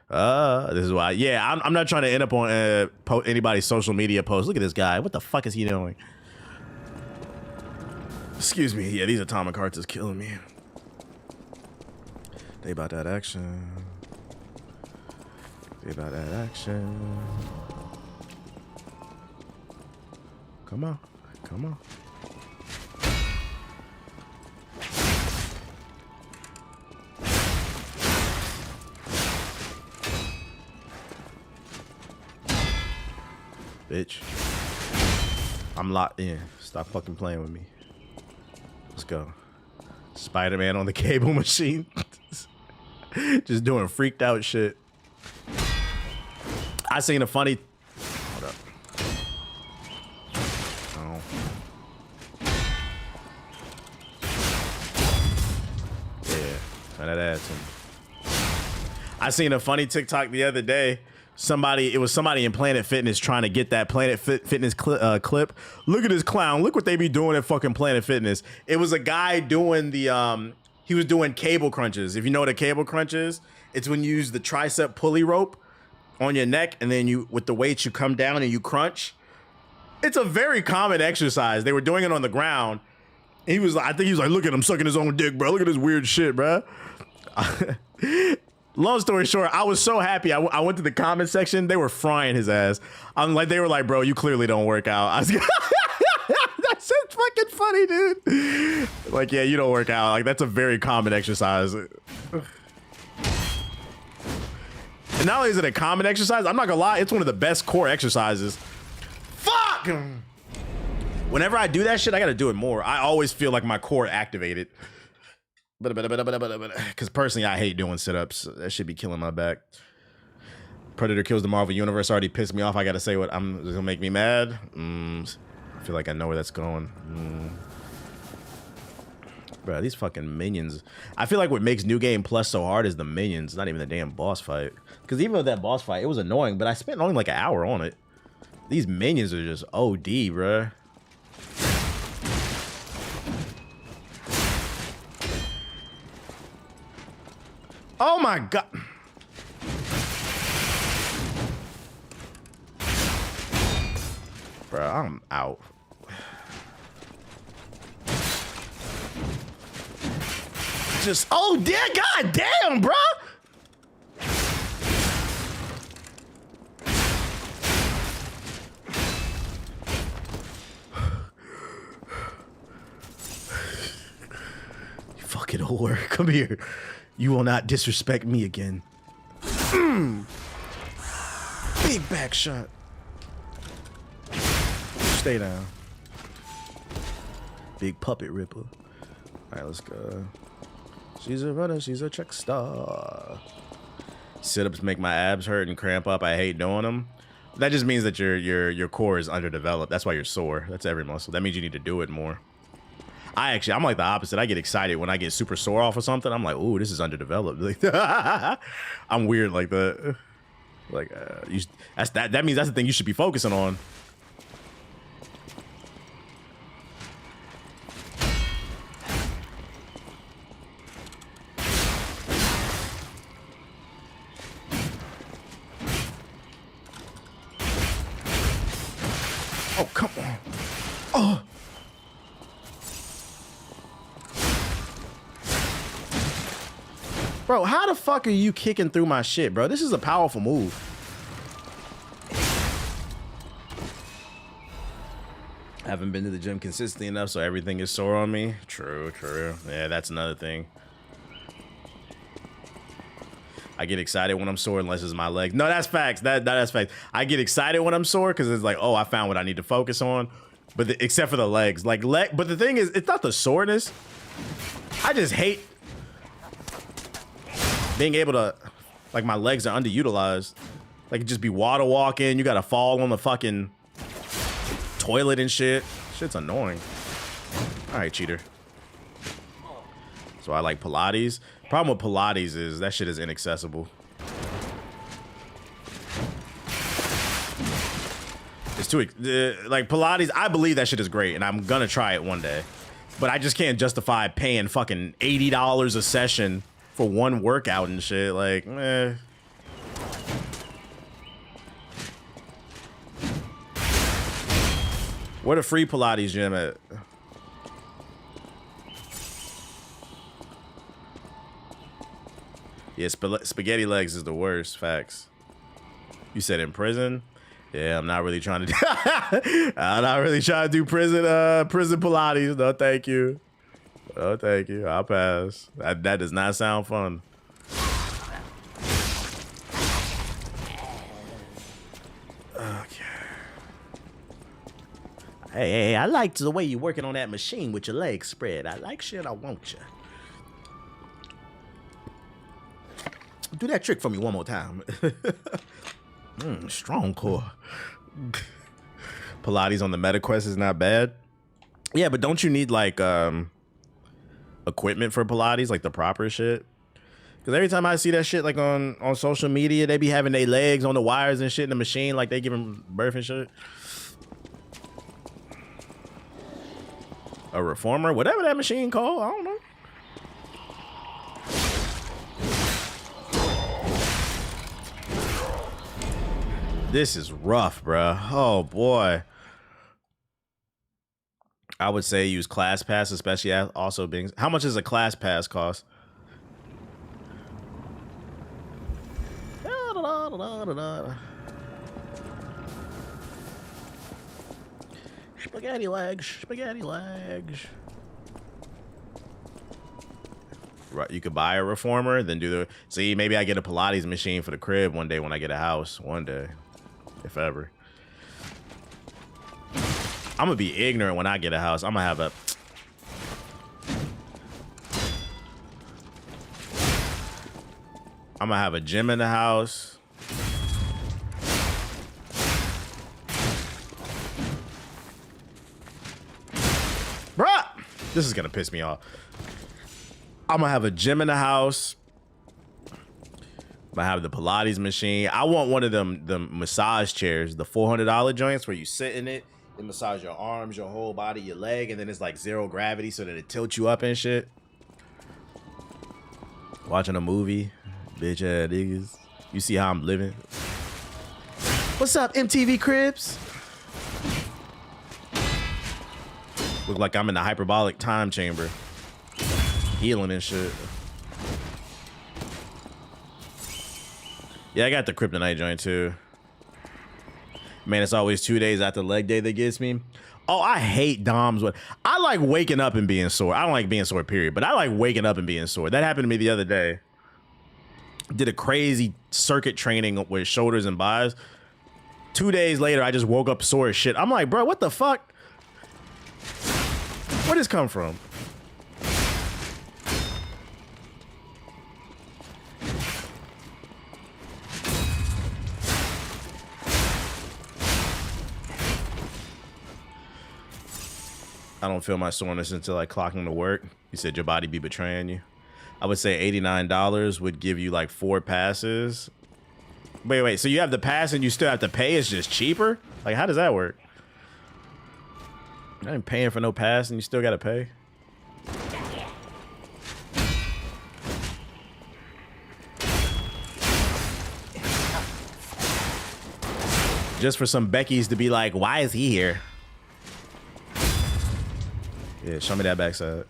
This is why. Yeah, I'm not trying to end up on anybody's social media post. Look at this guy. What the fuck is he doing? Excuse me. Yeah, these atomic hearts is killing me. They about that action. They about that action. Come on. Come on. Bitch. I'm locked in. Stop fucking playing with me. Let's go. Spider-Man on the cable machine. Just doing freaked out shit. I seen a funny... Hold up. Oh. Yeah. Turn that ass in. I seen a funny TikTok the other day. It was somebody in Planet Fitness trying to get that Planet Fitness clip. Look at this clown. Look what they be doing at fucking Planet Fitness. It was a guy doing the, he was doing cable crunches. If you know what a cable crunch is, it's when you use the tricep pulley rope on your neck and then you, with the weights, you come down and you crunch. It's a very common exercise. They were doing it on the ground. He was, I think he was like, look at him sucking his own dick, bro. Look at this weird shit, bro. Long story short, I was so happy. I went to the comment section. They were frying his ass. I'm like, they were like, bro, you clearly don't work out. I was that's so fucking funny, dude. Like, yeah, you don't work out. Like, that's a very common exercise. And not only is it a common exercise, I'm not gonna lie, it's one of the best core exercises. Fuck! Whenever I do that shit, I gotta do it more. I always feel like my core activated. Because personally, I hate doing sit-ups. That should be killing my back. Predator kills the Marvel Universe already pissed me off. I gotta say what it's gonna make me mad. I feel like I know where that's going. Bro, these fucking minions. I feel like what makes New Game Plus so hard is the minions, not even the damn boss fight. Because even with that boss fight, it was annoying, but I spent only like an hour on it. These minions are just OD, bro. Oh my god. Bro, I'm out. Just, oh dear god damn, bro. You fucking whore. Come here. You will not disrespect me again. Big back shot. Stay down. Big puppet ripper. All right, let's go. She's a runner. She's a track star. Sit-ups make my abs hurt and cramp up. I hate doing them. That just means that your core is underdeveloped. That's why you're sore. That's every muscle. That means you need to do it more. I'm like the opposite. I get excited when I get super sore off of something. I'm like, ooh, this is underdeveloped. I'm weird like that. Like, that means that's the thing you should be focusing on. Oh, come on. Oh. Bro, how the fuck are you kicking through my shit, bro? This is a powerful move. I haven't been to the gym consistently enough, so everything is sore on me. True, true. Yeah, that's another thing. I get excited when I'm sore unless it's my legs. No, that's facts. That's facts. I get excited when I'm sore because it's like, oh, I found what I need to focus on. But except for the legs, like but the thing is, it's not the soreness. I just hate being able to, like, my legs are underutilized. Like, just be water walking. You gotta fall on the fucking toilet and shit. Shit's annoying. All right, cheater. So I like Pilates. Problem with Pilates is that shit is inaccessible. It's too like Pilates. I believe that shit is great, and I'm gonna try it one day. But I just can't justify paying fucking $80 a session for one workout and shit. Like, eh. Where the free Pilates gym at? Yeah, spaghetti legs is the worst. Facts. You said in prison? Yeah, I'm not really trying to. I'm not really trying to do prison Pilates. No, thank you. Oh, thank you. I'll pass. That does not sound fun. Okay. Hey, I liked the way you're working on that machine with your legs spread. I like shit. I want you. Do that trick for me one more time. Strong core. Pilates on the MetaQuest is not bad. Yeah, but don't you need like equipment for Pilates, like the proper shit? Because every time I see that shit like on social media, they be having their legs on the wires and shit in the machine, like they giving birth and shit. A reformer, whatever that machine called, I don't know. This is rough, bruh. Oh boy. I would say use class pass, especially also being. How much does a class pass cost? Spaghetti legs, spaghetti legs. Right, you could buy a reformer, then do the. See, maybe I get a Pilates machine for the crib one day when I get a house. One day. If ever. I'm gonna be ignorant when I get a house. I'm gonna have a. I'm gonna have a gym in the house. Bruh! This is gonna piss me off. I'm gonna have a gym in the house. I have the Pilates machine. I want one of them massage chairs, the $400 joints where you sit in it and massage your arms, your whole body, your leg, and then it's like zero gravity so that it tilts you up and shit. Watching a movie, bitch ass niggas. You see how I'm living? What's up, MTV Cribs? Look like I'm in the hyperbolic time chamber, healing and shit. Yeah, I got the kryptonite joint too. Man, it's always 2 days after leg day that gets me. Oh, I hate DOMs. I like waking up and being sore. I don't like being sore, period. But I like waking up and being sore. That happened to me the other day. Did a crazy circuit training with shoulders and buys. 2 days later, I just woke up sore as shit. I'm like, bro, what the fuck? Where did this come from? I don't feel my soreness until I clock into work. You said your body be betraying you. I would say $89 would give you like 4 passes. Wait. So you have the pass and you still have to pay? It's just cheaper? Like, how does that work? I ain't paying for no pass and you still gotta pay. Just for some Becky's to be like, why is he here? Yeah, show me that backside.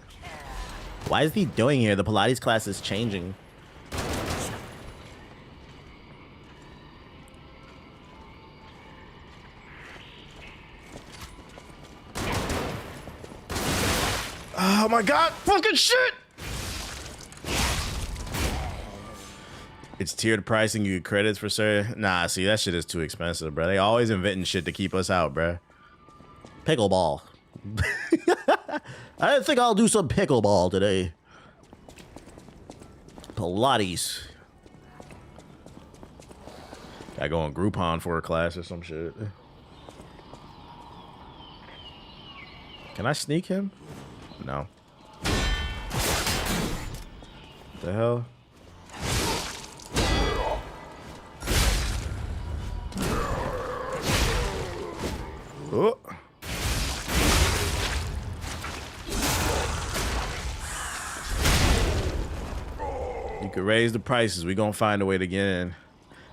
Why is he doing here? The Pilates class is changing. Oh my god, fucking shit! It's tiered pricing. You get credits for certain. Nah, see, that shit is too expensive, bro. They always inventing shit to keep us out, bro. Pickleball. I think I'll do some pickleball today. Pilates. Gotta go on Groupon for a class or some shit. Can I sneak him? No. What the hell? Oh. You could raise the prices. We gonna find a way to get in.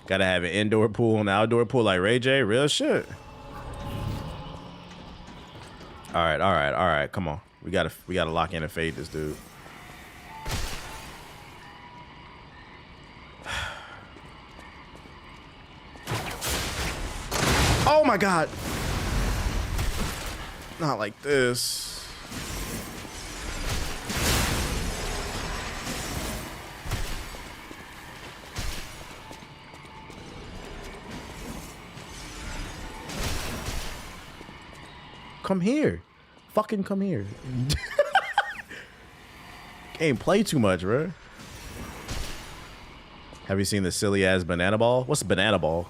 Gotta have an indoor pool and an outdoor pool like Ray J. Real shit. All right. Come on. We gotta lock in and fade this dude. Oh my God. Not like this. Come here. Fucking come here. Can't play too much, bro. Have you seen the silly ass banana ball? What's a banana ball?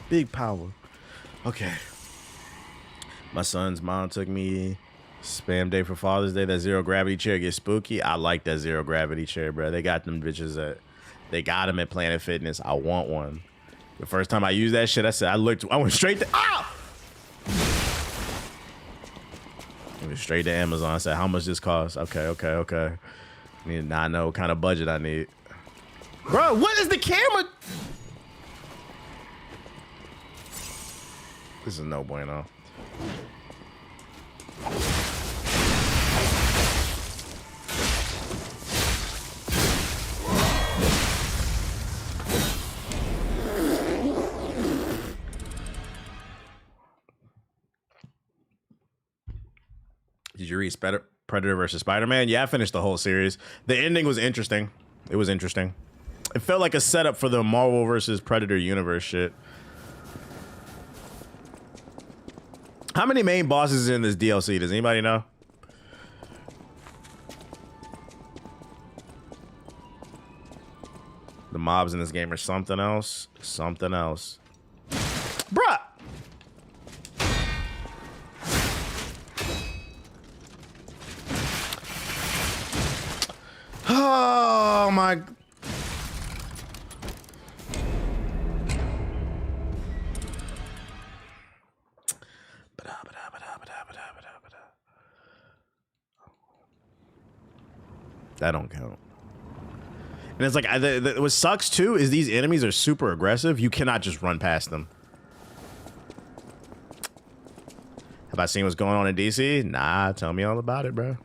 Big power. Okay. My son's mom took me spam day for Father's Day. That zero gravity chair gets spooky. I like that zero gravity chair, bro. They got them bitches they got them at Planet Fitness. I want one. The first time I used that shit, I went straight to I went straight to Amazon. I said, how much this costs? Okay. I need to not know what kind of budget I need. Bro, what is the camera? This is no bueno. Did you read Predator versus Spider-Man? Yeah, I finished the whole series. The ending was interesting. It was interesting. It felt like a setup for the Marvel versus Predator universe shit. How many main bosses is in this DLC? Does anybody know? The mobs in this game are something else. Something else. Bruh! Oh my... That don't count. And it's like, what sucks too is these enemies are super aggressive. You cannot just run past them. Have I seen what's going on in DC? Nah, tell me all about it, bro.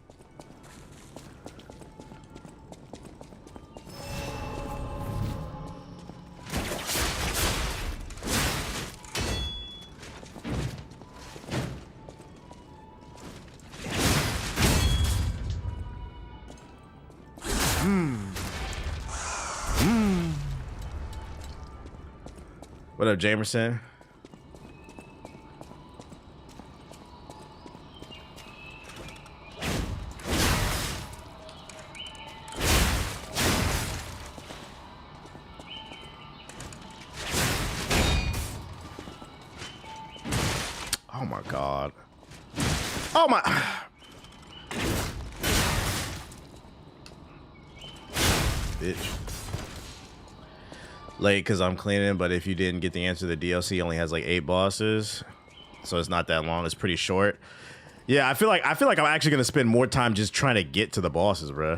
What up, Jamerson? Oh my God. Oh my. Bitch. Late because I'm cleaning, but if you didn't get the answer, the DLC only has like 8 bosses, so it's not that long. It's pretty short. Yeah, I feel like I'm actually gonna spend more time just trying to get to the bosses, bro.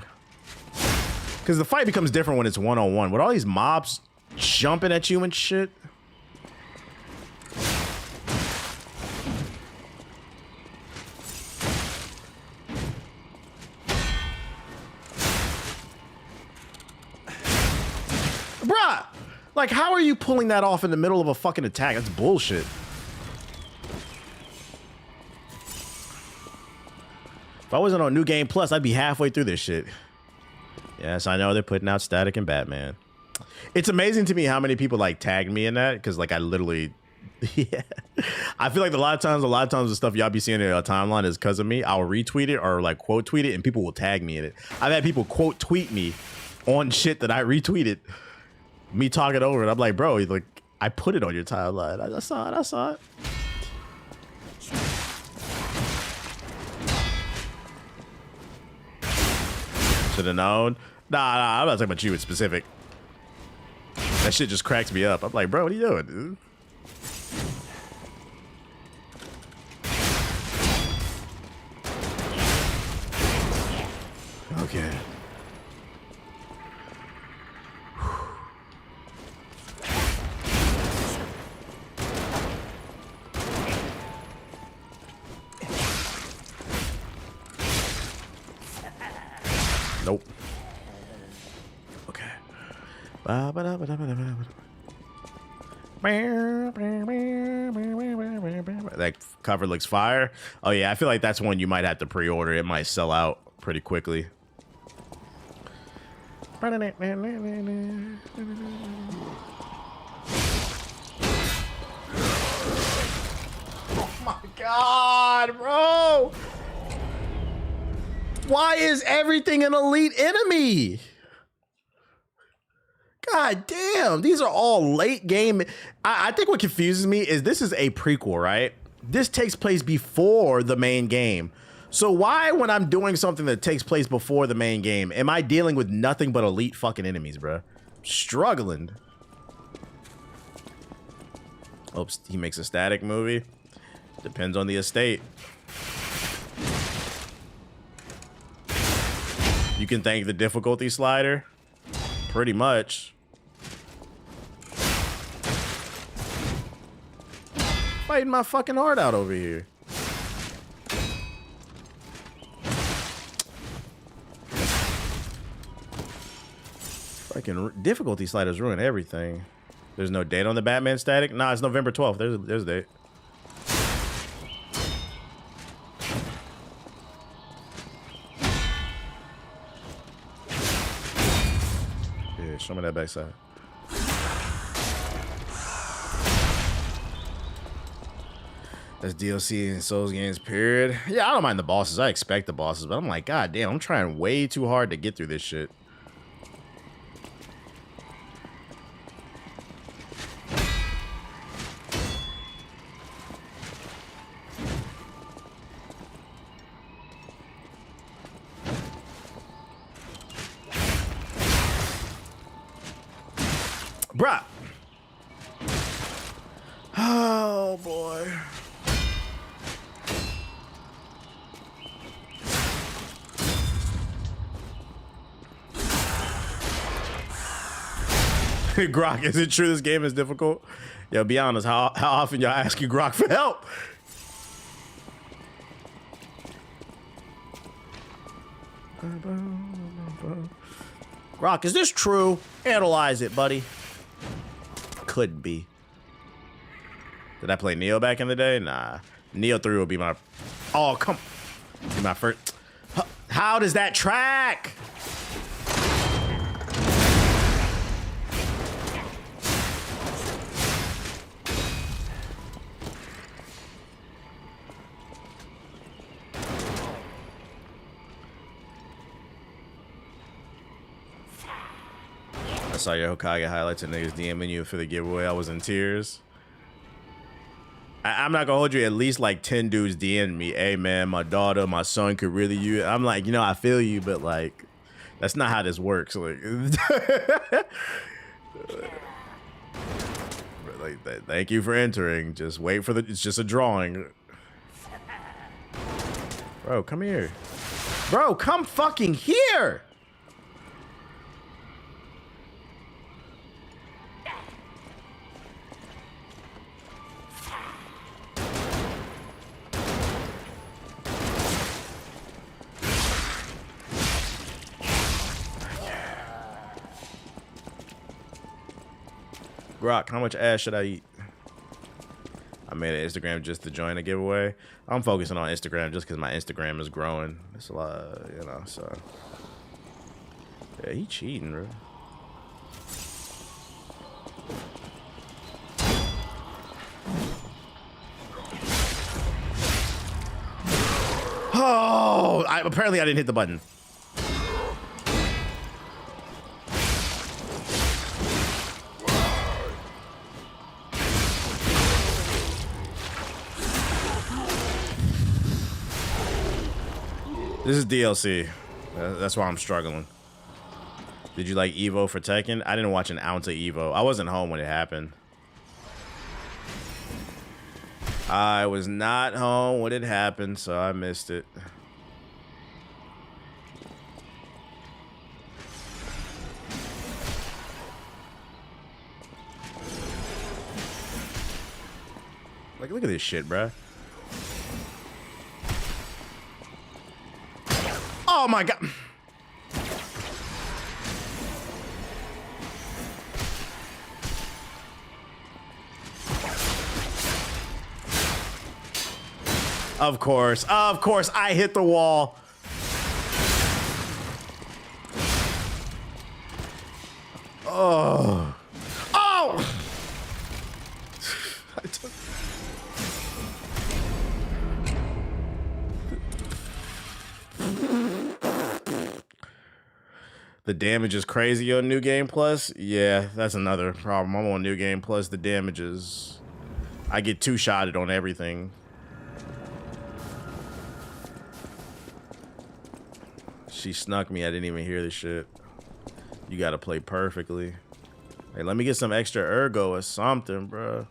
Because the fight becomes different when it's one-on-one. With all these mobs jumping at you and shit. Bruh! Like, how are you pulling that off in the middle of a fucking attack? That's bullshit. If I wasn't on New Game Plus, I'd be halfway through this shit. Yes, I know they're putting out Static and Batman. It's amazing to me how many people like tagged me in that, because like I literally, yeah. I feel like a lot of times the stuff y'all be seeing in your timeline is because of me. I'll retweet it or like quote tweet it, and people will tag me in it. I've had people quote tweet me on shit that I retweeted, me talking over it. I'm like, bro, like I put it on your timeline. I saw it. Should have known. Nah, I'm not talking about you in specific. That shit just cracks me up. I'm like, bro, what are you doing, dude? Okay. Nope. Okay. That cover looks fire. Oh yeah, I feel like that's one you might have to pre-order. It might sell out pretty quickly. Oh my god, bro! Why is everything an elite enemy? God damn, these are all late game. I think what confuses me is this is a prequel, right? This takes place before the main game. So why, when I'm doing something that takes place before the main game, am I dealing with nothing but elite fucking enemies, bro? Struggling. Oops, he makes a Static movie. Depends on the estate. You can thank the difficulty slider. Pretty much. Fighting my fucking heart out over here. Fucking difficulty sliders ruin everything. There's no date on the Batman Static? Nah, it's November 12th. There's a date. Yeah, show me that backside. That's DLC in Souls games, period. Yeah, I don't mind the bosses. I expect the bosses, but I'm like, god damn, I'm trying way too hard to get through this shit. Bruh. Oh boy. Grok, is it true this game is difficult? Yo, be honest, how often y'all ask you Grok for help? Grok, is this true? Analyze it, buddy. Could be. Did I play Neo back in the day? Nah. Neo 3 will be my... Oh, come... Be my first... How does that track? I saw your Hokage highlights and niggas DMing you for the giveaway. I was in tears. I'm not gonna hold you. At least like 10 dudes DM'd me. Hey man, my daughter, my son could really use. I'm like, you know, I feel you, but like, that's not how this works. Like, thank you for entering. Just wait for the. It's just a drawing. Bro, come here. Bro, come fucking here. Grok, how much ass should I eat? I made an Instagram just to join a giveaway. I'm focusing on Instagram just because my Instagram is growing. It's a lot, you know, so. Yeah, he cheating, bro. Oh, apparently I didn't hit the button. This is DLC. That's why I'm struggling. Did you like Evo for Tekken? I didn't watch an ounce of Evo. I wasn't home when it happened. I was not home when it happened, so I missed it. Like, look at this shit, bruh. Oh my god. Of course, I hit the wall. Oh. Oh! The damage is crazy on New Game Plus. Yeah, that's another problem. I'm on New Game Plus. The damage is... I get two-shotted on everything. She snuck me. I didn't even hear the shit. You gotta play perfectly. Hey, let me get some extra ergo or something, bro.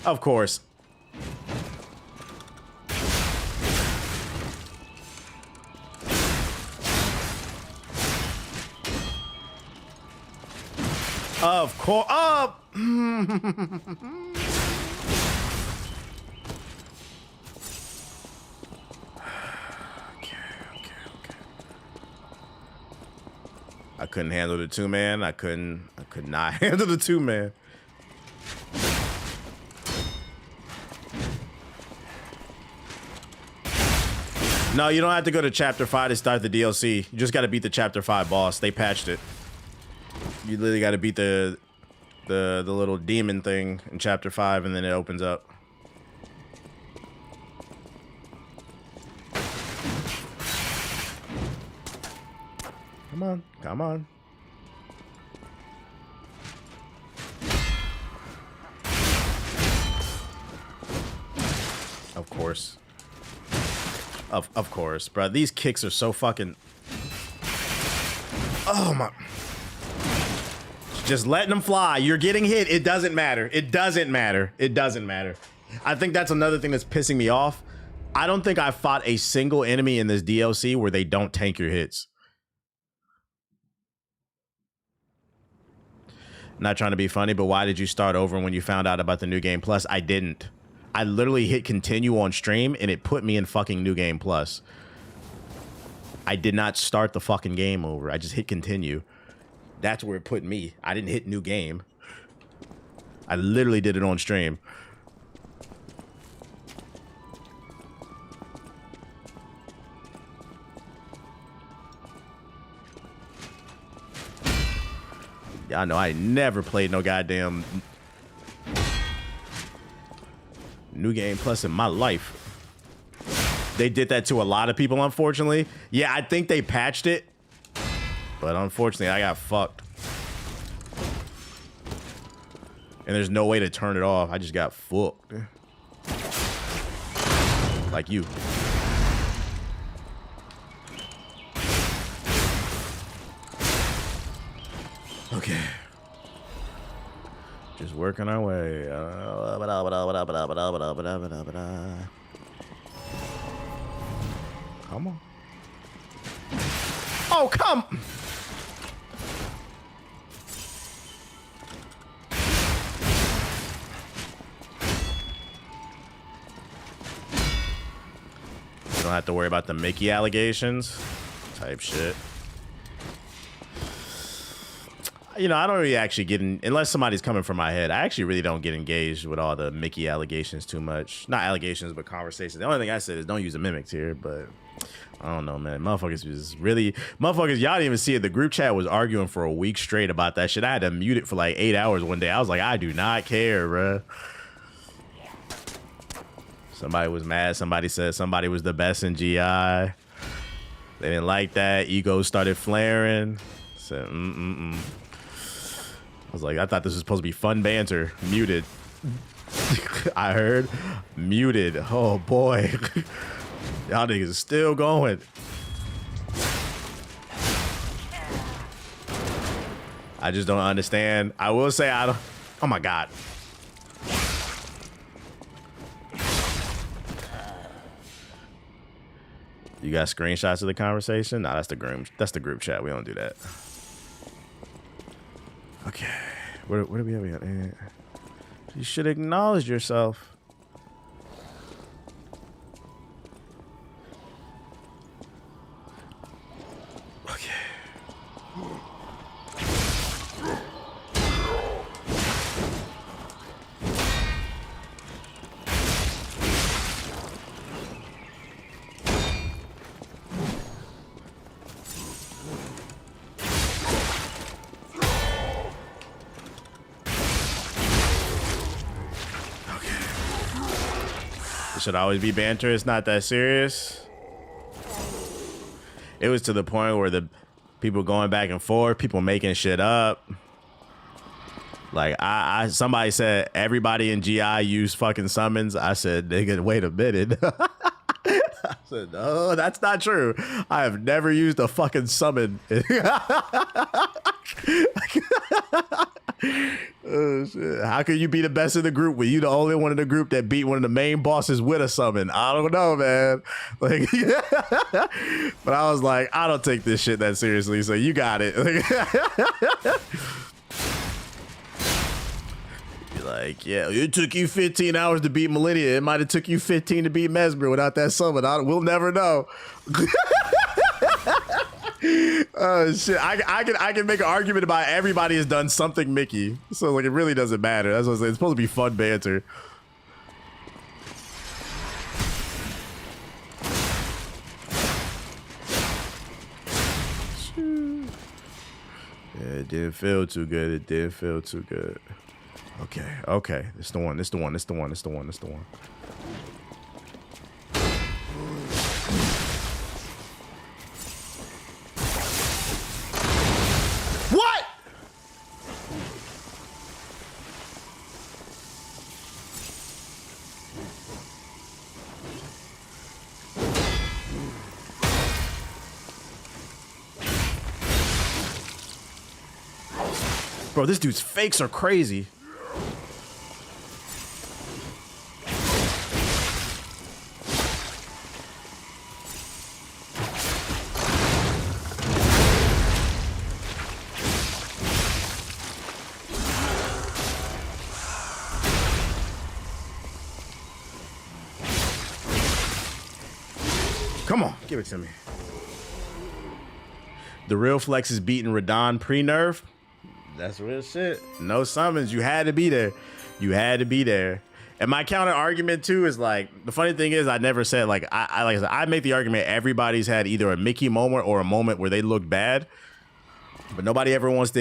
Of course. Of course. Oh. Okay. I couldn't handle the two-man. I could not handle the two-man. No, you don't have to go to Chapter 5 to start the DLC. You just got to beat the Chapter 5 boss. They patched it. You literally got to beat the little demon thing in Chapter 5, and then it opens up. Come on, come on. Of course. Of course, bro. These kicks are so fucking... Oh my... Just letting them fly. You're getting hit. It doesn't matter. It doesn't matter. It doesn't matter. I think that's another thing that's pissing me off. I don't think I fought a single enemy in this DLC where they don't tank your hits. Not trying to be funny, but why did you start over when you found out about the New Game Plus? I didn't. I literally hit continue on stream and it put me in fucking New Game Plus. I did not start the fucking game over. I just hit continue. That's where it put me. I didn't hit new game. I literally did it on stream. Y'all know I never played no goddamn New Game Plus in my life. They did that to a lot of people, unfortunately. Yeah, I think they patched it. But unfortunately, I got fucked. And there's no way to turn it off. I just got fucked. Like you. Okay. Just working our way. Come on. Oh, come! You don't have to worry about the Mickey allegations. type shit. You know, I don't really actually get in, unless somebody's coming from my head. I actually really don't get engaged with all the Mickey allegations too much. Not allegations, but conversations. The only thing I said is don't use the mimics here, but I don't know, man. Motherfuckers was really, motherfuckers, y'all didn't even see it. The group chat was arguing for a week straight about that shit. I had to mute it for like 8 hours one day. I was like, I do not care, bruh. Somebody was mad. Somebody said somebody was the best in GI. They didn't like that. Egos started flaring. Said, I was like, I thought this was supposed to be fun banter. Muted. I heard muted. Oh boy. Y'all niggas are still going. I just don't understand. I will say I don't. Oh my God. You got screenshots of the conversation? Nah, that's the group chat. We don't do that. Okay. Where do we have it? You should acknowledge yourself. Okay. Should always be banter. It's not that serious. It was to the point where the people going back and forth, people making shit up. Like somebody said everybody in GI used fucking summons. I said, nigga, wait a minute. I said, no, that's not true. I have never used a fucking summon. Oh, shit. How could you be the best in the group when you the only one in the group that beat one of the main bosses with a summon? I don't know, man. Like, but I was like, I don't take this shit that seriously, so you got it. Like, yeah, it took you 15 hours to beat Millennia. It might have took you 15 to beat Mesmer without that summon. We'll never know. Oh shit! I can make an argument about everybody has done something Mickey, so like it really doesn't matter. That's what I'm saying. It's supposed to be fun banter. Yeah, it didn't feel too good. It did feel too good. Okay. It's the one. What? Bro, this dude's fakes are crazy. Come on, give it to me. The real flex is beating Radon pre-nerf. That's real shit. No summons. You had to be there. You had to be there. And my counter argument too is like, the funny thing is I never said like, like I said, I make the argument everybody's had either a Mickey moment or a moment where they look bad. But nobody ever wants to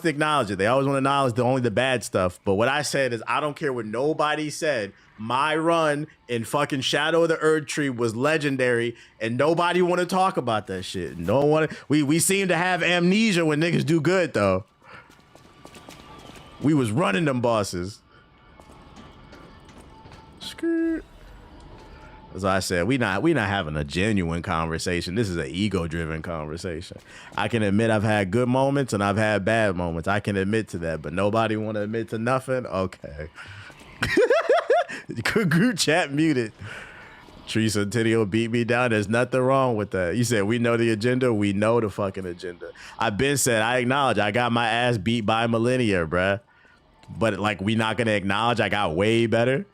acknowledge it. They always want to acknowledge only the bad stuff. But what I said is I don't care what nobody said. My run in fucking Shadow of the Erd Tree was legendary, and nobody want to talk about that shit. No one. We seem to have amnesia when niggas do good though. We was running them bosses. Skirt. As I said, we not having a genuine conversation. This is an ego-driven conversation. I can admit I've had good moments and I've had bad moments. I can admit to that, but nobody want to admit to nothing. Okay. Group chat muted. Tree Centennial beat me down. There's nothing wrong with that. You said we know the agenda. We know the fucking agenda. I've been said. I acknowledge I got my ass beat by Millennia, bruh. But like, we not gonna acknowledge I got way better.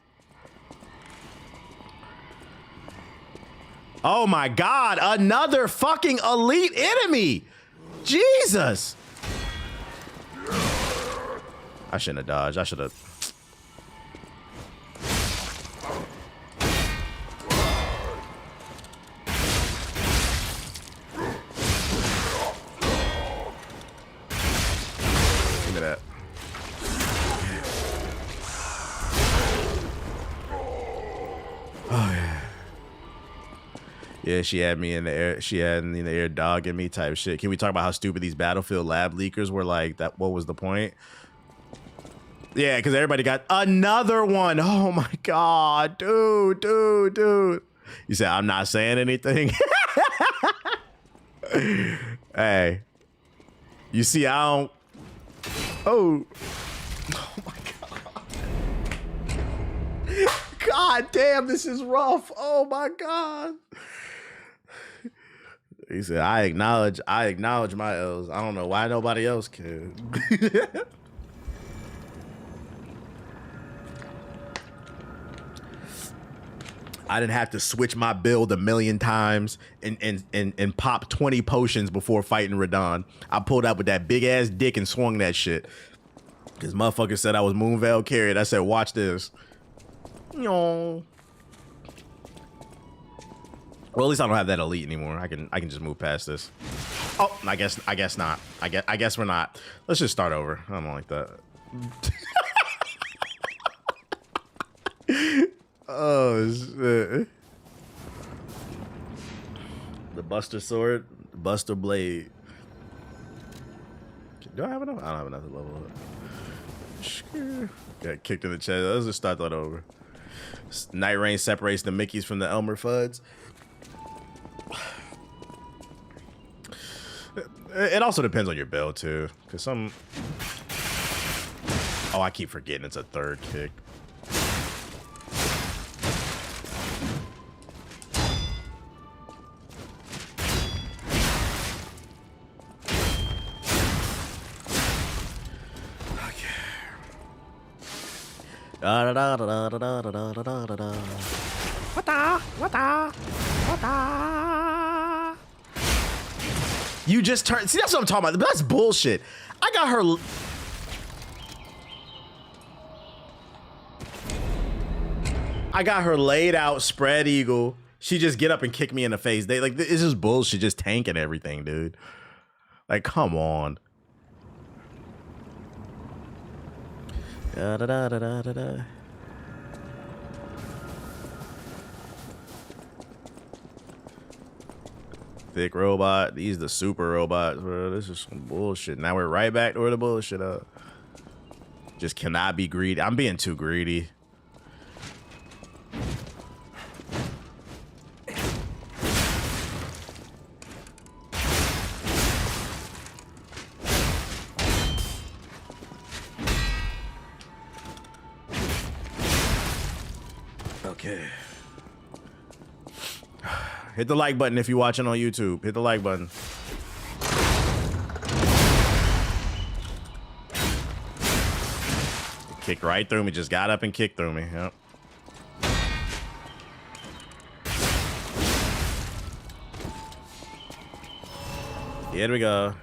Oh my God, another fucking elite enemy. Jesus. I shouldn't have dodged. I should have. Look at that. Oh yeah. Yeah, she had me in the air. She had me in the air dogging me type shit. Can we talk about how stupid these Battlefield lab leakers were? Like that. What was the point? Yeah, because everybody got another one. Oh my God, dude. You said I'm not saying anything. Hey, you see, I don't. Oh my God. God damn, this is rough. Oh my God. He said, I acknowledge my L's. I don't know why nobody else can. I didn't have to switch my build a million times and pop 20 potions before fighting Radon. I pulled out with that big ass dick and swung that shit. Cause motherfucker said I was Moonveil carried. I said, watch this. Well, at least I don't have that elite anymore. I can just move past this. Oh, I guess not. I guess we're not. Let's just start over. I don't like that. Oh shit. The Buster Sword, the Buster Blade. Do I have enough? I don't have enough to level up. Got kicked in the chest. Let's just start that over. Night Rain separates the Mickeys from the Elmer Fuds. It also depends on your build too, because some. Oh, I keep forgetting it's a third kick. You just turned. See, that's what I'm talking about. That's bullshit. I got her. I got her laid out, spread eagle. She just get up and kick me in the face. They like, it's just bullshit. Just tanking everything, dude. Like, come on. Da da da da da da da. Thick robot. These the super robots, bro. This is some bullshit. Now we're right back to where the bullshit up. Just cannot be greedy. I'm being too greedy. Okay. Hit the like button if you're watching on YouTube. Hit the like button. Kicked right through me. Just got up and kicked through me. Yep. Here we go.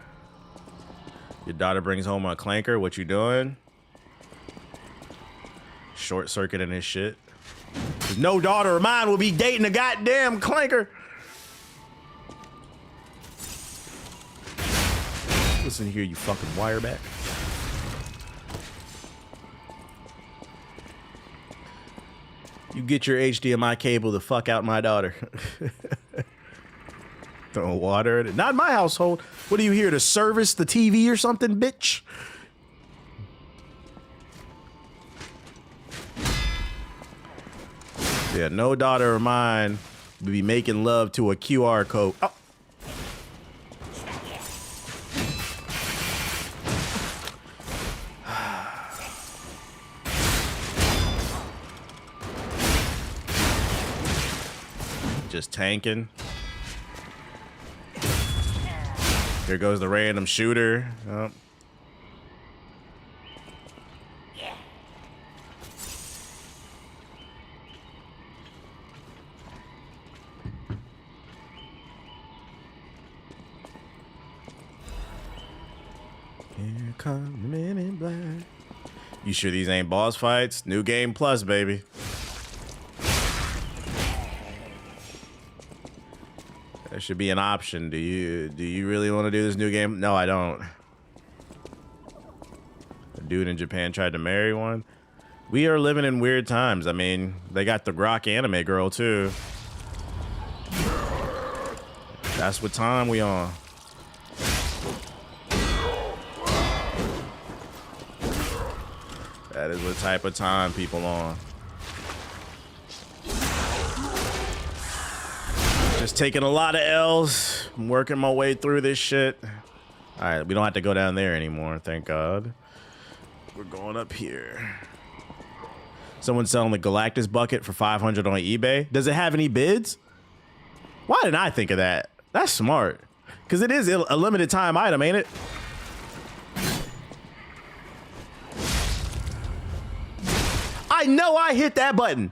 Your daughter brings home a clanker. What you doing? Short circuiting this shit. No daughter of mine will be dating a goddamn clanker. Listen here, you fucking wireback. You get your HDMI cable the fuck out my daughter. Throwing water at it. Not in my household. What are you here to service the TV or something, bitch? Yeah, no daughter of mine will be making love to a QR code. Oh. Just tanking. Here goes the random shooter. Oh. Here come the men in black. You sure these ain't boss fights? New game plus, baby. There should be an option. Do you really want to do this new game? No, I don't. A dude in Japan tried to marry one. We are living in weird times. I mean, they got the Grok anime girl too. That's what time we on. That is what type of time people on. Just taking a lot of L's. I'm working my way through this shit. All right, we don't have to go down there anymore, thank God. We're going up here. Someone's selling the Galactus bucket for $500 on eBay. Does it have any bids? Why didn't I think of that? That's smart. Because it is a limited time item, ain't it? I know I hit that button.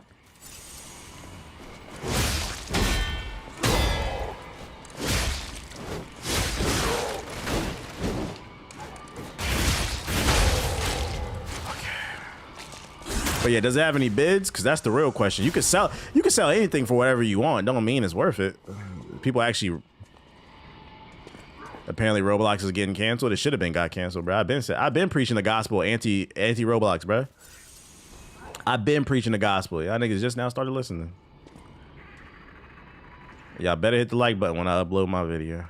But yeah, does it have any bids? Because that's the real question. You can sell anything for whatever you want. Don't mean it's worth it. People actually. Apparently, Roblox is getting canceled. It should have been got canceled, bro. I've been preaching the gospel anti Roblox, bro. I've been preaching the gospel. Y'all niggas just now started listening. Y'all better hit the like button when I upload my video.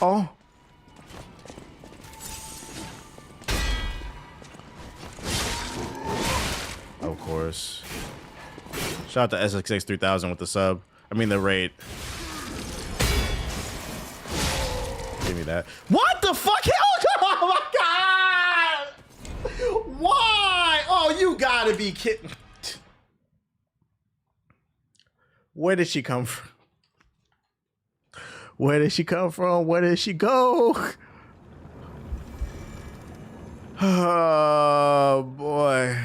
Oh. Of course. Shout out to SXX 3000 with the sub. I mean the raid. Give me that. What the fuck? Oh my God! Why? Oh, you gotta be kidding. Where did she come from? Where did she come from? Where did she go? Oh boy.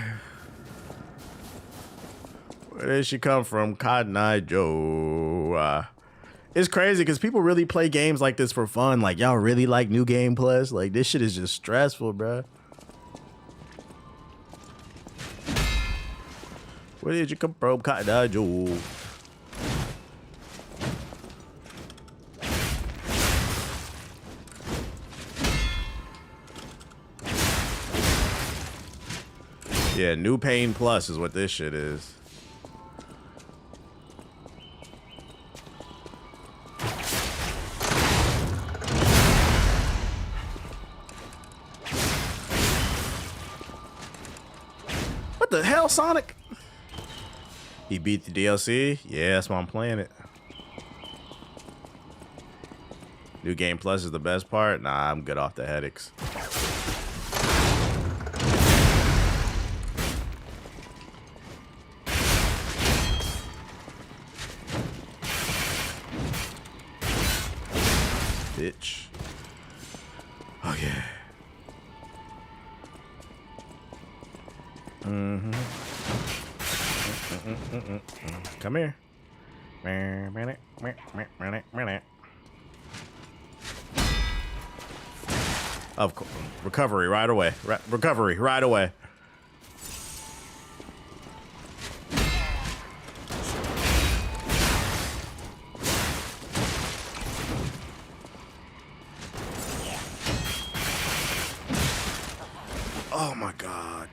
Where did she come from? Cotton Eye Joe. It's crazy because people really play games like this for fun. Like, y'all really like New Game Plus? Like, this shit is just stressful, bruh. Where did you come from, Cotton Eye Joe? Yeah, New Pain Plus is what this shit is. What the hell, Sonic? He beat the DLC? Yeah, that's why I'm playing it. New Game Plus is the best part? Nah, I'm good off the headaches. Bitch. Oh yeah. Come here. Of course. Recovery right away. Recovery right away. Oh my God.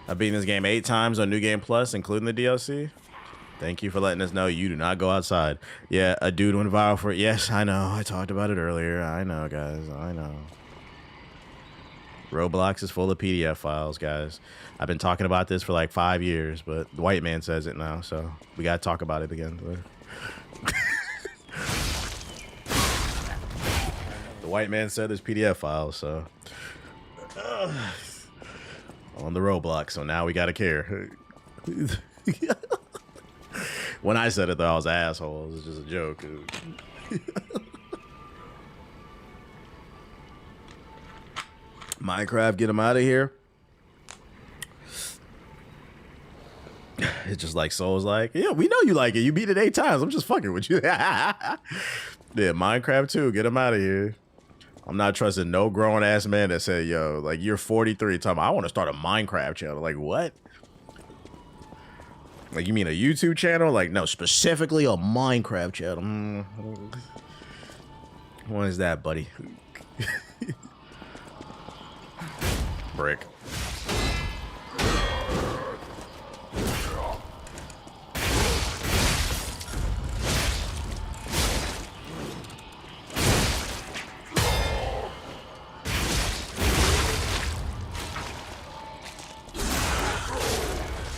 I've beaten this game 8 times on New Game Plus, including the DLC. Thank you for letting us know you do not go outside. Yeah, a dude went viral for it. Yes, I know. I talked about it earlier. I know, guys. I know. Roblox is full of PDF files, guys. I've been talking about this for like 5 years, but the white man says it now, so we got to talk about it again. The white man said there's PDF files, so on the Roblox, so now we gotta care. When I said it though, I was an asshole. It was just a joke. Minecraft, get him out of here. It's just like Soul's like, yeah, we know you like it. You beat it 8 times. I'm just fucking with you. Yeah, Minecraft too. Get him out of here. I'm not trusting no grown ass man that said, yo, like you're 43 talking about, I want to start a Minecraft channel. Like what? Like you mean a YouTube channel? Like no, specifically a Minecraft channel. What is that, buddy? Brick.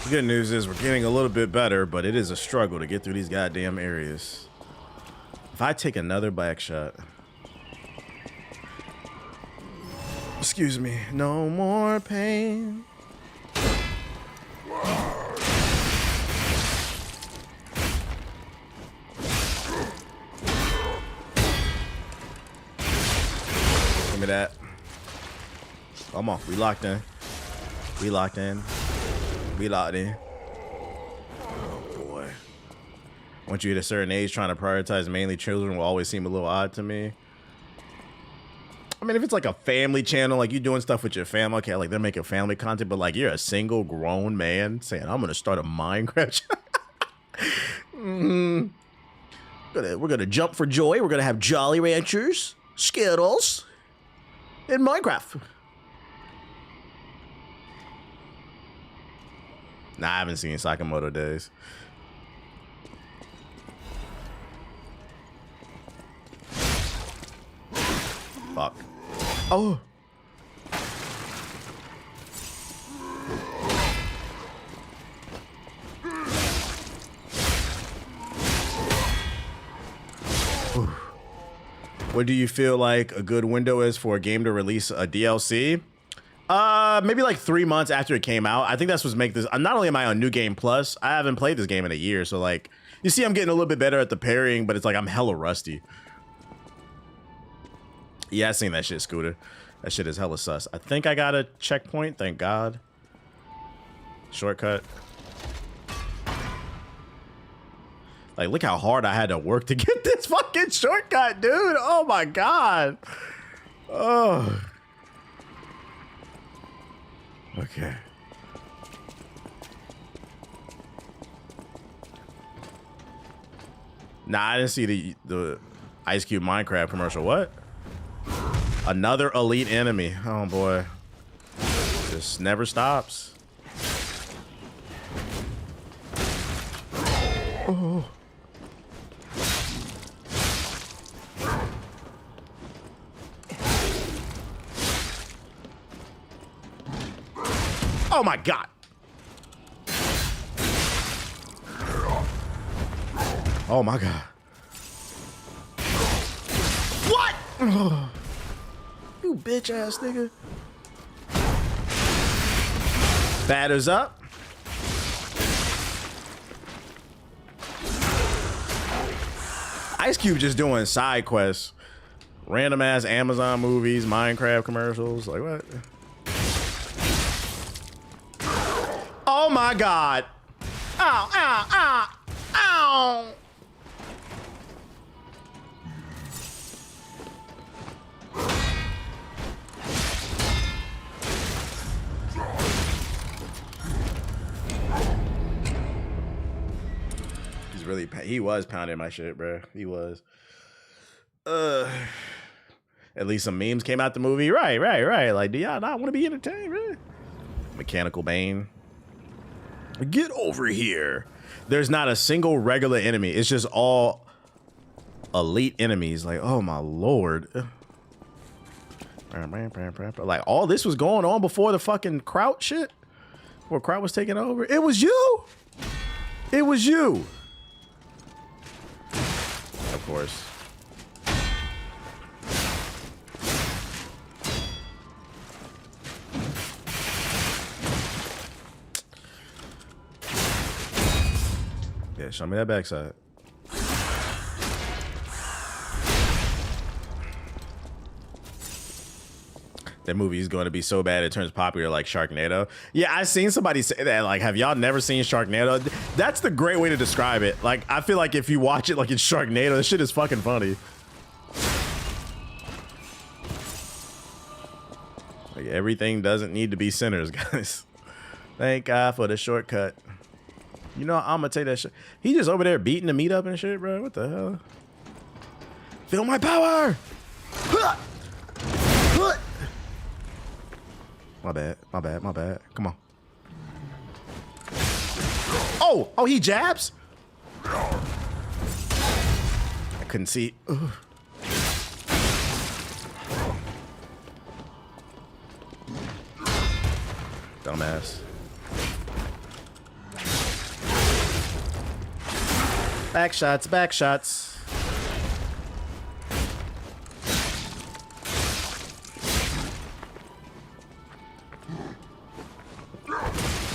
The good news is we're getting a little bit better, but it is a struggle to get through these goddamn areas. If I take another back shot. Excuse me. No more pain. Give me that. Come on. We locked in. We locked in. We locked in. Oh boy. Once you hit a certain age, trying to prioritize mainly children will always seem a little odd to me. I mean, if it's like a family channel, like you doing stuff with your family, okay, like they're making family content, but like you're a single grown man saying, I'm gonna start a Minecraft channel. We're gonna jump for joy. We're gonna have Jolly Ranchers, Skittles, and Minecraft. Nah, I haven't seen Sakamoto Days. Fuck. Oh. What do you feel like a good window is for a game to release a DLC? Maybe like 3 months after it came out. I think that's what's make this. Not only am I on New Game Plus, I haven't played this game in a year. So like, you see, I'm getting a little bit better at the parrying, but it's like I'm hella rusty. Yeah, I seen that shit, Scooter. That shit is hella sus. I think I got a checkpoint. Thank God. Shortcut. Like, look how hard I had to work to get this fucking shortcut, dude. Oh my God. Oh. Okay. Nah, I didn't see the Ice Cube Minecraft commercial. What? Another elite enemy. Oh boy. Just never stops. Oh. Oh my God. Oh my God. What? Oh. You bitch ass nigga. Batters up. Ice Cube just doing side quests. Random ass Amazon movies, Minecraft commercials. Like what? Oh my God. Ow, ow, ow, ow. He's really, he was pounding my shit, bro. He was. At least some memes came out the movie. Right. Like, do y'all not want to be entertained, really? Mechanical Bane. Get over here. There's not a single regular enemy. It's just all elite enemies. Like, oh my Lord. Like, all this was going on before the fucking Kraut shit? Before Kraut was taking over? It was you. It was you. Of course. Yeah, show me that backside. That movie is going to be so bad it turns popular like Sharknado. Yeah, I've seen somebody say that. Like, have y'all never seen Sharknado? That's the great way to describe it. Like, I feel like if you watch it like in Sharknado, this shit is fucking funny. Like, everything doesn't need to be sinners, guys. Thank God for the shortcut. You know, I'm gonna take that shit. He just over there beating the meat up and shit, bro. What the hell? Feel my power! My bad, my bad, my bad. Come on. Oh, oh, he jabs? I couldn't see. Ugh. Dumbass. Back shots, back shots.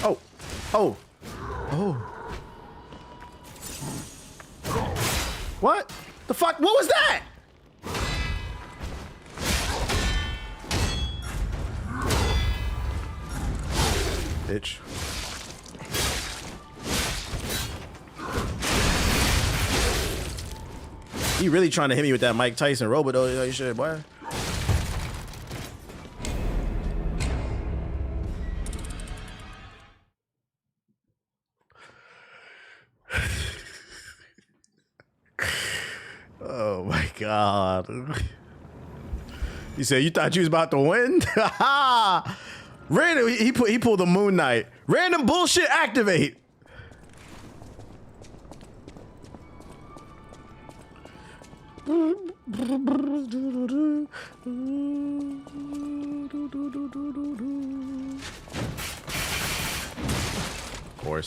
Oh, oh, oh. What? The fuck? What was that? Bitch. He really trying to hit me with that Mike Tyson robot though, you shit, boy. Oh my God. You said you thought you was about to win? Random, he pulled the Moon Knight. Random bullshit activate.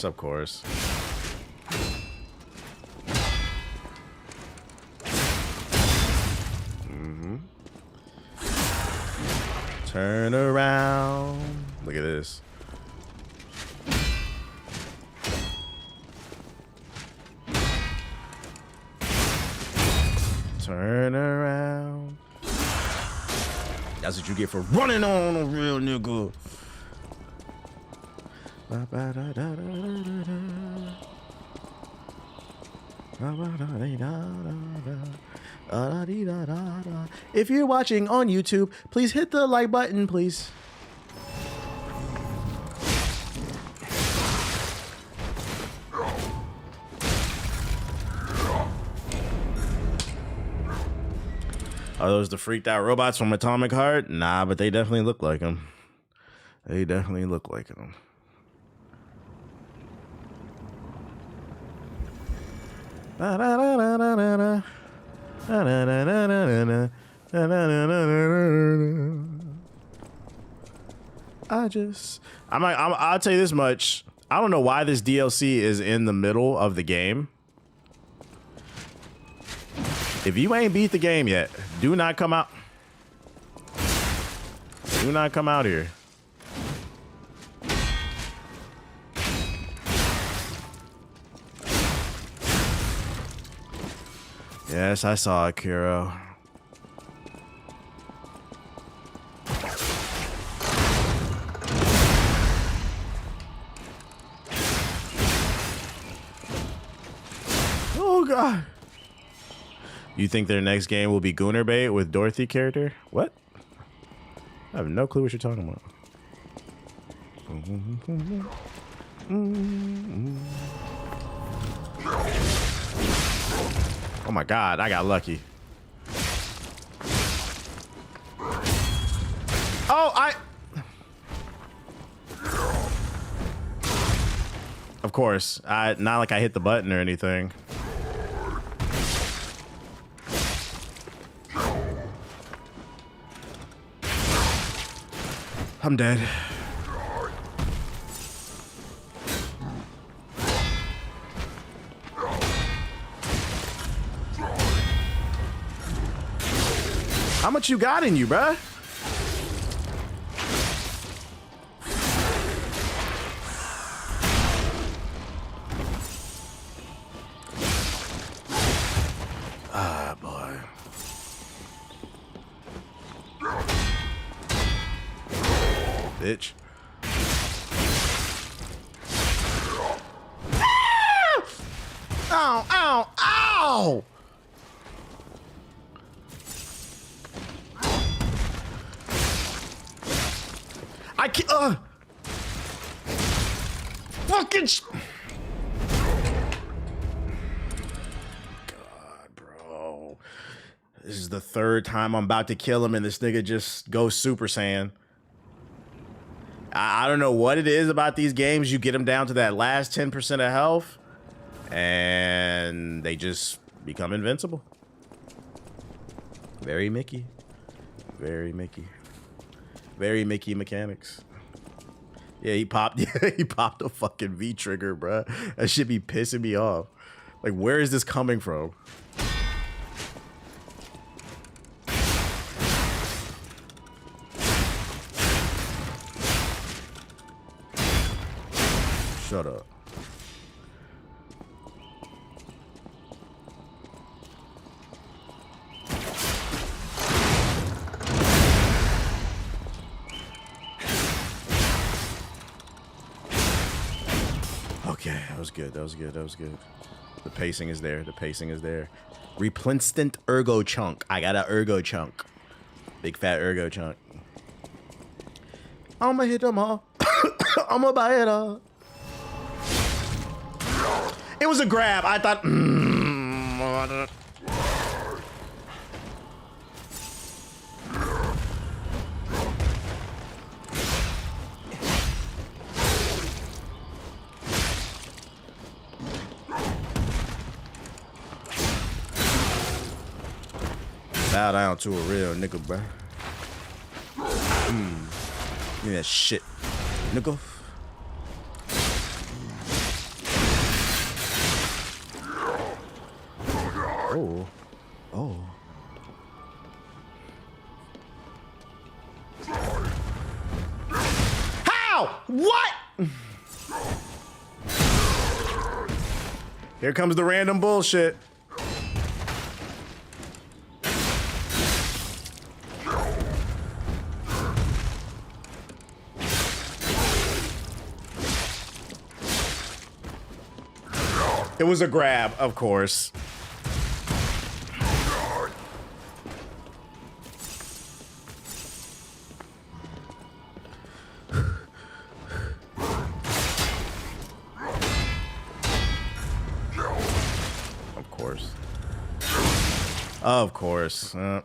Of course. Turn around. Look at this. Turn around. That's what you get for running on a real nigga. If you're watching on YouTube, please hit the like button, please. Are those the freaked out robots from Atomic Heart? Nah, but they definitely look like them. They definitely look like them. I'll tell you this much. I don't know why this DLC is in the middle of the game. If you ain't beat the game yet, do not come out. Do not come out here. Yes, I saw it, Kiro. Oh, God. You think their next game will be Gooner bait with Dorothy character? What? I have no clue what you're talking about. Oh my God, I got lucky. Oh, of course, not like I hit the button or anything. I'm dead. How much you got in you, bruh? Ah, boy. Bitch. ow, ow, ow! I can't, fucking God, bro. This is the third time I'm about to kill him and this nigga just goes Super Saiyan. I don't know what it is about these games. You get them down to that last 10% of health and they just become invincible. Very Mickey. Very Mickey. Very Mickey mechanics. Yeah, he popped a fucking V trigger, bruh. That should be pissing me off. Like, where is this coming from? Shut up. Okay, that was good. That was good. That was good. The pacing is there. The pacing is there. Replenishment ergo chunk. I got an ergo chunk. Big fat ergo chunk. I'ma hit them all. I'ma buy it all. It was a grab. I thought. Bow down to a real nigga, bro. Give me that shit, nigga. Oh. Oh. How? What? Here comes the random bullshit. It was a grab, of course. Of course. Of course. Look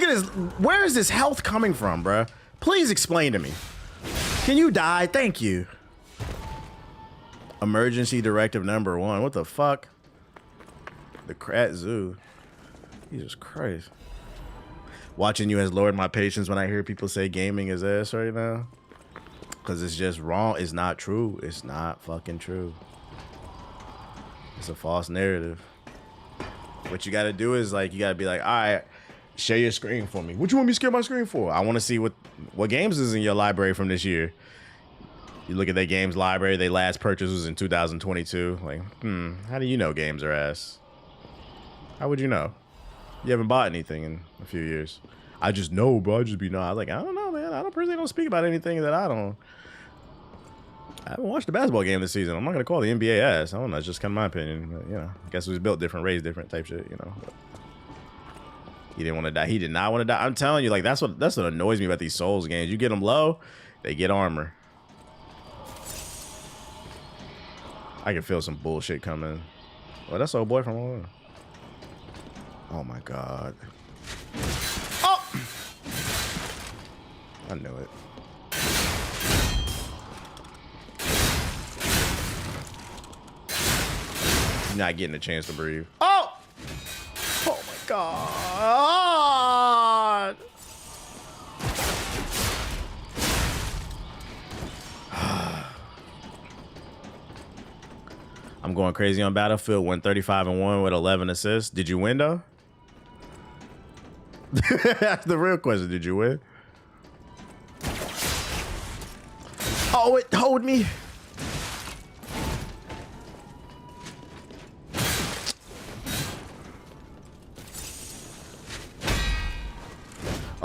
at this. Where is this health coming from, bruh? Please explain to me. Can you die? Thank you. Emergency directive number 1. What the fuck? The Krat Zoo. Jesus Christ. Watching you has lowered my patience when I hear people say gaming is ass right now. Because it's just wrong. It's not true. It's not fucking true. It's a false narrative. What you got to do is, like, you got to be like, all right, share your screen for me. What you want me to share my screen for? I want to see what games is in your library from this year. You look at their games library, their last purchase was in 2022. Like, how do you know games are ass? How would you know? You haven't bought anything in a few years. I just know, bro. I just be I was like, I don't know, man. I don't speak about anything that I haven't watched the basketball game this season. I'm not gonna call the NBA ass. I don't know. It's just kind of my opinion. But, you know, I guess it was built different, raised different type shit. You know. But he didn't want to die. He did not want to die. I'm telling you, like that's what annoys me about these Souls games. You get them low, they get armor. I can feel some bullshit coming. Oh, that's old boy from over. Oh my god. Oh! I knew it. Not getting a chance to breathe. Oh! Oh my god! I'm going crazy on Battlefield. 135-1 with 11 assists. Did you win though? That's the real question. Did you win? Oh, it hold me.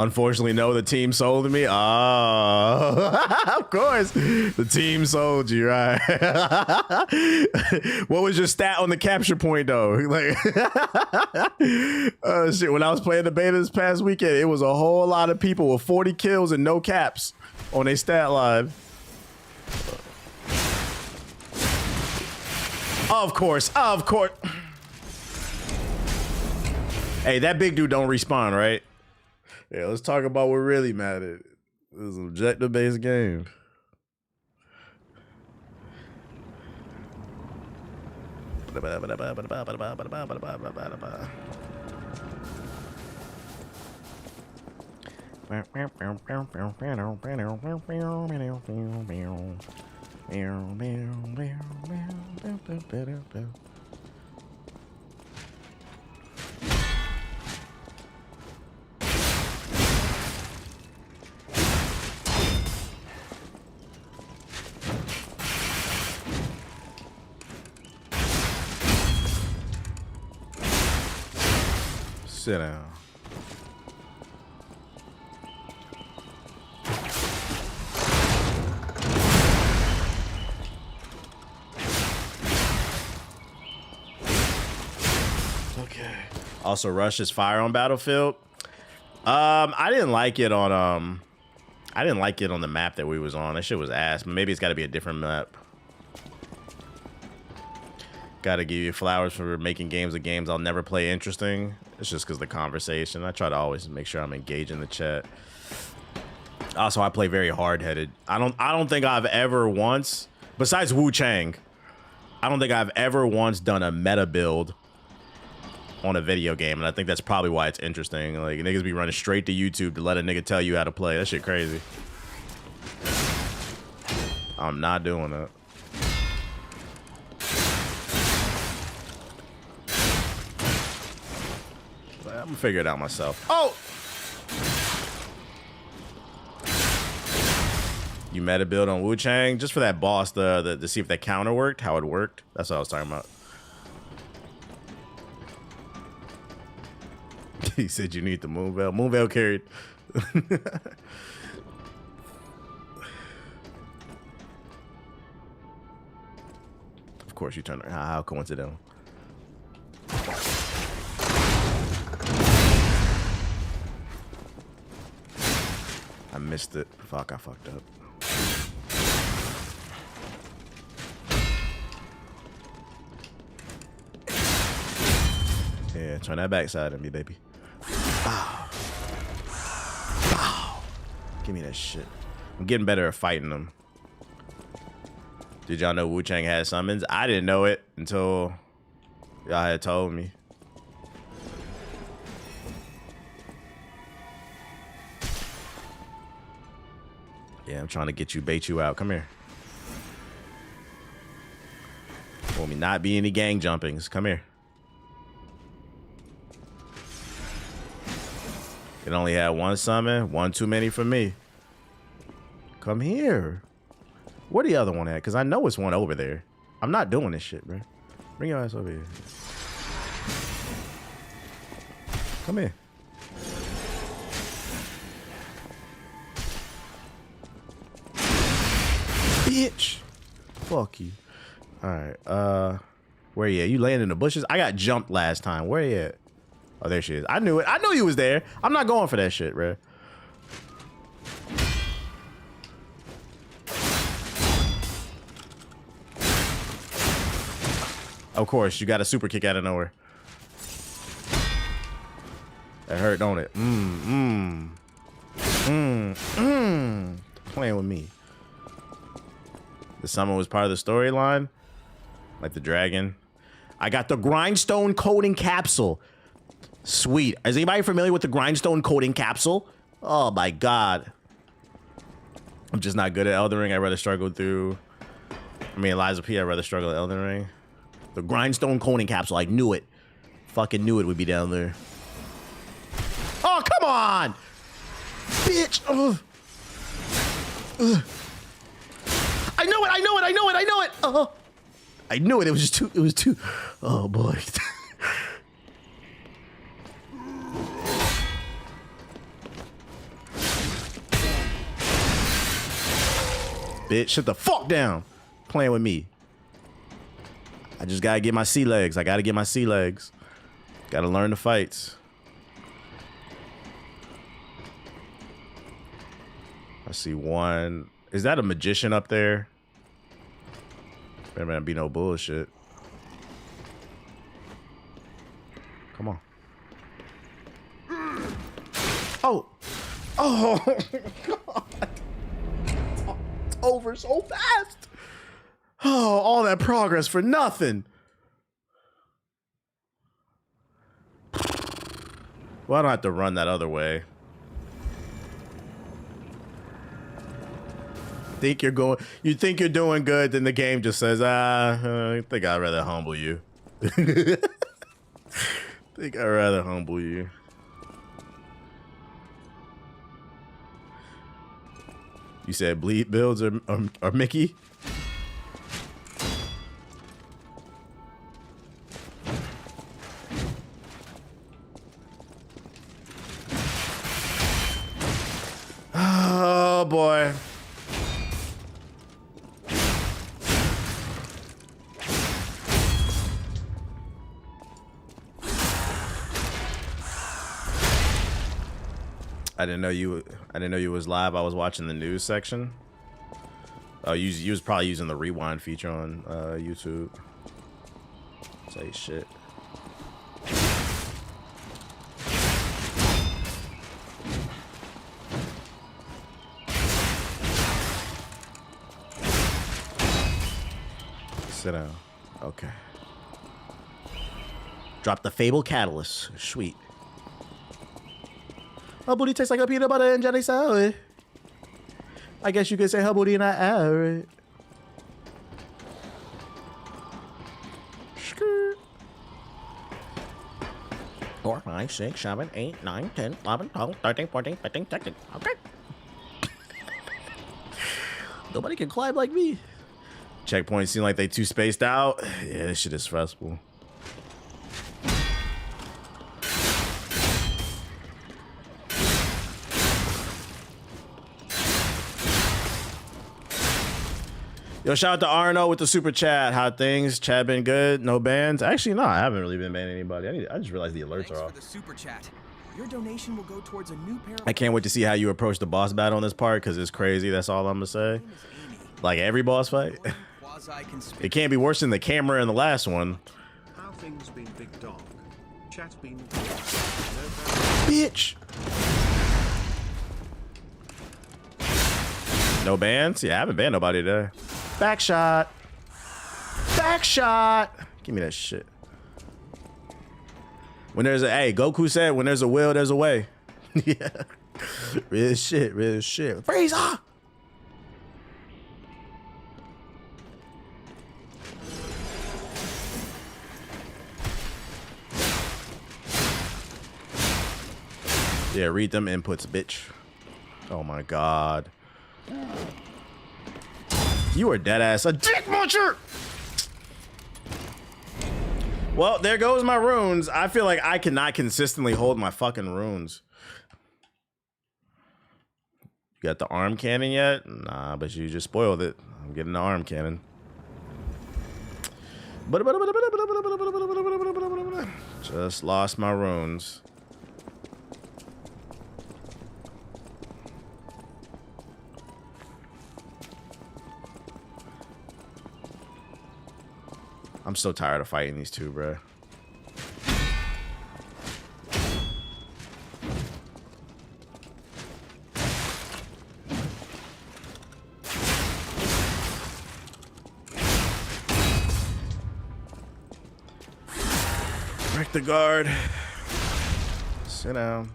Unfortunately, no, the team sold me. Oh, of course. The team sold you, right? What was your stat on the capture point, though? Like, shit, when I was playing the beta this past weekend, it was a whole lot of people with 40 kills and no caps on their stat line. Of course, of course. Hey, that big dude don't respawn, right? Yeah, let's talk about what really mattered. This is an objective-based game. Sit down. Okay. Also, Rush is fire on Battlefield. I didn't like it on the map that we was on. That shit was ass. Maybe it's got to be a different map. Gotta give you flowers for making games of games I'll never play interesting. It's just because the conversation. I try to always make sure I'm engaged in the chat. Also, I play very hard-headed. I don't think I've ever once, besides Wu Chang, I don't think I've ever once done a meta build on a video game, and I think that's probably why it's interesting. Like, niggas be running straight to YouTube to let a nigga tell you how to play. That shit crazy. I'm not doing that. I'm gonna figure it out myself. Oh! You meta build on Wu Chang just for that boss, to see if that counter worked, how it worked. That's what I was talking about. He said you need the Moonveil. Moonveil carried. Of course you turned around. How coincidental. I missed it. Fuck, I fucked up. Yeah, turn that backside on me, baby. Ow. Ow. Give me that shit. I'm getting better at fighting them. Did y'all know Wu Chang had summons? I didn't know it until y'all had told me. Yeah, I'm trying to get you, bait you out. Come here. For me not be any gang jumpings. Come here. It only had one summon. One too many for me. Come here. Where the other one at? Because I know it's one over there. I'm not doing this shit, bro. Bring your ass over here. Come here. Bitch. Fuck you. Alright, where you at? You laying in the bushes? I got jumped last time. Where you at? Oh, there she is. I knew it. I knew you was there. I'm not going for that shit, bro. Of course, you got a super kick out of nowhere. That hurt, don't it? Playing with me. The summon was part of the storyline. Like the dragon. I got the grindstone coating capsule. Sweet. Is anybody familiar with the grindstone coating capsule? Oh my god. I'm just not good at Elden Ring. I'd rather struggle through... I mean, Eliza P. I'd rather struggle at Elden Ring. The grindstone coating capsule. I knew it. Fucking knew it would be down there. Oh, come on! Bitch! Ugh. Ugh. I know it! I know it! I know it! I know it! Oh. I knew it. It was just too... It was too... Oh, boy. bitch. Shut the fuck down. Playing with me. I just gotta get my sea legs. I gotta get my sea legs. Gotta learn the fights. I see one. Is that a magician up there? Better not be no bullshit. Come on. Oh. Oh, God. It's over so fast. Oh, all that progress for nothing. Well, I don't have to run that other way. You think you're doing good, then the game just says, I think I'd rather humble you. Think I'd rather humble you. You said bleed builds or Mickey? Oh boy. I didn't know you was live. I was watching the news section. Oh, you was probably using the rewind feature on YouTube. Say shit. Sit down. Okay. Drop the Fable Catalyst. Sweet. Her booty tastes like a peanut butter and jelly sandwich. I guess you could say her booty not average. Skirt. 4, 5, 6, 7, 8, 9, 10, 11, 12, 13, 14, 15, 16. Okay. Nobody can climb like me. Checkpoints seem like they too spaced out. Yeah, this shit is stressful. Yo, shout out to Arno with the super chat. How things? Chad been good? No bans? Actually, no, I haven't really been banning anybody. I just realized the alerts are off. For the super chat. Your donation will go towards a new pair of I can't wait to see how you approach the boss battle on this part because it's crazy. That's all I'm gonna say. Like every boss fight. It can't be worse than the camera in the last one. How things been, big dog? Chat been. Bitch. No bans? Yeah, I haven't banned nobody today. Back shot. Back shot. Give me that shit. When there's a, hey, Goku said, when there's a will, there's a way. Yeah. Real shit, real shit. Frieza! Yeah, read them inputs, bitch. Oh my God. You are dead ass a dick muncher. Well, there goes my runes. I feel like I cannot consistently hold my fucking runes. You got the arm cannon yet? Nah, but you just spoiled it. I'm getting the arm cannon. Just lost my runes. I'm so tired of fighting these two, bro. Break the guard. Sit down.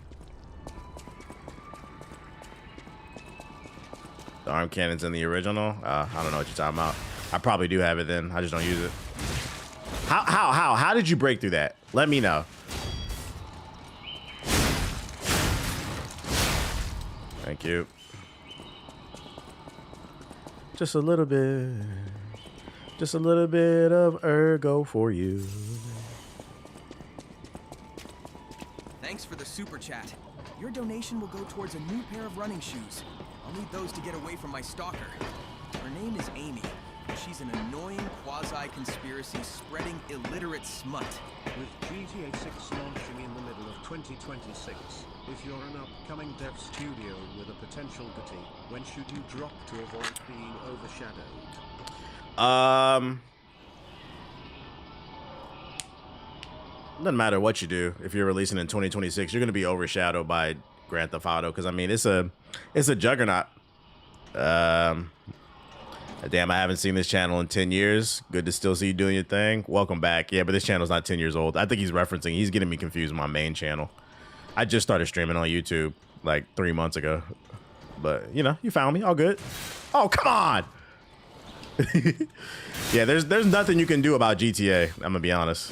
The arm cannon's in the original. I don't know what you're talking about. I probably do have it then. I just don't use it. How did you break through that? Let me know. Thank you. Just a little bit. Just a little bit of ergo for you. Thanks for the super chat. Your donation will go towards a new pair of running shoes. I'll need those to get away from my stalker. Her name is Amy. She's an annoying quasi-conspiracy spreading illiterate smut. With GTA 6 launching in the middle of 2026, if you're an upcoming dev studio with a potential goatee, when should you drop to avoid being overshadowed? Doesn't matter what you do. If you're releasing in 2026, you're going to be overshadowed by Grand Theft Auto because I mean it's a juggernaut. Damn, I haven't seen this channel in 10 years. Good to still see you doing your thing. Welcome back. Yeah, but this channel's not 10 years old. I think he's getting me confused with my main channel. I just started streaming on YouTube like 3 months ago. But, you know, you found me. All good. Oh, come on. Yeah, there's nothing you can do about GTA. I'm going to be honest.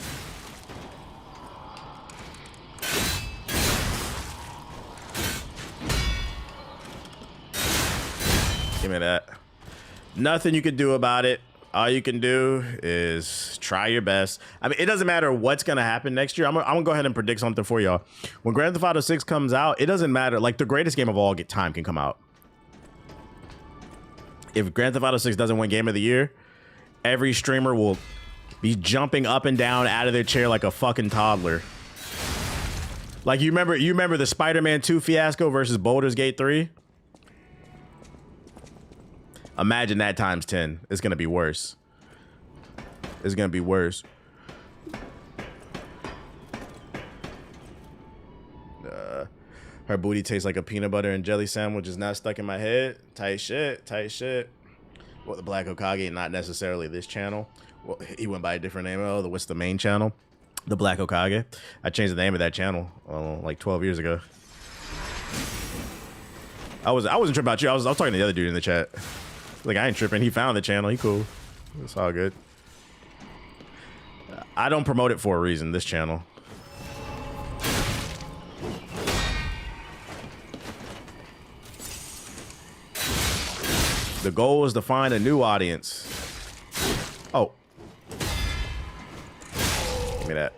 Give me that. Nothing you can do about it. All you can do is try your best. I mean, it doesn't matter what's going to happen next year. I'm gonna go ahead and predict something for y'all. When Grand Theft Auto 6 comes out, it doesn't matter. Like, the greatest game of all time can come out. If Grand Theft Auto 6 doesn't win Game of the Year, every streamer will be jumping up and down out of their chair like a fucking toddler. Like, you remember the Spider-Man 2 fiasco versus Baldur's Gate 3? Imagine that times 10. It's going to be worse. It's going to be worse. Her booty tastes like a peanut butter and jelly sandwich is not stuck in my head. Tight shit. Tight shit. Well, the Black Hokage, not necessarily this channel. Well, he went by a different name. Oh, what's the main channel? The Black Hokage. I changed the name of that channel like 12 years ago. I wasn't tripping about you. I was talking to the other dude in the chat. Like, I ain't tripping. He found the channel. He cool. It's all good. I don't promote it for a reason, this channel. The goal is to find a new audience. Oh. Give me that.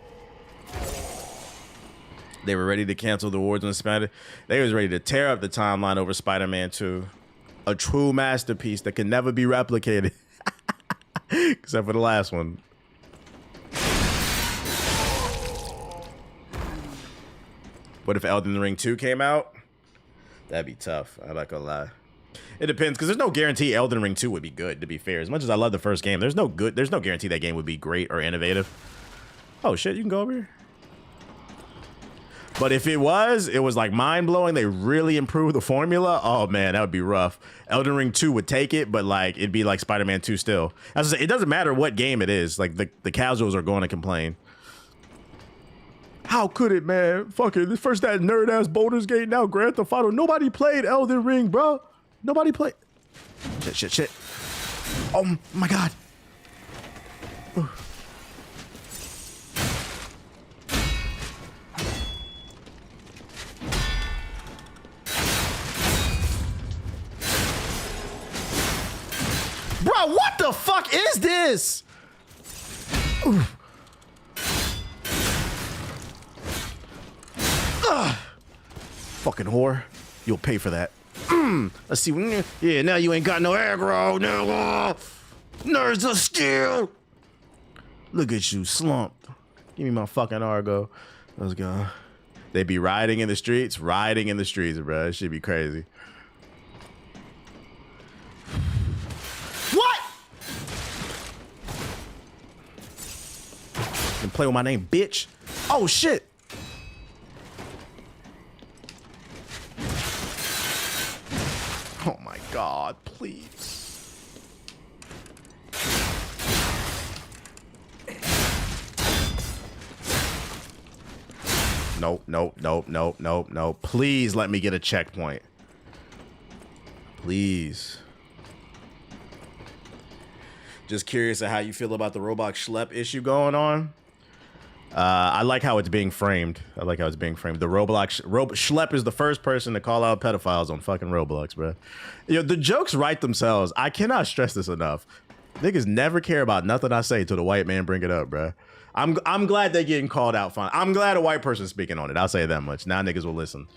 They were ready to cancel the awards on Spider. They was ready to tear up the timeline over Spider-Man 2. A true masterpiece that can never be replicated. Except for the last one. What if Elden Ring 2 came out? That'd be tough. I'm not gonna lie. It depends, because there's no guarantee Elden Ring 2 would be good, to be fair. As much as I love the first game, there's no guarantee that game would be great or innovative. Oh shit, you can go over here. But if it was like mind-blowing, they really improved the formula, oh man, that would be rough. Elden Ring 2 would take it, but like it'd be like Spider-Man 2 still. As I say, it doesn't matter what game it is, like the casuals are going to complain. How could it, man? Fucking first that nerd-ass Baldur's Gate, now Grand Theft Auto. Nobody played Elden Ring, bro. Nobody played. Shit. Oh my God. Oof. Bro, what the fuck is this? Oof. Fucking whore. You'll pay for that. Let's see. Yeah, now you ain't got no aggro. No. Nerds of steel. Look at you, slumped. Give me my fucking Argo. Let's go. They be riding in the streets, bro. It should be crazy. What? You can play with my name, bitch. Oh, shit. Oh my God, please. Nope. Please let me get a checkpoint. Please. Just curious of how you feel about the Roblox schlep issue going on. I like how it's being framed. The Roblox schlep is the first person to call out pedophiles on fucking Roblox, bro. You know, the jokes write themselves. I cannot stress this enough. Niggas never care about nothing I say till the white man bring it up, bro. I'm glad they're getting called out fine. I'm glad a white person's speaking on it. I'll say that much. Now niggas will listen.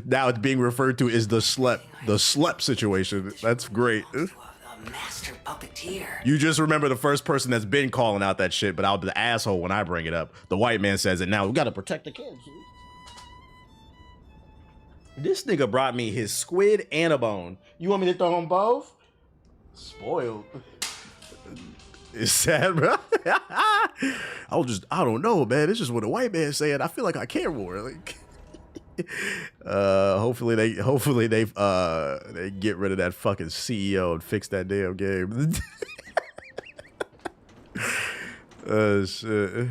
Now it's being referred to as the slep situation. That's great. Master puppeteer. You just remember the first person that's been calling out that shit, but I'll be the asshole when I bring it up. The white man says it now. We gotta protect the kids. This nigga brought me his squid and a bone. You want me to throw them both? Spoiled. It's sad, bro. I don't know, man. It's just what a white man said. I feel like I care more. Like, hopefully they get rid of that fucking CEO and fix that damn game. Shit.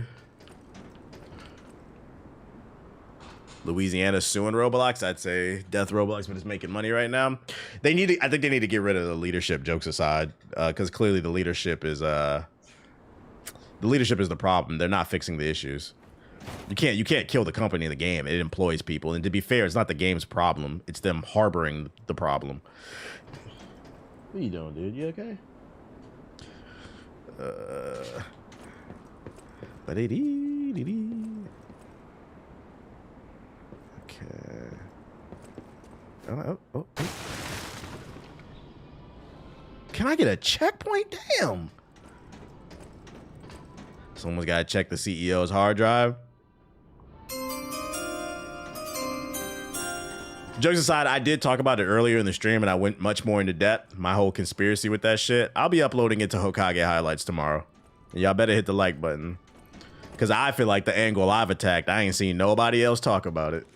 Louisiana suing Roblox. I'd say death Roblox, but it's making money right now. I think they need to get rid of the leadership, jokes aside, because clearly the leadership is the problem. They're not fixing the issues. You can't kill the company in the game. It employs people, and to be fair, it's not the game's problem. It's them harboring the problem. What are you doing, dude? You okay? Okay. Oh. Can I get a checkpoint? Damn. Someone's got to check the CEO's hard drive. Jokes aside, I did talk about it earlier in the stream, and I went much more into depth. My whole conspiracy with that shit. I'll be uploading it to Hokage highlights tomorrow. Y'all better hit the like button, because I feel like the angle I've attacked, I ain't seen nobody else talk about it.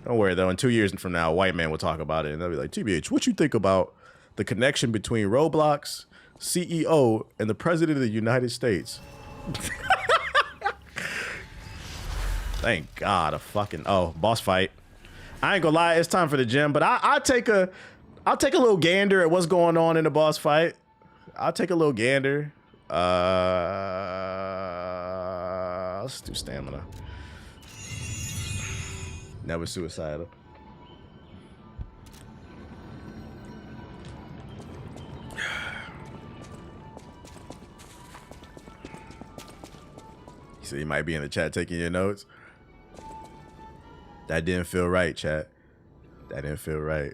Don't worry, though. In 2 years from now, a white man will talk about it, and they'll be like, TBH, what you think about the connection between Roblox CEO and the President of the United States? Thank God, boss fight. I ain't gonna lie, it's time for the gym, but I'll take a little gander at what's going on in the boss fight. I'll take a little gander. Let's do stamina. Never suicidal. So you might be in the chat taking your notes. That didn't feel right, chat. That didn't feel right.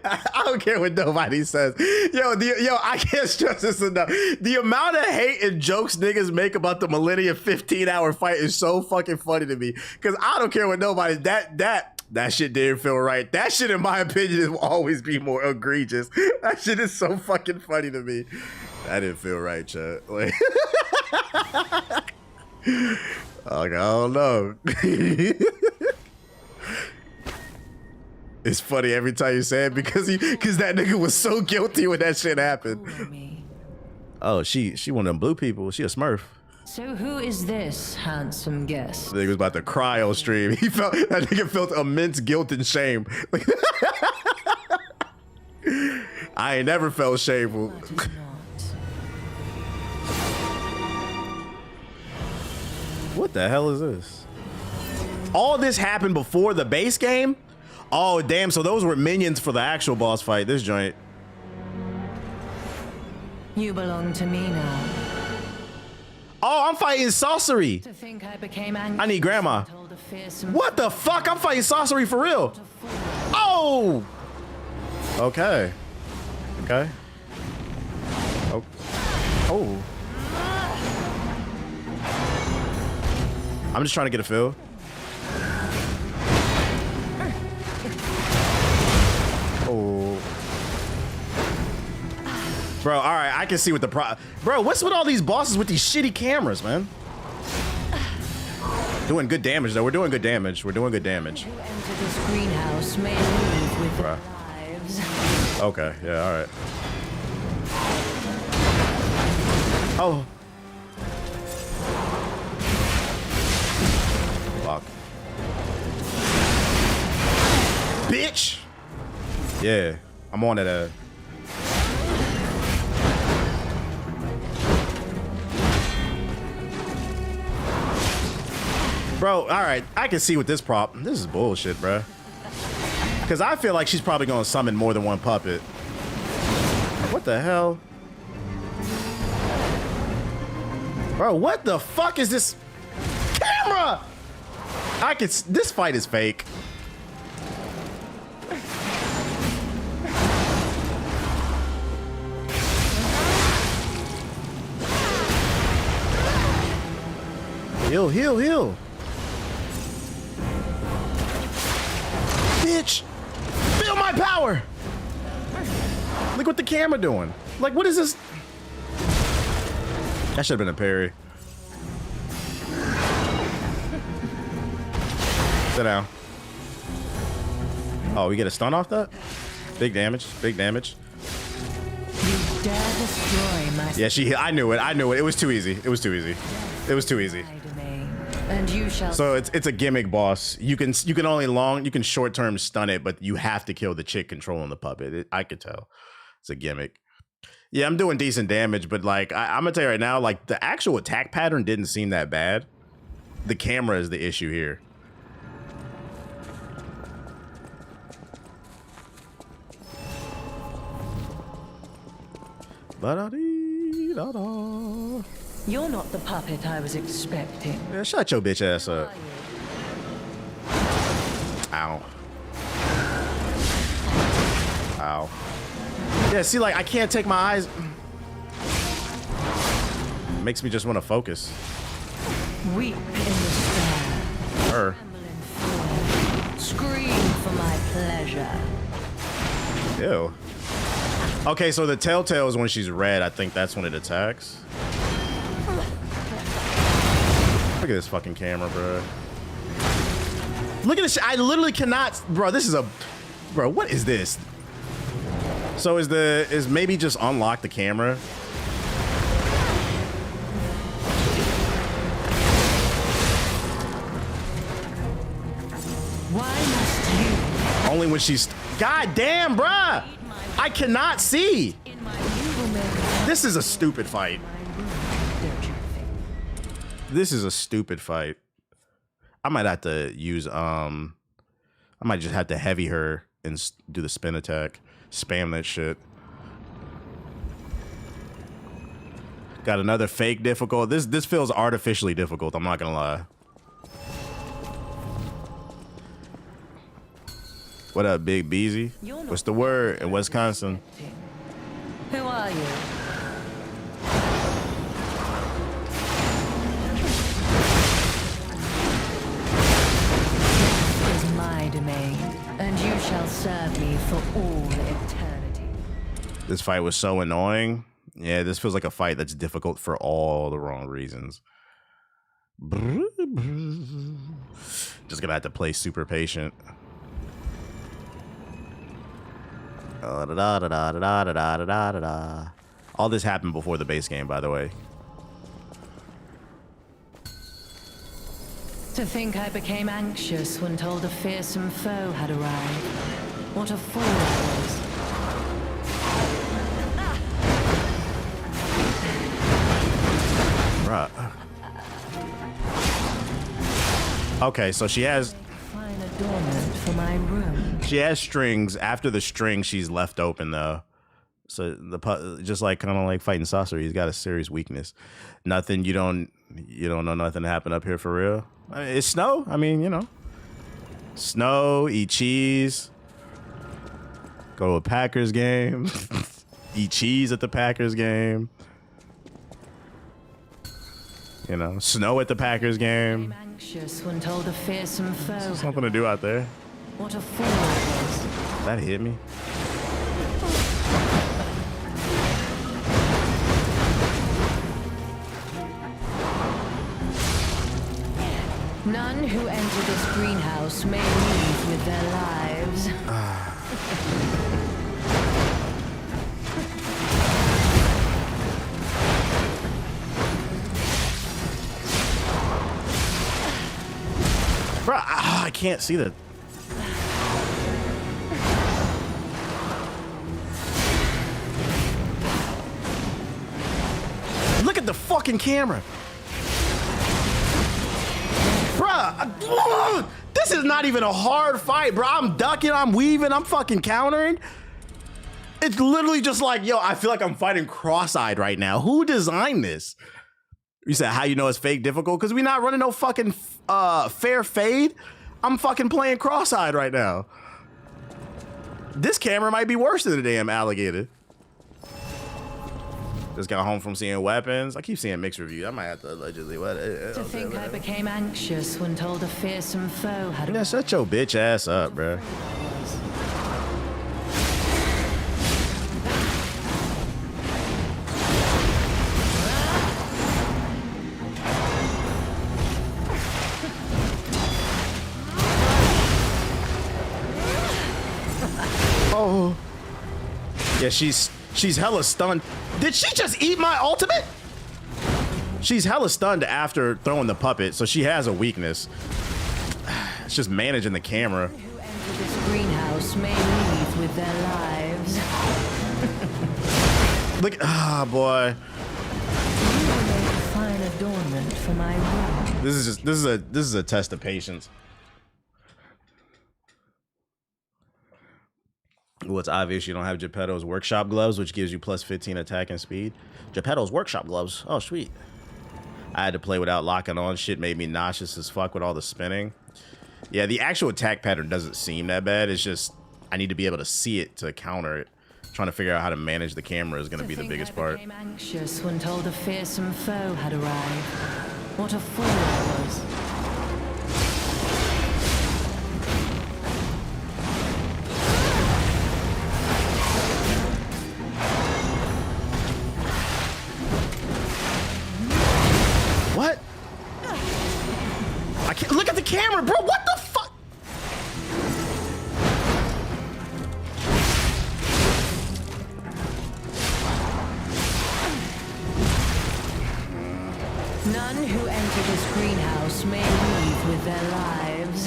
I don't care what nobody says. Yo, I can't stress this enough. The amount of hate and jokes niggas make about the Millennium 15-hour fight is so fucking funny to me. Because I don't care what nobody... That shit didn't feel right. That shit, in my opinion, will always be more egregious. That shit is so fucking funny to me. That didn't feel right, chat. Like, I don't know. It's funny every time you say it because that nigga was so guilty when that shit happened. Oh, she one of them blue people. She a Smurf. So who is this handsome guest? The nigga was about to cry on stream. That nigga felt immense guilt and shame. I ain't never felt shameful. What the hell is this? All this happened before the base game? Oh, damn. So those were minions for the actual boss fight. This joint. You belong to me now. Oh, I'm fighting sorcery. To think I became angry. I need grandma. What the fuck? I'm fighting sorcery for real. Oh. Okay. Okay. Oh. Oh. I'm just trying to get a feel. Oh. Bro, all right, I can see what the Bro, what's with all these bosses with these shitty cameras, man? Doing good damage, though. We're doing good damage. We're doing good damage. Who entered this greenhouse may leave with their lives. Okay, yeah, all right. Oh. Fuck. Bitch! Yeah, I'm on it. Bro, all right, I can see with this prop. This is bullshit, bro. Because I feel like she's probably going to summon more than one puppet. What the hell? Bro, what the fuck is this camera? This fight is fake. Heal, heal, heal. Bitch, feel my power. Look what the camera doing. Like, what is this? That should have been a parry. Sit down. Oh, we get a stun off that? Big damage, big damage. You dare destroy my Yeah, I knew it. It was too easy. It was too easy. It was too easy. and you shall. So it's a gimmick boss. You can short term stun it, but you have to kill the chick controlling the puppet. I could tell. It's a gimmick. Yeah, I'm doing decent damage, but like I'm gonna tell you right now, like the actual attack pattern didn't seem that bad. The camera is the issue here. Ba-da-dee-da-da. You're not the puppet I was expecting. Yeah, shut your bitch ass up. Ow. Ow. Yeah, see, like, I can't take my eyes. Makes me just want to focus. Weep in despair. Her. Scream for my pleasure. Ew. Okay, so the telltale is when she's red. I think that's when it attacks. Look at this fucking camera, bro. Look at this. I literally cannot, bro. This is bro. What is this? So is maybe just unlock the camera? Why must you? Only when she's. God damn, bruh! I cannot see. This is a stupid fight. This is a stupid fight. I might have to use I might just have to heavy her and do the spin attack. Spam that shit. Got another fake difficult. This feels artificially difficult. I'm not gonna lie. What up, Big Beezy? What's the word in Wisconsin? Who are you? This is my domain, and you shall serve me for all eternity. This fight was so annoying. Yeah, this feels like a fight that's difficult for all the wrong reasons. Just gonna have to play super patient. All this happened before the base game, by the way. To think I became anxious when told a fearsome foe had arrived. What a fool I was. Right. Okay, so she has. Fine adornment for my room. She has strings. After the string, she's left open though. So just like kind of like fighting sorcery, he's got a serious weakness. Nothing. You don't know nothing happened up here for real. I mean, it's snow. I mean, you know, snow. Eat cheese. Go to a Packers game. Eat cheese at the Packers game. You know, snow at the Packers game. Anxious when told a fearsome foe. Something to do out there. What a fool I was. That hit me. None who enter this greenhouse may leave with their lives. Bro, I can't see that. Look at the fucking camera. Bruh, this is not even a hard fight, bro. I'm ducking, I'm weaving, I'm fucking countering. It's literally just like, yo, I feel like I'm fighting cross-eyed right now. Who designed this? You said how you know it's fake difficult? Because we not running no fucking fair fade. I'm fucking playing cross-eyed right now. This camera might be worse than the damn alligator. Just got home from seeing weapons. I keep seeing mixed reviews. I might have to allegedly. To think I became anxious when told a fearsome foe had. Yeah, shut your bitch ass up, bro. Oh. Yeah, she's hella stunned. Did she just eat my ultimate? She's hella stunned after throwing the puppet, so she has a weakness. It's just managing the camera. Who entered this greenhouse may leave with their lives. Look, boy. You will make a fine adornment for my room. This is a test of patience. Well, it's obvious you don't have Geppetto's workshop gloves, which gives you plus 15 attack and speed. Geppetto's workshop gloves. Oh, sweet. I had to play without locking on. Shit made me nauseous as fuck with all the spinning. Yeah, the actual attack pattern doesn't seem that bad. It's just I need to be able to see it to counter it. Trying to figure out how to manage the camera is going to be the biggest part. I became anxious when told a fearsome foe had arrived. What a fool I was. What? I can't look at the camera, bro. What the fuck? None who enter this greenhouse may leave with their lives.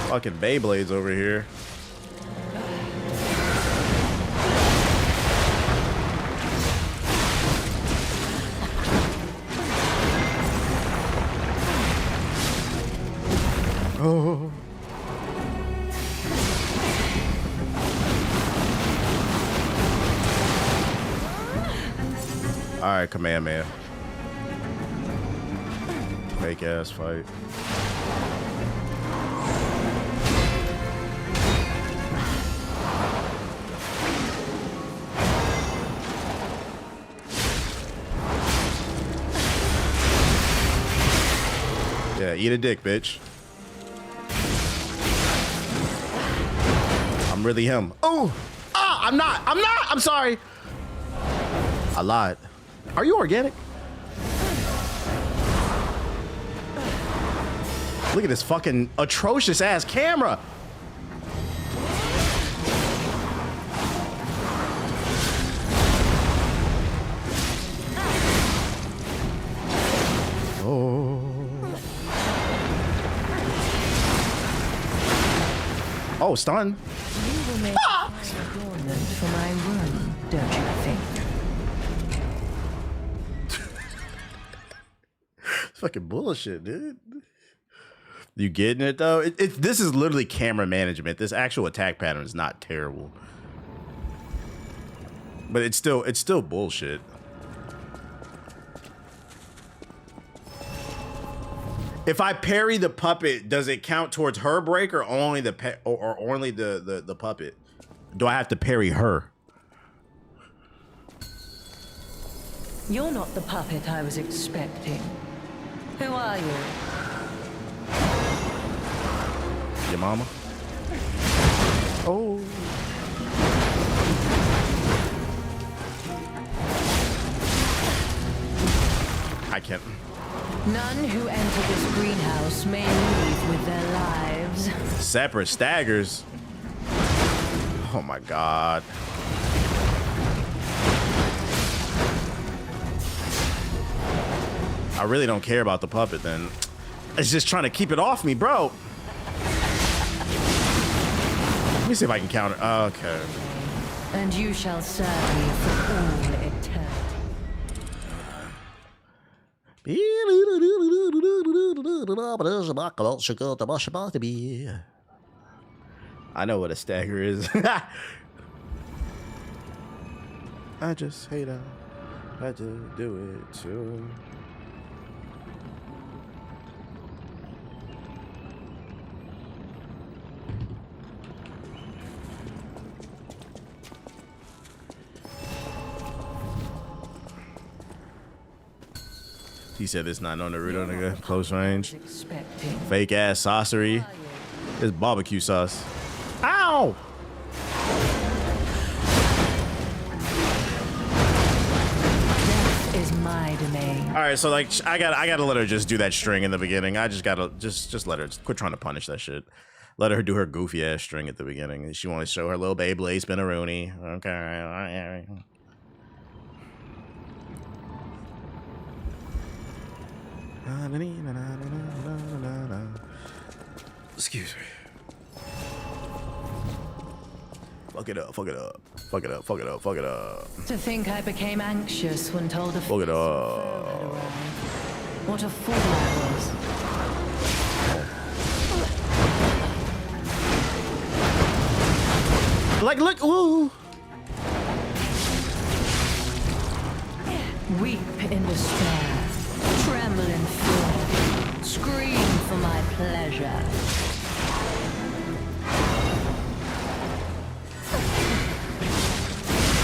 Fucking Beyblades over here. Oh. All right, command man. Fake ass fight. Yeah, eat a dick, bitch. I'm really him. Oh, I'm not. I'm sorry. I lied. Are you organic? Look at this fucking atrocious ass camera. Oh. Oh, stun. You will make an adornment for my room, don't you think? Fucking bullshit, dude. You getting it though? This is literally camera management. This actual attack pattern is not terrible, but it's still bullshit. If I parry the puppet, does it count towards her break or only the only the puppet? Do I have to parry her? You're not the puppet I was expecting. Who are you? Your mama? Oh. I can't. None who enter this greenhouse may leave with their lives. Separate staggers. Oh my god. I really don't care about the puppet then. It's just trying to keep it off me, bro. Let me see if I can counter. Okay. And you shall serve me for all eternity. I know what a stagger is. I just hate her. I just do it too. He said this not on Naruto, nigga. Close range. Fake ass saucery. It's barbecue sauce. Ow! Death is my domain. All right, so like I gotta let her just do that string in the beginning. I just gotta just let her quit trying to punish that shit. Let her do her goofy ass string at the beginning. She want to show her little Beyblade spinneroonie. Okay. Excuse me. Fuck it up, fuck it up. Fuck it up, fuck it up, fuck it up. To think I became anxious when told of Fuck it up. what a fool I was. Like, look, ooh. Weep in despair, tremble in fear, scream for my pleasure.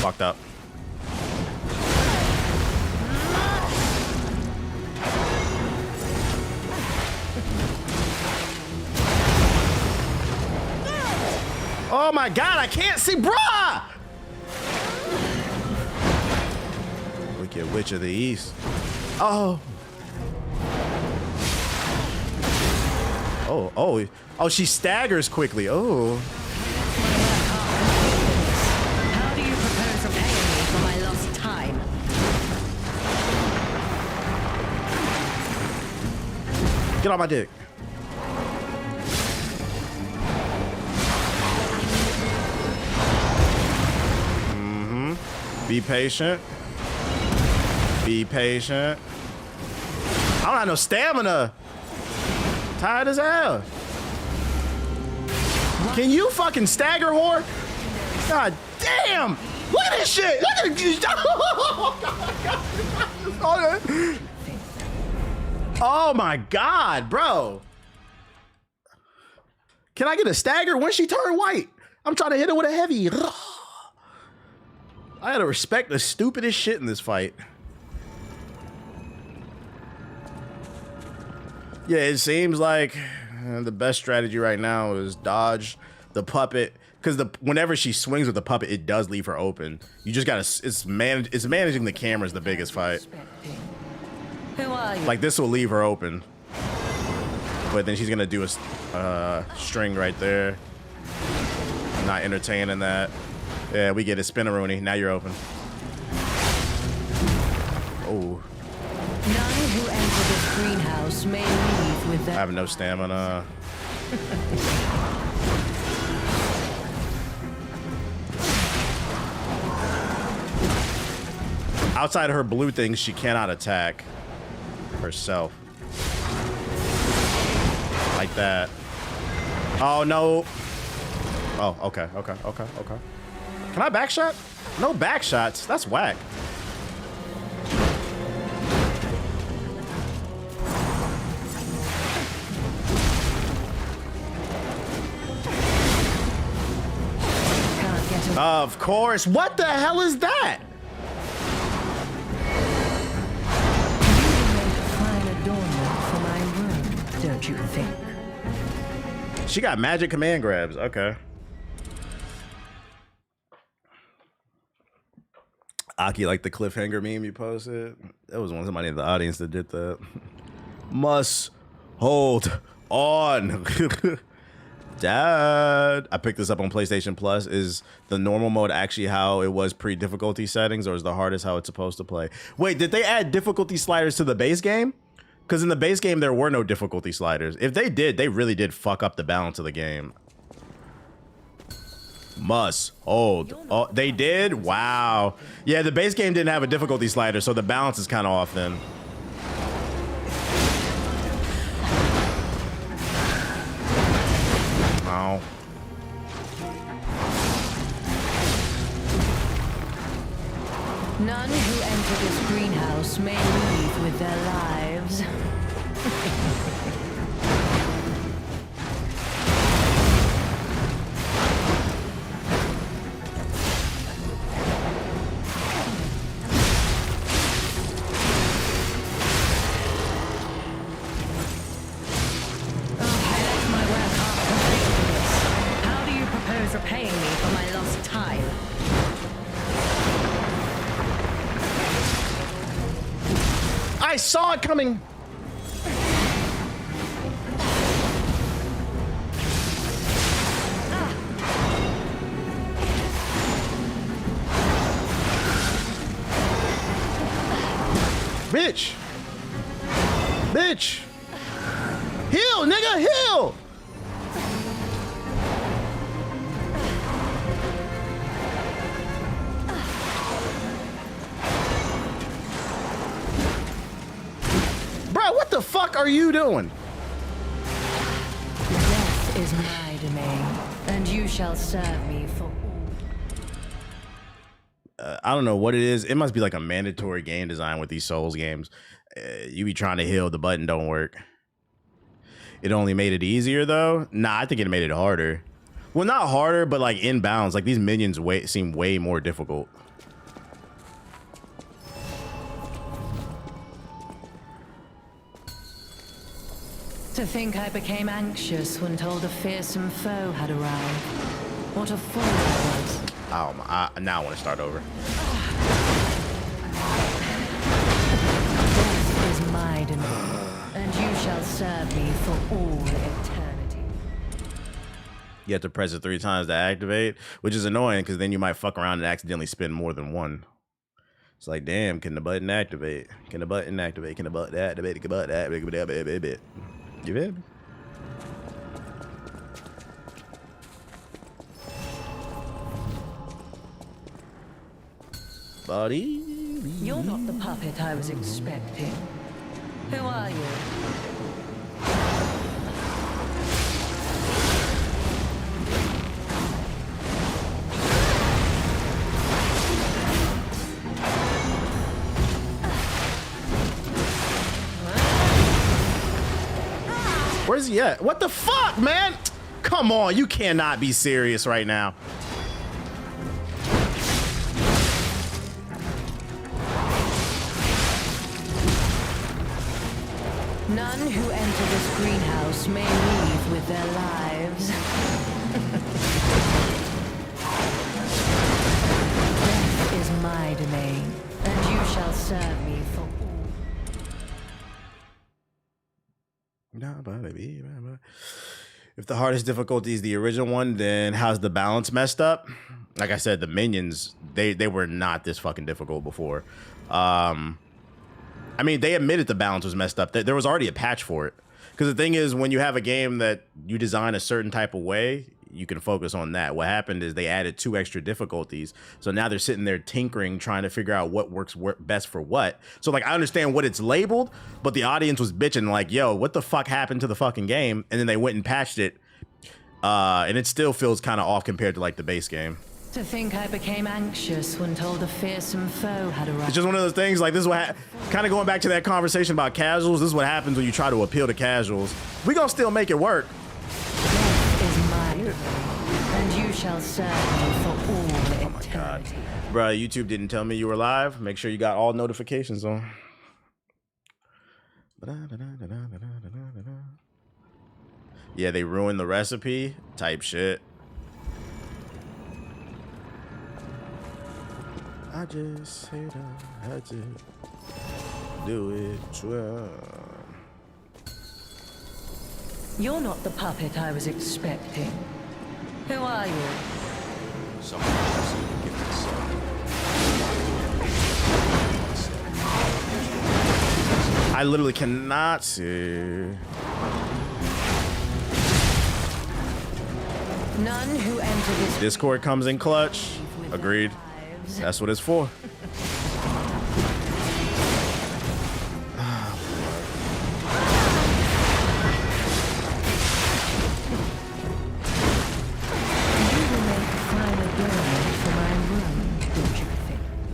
Fucked up. Oh my god, I can't see, bruh! Wicked Witch of the East. Oh. Oh, she staggers quickly. Oh. How do you propose repaying me for my lost time? Get on my dick. Be patient. Be patient. I don't have no stamina. Tired as hell. Can you fucking stagger, whore? God damn! Look at this shit! Look at this! Oh my god, bro! Can I get a stagger when she turned white? I'm trying to hit her with a heavy. I gotta respect the stupidest shit in this fight. Yeah, it seems like the best strategy right now is dodge the puppet, because whenever she swings with the puppet, it does leave her open. You just gotta, it's managing the camera is the biggest fight. Who are you? Like this will leave her open, but then she's gonna do a string right there. I'm not entertaining that. Yeah, we get it. Spinneroonie. Now you're open. Oh. None who enter this greenhouse may leave with I have no stamina. Outside of her blue things, she cannot attack herself. Like that. Oh, no. Oh, okay. Can I backshot? No backshots. That's whack. Of course. What the hell is that? Fine adornment for my room, don't you think? She got magic command grabs. Okay. Aki, like the cliffhanger meme you posted. That was somebody in the audience that did that. Must hold on. Dad, I picked this up on PlayStation Plus. Is the normal mode actually how it was pre-difficulty settings, or is the hardest how it's supposed to play? Wait, did they add difficulty sliders to the base game? Because in the base game, there were no difficulty sliders. If they did, they really did fuck up the balance of the game. Must hold. Oh, they did? Wow. Yeah, the base game didn't have a difficulty slider, so the balance is kind of off then. Oh. None who enter this greenhouse may leave with their lives. How do you propose repaying me for my lost time? I saw it coming. Bitch. Bitch. Heal, nigga, heal. Bro, what the fuck are you doing? Death is my domain, and you shall serve me for all. I don't know what it is. It must be like a mandatory game design with these Souls games. You be trying to heal, the button don't work. It only made it easier though. Nah, I think it made it harder. Well, not harder, but like inbounds. Like these minions seem way more difficult. To think I became anxious when told a fearsome foe had arrived. What a fool I was. Oh my! Now I want to start over. Death is my domain, and you shall serve me for all eternity. You have to press it 3 times to activate, which is annoying because then you might fuck around and accidentally spin more than one. It's like, damn, can the button activate? Can the button activate? Can the button activate? Can the button activate? You did? Buddy. You're not the puppet I was expecting. Who are you? Where's he at? What the fuck, man? Come on, you cannot be serious right now. None who enter this greenhouse may leave with their lives. Death is my domain, and you shall serve me for all. If the hardest difficulty is the original one, then how's the balance messed up? Like I said, the minions, they were not this fucking difficult before. I mean, they admitted the balance was messed up. There was already a patch for it. Because the thing is, when you have a game that you design a certain type of way, you can focus on that. What happened is they added 2 extra difficulties. So now they're sitting there tinkering, trying to figure out what works best for what. So like, I understand what it's labeled, but the audience was bitching like, yo, what the fuck happened to the fucking game? And then they went and patched it. And it still feels kind of off compared to like the base game. To think I became anxious when told a fearsome foe had arrived. It's just one of those things, like this is what, kind of going back to that conversation about casuals, this is what happens when you try to appeal to casuals. We gonna still make it work. Death is mine, and you shall serve me for all eternity. Oh my God. Bruh, YouTube didn't tell me you were live. Make sure you got all notifications on. Yeah, they ruined the recipe type shit. I just hate I had to do it. You're not the puppet I was expecting. Who are you? Someone who's gifted son. I literally cannot see. None who enter this Discord comes in clutch. Agreed. That's what it's for.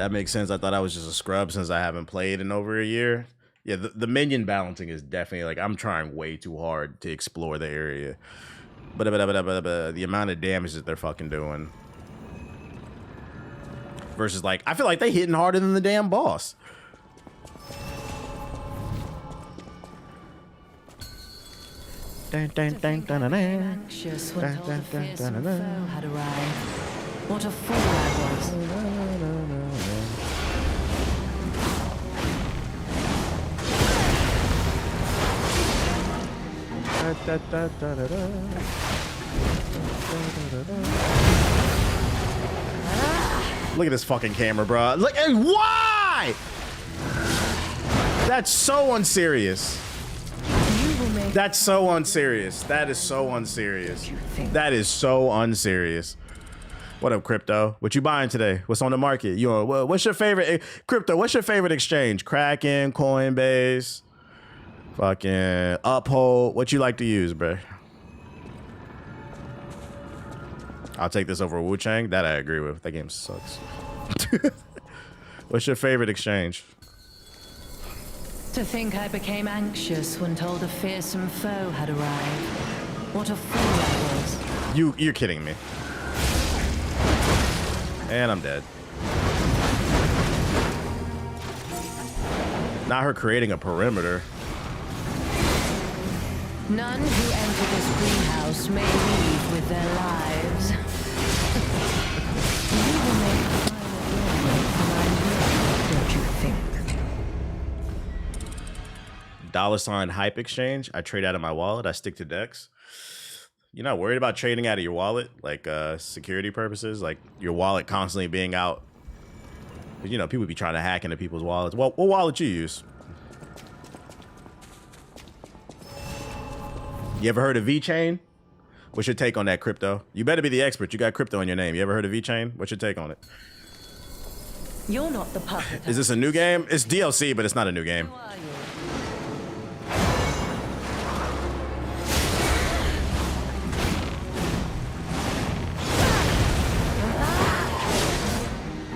That makes sense. I thought I was just a scrub since I haven't played in over a year. Yeah, the minion balancing is definitely like I'm trying way too hard to explore the area. But the amount of damage that they're fucking doing. Versus like, I feel like they hitting harder than the damn boss. Anxious when told a fearsome foe had arrived. What a fool I was. Look at this fucking camera, bro. Look, hey, why? That's so unserious. That's so unserious. That is so unserious. That is so unserious. What up, crypto? What you buying today? What's on the market? What's your favorite crypto? What's your favorite exchange? Kraken, Coinbase, fucking Uphold. What you like to use, bro? I'll take this over Wu Chang. That I agree with. That game sucks. What's your favorite exchange? To think I became anxious when told a fearsome foe had arrived. What a fool I was. You're kidding me. And I'm dead. Not her creating a perimeter. None who enter this greenhouse may leave with their lives. You will make a final doorway, don't you think? $ hype exchange. I trade out of my wallet. I stick to Dex. You're not worried about trading out of your wallet, like security purposes, like your wallet constantly being out. You know, people be trying to hack into people's wallets. What wallet you use? You ever heard of VeChain? What's your take on that, crypto? You better be the expert. You got crypto in your name. You ever heard of VeChain? What's your take on it? You're not the puppet. Is this a new game? It's DLC, but it's not a new game.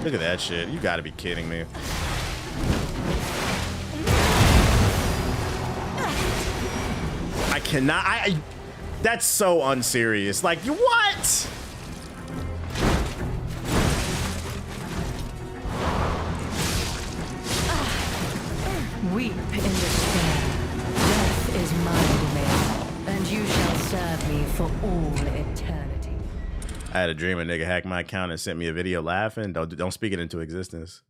Look at that shit. You gotta be kidding me. I cannot. That's so unserious. Like, what? Weep in despair. Death is my domain, and you shall serve me for all eternity. I had a dream a nigga hacked my account and sent me a video laughing. Don't speak it into existence.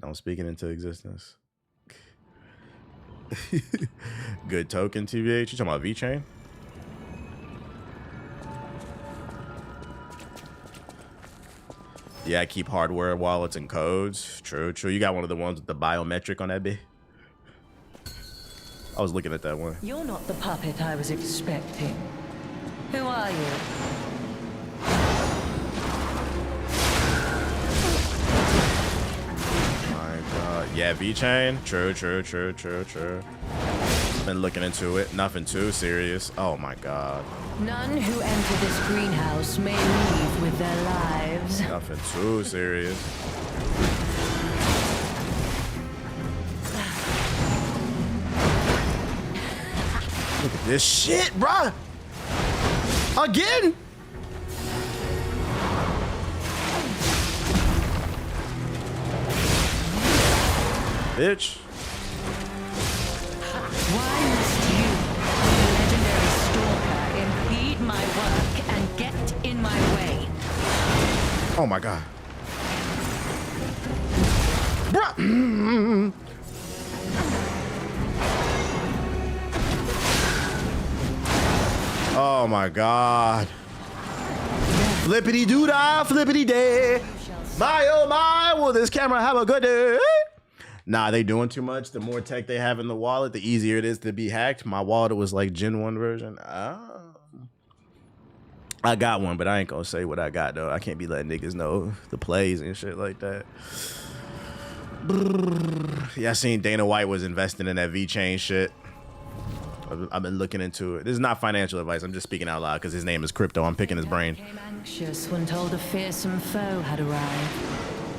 Don't speak it into existence. Good token, TBH. You talking about VeChain? Yeah, I keep hardware wallets and codes. True. You got one of the ones with the biometric on that bit. I was looking at that one. You're not the puppet I was expecting. Who are you? Yeah, VeChain. True. Been looking into it. Nothing too serious. Oh my god. None who enter this greenhouse may leave with their lives. Nothing too serious. Look at this shit, bruh. Again? Bitch. Why must you, the legendary stalker, impede my work and get in my way? Oh my god. Bruh. Oh my god. Flippity doo dah, flippity day. My oh my, will this camera have a good day? Nah, they doing too much. The more tech they have in the wallet, the easier it is to be hacked. My wallet was like Gen 1 version. I got one, but I ain't gonna say what I got though. I can't be letting niggas know the plays and shit like that. Yeah, I seen Dana White was investing in that VeChain shit. I've been looking into it. This is not financial advice. I'm just speaking out loud because his name is Crypto. I'm picking his brain. Became anxious when told a fearsome foe had arrived.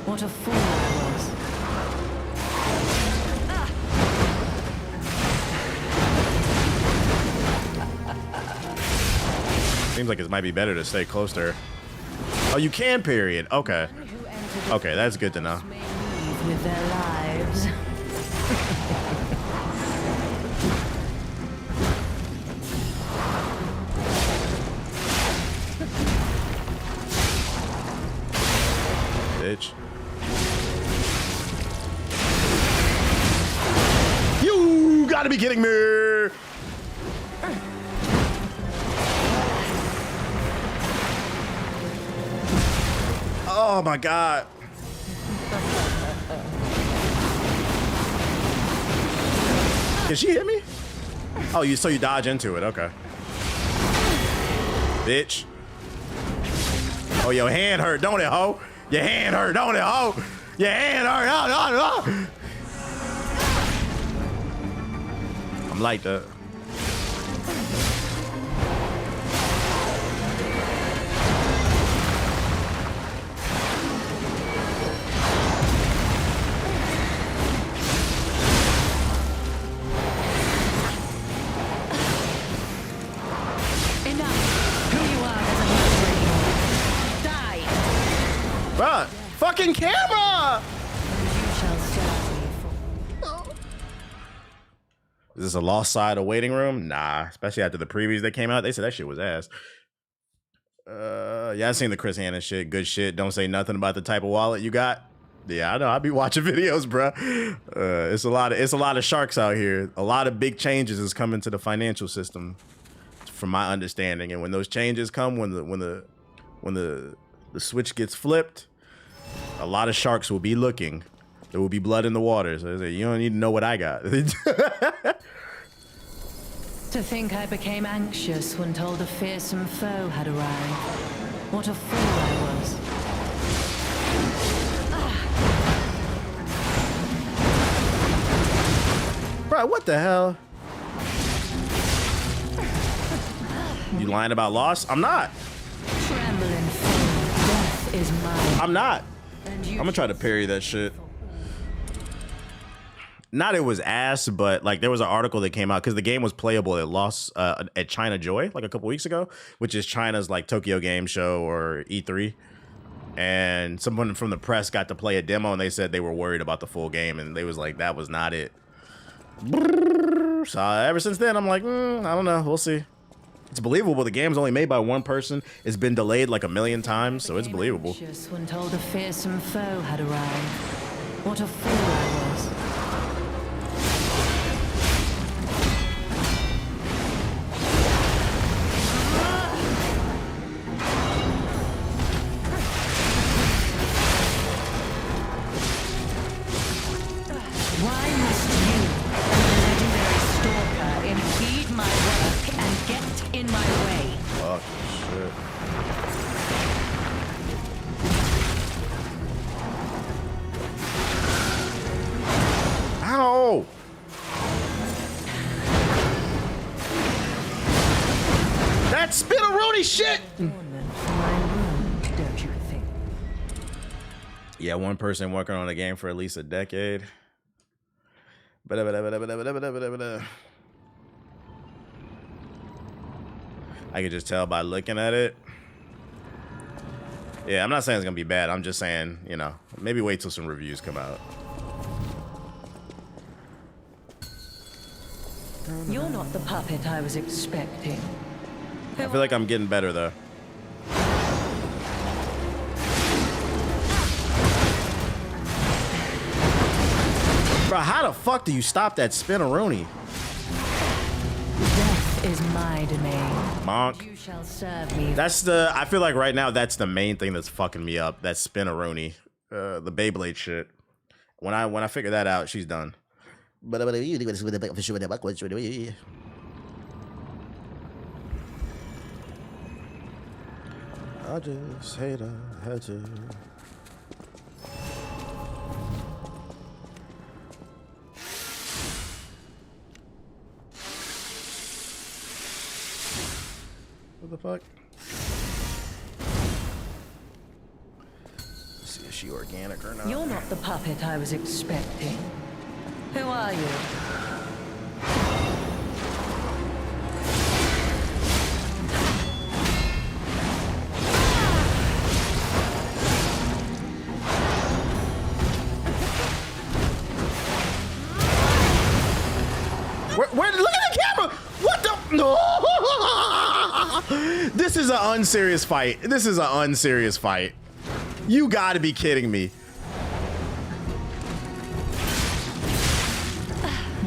What a fool I was. Seems like it might be better to stay close to her. Oh, you can period. Okay. Okay, that's good to know. With their lives. Bitch. You gotta be kidding me. Oh my god. Did she hit me? Oh, so you dodge into it, okay. Bitch. Oh, your hand hurt, don't it, ho? Your hand hurt, don't it, ho? Your hand hurt, oh. I'm like that. Bruh, fucking camera! Is this a lost side of waiting room? Nah, especially after the previews that came out. They said that shit was ass. Yeah, I seen the Chris Hanna shit. Good shit. Don't say nothing about the type of wallet you got. Yeah, I know. I be watching videos, bruh. It's a lot of sharks out here. A lot of big changes is coming to the financial system, from my understanding. And when those changes come, when the switch gets flipped, a lot of sharks will be looking. There will be blood in the water. So you don't need to know what I got. To think I became anxious when told a fearsome foe had arrived. What a fool I was. Bro, what the hell? You lying about loss? I'm not. Tremble and fear. Death is mine. I'm not. I'm gonna try to parry that shit. Not it was ass, but like there was an article that came out because the game was playable at China Joy like a couple weeks ago, which is China's like Tokyo Game Show or E3. And someone from the press got to play a demo and they said they were worried about the full game and they was like, that was not it. So ever since then, I'm like, I don't know. We'll see. It's believable. The game's only made by one person. It's been delayed like 1,000,000 times, so it's believable. When told a fearsome foe had arrived. What a fool I was. Why must you, the legendary stalker, impede my work and get in my way? Fuck shit. Ow! That spinneroonie shit! Don't you think? Yeah, one person working on a game for at least a decade. I could just tell by looking at it. Yeah, I'm not saying it's gonna be bad. I'm just saying, you know, maybe wait till some reviews come out. You're not the puppet I was expecting. I feel like I'm getting better though. Bro, how the fuck do you stop that spinneroonie? Death is my domain. Monk. You shall serve me. I feel like right now that's the main thing that's fucking me up. That spinneroonie. The Beyblade shit. When I figure that out, she's done. I just hate I had to. What the fuck? Let's see if she organic or not. You're not the puppet I was expecting. Who are you? Where, look at the camera! What the? No! This is an unserious fight. This is an unserious fight. You gotta be kidding me.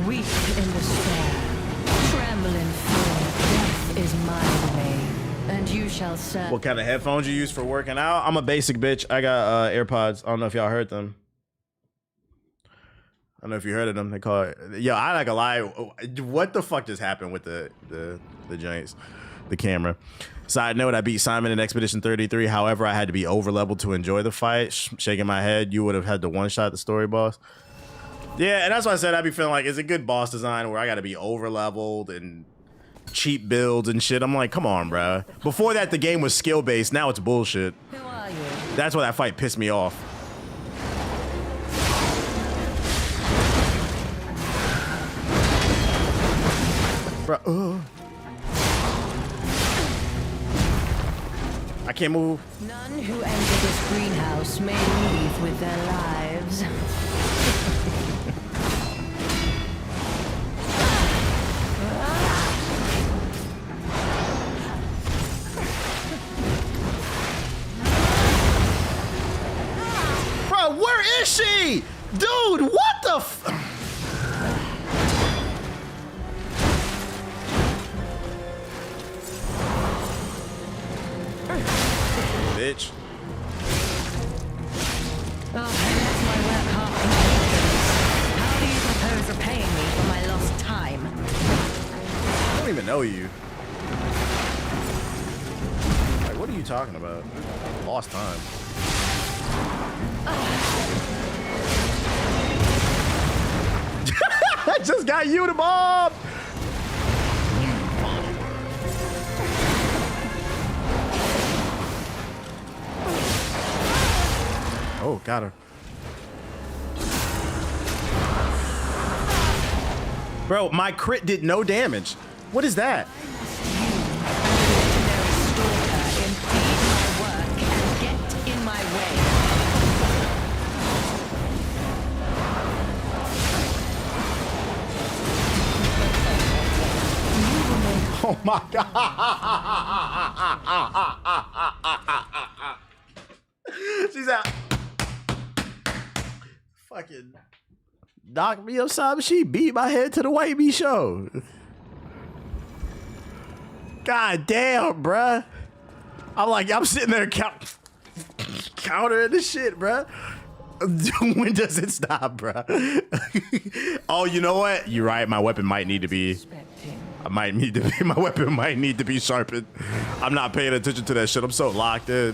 Weep in despair, tremble in fear. Death is my domain, and you shall serve. What kind of headphones you use for working out? I'm a basic bitch. I got AirPods. I don't know if y'all heard them. I don't know if you heard of them. They call it. Yo, I like a lie. What the fuck just happened with the joints, the camera? Side note: I beat Simon in Expedition 33. However, I had to be over leveled to enjoy the fight. Shaking my head. You would have had to one shot the story boss. Yeah, and that's why I said I'd be feeling like it's a good boss design where I got to be over leveled and cheap builds and shit. I'm like, come on, bro. Before that, the game was skill based. Now it's bullshit. Who are you? That's why that fight pissed me off. Bro, I can't move. None who enter this greenhouse may leave with their lives. Bro, where is she? Dude, what the f- Bitch. Oh, I left my work half completed. How do you propose repaying me for my lost time? I don't even know you. Like, what are you talking about? Lost time. I just got you the bomb. Oh, got her. Bro, my crit did no damage. What is that? Oh my god. She's out. Fucking knocked me upside. She beat my head to the white meat show. God damn, bruh. I'm sitting there countering the shit, bruh. When does it stop, bruh? Oh, you know what? You're right. My weapon might need to be. My weapon might need to be sharpened. I'm not paying attention to that shit. I'm so locked in.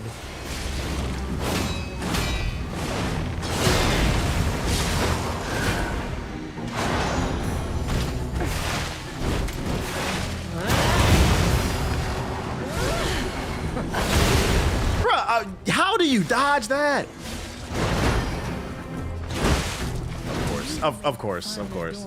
Bruh, how do you dodge that? Of course. Of course.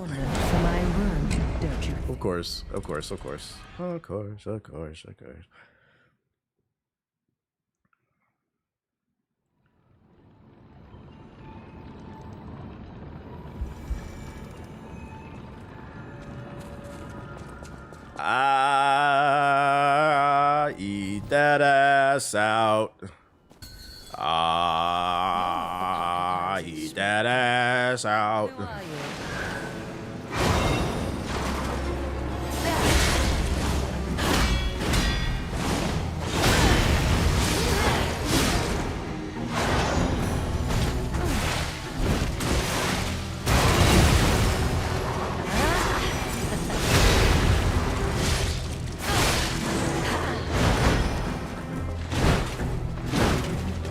I eat that ass out. I eat that ass out.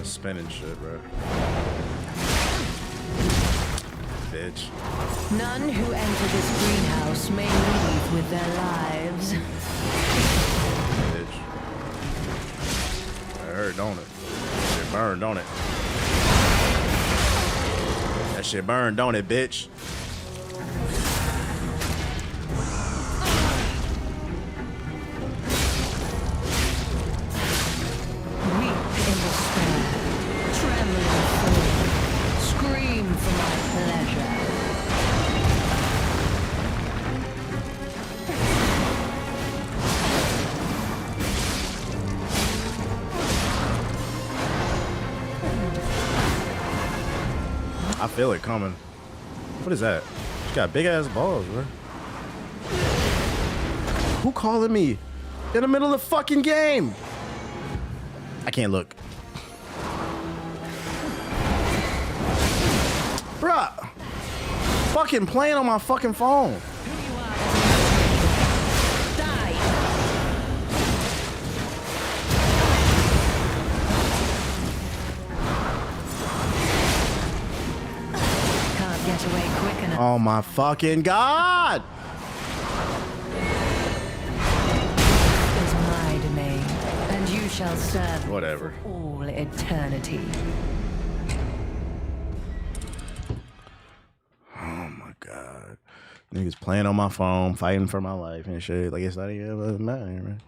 Spinning shit, bro. Bitch. None who enter this greenhouse may leave with their lives. Bitch. That hurt, don't it? It burned, don't it? shit burn, don't it, bitch? I feel it coming. What is that? She got big ass balls, bro. Who calling me in the middle of the fucking game? I can't look. Bruh. Fucking playing on my fucking phone. Oh my fucking God! Is my domain, and you shall serve whatever for all eternity. Oh my God. Niggas playing on my phone, fighting for my life and shit. Like it's not even matter, man.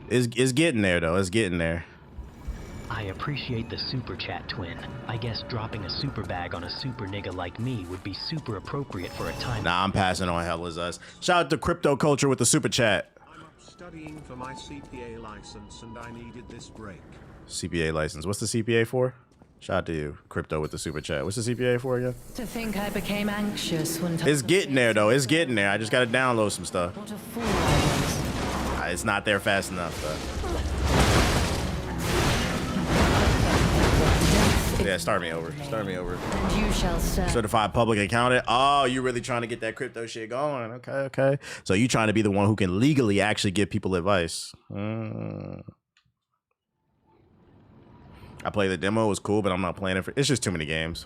It's getting there though. It's getting there. I appreciate the super chat, Twin. I guess dropping a super bag on a super nigga like me would be super appropriate for a time. Nah, I'm passing on Hell Is Us. Shout out to Crypto Culture with the super chat. I'm studying for my CPA license and I needed this break. CPA license. What's the CPA for? Shout out to you, Crypto with the super chat. What's the CPA for again? To think I became anxious when it's getting there though. It's getting there. I just gotta download some stuff. What a fool I was. It's not there fast enough though. Yeah, start me over. Start me over. And you shall serve. Certified public accountant. Oh, you really trying to get that crypto shit going? Okay, okay. So you trying to be the one who can legally actually give people advice? I played the demo. It was cool, but I'm not playing it for. It's just too many games.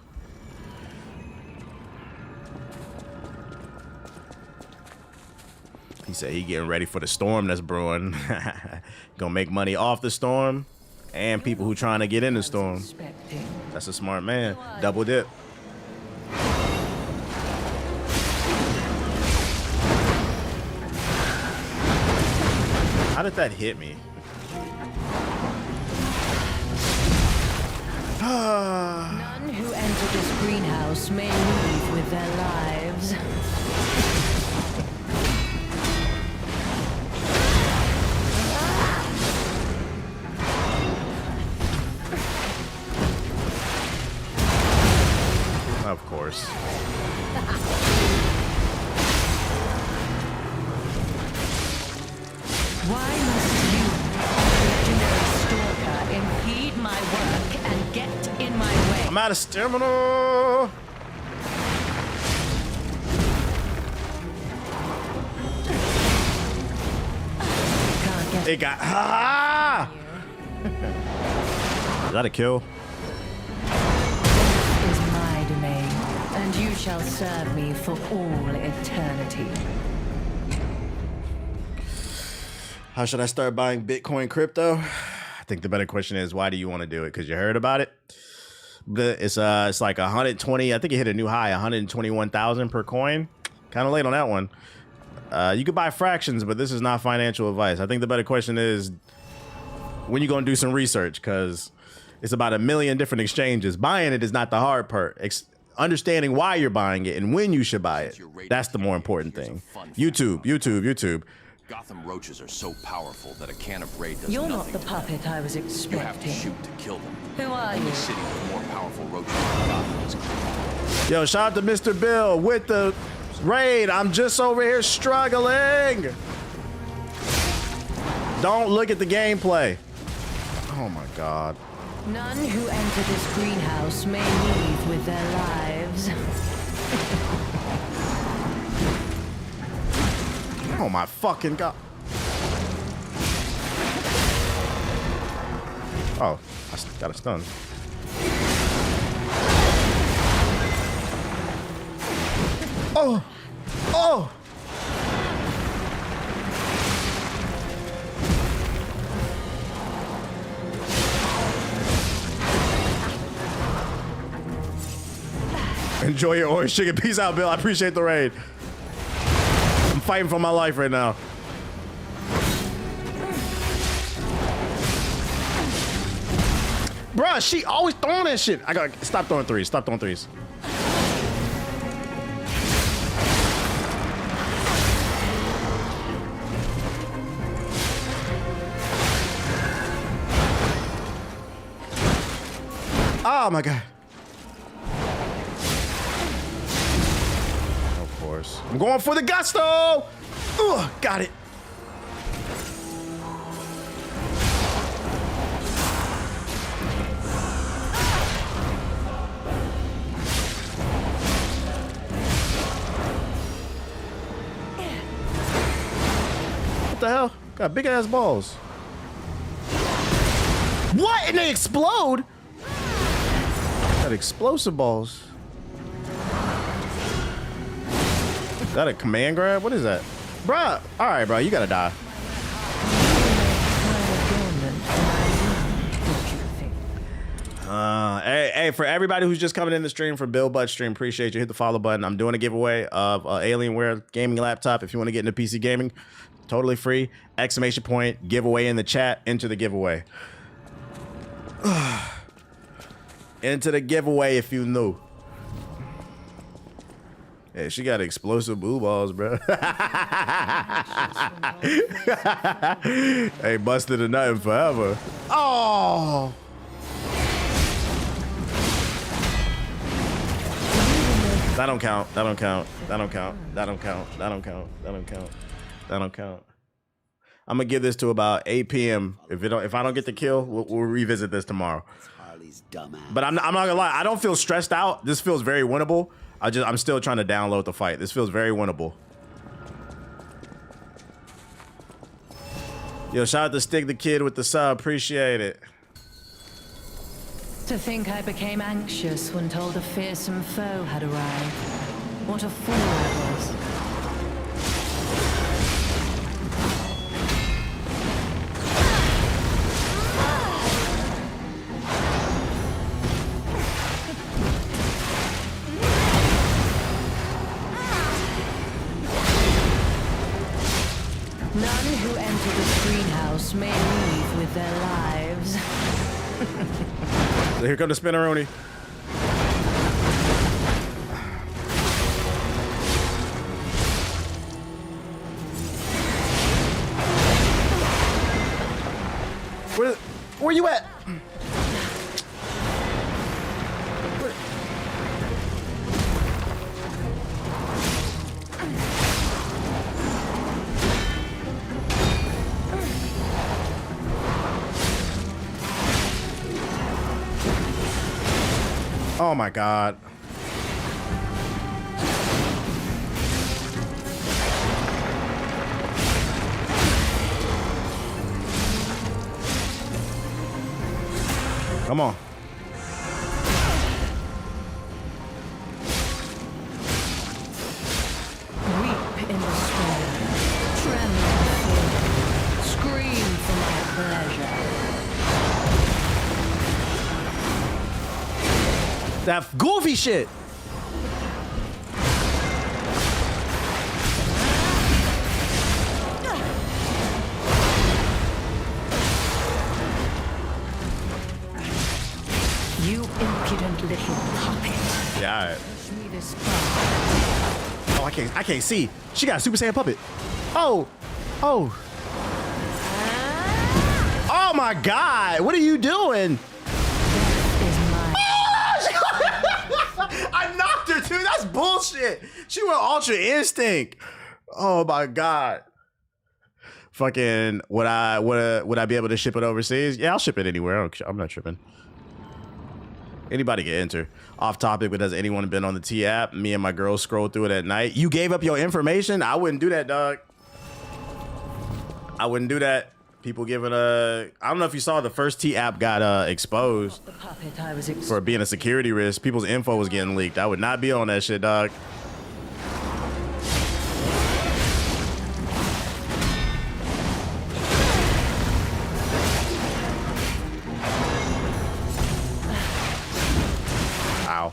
He said he getting ready for the storm that's brewing. Gonna make money off the storm. And people who trying to get in the storm. That's a smart man. Double dip. How did that hit me? None who enter this greenhouse may leave with their lives. Of course. Why must you, legendary stalker, impede my work and get in my way? I'm out of stamina. It got. Ha! Is that a kill? And you shall serve me for all eternity. How should I start buying Bitcoin crypto? I think the better question is, why do you want to do it? Because you heard about it. It's like 120. I think it hit a new high, 121,000 per coin. Kind of late on that one. You could buy fractions, but this is not financial advice. I think the better question is, when you gonna do some research? Because it's about 1 million different exchanges. Buying it is not the hard part. Understanding why you're buying it and when you should buy it. That's the more important thing. YouTube. Gotham roaches are so powerful that a can of Raid does You're not nothing the to puppet I was them. expecting. You have to shoot to kill them. Who are Only you? city with more powerful roaches than Gotham is clean. Yo, shout out to Mr. Bill with the raid. I'm just over here struggling. Don't look at the gameplay. Oh my God. None who enter this greenhouse may leave with their lives. Oh my fucking God. Oh, I got a stun. Oh! Oh! Enjoy your orange chicken. Peace out, Bill. I appreciate the raid. I'm fighting for my life right now. Bruh, she always throwing that shit. I gotta stop throwing threes. Stop throwing threes. Oh my god. Of course. I'm going for the gusto. Ugh, got it. What the hell? Got big ass balls. What? And they explode? Got explosive balls. That a command grab? What is that? Bruh. Alright, bro. You gotta die. Hey, for everybody who's just coming in the stream for Bill Butt stream, appreciate you. Hit the follow button. I'm doing a giveaway of Alienware gaming laptop. If you want to get into PC gaming, totally free. Exclamation point, giveaway in the chat. Enter the giveaway. Into the giveaway if you knew. Hey, she got explosive blue balls, bro. Hey, busted or nothing forever. Oh! That don't count. That don't count. That don't count. That don't count. That don't count. That don't count. That don't count. I'm gonna give this to about 8 p.m. If I don't get the kill, we'll revisit this tomorrow. But I'm not gonna lie. I don't feel stressed out. This feels very winnable. I'm still trying to download the fight. This feels very winnable. Yo, shout out to Stick the Kid with the sub. Appreciate it. To think I became anxious when told a fearsome foe had arrived. What a fool I was. None who enter the greenhouse may leave with their lives. So here come the spinneroni. Where you at? Oh my god. Come on. Weep in despair, tremble in fear, scream for my pleasure. That goofy shit. You impudent little puppet. Yeah, all right. Push me this far. Oh, I can't see. She got a Super Saiyan puppet. Oh. Oh. Oh my god. What are you doing? I knocked her too. That's bullshit. She went Ultra Instinct. Oh my god. Fucking would I be able to ship it overseas? Yeah, I'll ship it anywhere. I'm not tripping. Anybody can enter. Off topic, but has anyone been on the T app? Me and my girl scroll through it at night. You gave up your information? I wouldn't do that, dog. I wouldn't do that. People giving I don't know if you saw the first T app got exposed for being a security risk. People's info was getting leaked. I would not be on that shit, dog. Ow.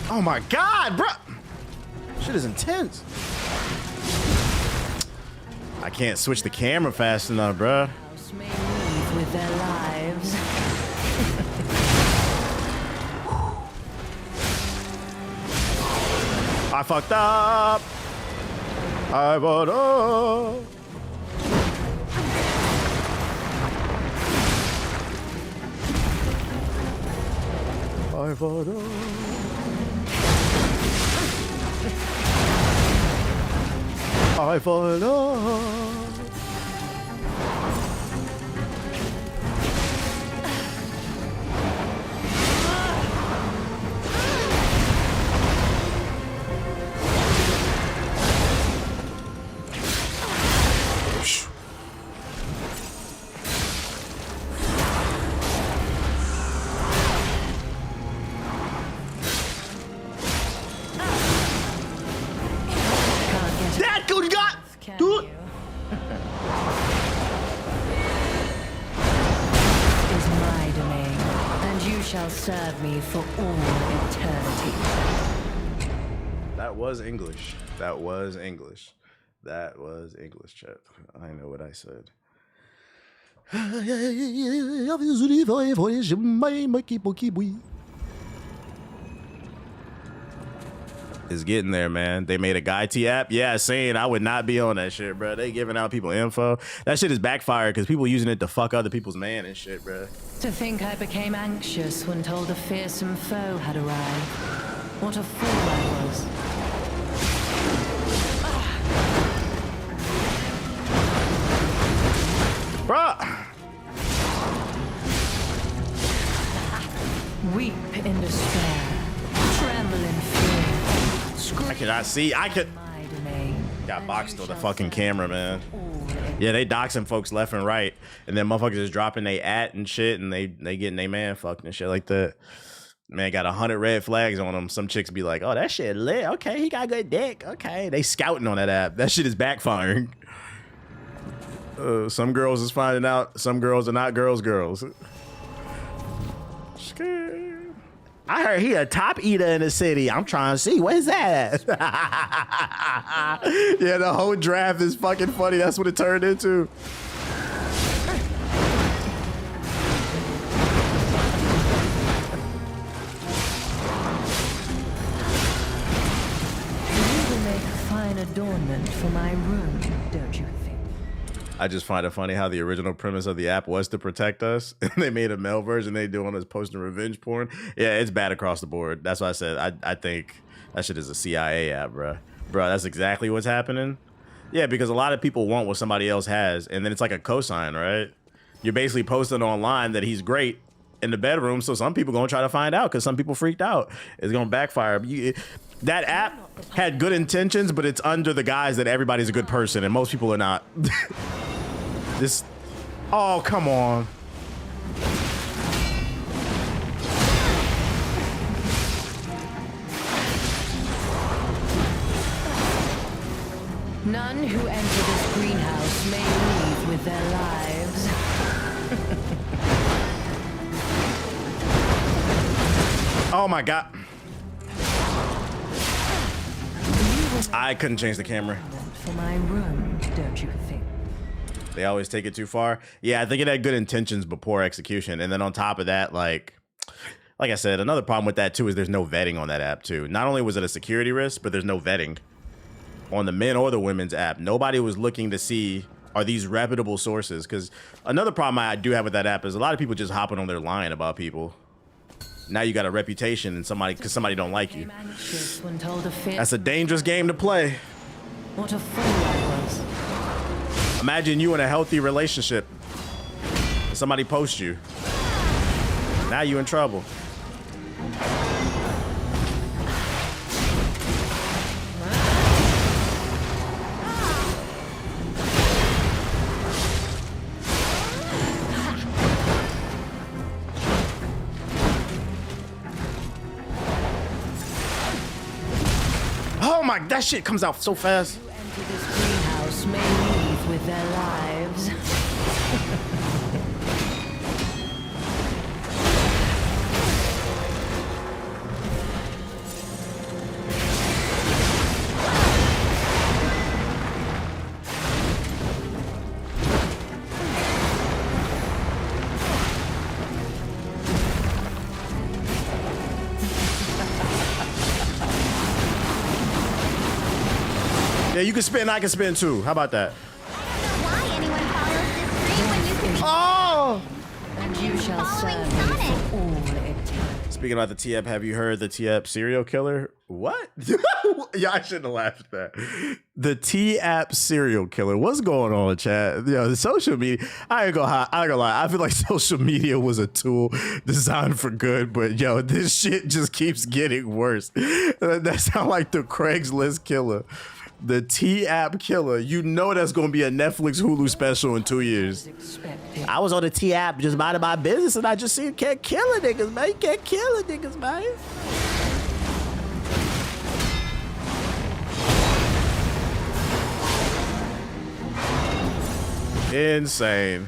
Oh my god, bro. Shit is intense. I can't switch the camera fast enough, bro. May leave with their lives. I fucked up. I fucked up. I fucked up. I fucked up. That good got, dude. Is my domain, and you shall serve me for all eternity. That was English. That was English. That was English, chat. I know what I said. It's getting there, man. They made a Guy T app. Yeah, saying I would not be on that shit, bro. They giving out people info. That shit is backfired because people using it to fuck other people's man and shit, bro. To think I became anxious when told a fearsome foe had arrived. What a fool I was. Bruh. Weep in despair. Tremble in fear. I cannot see. I could. Got boxed on the fucking camera, man. Yeah, they doxing folks left and right, and then motherfuckers is dropping they at and shit, and they getting they man fucked and shit like that. Man, got 100 red flags on them. Some chicks be like, "Oh, that shit lit. Okay, he got good dick. Okay." They scouting on that app. That shit is backfiring. Some girls is finding out. Some girls are not girls. I heard he a top eater in the city. I'm trying to see. Where's that at? Yeah, the whole draft is fucking funny. That's what it turned into. You will make a fine adornment for my room, don't you think? I just find it funny how the original premise of the app was to protect us, and they made a male version. They doing us posting revenge porn. Yeah, it's bad across the board. That's why I said I think that shit is a CIA app, bro. Bro, that's exactly what's happening. Yeah, because a lot of people want what somebody else has, and then it's like a cosign, right? You're basically posting online that he's great in the bedroom, so some people gonna try to find out because some people freaked out. It's gonna backfire. That app had good intentions, but it's under the guise that everybody's a good person, and most people are not. This, oh, come on. None who enter this greenhouse may leave with their lives. Oh my God. I couldn't change the camera. For my room, don't you think? They always take it too far. Yeah, I think it had good intentions but poor execution. And then on top of that, like I said, another problem with that too is there's no vetting on that app too. Not only was it a security risk, but there's no vetting on the men or the women's app. Nobody was looking to see, are these reputable sources? Because another problem I do have with that app is a lot of people just hopping on there lying about people. Now you got a reputation and because somebody don't like you. That's a dangerous game to play. What a fool I was. Imagine you in a healthy relationship. Somebody posts you. Now you in trouble. Oh my, that shit comes out so fast. Enter this greenhouse may leave with their lives. Yeah, you can spin, I can spin too. How about that? Oh! And you shall serve me for all eternity. Speaking about the TF, have you heard the TF serial killer? What? Yeah, I shouldn't have laughed at that. The T-App serial killer. What's going on, chat? Yo, the social media. I ain't gonna lie. I feel like social media was a tool designed for good, but yo, this shit just keeps getting worse. That sounds like the Craigslist killer. The T-App killer. You know that's gonna be a Netflix Hulu special in 2 years. I was on the T-App just minding my business and I just seen can't kill a niggas, man. You can't kill a niggas, man. Insane.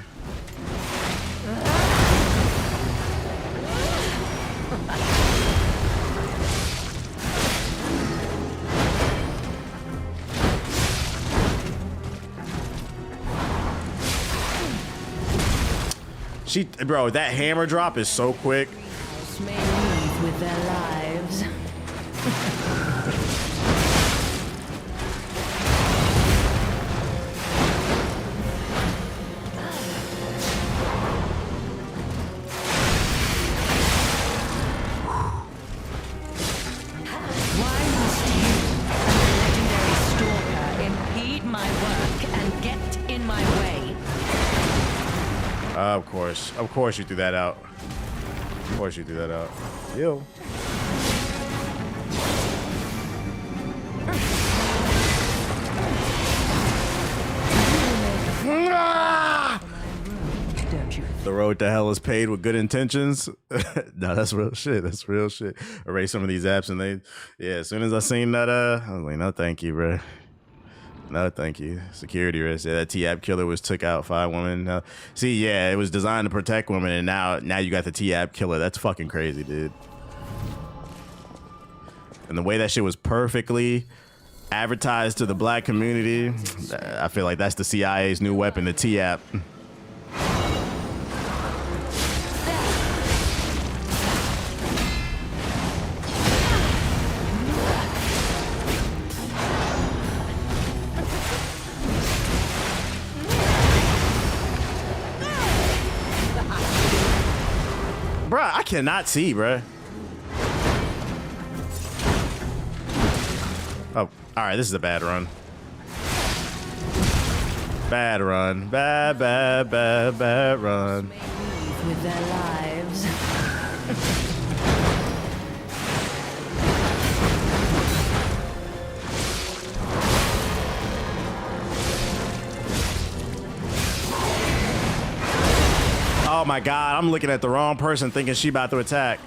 Bro, that hammer drop is so quick. May leave with their lives. Why must you and the legendary stalker impede my work and get in my way? Of course you threw that out. Of course you threw that out. Yo. The road to hell is paved with good intentions. No, that's real shit. That's real shit. Erase some of these apps and as soon as I seen that, I was like, no, thank you, bro. No, thank you. Security risk. Yeah, that T-App killer took out 5 women. See, yeah, it was designed to protect women, and now you got the T-App killer. That's fucking crazy, dude. And the way that shit was perfectly advertised to the black community, I feel like that's the CIA's new weapon, the T-App. Bruh, I cannot see, bruh. Oh, all right, this is a bad run. Bad run. Bad run. With their lives. Oh my God, I'm looking at the wrong person thinking she about to attack.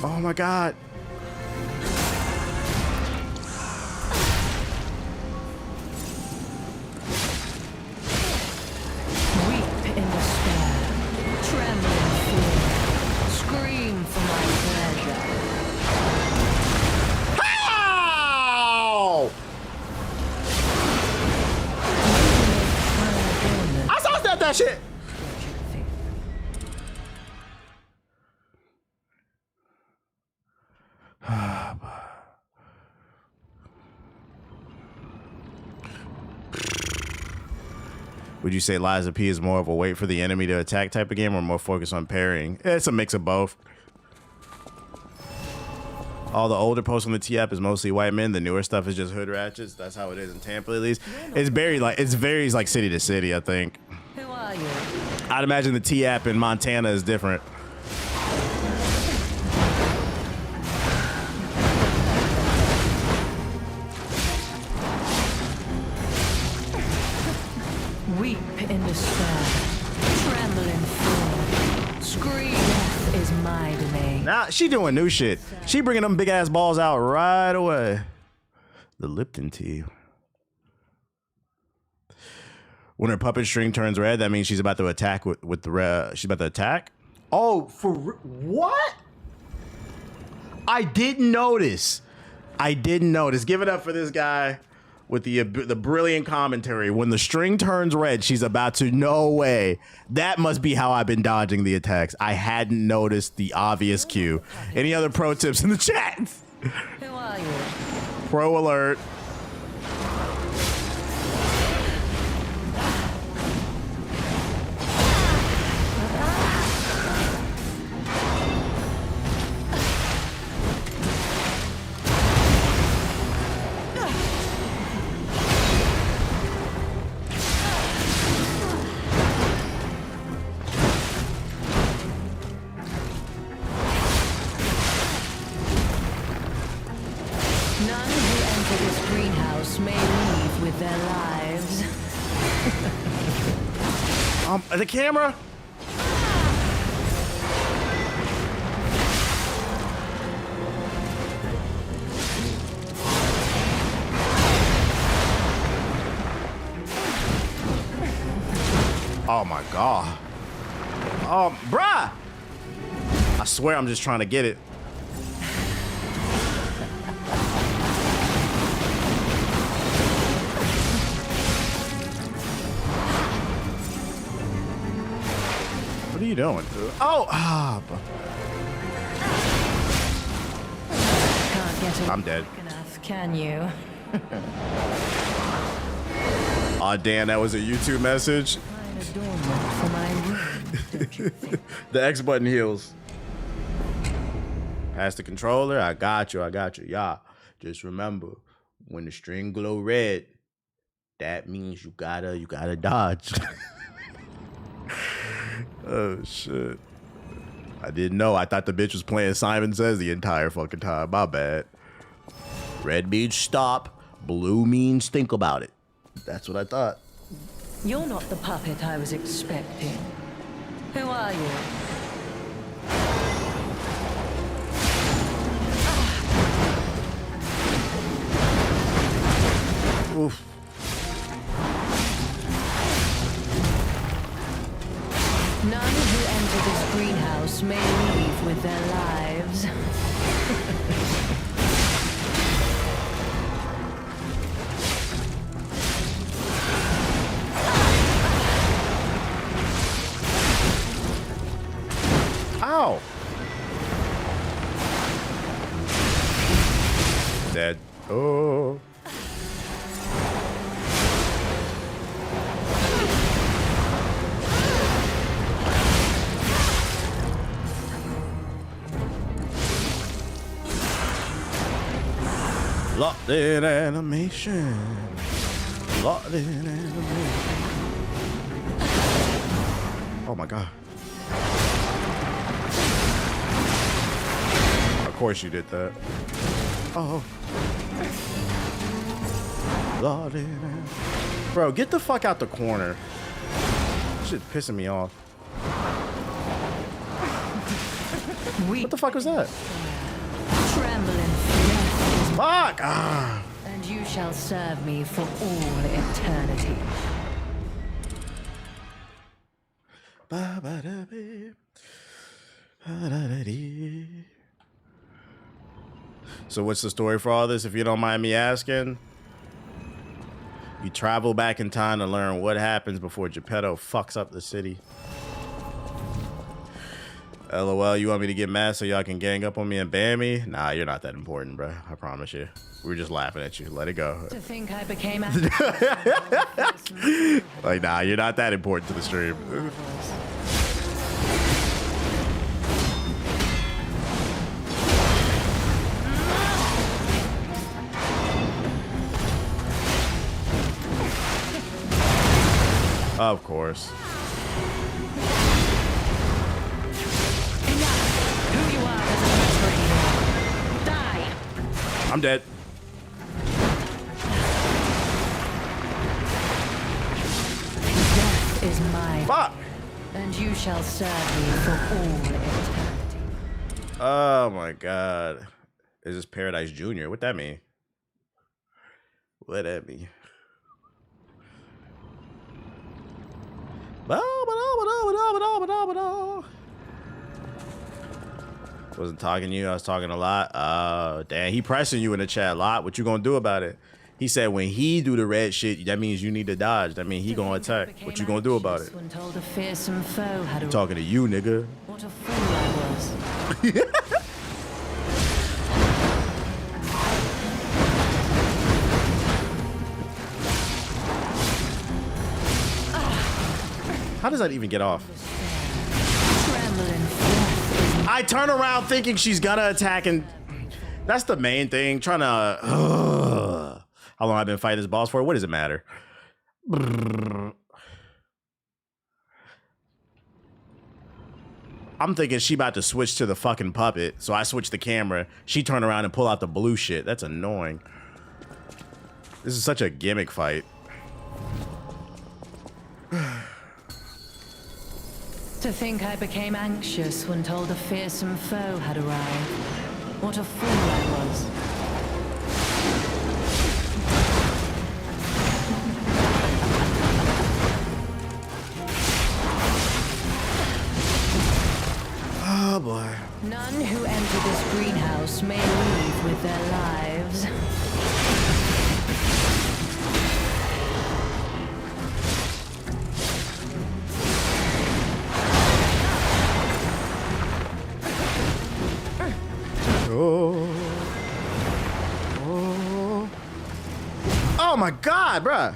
Oh my God. That shit. Would you say Liza P is more of a wait for the enemy to attack type of game or more focused on parrying? It's a mix of both. All the older posts on the T-App is mostly white men. The newer stuff is just hood ratchets. That's how it is in Tampa, at least. It varies like city to city, I think. Who are you? I'd imagine the T-App in Montana is different. Weep in despair, tremble in fear, scream. Death is my domain. Nah, she doing new shit. She bringing them big ass balls out right away. The Lipton tea. When her puppet string turns red, that means she's about to attack with the red. She's about to attack. Oh, for what? I didn't notice. I didn't notice. Give it up for this guy with the brilliant commentary. When the string turns red, she's about to. No way. That must be how I've been dodging the attacks. I hadn't noticed the obvious cue. Any other pro tips in the chat? Who are you? Pro alert. The camera. Oh my god. Oh, bruh. I swear I'm just trying to get it. What are you doing? Oh, Can't get I'm dead. Enough, can you? Oh damn, that was a YouTube message. For my room, don't you think? The X button heals. Pass the controller. I got you. I got you. Yeah. Just remember, when the string glow red, that means you gotta dodge. Oh shit. I didn't know. I thought the bitch was playing Simon Says the entire fucking time. My bad. Red means stop. Blue means think about it. That's what I thought. You're not the puppet I was expecting. Who are you? Oof. None who enter this greenhouse may leave with their lives. Ow. Dead. Oh. Locked in animation. Locked in animation. Oh my god. Of course you did that. Oh. Locked in animation. Bro, get the fuck out the corner. This shit's pissing me off. What the fuck was that? Trembling. Fuck! Ah. And you shall serve me for all eternity. So what's the story for all this, if you don't mind me asking? You travel back in time to learn what happens before Geppetto fucks up the city. LOL, you want me to get mad so y'all can gang up on me and ban me? Nah, you're not that important, bro. I promise you. We were just laughing at you. Let it go. To think I became like, nah, you're not that important to the stream. Of course. I'm dead. Death is mine. Fuck. And you shall serve me for all eternity. Oh my god. Is this Paradise Junior? What that mean? What that mean? Wasn't talking to you. I was talking a lot. Damn, he pressing you in the chat a lot. What you gonna do about it? He said when he do the red shit, that means you need to dodge. That means he gonna attack. What you gonna do about it? When told a fearsome foe had I'm talking to you, nigga. What a fool I was. How does that even get off? I turn around thinking she's gonna attack, and that's the main thing. Trying to. How long I've been fighting this boss for? What does it matter? I'm thinking she about to switch to the fucking puppet, so I switch the camera. She turn around and pull out the blue shit. That's annoying. This is such a gimmick fight. To think I became anxious when told a fearsome foe had arrived. What a fool I was. Oh boy. None who enter this greenhouse may leave with their lives. Oh my God, bruh.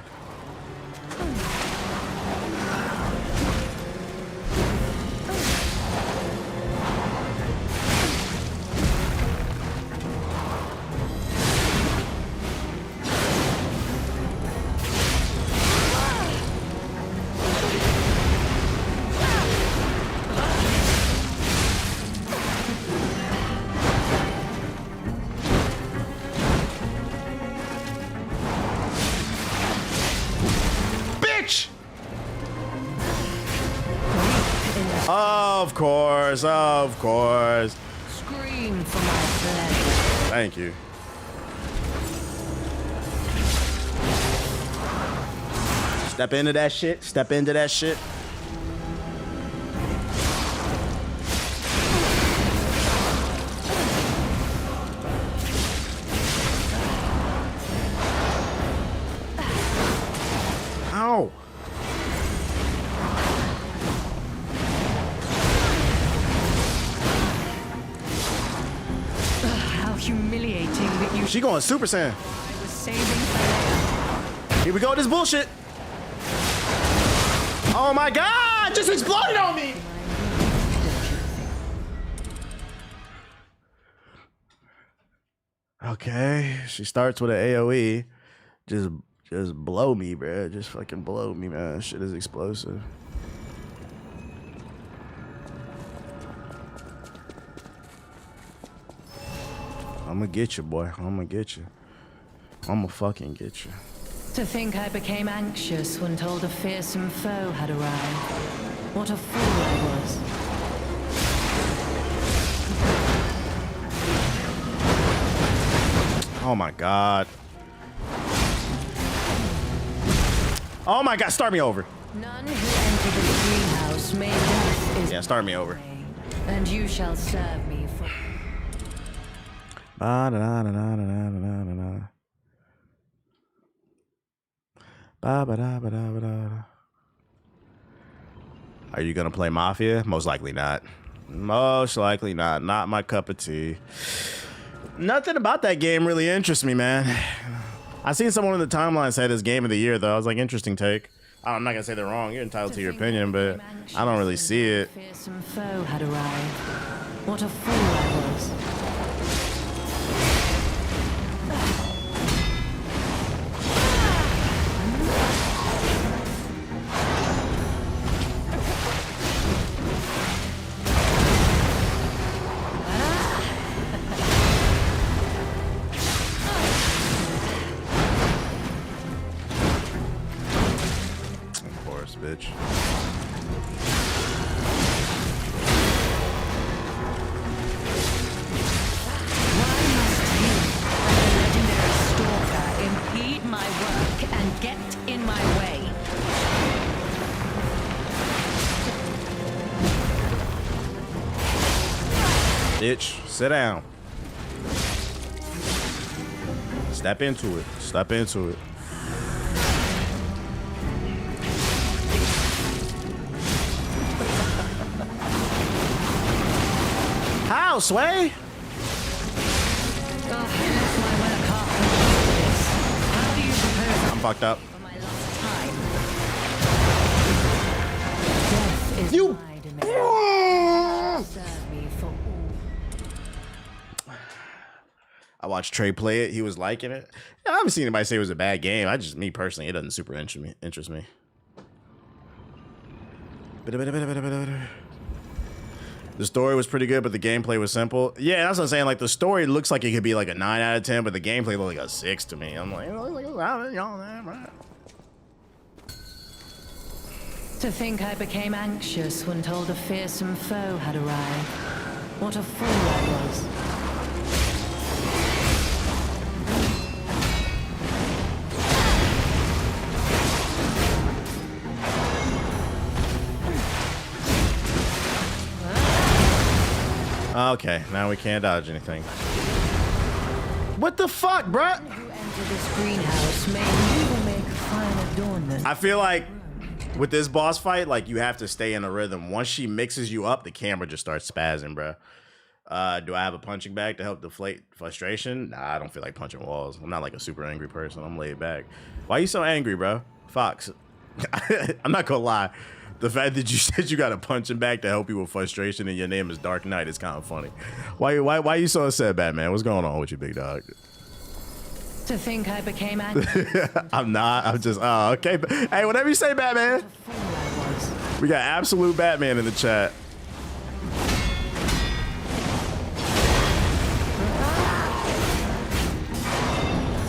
Of course. Scream for my pleasure. Thank you. Step into that shit. Step into that shit. Ow. Humiliating that you. She going Super Saiyan. I was saving for. Here we go. This bullshit. Oh my God! Just exploded on me. Okay, she starts with an AOE. Just blow me, bro. Just fucking blow me, man. Shit is explosive. I'm gonna get you, boy. I'm gonna get you. I'm gonna fucking get you. To think I became anxious when told a fearsome foe had arrived. What a fool I was. Oh my God. Oh my God, start me over. None who enter the greenhouse may death is. Yeah, start me over. And you shall serve me for. Are you gonna play Mafia? Most likely not. Most likely not. Not my cup of tea. Nothing about that game really interests me, man. I seen someone in the timeline say this game of the year, though. I was like, interesting take. I'm not gonna say they're wrong. You're entitled to your opinion, but I don't really see it. Fearsome foe had arrived. What a fool I was. Bitch. Impede my work and get in my way. Bitch, sit down. Step into it. Step into it. How, Sway? I'm fucked up. You. I watched Trey play it. He was liking it. I haven't seen anybody say it was a bad game. Me personally, it doesn't super interest me. The story was pretty good, but the gameplay was simple. Yeah, that's what I'm saying. Like, the story looks like it could be like a 9 out of 10, but the gameplay looked like a 6 to me. I'm like, To think I became anxious when told a fearsome foe had arrived. What a fool I was. Okay, now we can't dodge anything. What the fuck, bruh? I feel like with this boss fight, like, you have to stay in a rhythm. Once she mixes you up, the camera just starts spazzing, bruh. Do I have a punching bag to help deflate frustration? Nah, I don't feel like punching walls. I'm not like a super angry person. I'm laid back. Why are you so angry, bro? Fox. I'm not gonna lie. The fact that you said you got a punching bag to help you with frustration and your name is Dark Knight is kind of funny. Why are you so upset, Batman? What's going on with you, big dog? To think I became anxious. I'm not. I'm just, oh, okay. Hey, whatever you say, Batman. We got absolute Batman in the chat.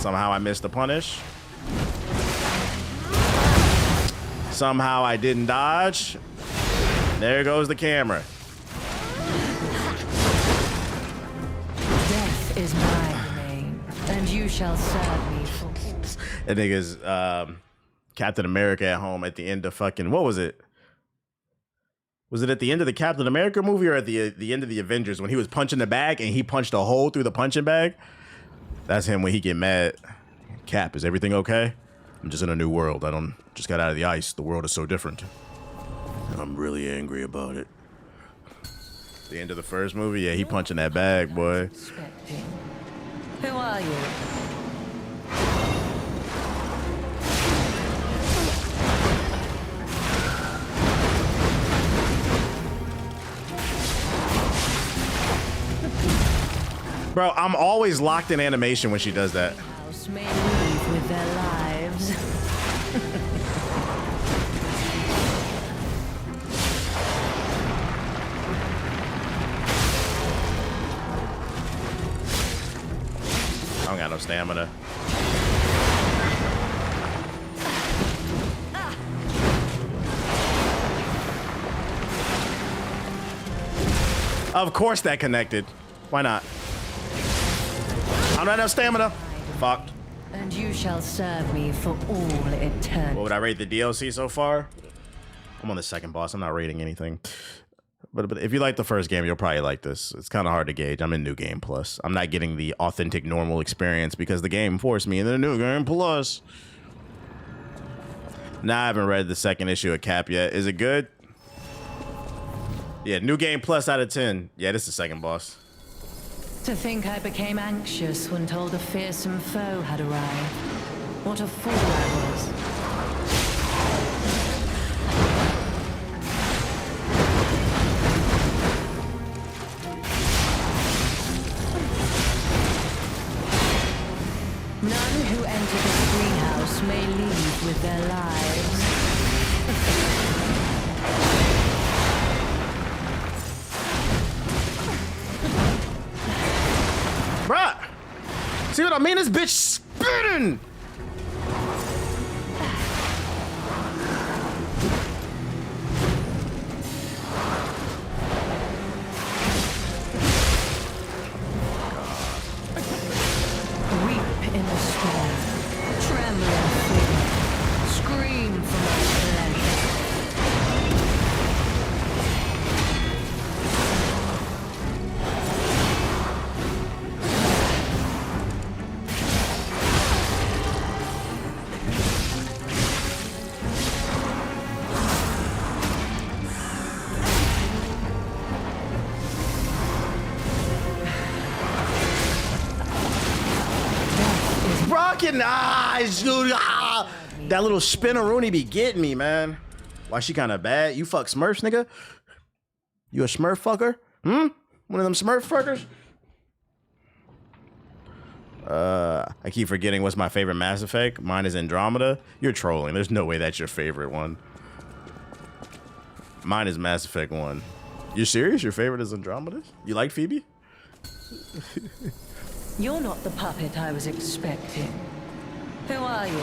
Somehow I missed the punish. Somehow I didn't dodge. There goes the camera. Death is my domain, and you shall serve me for. That nigga's Captain America at home at the end of fucking, what was it? Was it at the end of the Captain America movie or at the end of the Avengers when he was punching the bag and he punched a hole through the punching bag? That's him when he get mad. Cap, is everything okay? I'm just in a new world. Just got out of the ice. The world is so different. And I'm really angry about it. The end of the first movie, yeah, he punching that bag, boy. Who are you? Bro, I'm always locked in animation when she does that. House may leave with their lives. I don't got no stamina. Of course that connected. Why not? I don't have enough stamina. Fuck. And you shall serve me for all eternity. What would I rate the DLC so far? I'm on the second boss. I'm not rating anything. But if you like the first game, you'll probably like this. It's kind of hard to gauge. I'm in New Game Plus. I'm not getting the authentic normal experience because the game forced me into the New Game Plus. Now I haven't read the second issue of Cap yet. Is it good? Yeah, New Game Plus out of 10. Yeah, this is the second boss. To think I became anxious when told a fearsome foe had arrived. What a fool I was. None who enter this greenhouse may leave with their lives. Bruh! See what I mean? This bitch spitting! Weep in the storm, tremble in fear, scream for my pleasure. That little spinneroonie be getting me, man. Why she kind of bad? You fuck Smurfs, nigga? You a Smurf fucker? One of them Smurf fuckers? I keep forgetting what's my favorite Mass Effect. Mine is Andromeda. You're trolling. There's no way that's your favorite one. Mine is Mass Effect 1. You serious? Your favorite is Andromeda? You like Phoebe? You're not the puppet I was expecting. Who are you?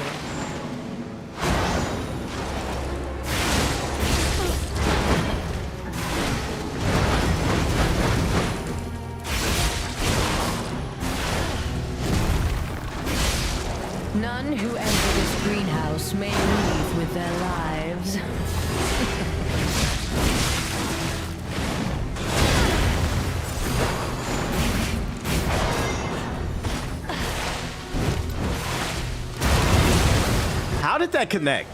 None who enter this greenhouse may leave with their lives. How did that connect?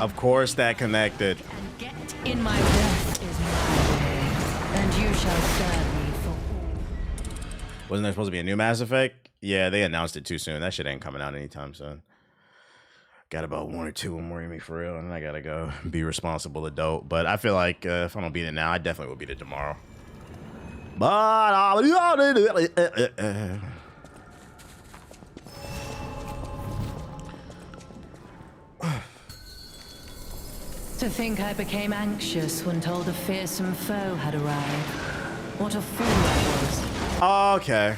Of course that connected. In my death is my way, and you shall serve me for. Wasn't there supposed to be a new Mass Effect? Yeah, they announced it too soon. That shit ain't coming out anytime soon. Got about 1 or 2 more in me for real, and I gotta go be a responsible adult. But I feel like if I don't beat it now, I definitely will beat it tomorrow. But To think I became anxious when told a fearsome foe had arrived. What a fool I was. Okay.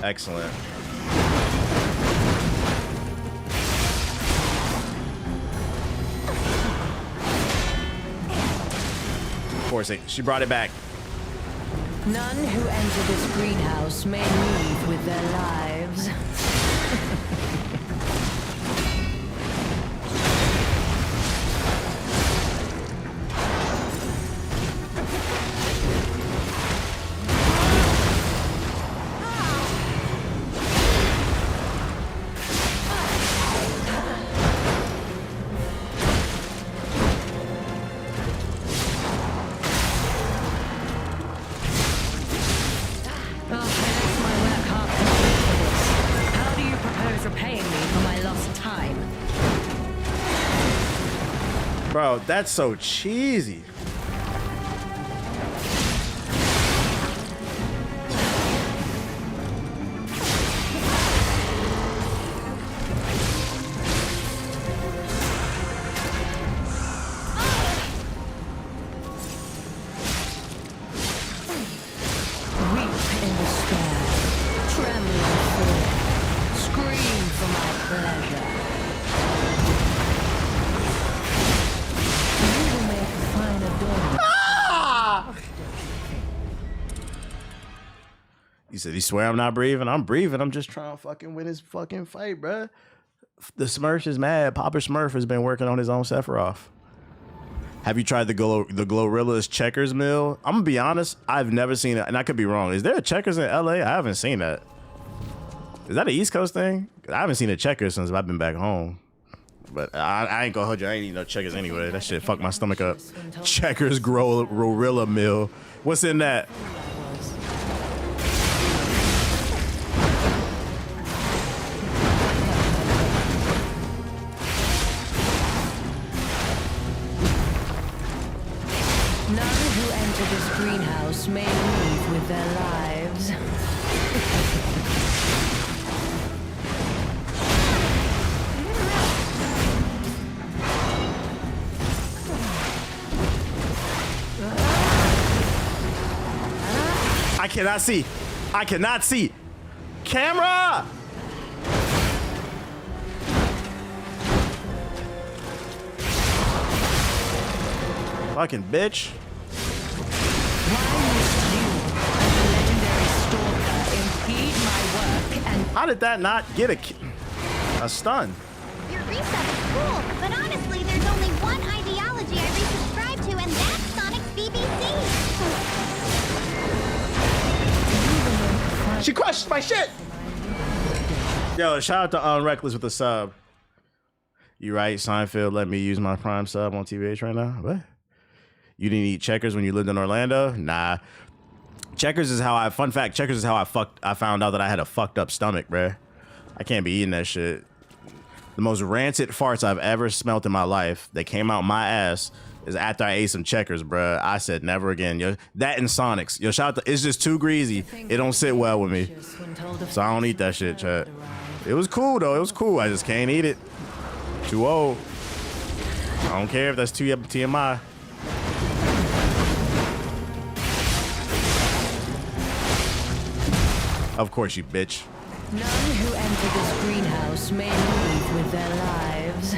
Excellent. Of course, she brought it back. None who enter this greenhouse may leave with their lives. Bro, that's so cheesy. He said, he swear I'm not breathing. I'm breathing. I'm just trying to fucking win his fucking fight, bruh. The Smurf is mad. Papa Smurf has been working on his own Sephiroth. Have you tried the Glorilla's Checkers meal? I'm gonna be honest, I've never seen it, and I could be wrong. Is there a Checkers in LA? I haven't seen that. Is that an East Coast thing? I haven't seen a Checkers since I've been back home. But I ain't gonna hold you. I ain't eating no Checkers anyway. That shit fucked my stomach up. Checkers Glorilla meal. What's in that? This greenhouse may leave with their lives. I cannot see. I cannot see. Camera! Fucking bitch. How did that not get a stun? Your reset is cool, but honestly, there's only one ideology I resubscribe to, and that's Sonic's BBC. She crushed my shit! Yo, shout out to Reckless with the sub. You right, Seinfeld let me use my Prime sub on TVH right now? What? You didn't eat Checkers when you lived in Orlando? Nah. Checkers is how I found out that I had a fucked up stomach, bruh. I can't be eating that shit. The most rancid farts I've ever smelt in my life that came out my ass is after I ate some Checkers, bruh. I said never again. Yo, that and Sonics. Yo, shout out to, it's just too greasy. It don't sit well with me. So I don't eat that shit, chat. It was cool though. It was cool. I just can't eat it. Too old. I don't care if that's too TMI. Of course, you bitch. None who enter this greenhouse may leave with their lives.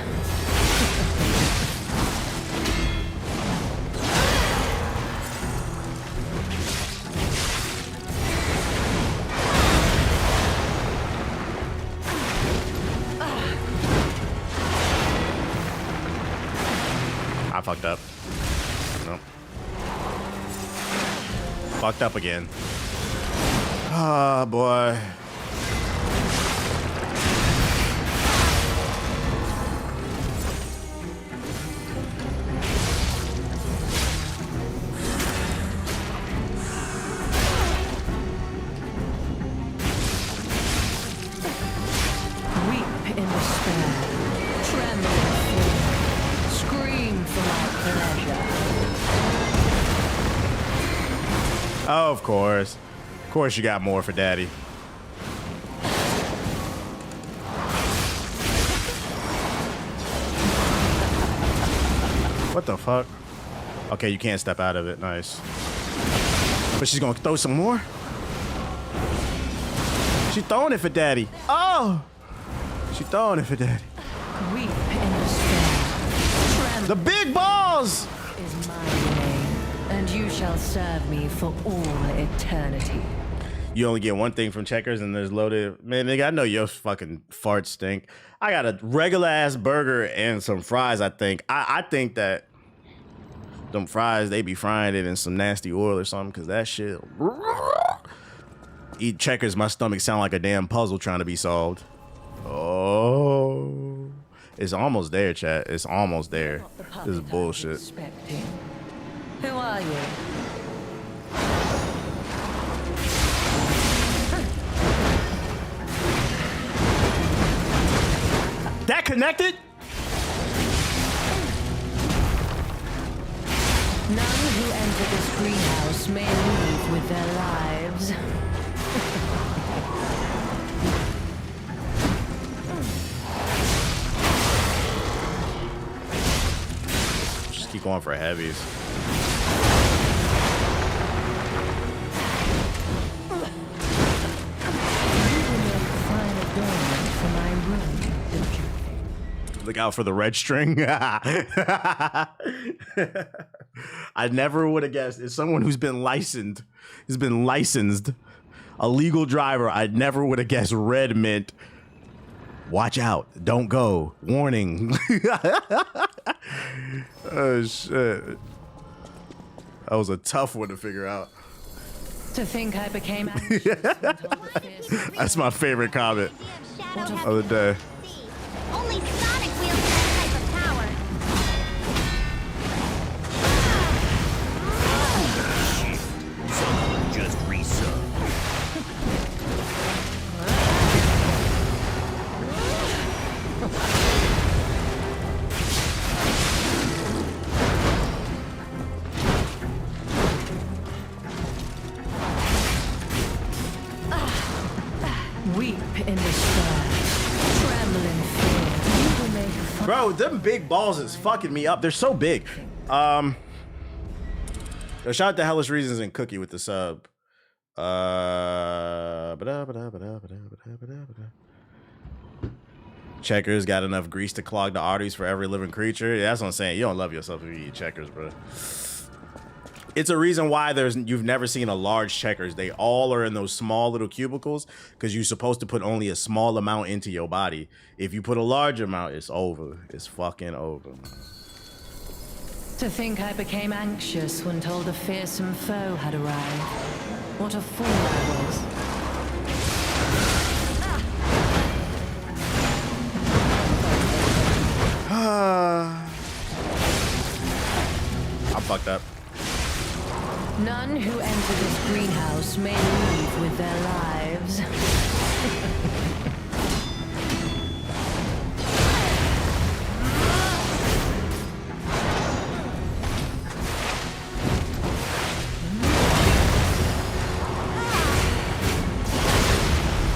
I fucked up. Nope. Fucked up again. Ah, boy. Weep in despair, tremble in fear, scream for my pleasure. Oh, of course. Of course you got more for daddy. What the fuck? Okay, you can't step out of it. Nice. But she's gonna throw some more? She's throwing it for daddy. Oh! She's throwing it for daddy. Weep in despair. The big balls! Is my name, and you shall serve me for all eternity. You only get one thing from Checkers and there's loaded. Man, nigga, I know your fucking farts stink. I got a regular ass burger and some fries, I think. I think that them fries, they be frying it in some nasty oil or something, because that shit. Eat Checkers, my stomach sound like a damn puzzle trying to be solved. Oh. It's almost there, chat. It's almost there. This is bullshit. Who are you? That connected? None who enter this greenhouse may leave with their lives. Just keep going for heavies. Look out for the red string. I never would have guessed. As someone who's been licensed, a legal driver, I never would have guessed red meant watch out, don't go, warning. Oh shit. That was a tough one to figure out. To think I became That's my favorite comment of the day. Only Sonic wields that type of power. Someone just resub. Weep in despair, tremble in fear. You will make fun. Bro, them big balls is fucking me up. They're so big. Yo, shout out to Hellish Reasons and Cookie with the sub. Checkers got enough grease to clog the arteries for every living creature. Yeah, that's what I'm saying. You don't love yourself if you eat Checkers, bro. It's a reason why you've never seen a large Checkers. They all are in those small little cubicles because you're supposed to put only a small amount into your body. If you put a large amount, it's over. It's fucking over. To think I became anxious when told a fearsome foe had arrived. What a fool I was. fucked up. None who enter this greenhouse may leave with their lives.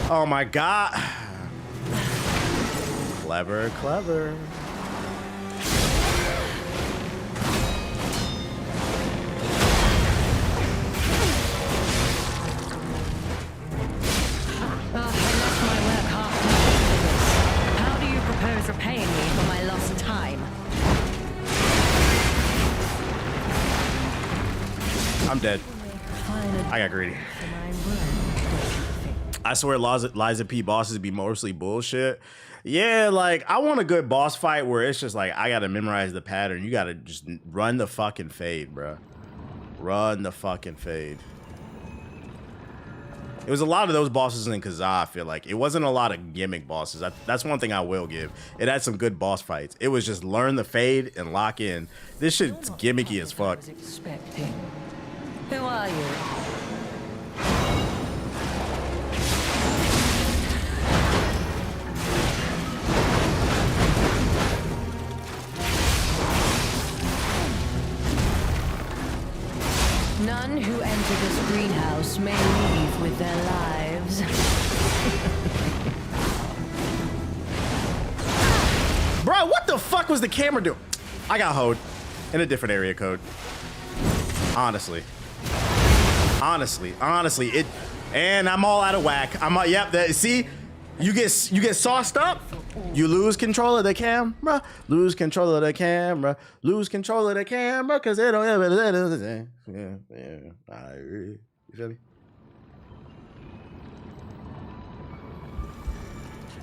Oh my god. Clever, clever. How do you propose repaying me for my lost time? I'm dead. I got greedy. I swear Liza P bosses be mostly bullshit. Yeah, like I want a good boss fight where it's just like I gotta memorize the pattern. You gotta just run the fucking fade, bro. Run the fucking fade. It was a lot of those bosses in Kazaa, I feel like. It wasn't a lot of gimmick bosses. That's one thing I will give. It had some good boss fights. It was just learn the fade and lock in. This shit's gimmicky as fuck. Who are you? None who enter this greenhouse may leave with their lives. Bro, what the fuck was the camera doing? I got hoed in a different area code. Honestly, it, and I'm all out of whack. I'm all, yep. See, you get sauced up. You lose control of the camera. Lose control of the camera. Lose control of the camera because they don't ever. Yeah. I agree. You feel me?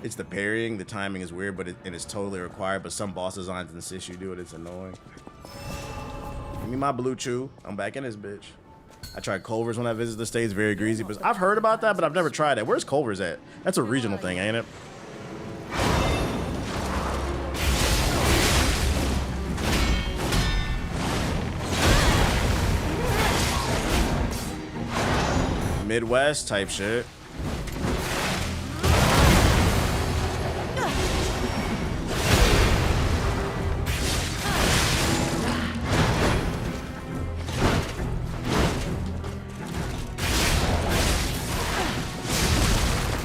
It's the parrying. The timing is weird, but it's totally required. But some boss designs insist you do it. It's annoying. Give me my blue chew. I'm back in this bitch. I tried Culver's when I visited the States. Very greasy, but I've heard about that, but I've never tried it. Where's Culver's at? That's a regional thing, ain't it? Midwest type shit.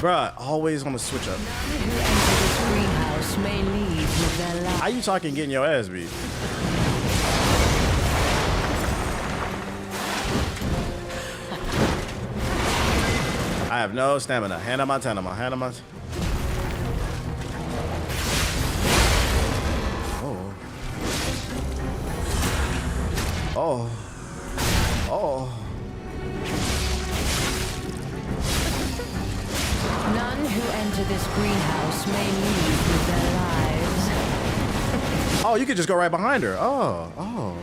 Bruh, always want to switch up. How you talking getting your ass beat? I have no stamina. Hannah Montana. Oh. None who enter this greenhouse may leave with their lives. Oh, you could just go right behind her. Oh.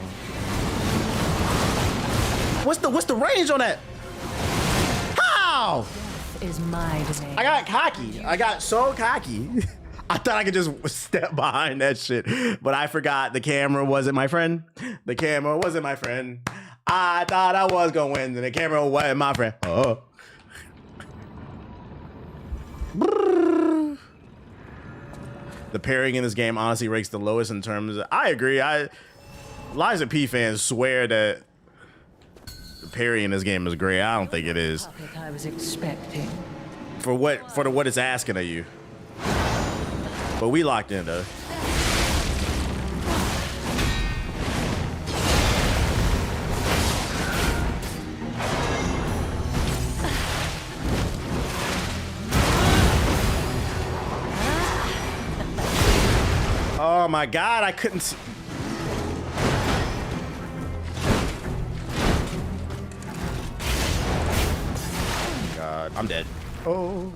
What's the range on that? How? Is my domain. I got cocky. I got so cocky. I thought I could just step behind that shit, but I forgot the camera wasn't my friend. The camera wasn't my friend. I thought I was gonna win, and the camera wasn't my friend. Oh. The parrying in this game honestly ranks the lowest in terms of, I agree. Liza P fans swear that the parry in this game is great. I don't think it is. I was expecting. For what it's asking of you. But we locked in though. Oh my God, I couldn't see. God, I'm dead. Oh.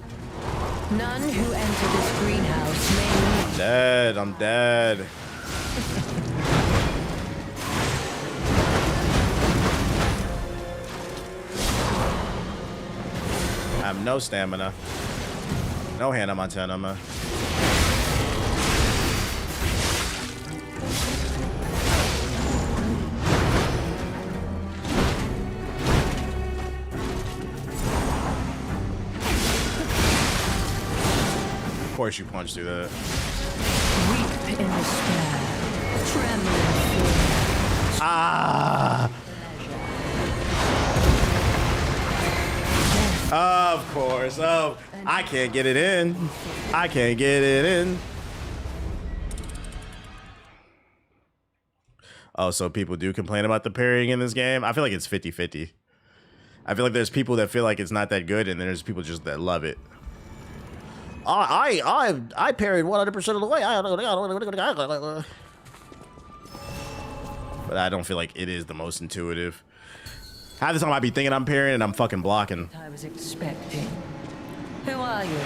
None who enter this greenhouse may leave. I'm dead. I have no stamina. No Hannah Montana. course you punch through that. Weep in despair, tremble in fear. Ah! Of course. Oh, I can't get it in. I can't get it in. Oh, so people do complain about the parrying in this game? I feel like it's 50-50. I feel like there's people that feel like it's not that good, and then there's people just that love it. I parried 100% of the way. But I don't feel like it is the most intuitive. Half the time I be thinking I'm parrying and I'm fucking blocking. I was expecting. Who are you?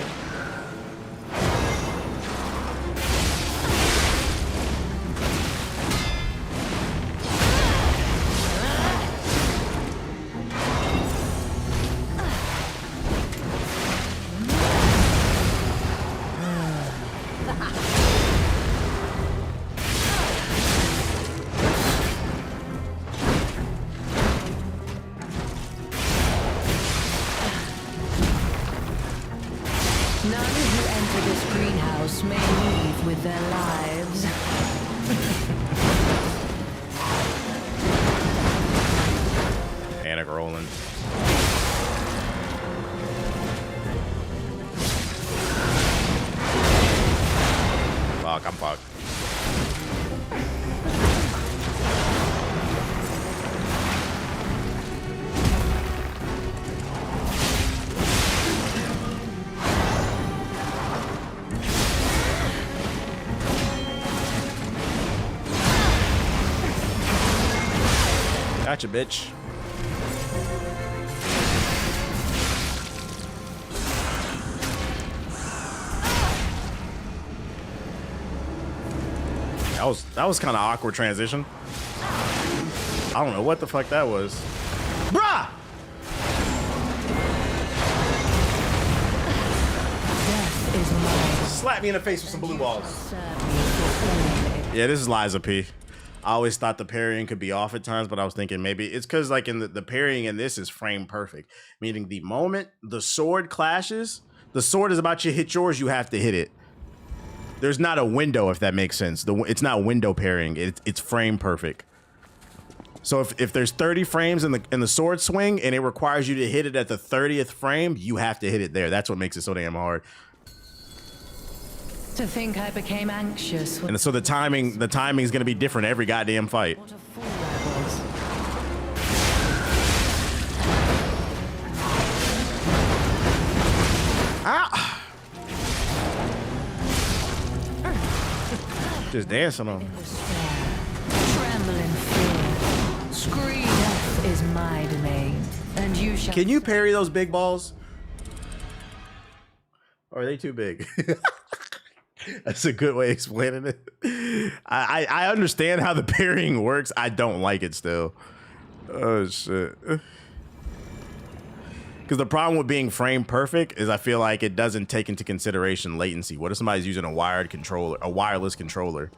Gotcha, bitch. That was kind of awkward transition. I don't know what the fuck that was. Bruh! Slap me in the face with some blue balls. Yeah, this is Liza P. I always thought the parrying could be off at times, but I was thinking maybe it's because like in the parrying in this is frame perfect, meaning the moment the sword clashes, the sword is about to hit yours, you have to hit it. There's not a window, if that makes sense. It's not window parrying. It's frame perfect. So if there's 30 frames in the sword swing and it requires you to hit it at the 30th frame, you have to hit it there. That's what makes it so damn hard. To think I became anxious. And so the timing is gonna be different every goddamn fight. What a fool I was. Ah! Just dancing on. Tremble in fear. Scream. Death is my domain, and you shall. Can you parry those big balls? Or are they too big? That's a good way of explaining it. I understand how the parrying works. I don't like it still. Oh shit. Because the problem with being frame perfect is I feel like it doesn't take into consideration latency. What if somebody's using a wireless controller?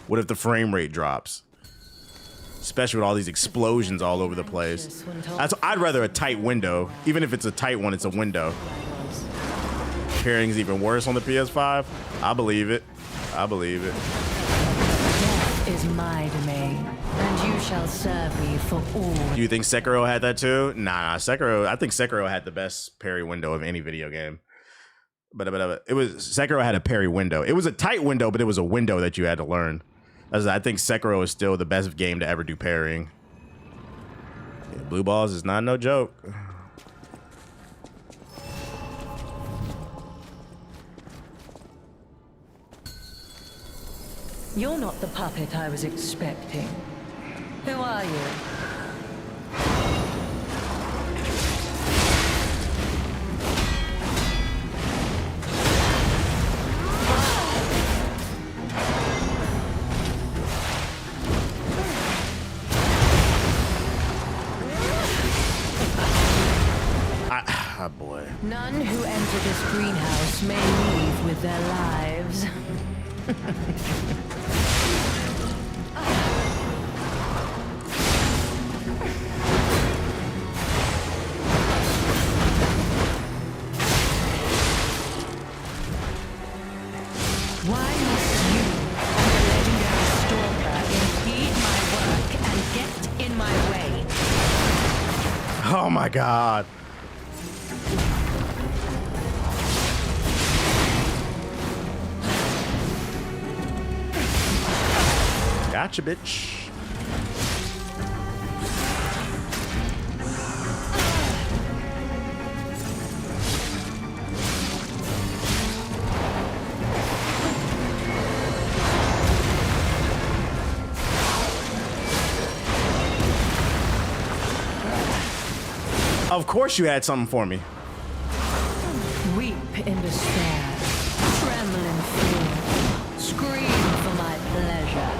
What if the frame rate drops? Especially with all these explosions all over the place. I'd rather a tight window. Even if it's a tight one, it's a window. Parrying's even worse on the PS5. I believe it. I believe it. Death is my domain, and you shall serve me for all. Do you think Sekiro had that too? Nah, Sekiro. I think Sekiro had the best parry window of any video game. But it was Sekiro had a parry window. It was a tight window, but it was a window that you had to learn. I think Sekiro is still the best game to ever do parrying. Yeah, blue balls is not no joke. You're not the puppet I was expecting. Who are you? Ah, boy. None who enter this greenhouse may leave with their lives. Oh my god. Gotcha, bitch. Of course you had something for me. Weep in despair, tremble in fear, scream for my pleasure.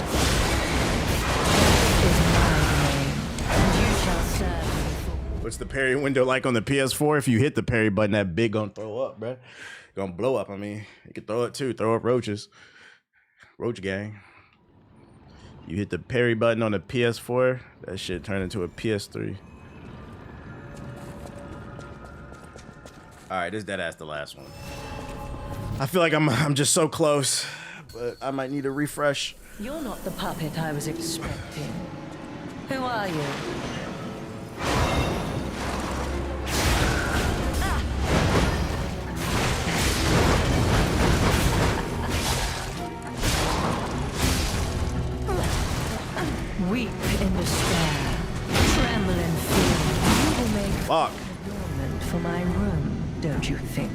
Is my name, and you shall serve me. What's the parry window like on the PS4? If you hit the parry button, that big gonna throw up, bruh. Gonna blow up. I mean, you can throw it too. Throw up roaches. Roach gang. You hit the parry button on the PS4, that shit turned into a PS3. All right, this deadass the last one. I feel like I'm just so close, but I might need a refresh. You're not the puppet I was expecting. Who are you? Weep in despair, tremble in fear. You will make fuck adornment for my room, don't you think?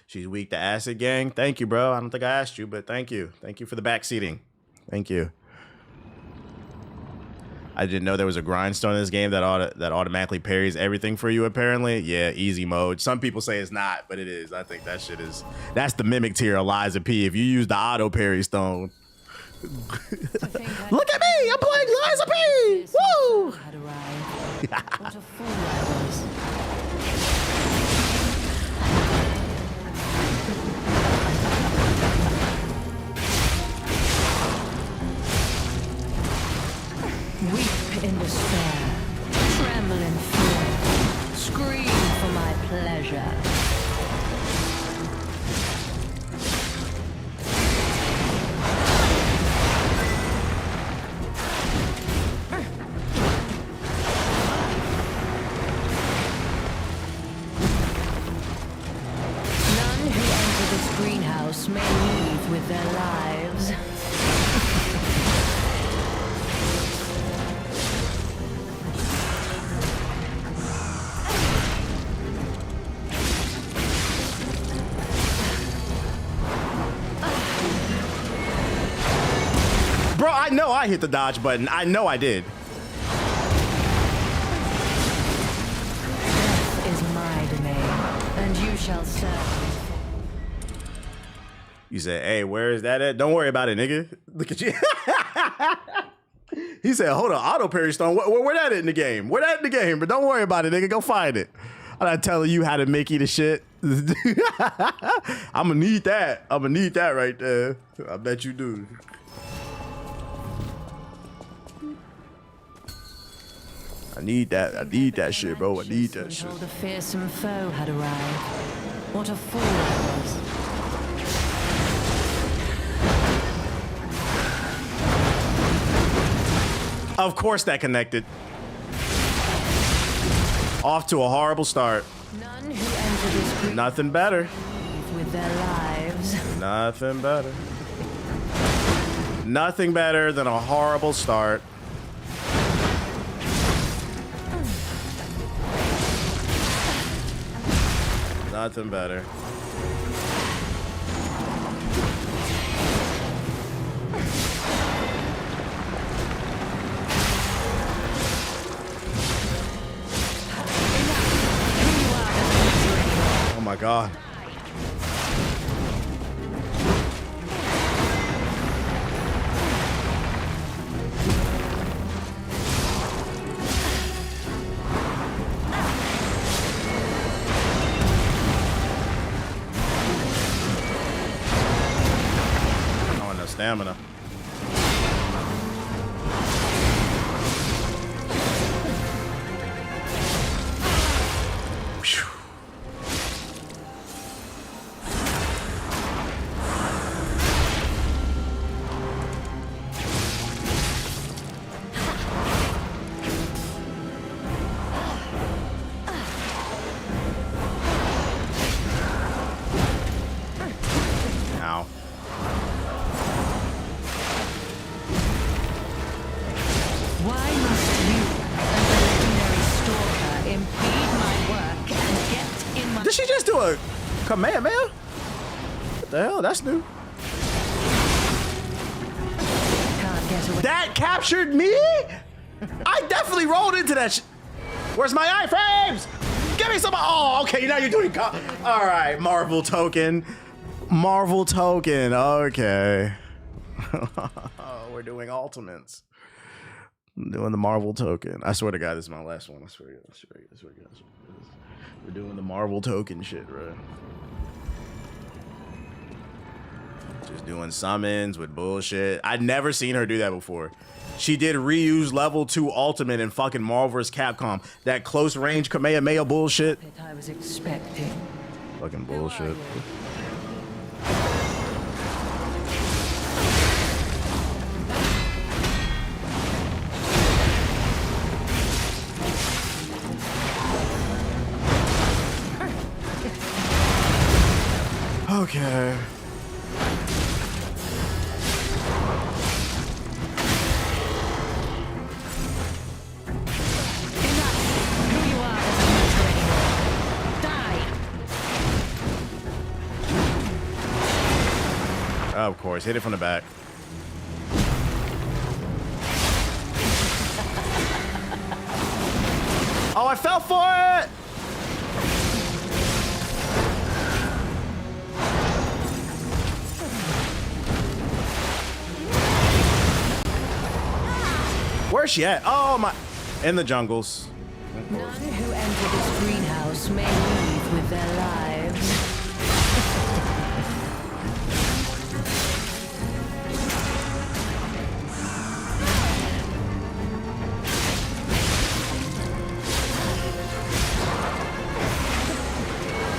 She's weak to acid, gang. Thank you, bro. I don't think I asked you, but thank you. Thank you for the backseating. Thank you. I didn't know there was a grindstone in this game that automatically parries everything for you, apparently. Yeah, easy mode. Some people say it's not, but it is. I think that shit is... That's the mimic tier of Liza P. If you use the auto parry stone... Look at me! I'm playing Liza P! Woo! What a fool I was. Weep in despair, tremble in fear, scream for my pleasure. None who enter this greenhouse may leave with their lives. Bro, I know I hit the dodge button. I know I did. Death is my domain, and you shall serve. You said, hey, where is that at? Don't worry about it, nigga. Look at you. He said, hold on, auto parry stone. Where that in the game? Where that in the game? But don't worry about it, nigga. Go find it. I'm not telling you how to make you the shit. I'm gonna need that. I'm gonna need that right there. I bet you do. I need that. I need that shit, bro. I need that shit. The fearsome foe had arrived. What a fool I was. Of course that connected. Off to a horrible start. None who enter this group Nothing better. with their lives. Nothing better. Nothing better than a horrible start. Nothing better. Oh my God. Stamina. do a Kamehameha? What the hell? That's new. That captured me? I definitely rolled into that shit. Where's my iframes? Give me some. Oh, okay. Now you're doing. All right. Marvel token. Marvel token. Okay. We're doing ultimates. I'm doing the Marvel token. I swear to God, this is my last one. I swear to God. I swear to God. We're doing the Marvel token shit, bro. Just doing summons with bullshit. I'd never seen her do that before. She did reuse level 2 ultimate in fucking Marvel vs. Capcom. That close range Kamehameha bullshit. I was expecting. Fucking bullshit. Okay. Of course, hit it from the back. Oh, I fell for it! Where's she at? Oh my, in the jungles. None who enter this greenhouse may leave with their lives.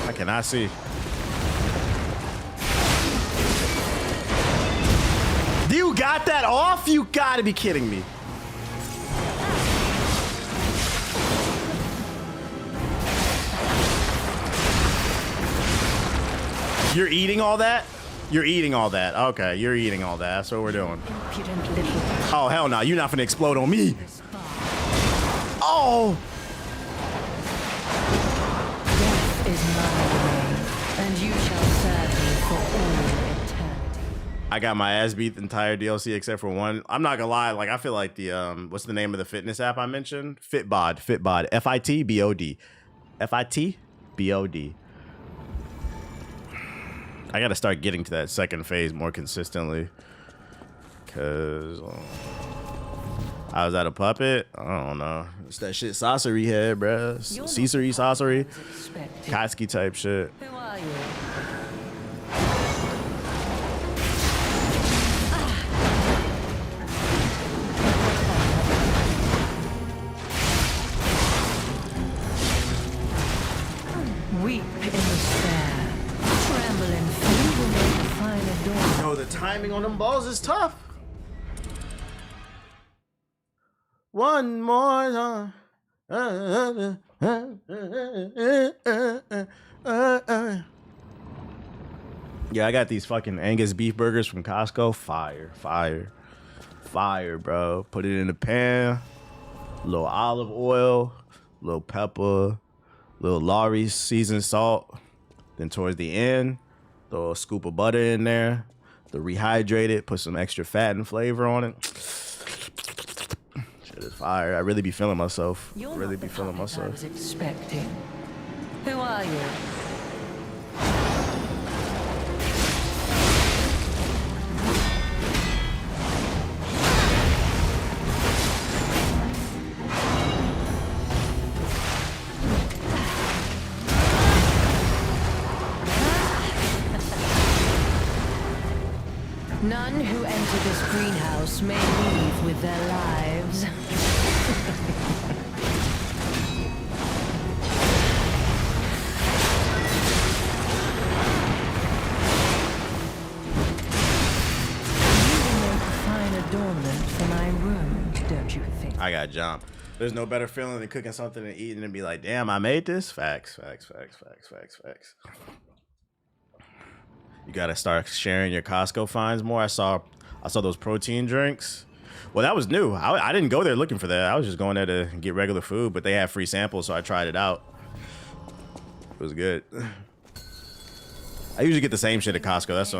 I cannot see. You got that off? You gotta be kidding me. You're eating all that? You're eating all that. Okay, you're eating all that. That's what we're doing. Oh, hell no. You're not gonna explode on me. Oh! Death is my way, and you shall serve me for all eternity. I got my ass beat the entire DLC except for one. I'm not gonna lie, like I feel like the what's the name of the fitness app I mentioned? Fitbod. Fitbod. Fitbod. I gotta start getting to that second phase more consistently. Cause I was at a puppet. I don't know. It's that shit Sasori head, bruh. Sasori. Katsuki type shit. Who are you? Weep in despair. Tremble in fear when they find a door. Yo, the timing on them balls is tough. One more time. Yeah, I got these fucking Angus beef burgers from Costco. Fire, fire, fire, bro. Put it in the pan. A little olive oil, a little pepper, little Lawry's seasoned salt. Then towards the end, throw a scoop of butter in there. To rehydrate it, put some extra fat and flavor on it. Shit is fire. I really be feeling myself. You're Really not be the feeling puppet I myself. was expecting. Who are you? None who enter this greenhouse may leave with their lives. You will make a fine adornment for my room, don't you think? I got jump. There's no better feeling than cooking something and eating and be like, damn, I made this. Facts, facts, facts, facts, facts, facts. You gotta start sharing your Costco finds more. I saw those protein drinks. Well, that was new. I didn't go there looking for that. I was just going there to get regular food, but they had free samples, so I tried it out. It was good. I usually get the same shit at Costco. That's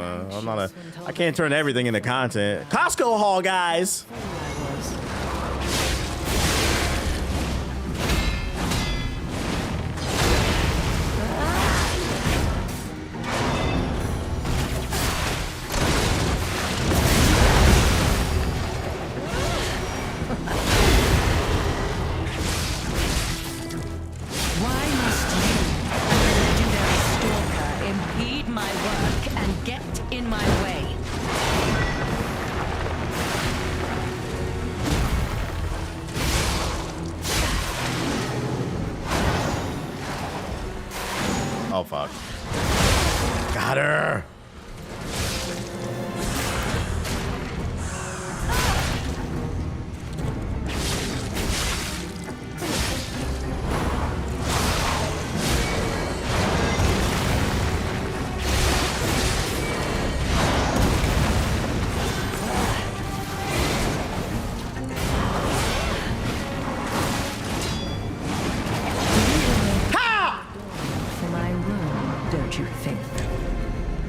I can't turn everything into content. Costco haul, guys. Oh, fuck. Got her.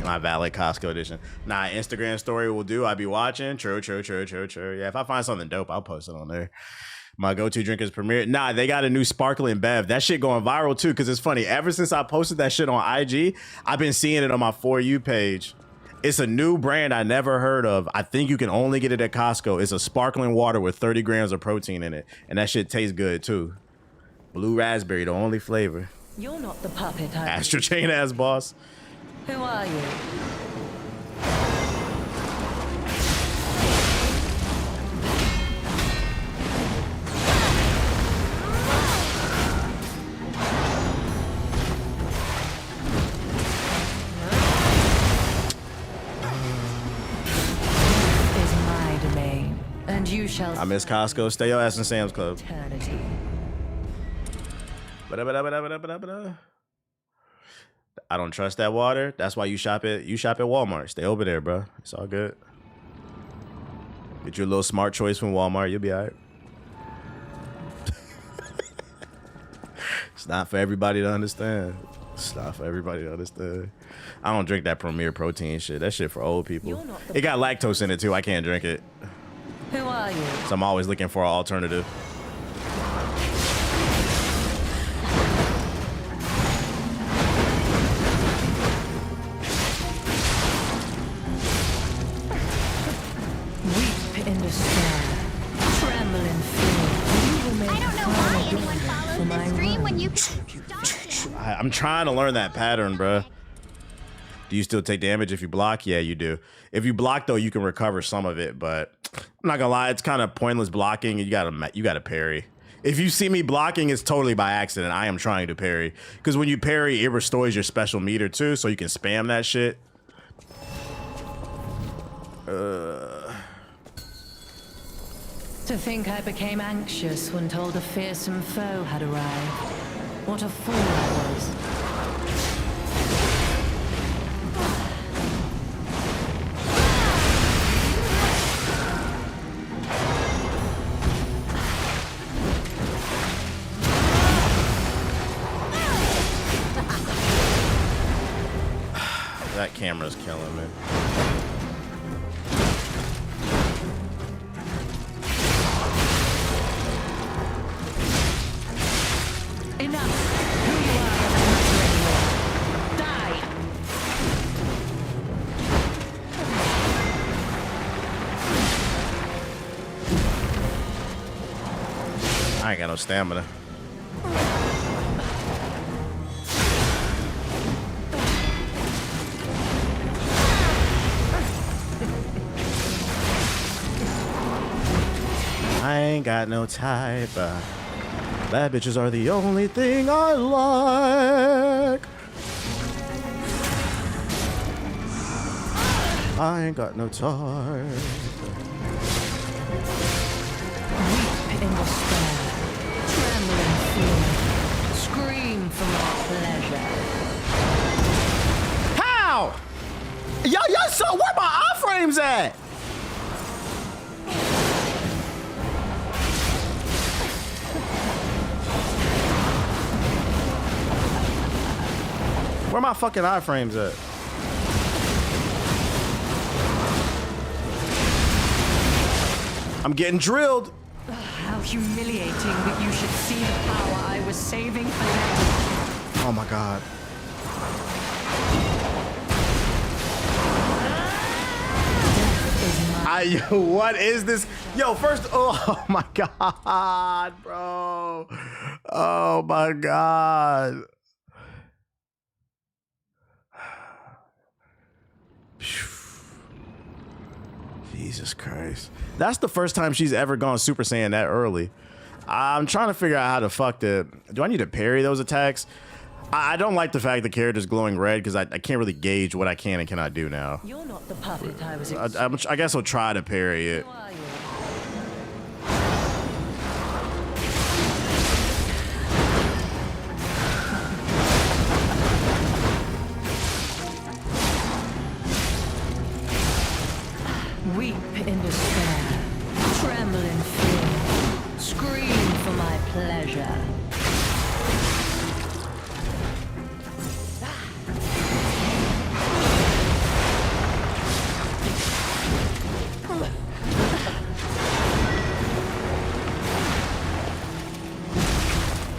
My Valet Costco edition. Nah, Instagram story will do. I be watching. True. Yeah, if I find something dope, I'll post it on there. My go-to drink is Premier. Nah, they got a new sparkling bev. That shit going viral too, because it's funny. Ever since I posted that shit on IG, I've been seeing it on my For You page. It's a new brand I never heard of. I think you can only get it at Costco. It's a sparkling water with 30 grams of protein in it. And that shit tastes good too. Blue raspberry, the only flavor. You're not the puppet, are you? Astro chain ass boss. Who are you? Is my domain, and you shall. I miss Costco. Stay your ass in Sam's Club. Eternity. I don't trust that water. That's why you shop at Walmart. Stay over there, bro. It's all good. Get your little smart choice from Walmart. You'll be all right. It's not for everybody to understand. It's not for everybody to understand. I don't drink that Premier protein shit. That shit for old people. It got lactose in it too. I can't drink it. Who are you? So I'm always looking for an alternative. I'm trying to learn that pattern, bro. Do you still take damage if you block? Yeah, you do. If you block, though, you can recover some of it, but I'm not gonna lie, it's kind of pointless blocking. You gotta parry. If you see me blocking, it's totally by accident. I am trying to parry. Because when you parry, it restores your special meter too, so you can spam that shit. To think I became anxious when told a fearsome foe had arrived. What a fool I was. That camera's killing me. I ain't got no stamina. I ain't got no type. Bad bitches are the only thing I like. I ain't got no type. Weep in despair. Tremble in fear. Scream for more pleasure. How? Yo, so where my iframes at? Where my fucking iframes at? I'm getting drilled. How humiliating that you should see the power I was saving for them. Oh my god. What is this? Yo, first, oh my god, bro. Oh my god. Jesus Christ. That's the first time she's ever gone Super Saiyan that early. I'm trying to figure out how to fuck the... Do I need to parry those attacks? I don't like the fact the character's glowing red because I can't really gauge what I can and cannot do now. You're not the puppet I was I guess I'll try to parry it. Weep in despair, tremble in fear, scream for my pleasure.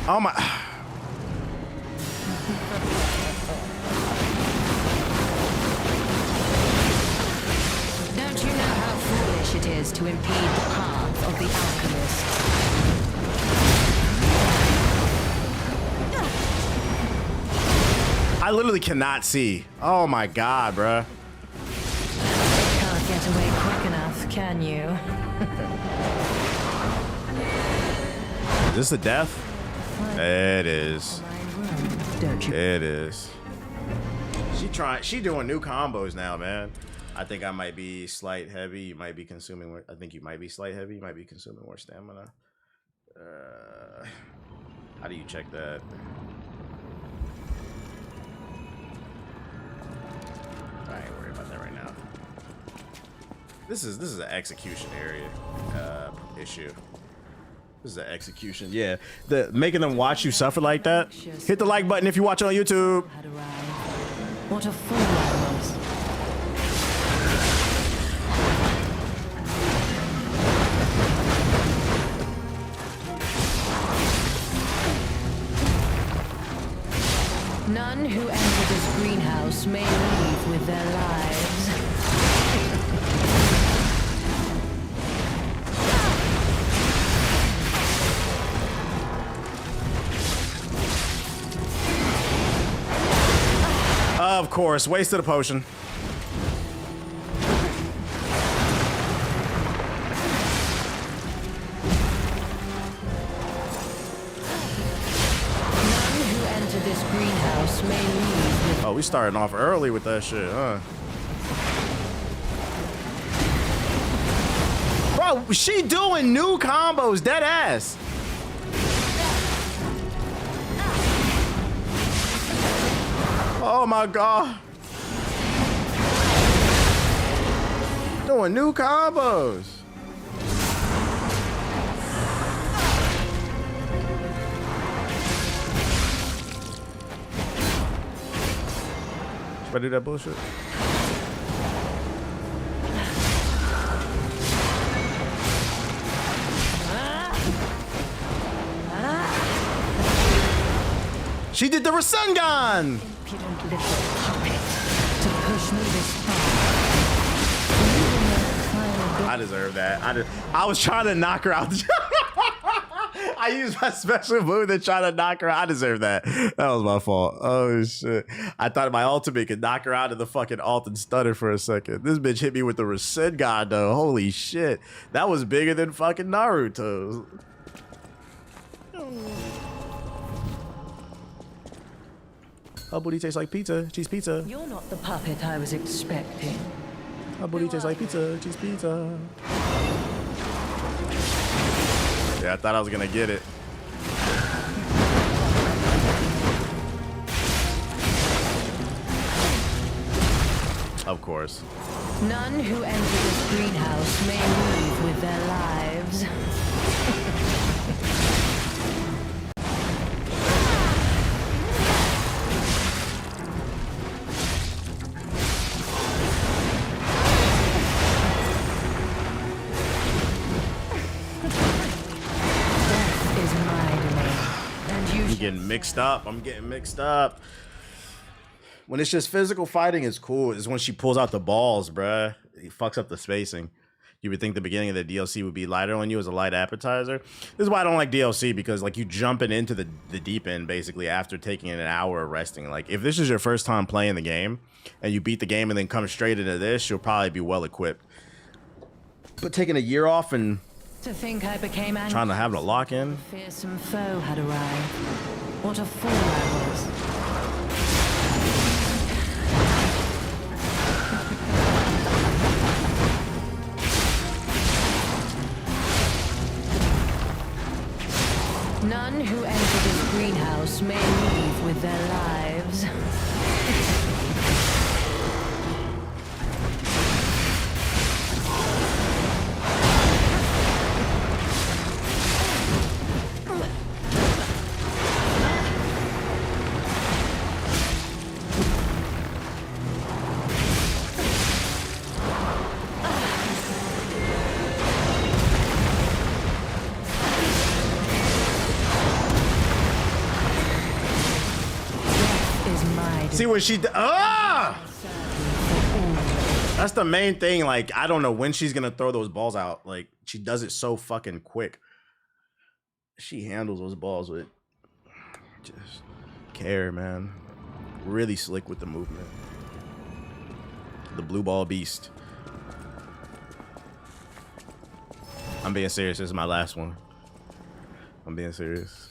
Oh my... Don't you know how foolish it is to impede the path of the alchemist? I literally cannot see. Oh my god, bruh. Can't get away quick enough, can you? Is this a death? It is. Don't you? It is. She doing new combos now, man. I think I might be slight heavy. You might be consuming more. I think you might be slight heavy. You might be consuming more stamina. How do you check that? I ain't worried about that right now. This is an execution area issue. This is an execution. Yeah, making them watch you suffer like that. Hit the like button if you watch on YouTube. What a fool I was. None who enter this greenhouse may leave with their lives. Of course, wasted a potion. This greenhouse may leave with... Oh, we starting off early with that shit, huh? Bro, she doing new combos, dead ass. Oh my god. Doing new combos. Should I do that bullshit? She did the Rasengan! Impudent little puppet to push me this far. I deserve that. I was trying to knock her out. I used my special move to try to knock her out. I deserve that. That was my fault. Oh, shit. I thought my ultimate could knock her out of the fucking ult and stutter for a second. This bitch hit me with the Rasengan, though. Holy shit. That was bigger than fucking Naruto. Her booty tastes like pizza. Cheese pizza. You're not the puppet I was expecting. Her booty tastes like pizza. Cheese pizza. Yeah, I thought I was gonna get it. Of course. None who enter this greenhouse may leave with their lives. getting mixed up. When it's just physical fighting is cool. It's when she pulls out the balls, bruh. He fucks up the spacing. You would think the beginning of the DLC would be lighter on you as a light appetizer. This is why I don't like DLC, because like you jumping into the deep end basically after taking an hour of resting. Like if this is your first time playing the game and you beat the game and then come straight into this, you'll probably be well equipped. But taking a year off and To think I became anxious. trying to have the lock in. A fearsome foe had arrived. What a fool I was. None who enter this greenhouse may leave with their lives. See what she That's the main thing. Like, I don't know when she's gonna throw those balls out. Like, she does it so fucking quick. She handles those balls with just care, man. Really slick with the movement. The blue ball beast. I'm being serious. This is my last one. I'm being serious.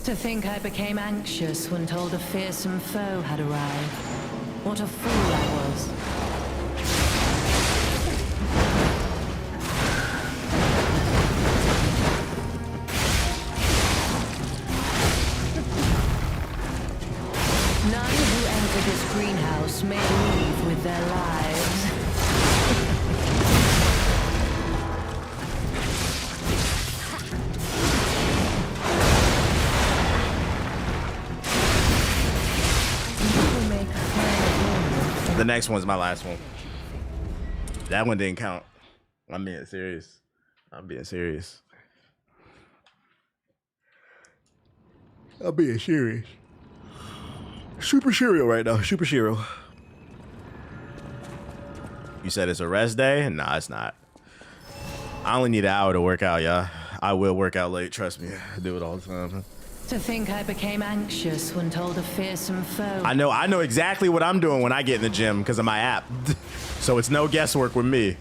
To think I became anxious when told a fearsome foe had arrived. What a fool I was. None who enter this greenhouse may leave with their lives. The next one's my last one. That one didn't count. I'm being serious. I'm being serious. I'm being serious. Super cereal right now. Super cereal. You said it's a rest day? Nah, it's not. I only need an hour to work out, y'all. I will work out late. Trust me. I do it all the time. To think I became anxious when told a fearsome foe. I know exactly what I'm doing when I get in the gym because of my app. So it's no guesswork with me.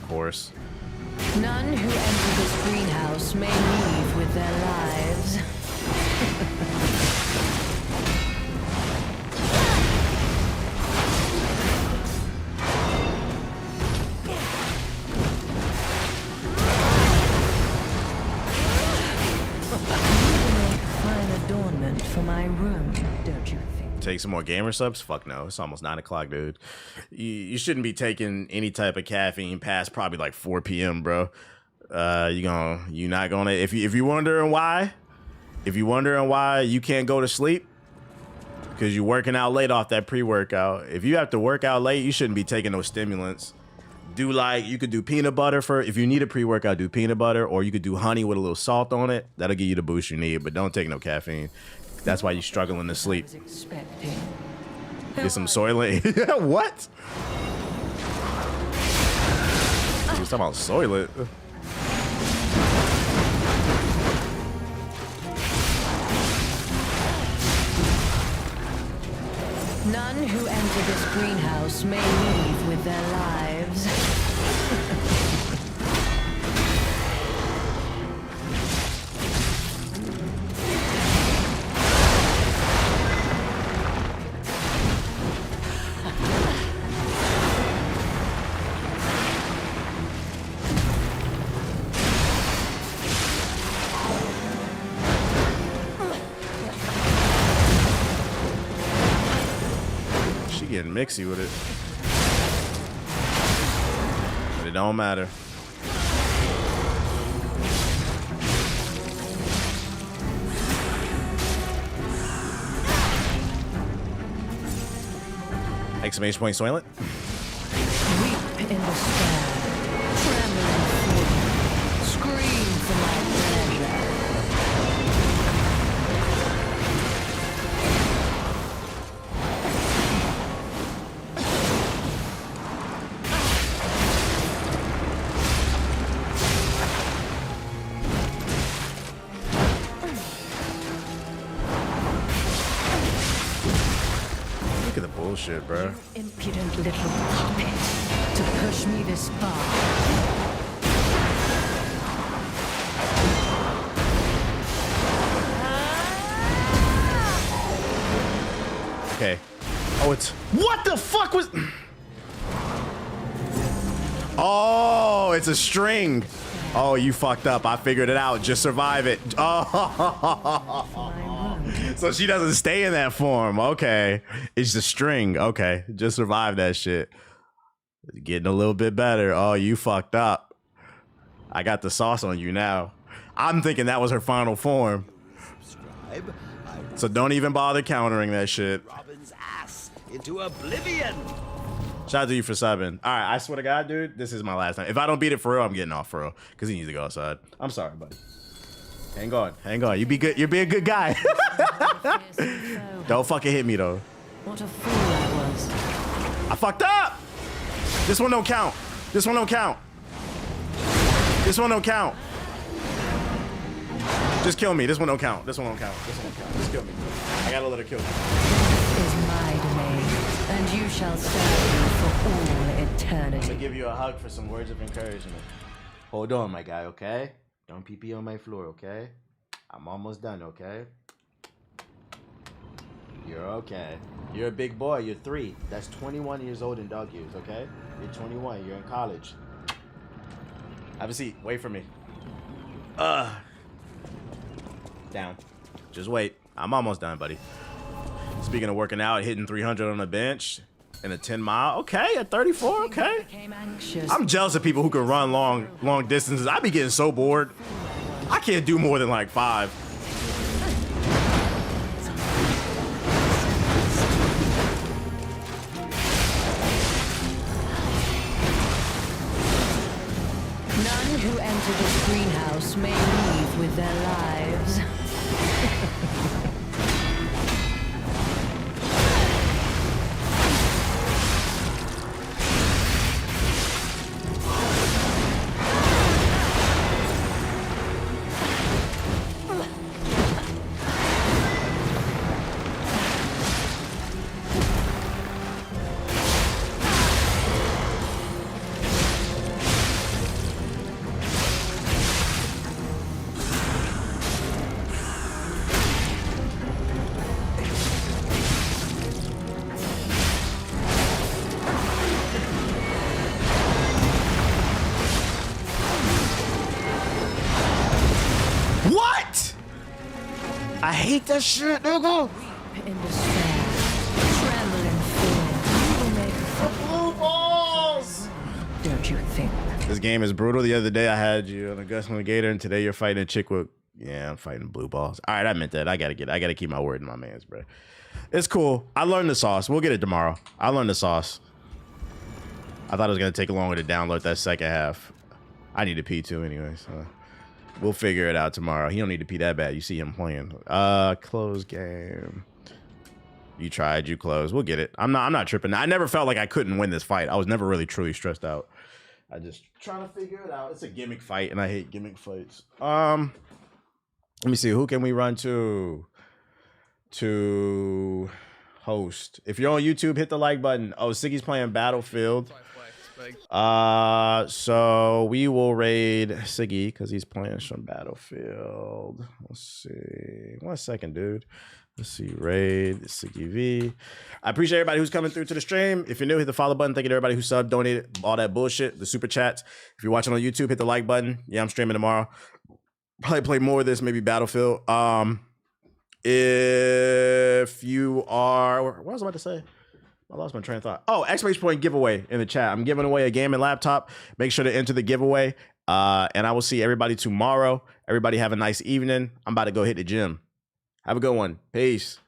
Of course. None who enter this greenhouse may leave with their lives. For my room, don't you think? Take some more gamer subs? Fuck no. It's almost 9 o'clock, dude. You shouldn't be taking any type of caffeine past probably like 4 p.m., bro. You not gonna if you're wondering why you can't go to sleep because you're working out late off that pre-workout. If you have to work out late, you shouldn't be taking those stimulants. You could do peanut butter if you need a pre-workout, do peanut butter, or you could do honey with a little salt on it. That'll give you the boost you need, but don't take no caffeine. That's why you're struggling to sleep. Get some Soylent. What? He's talking about Soylent. None who enter this greenhouse may leave with their lives. Getting mixy with it, but it don't matter. Exclamation point Soylent. Weep in despair, tremble in fear, scream for my pleasure. Look at the bullshit, bro. Impudent little puppet to push me this far. Okay. Oh, it's what the fuck was? Oh, it's a string. Oh, you fucked up. I figured it out. Just survive it. Oh, so she doesn't stay in that form. Okay, it's the string. Okay, just survive that shit. Getting a little bit better. Oh, you fucked up. I got the sauce on you now. I'm thinking that was her final form. So don't even bother countering that shit. Robin's ass into oblivion. Shout out to you for subbing. All right, I swear to God, dude, this is my last time. If I don't beat it for real, I'm getting off for real because he needs to go outside. I'm sorry, buddy. Hang on, hang on. You be good. You're being a good guy. Don't fucking hit me though. What a fool I was. I fucked up. This one don't count. This one don't count. This one don't count. Just kill me. This one don't count. This one don't count. This one don't count. Just kill me. I gotta let her kill me. Is my domain, and you shall serve me for all I'm eternity. gonna give you a hug for some words of encouragement. Hold on, my guy, okay? Don't pee on my floor, okay? I'm almost done, okay? You're okay. You're a big boy. You're 3. That's 21 years old in dog years, okay? You're 21. You're in college. Have a seat. Wait for me. Down. Just wait. I'm almost done, buddy. Speaking of working out, hitting 300 on the bench in a 10-mile. Okay, at 34, okay. I'm jealous of people who can run long distances. I be getting so bored. I can't do more than like 5. None who enter this greenhouse may leave with their lives. What? I hate that shit, nigga. In despair, tremble in fear. You will make blue balls. Don't you think? This game is brutal. The other day I had you on a Gus on Gator, and today you're fighting a chick with. Yeah, I'm fighting blue balls. All right, I meant that. I gotta keep my word in my mans, bro. It's cool. I learned the sauce. We'll get it tomorrow. I learned the sauce. I thought it was gonna take longer to download that second half. I need to pee too, anyway. So we'll figure it out tomorrow. He don't need to pee that bad. You see him playing. Close game. You tried. You closed. We'll get it. I'm not tripping. I never felt like I couldn't win this fight. I was never really truly stressed out. I just trying to figure it out. It's a gimmick fight, and I hate gimmick fights. Let me see. Who can we run to host? If you're on YouTube, hit the like button. Oh, Siggy's playing Battlefield. So we will raid Siggy because he's playing some Battlefield. Let's see. 1 second, dude. Let's see. Raid Siggy V. I appreciate everybody who's coming through to the stream. If you're new, hit the follow button. Thank you to everybody who subbed, donated, all that bullshit, the super chats. If you're watching on YouTube, hit the like button. Yeah, I'm streaming tomorrow. Probably play more of this, maybe Battlefield. If you are, what was I about to say? I lost my train of thought. Oh, exclamation point giveaway in the chat. I'm giving away a gaming laptop. Make sure to enter the giveaway. And I will see everybody tomorrow. Everybody have a nice evening. I'm about to go hit the gym. Have a good one. Peace.